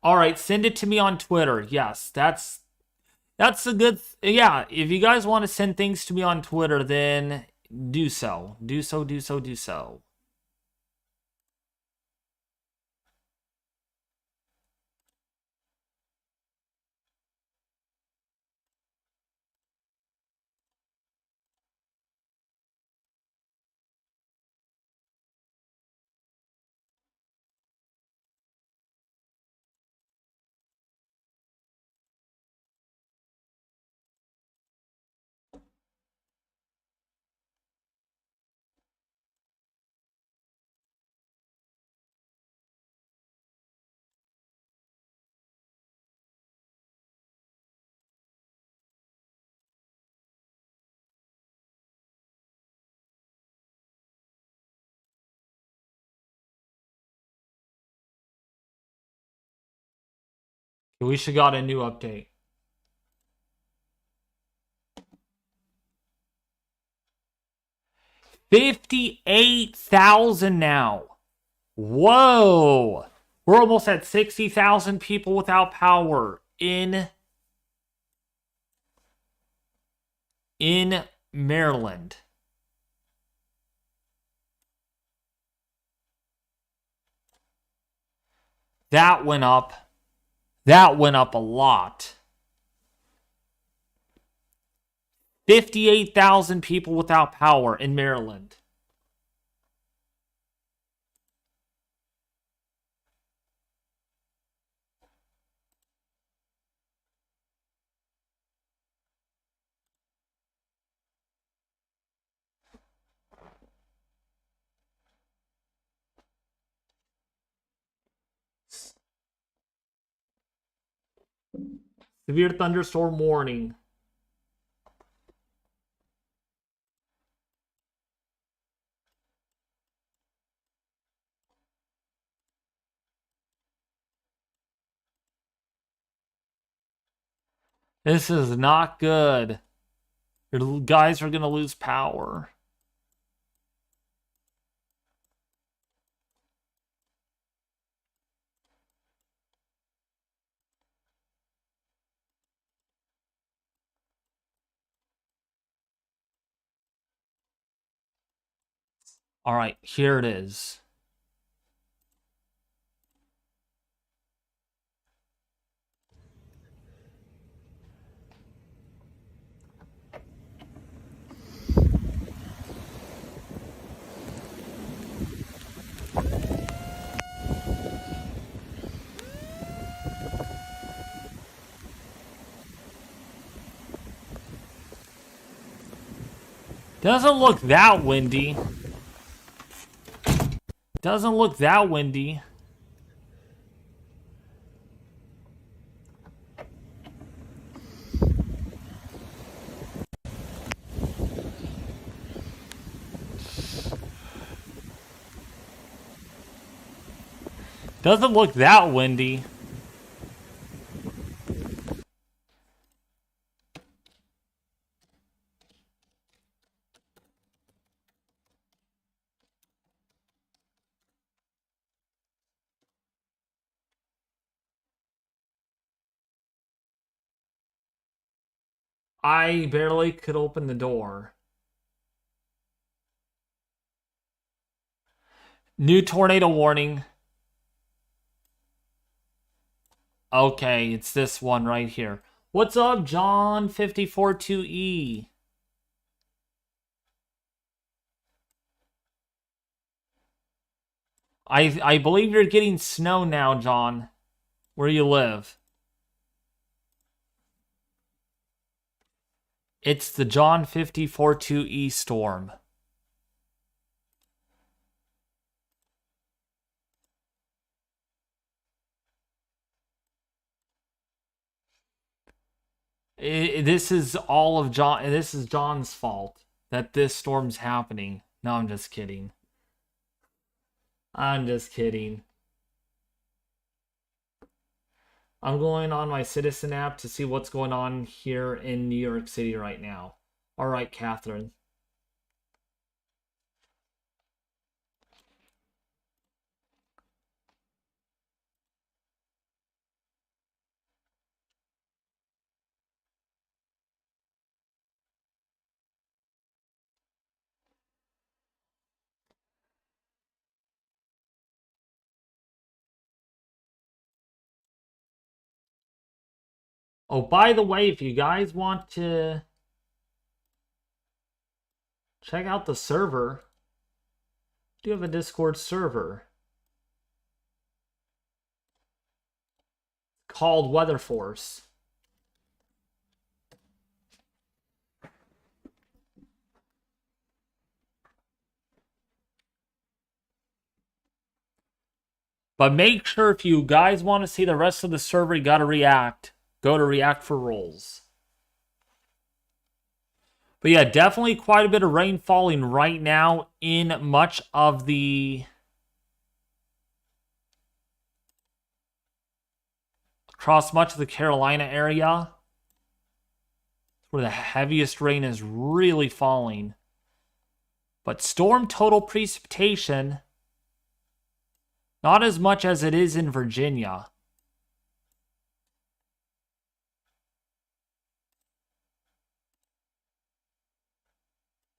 A: All right, send it to me on Twitter. Yes, that's a good. Yeah, if you guys want to send things to me on Twitter, then do so. Do so. Do so. Do so. We should got a new update. $58,000 now. Whoa. We're almost at 60,000 people without power in Maryland. That went up. That went up a lot. 58,000 people without power in Maryland. Severe thunderstorm warning. This is not good. Your guys are going to lose power. All right, here it is. Doesn't look that windy. Doesn't look that windy. Doesn't look that windy. I barely could open the door. New tornado warning. Okay, it's this one right here. What's up, John 542E? I believe you're getting snow now, John, where you live. It's the John 542E storm. This is all of John. This is John's fault that this storm's happening. No, I'm just kidding. I'm just kidding. I'm going on my Citizen app to see what's going on here in New York City right now. All right, Catherine. Oh, by the way, if you guys want to check out the server, I do have a Discord server called Weather Force. But make sure if you guys want to see the rest of the server, you gotta react. Go to React for Roles. But yeah, definitely quite a bit of rain falling right now in much of the across much of the Carolina area, where the heaviest rain is really falling. But storm total precipitation, not as much as it is in Virginia.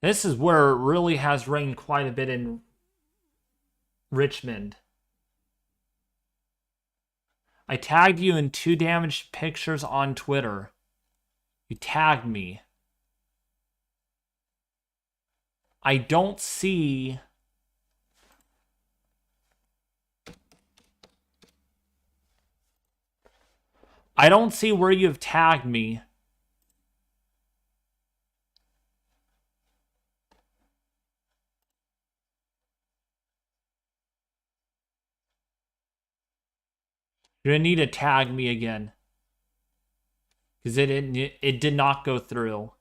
A: This is where it really has rained quite a bit in Richmond. I tagged you in 2 damaged pictures on Twitter. You tagged me. I don't see... I don't see where you have tagged me. You're gonna need to tag me again. Because it did not go through.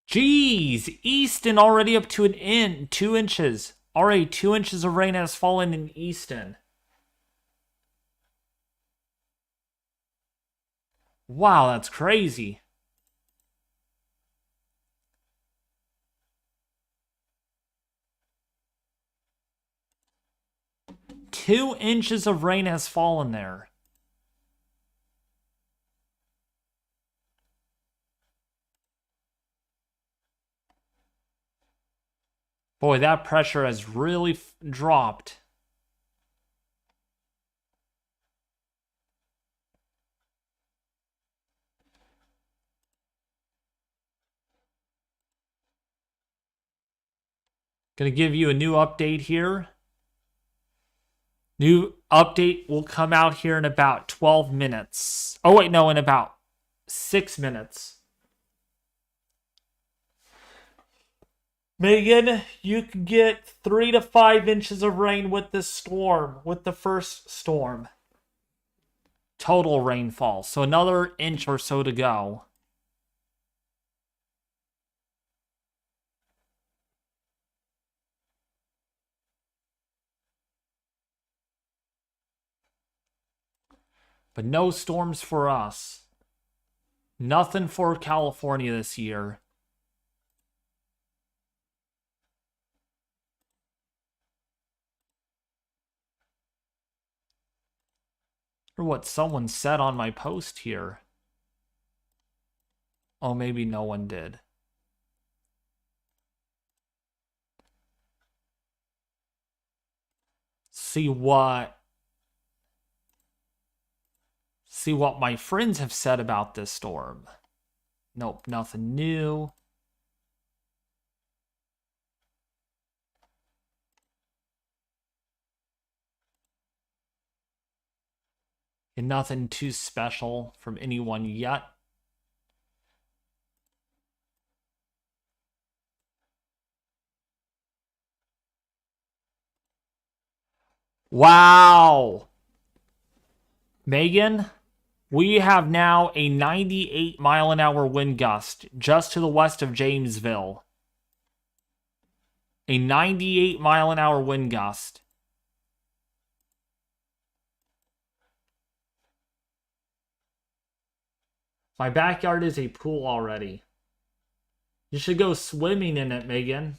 A: Jeez, Easton already up to 2 inches. Already 2 inches of rain has fallen in Easton. Wow, that's crazy. Two inches of rain has fallen there. Boy, that pressure has really dropped. Gonna give you a new update here. New update will come out here in about 12 minutes. Oh, wait, no, in about 6 minutes. Megan, you can get 3 to 5 inches of rain with this storm, with the first storm. Total rainfall. So another inch or so to go. But no storms for us. Nothing for California this year. Or what someone said on my post here. Oh, maybe no one did. See what my friends have said about this storm. Nope, nothing new. And nothing too special from anyone yet. Wow. Megan, we have now a 98-mile-an-hour wind gust just to the west of Jamesville. A 98-mile-an-hour wind gust. My backyard is a pool already. You should go swimming in it, Megan.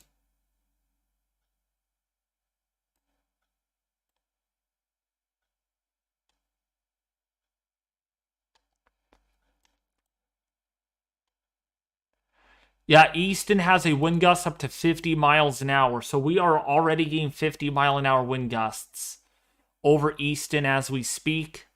A: Yeah, Easton has a wind gust up to 50 miles an hour. So we are already getting 50-mile-an-hour wind gusts over Easton as we speak.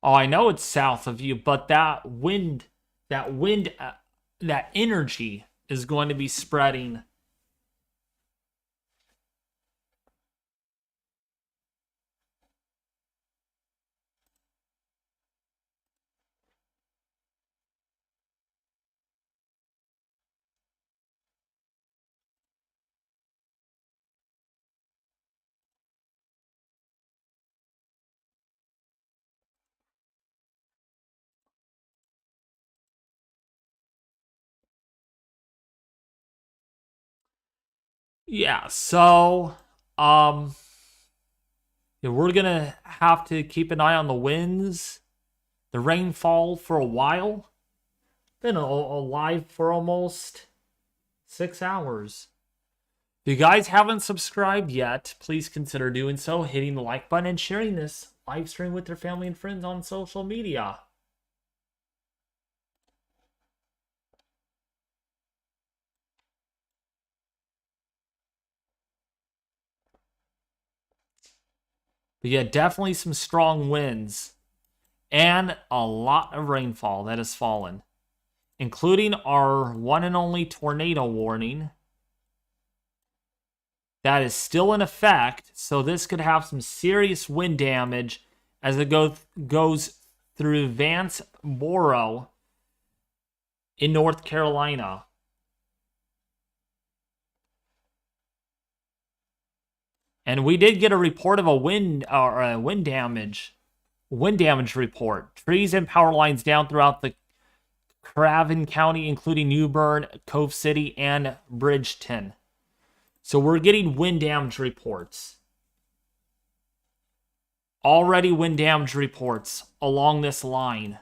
A: Oh, I know it's south of you, but that wind, that energy is going to be spreading. Yeah, so yeah, we're gonna have to keep an eye on the winds, the rainfall for a while. Been alive for almost 6 hours. If you guys haven't subscribed yet, please consider doing so, hitting the like button and sharing this live stream with your family and friends on social media. But yeah, definitely some strong winds and a lot of rainfall that has fallen, including our one and only tornado warning that is still in effect. So this could have some serious wind damage as it goes through Vanceboro in North Carolina. And we did get a report of a wind damage report. Trees and power lines down throughout the Craven County, including New Bern, Cove City, and Bridgeton. So we're getting wind damage reports. Already wind damage reports along this line.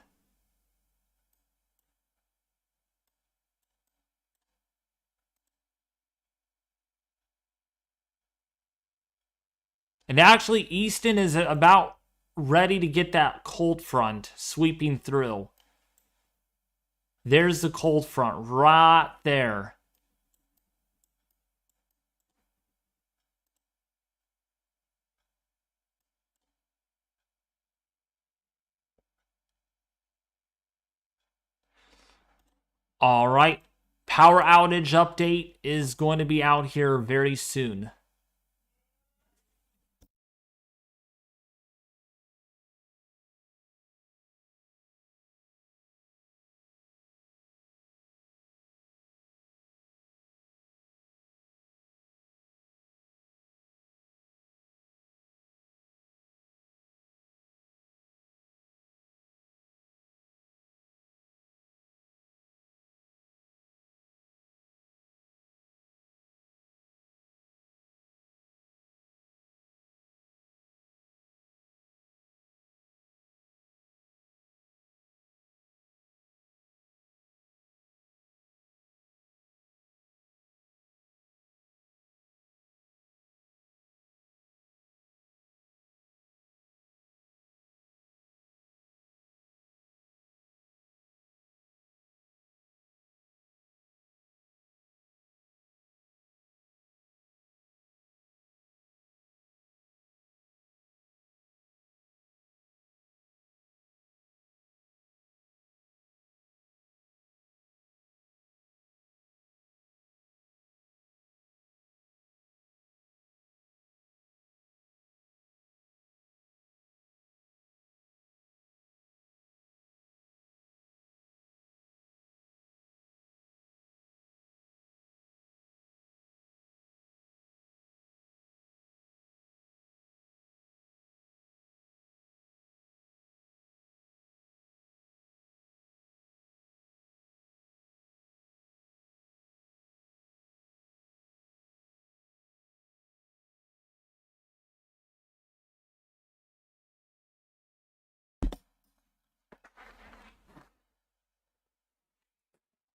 A: And actually, Easton is about ready to get that cold front sweeping through. There's the cold front right there. All right. Power outage update is going to be out here very soon.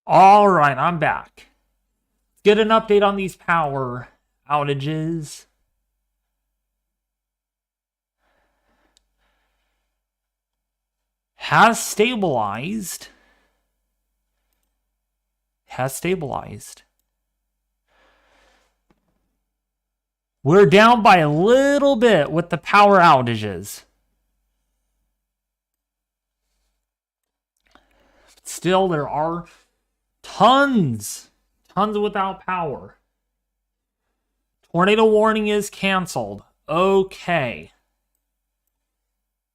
A: All right, I'm back. Get an update on these power outages. Has stabilized. Has stabilized. We're down by a little bit with the power outages. Still, there are tons without power. Tornado warning is canceled. Okay.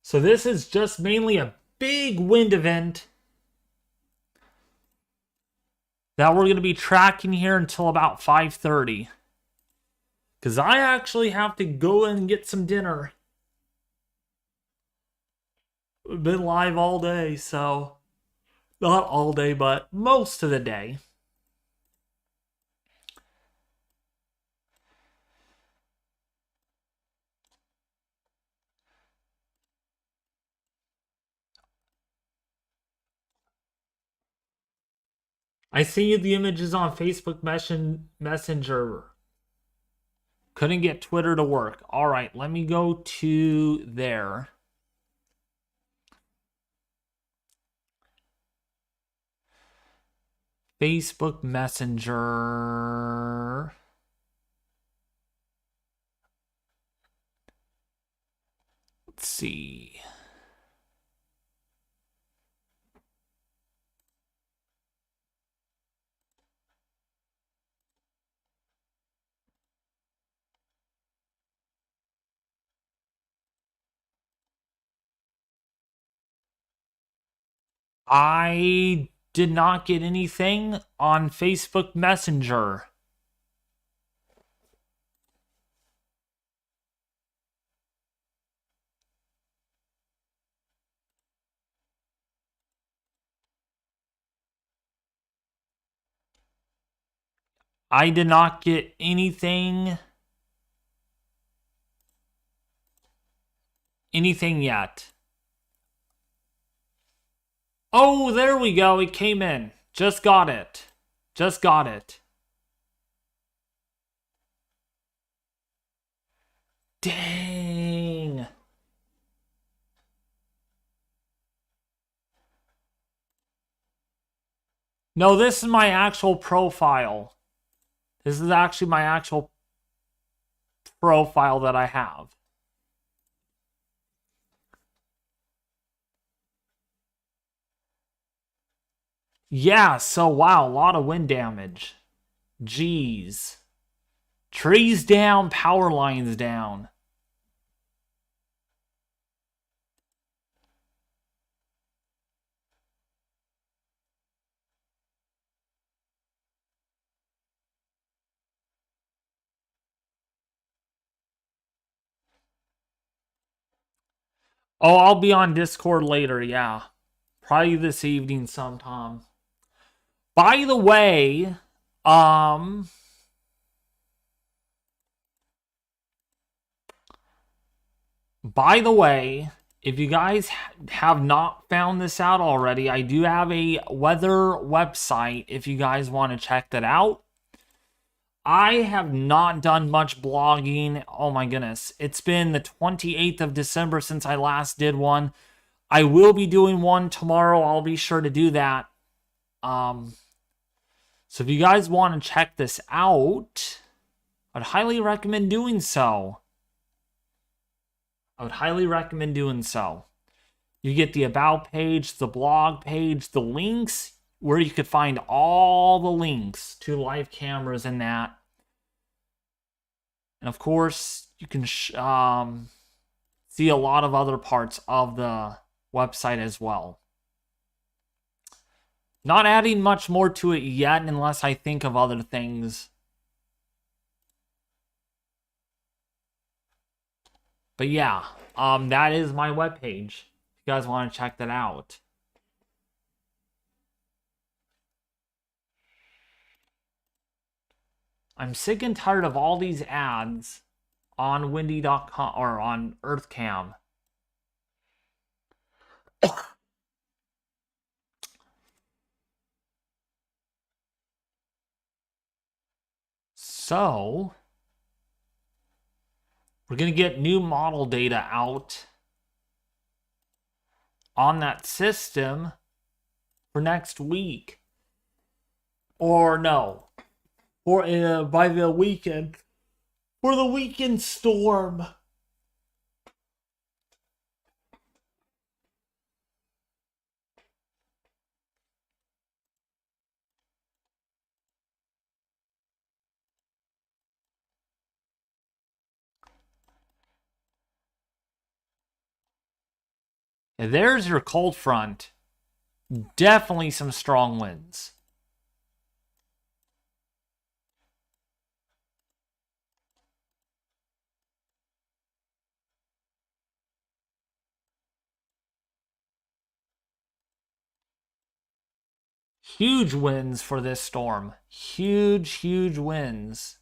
A: So this is just mainly a big wind event that we're going to be tracking here until about 5:30. Because I actually have to go and get some dinner. We've been live all day, so... Not all day, but most of the day. I see the images on Facebook Messenger. Couldn't get Twitter to work. All right, let me go to there. Facebook Messenger. Let's see. I did not get anything on Facebook Messenger. I did not get anything yet. Oh, there we go. It came in. Just got it. Just got it. Dang. No, this is my actual profile. This is actually my actual profile that I have. Yeah, so wow, a lot of wind damage. Jeez. Trees down, power lines down. Oh, I'll be on Discord later, yeah. Probably this evening sometime. By the way, if you guys have not found this out already, I do have a weather website if you guys want to check that out. I have not done much blogging. Oh my goodness. It's been the 28th of December since I last did one. I will be doing one tomorrow. I'll be sure to do that. So if you guys want to check this out, I'd highly recommend doing so. I would highly recommend doing so. You get the about page, the blog page, the links, where you could find all the links to live cameras and that. And of course, you can see a lot of other parts of the website as well. Not adding much more to it yet unless I think of other things. But yeah, that is my webpage. If you guys want to check that out. I'm sick and tired of all these ads on windy.com or on EarthCam. So we're going to get new model data out on that system for next week. Or no, or by the weekend. For the weekend storm. And there's your cold front. Definitely some strong winds. Huge winds for this storm. Huge, huge winds.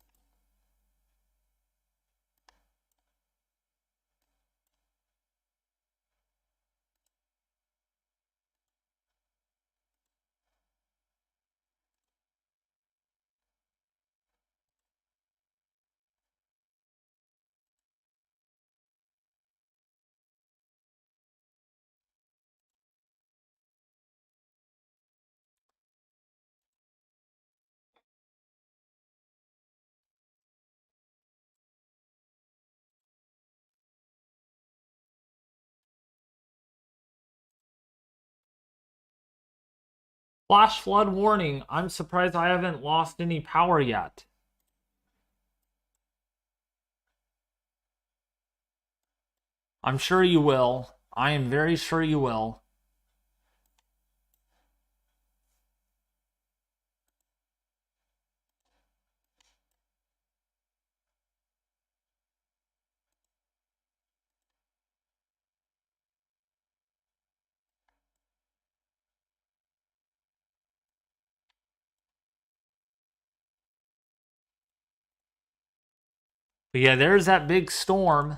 A: Flash flood warning. I'm surprised I haven't lost any power yet. I'm sure you will. I am very sure you will. But yeah, there's that big storm.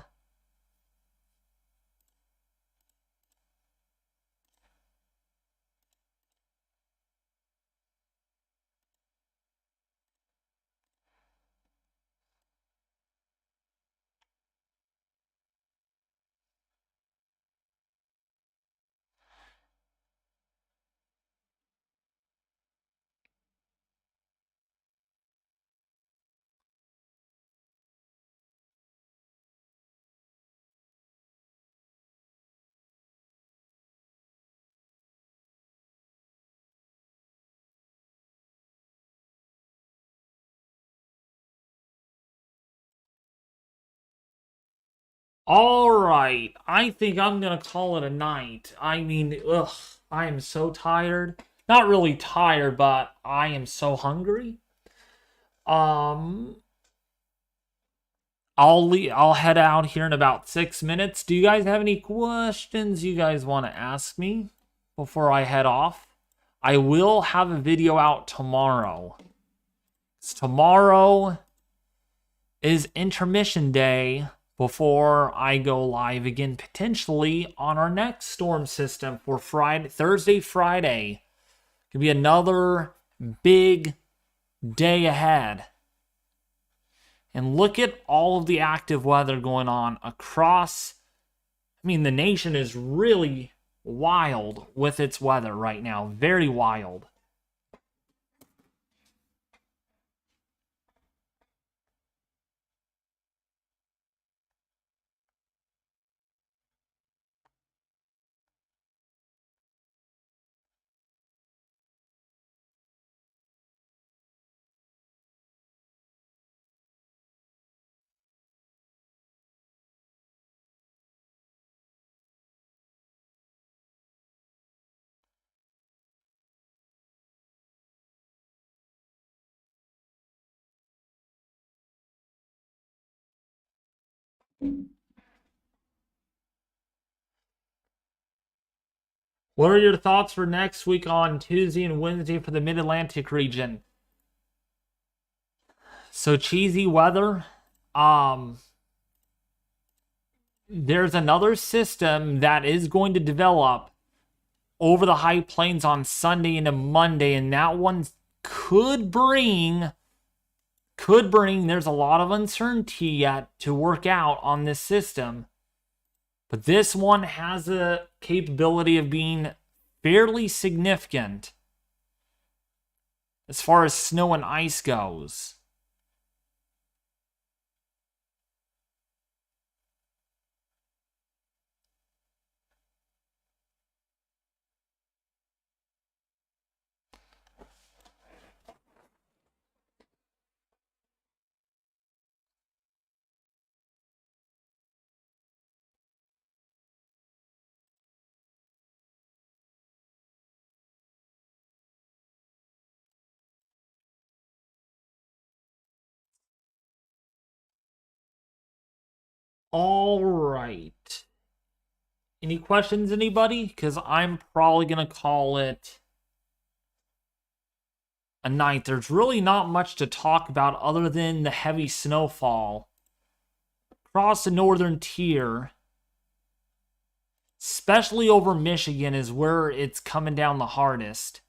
A: All right, I think I'm gonna call it a night. I mean, ugh, I am so tired. Not really tired, but I am so hungry. I'll I'll head out here in about 6 minutes. Do you guys have any questions you guys want to ask me before I head off? I will have a video out tomorrow. Tomorrow is intermission day before I go live again, potentially on our next storm system for Thursday, Friday. Could be another big day ahead. And look at all of the active weather going on across. I mean, the nation is really wild with its weather right now. Very wild. What are your thoughts for next week on Tuesday and Wednesday for the Mid-Atlantic region? So cheesy weather. There's another system that is going to develop over the high plains on Sunday into Monday, and that one could bring could bring, there's a lot of uncertainty yet to work out on this system. But this one has a capability of being fairly significant as far as snow and ice goes. All right. Any questions, anybody? Because I'm probably going to call it a night. There's really not much to talk about other than the heavy snowfall across the northern tier, especially over Michigan, is where it's coming down the hardest,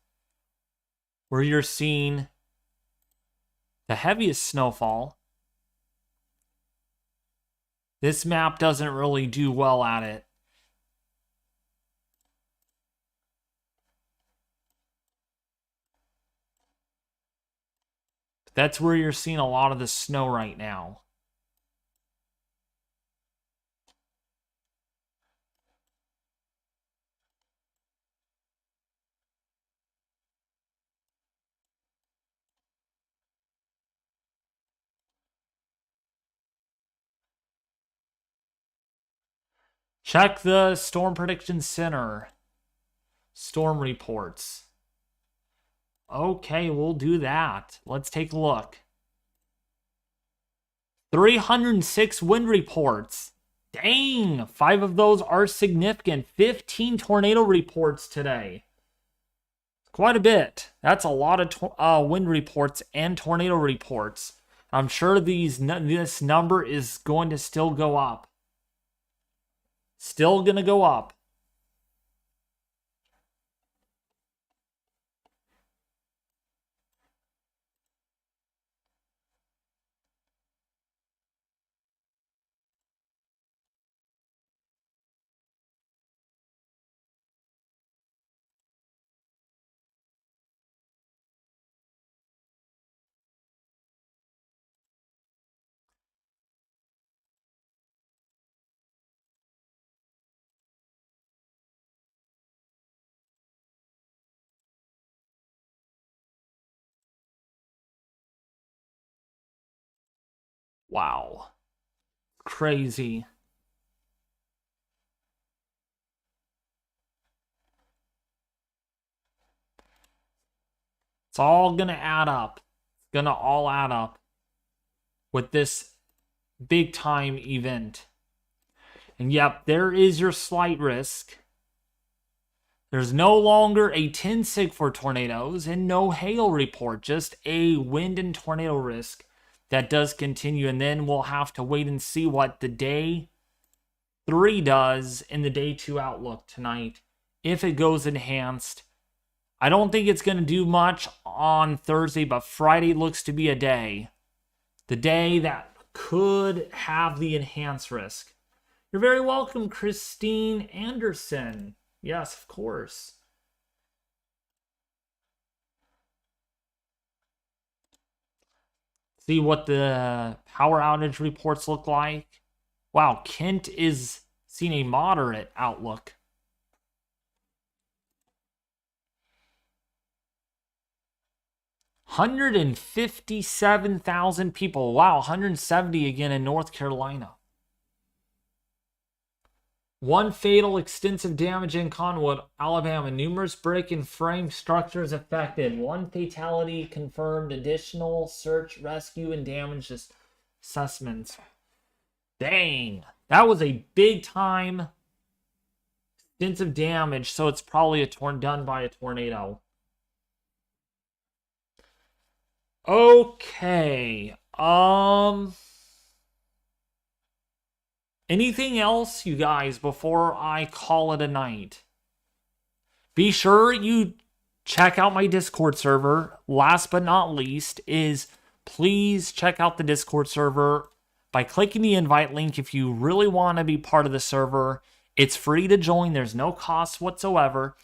A: where you're seeing the heaviest snowfall. This map doesn't really do well at it. That's where you're seeing a lot of the snow right now. Check the Storm Prediction Center. Storm reports. Okay, we'll do that. Let's take a look. 306 wind reports. Dang, 5 of those are significant. 15 tornado reports today. Quite a bit. That's a lot of wind reports and tornado reports. I'm sure this number is going to still go up. Still going to go up. Wow. Crazy. It's all going to add up. It's going to all add up with this big time event. And yep, there is your slight risk. There's no longer a 10 sig for tornadoes and no hail report, just a wind and tornado risk that does continue. And then we'll have to wait and see what the day 3 does in the day 2 outlook tonight. If it goes enhanced, I don't think it's going to do much on Thursday, but Friday looks to be a day. The day that could have the enhanced risk. You're very welcome, Christine Anderson. Yes, of course. See what the power outage reports look like. Wow, Kent is seeing a moderate outlook. $157,000 people. Wow, 170 again in North Carolina. 1 fatal, extensive damage in Conwood, Alabama. Numerous brick and frame structures affected. 1 fatality confirmed. Additional search, rescue, and damage assessments. Dang. That was a big time extensive damage, so it's probably done by a tornado. Okay. Anything else, you guys, before I call it a night? Be sure you check out my Discord server. Last but not least is please check out the Discord server by clicking the invite link if you really want to be part of the server. It's free to join. There's no cost whatsoever.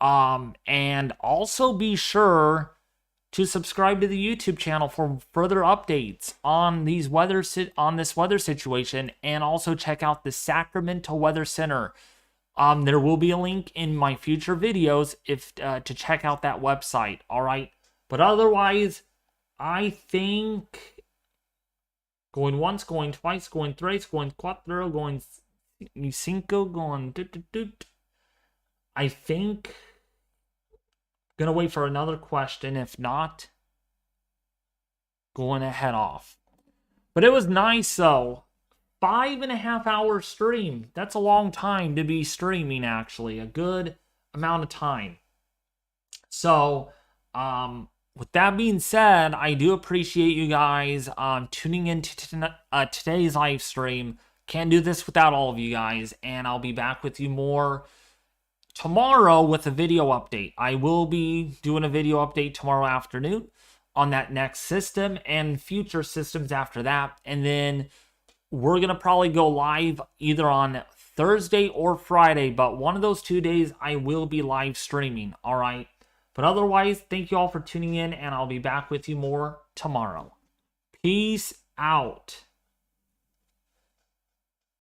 A: And also be sure to subscribe to the YouTube channel for further updates on these this weather situation, and also check out the Sacramento Weather Center. There will be a link in my future videos to check out that website. All right, but otherwise, I think going once, going twice, going thrice, going cuatro, going cinco, going. I think. Gonna wait for another question. If not, going to head off. But it was nice though. 5.5 hour stream. That's a long time to be streaming, actually. A good amount of time. So, with that being said, I do appreciate you guys tuning into today's live stream. Can't do this without all of you guys, and I'll be back with you more tomorrow with a video update. I will be doing a video update tomorrow afternoon on that next system and future systems after that. And then we're going to probably go live either on Thursday or Friday, but one of those 2 days I will be live streaming. All right. But otherwise, thank you all for tuning in, and I'll be back with you more tomorrow. Peace out.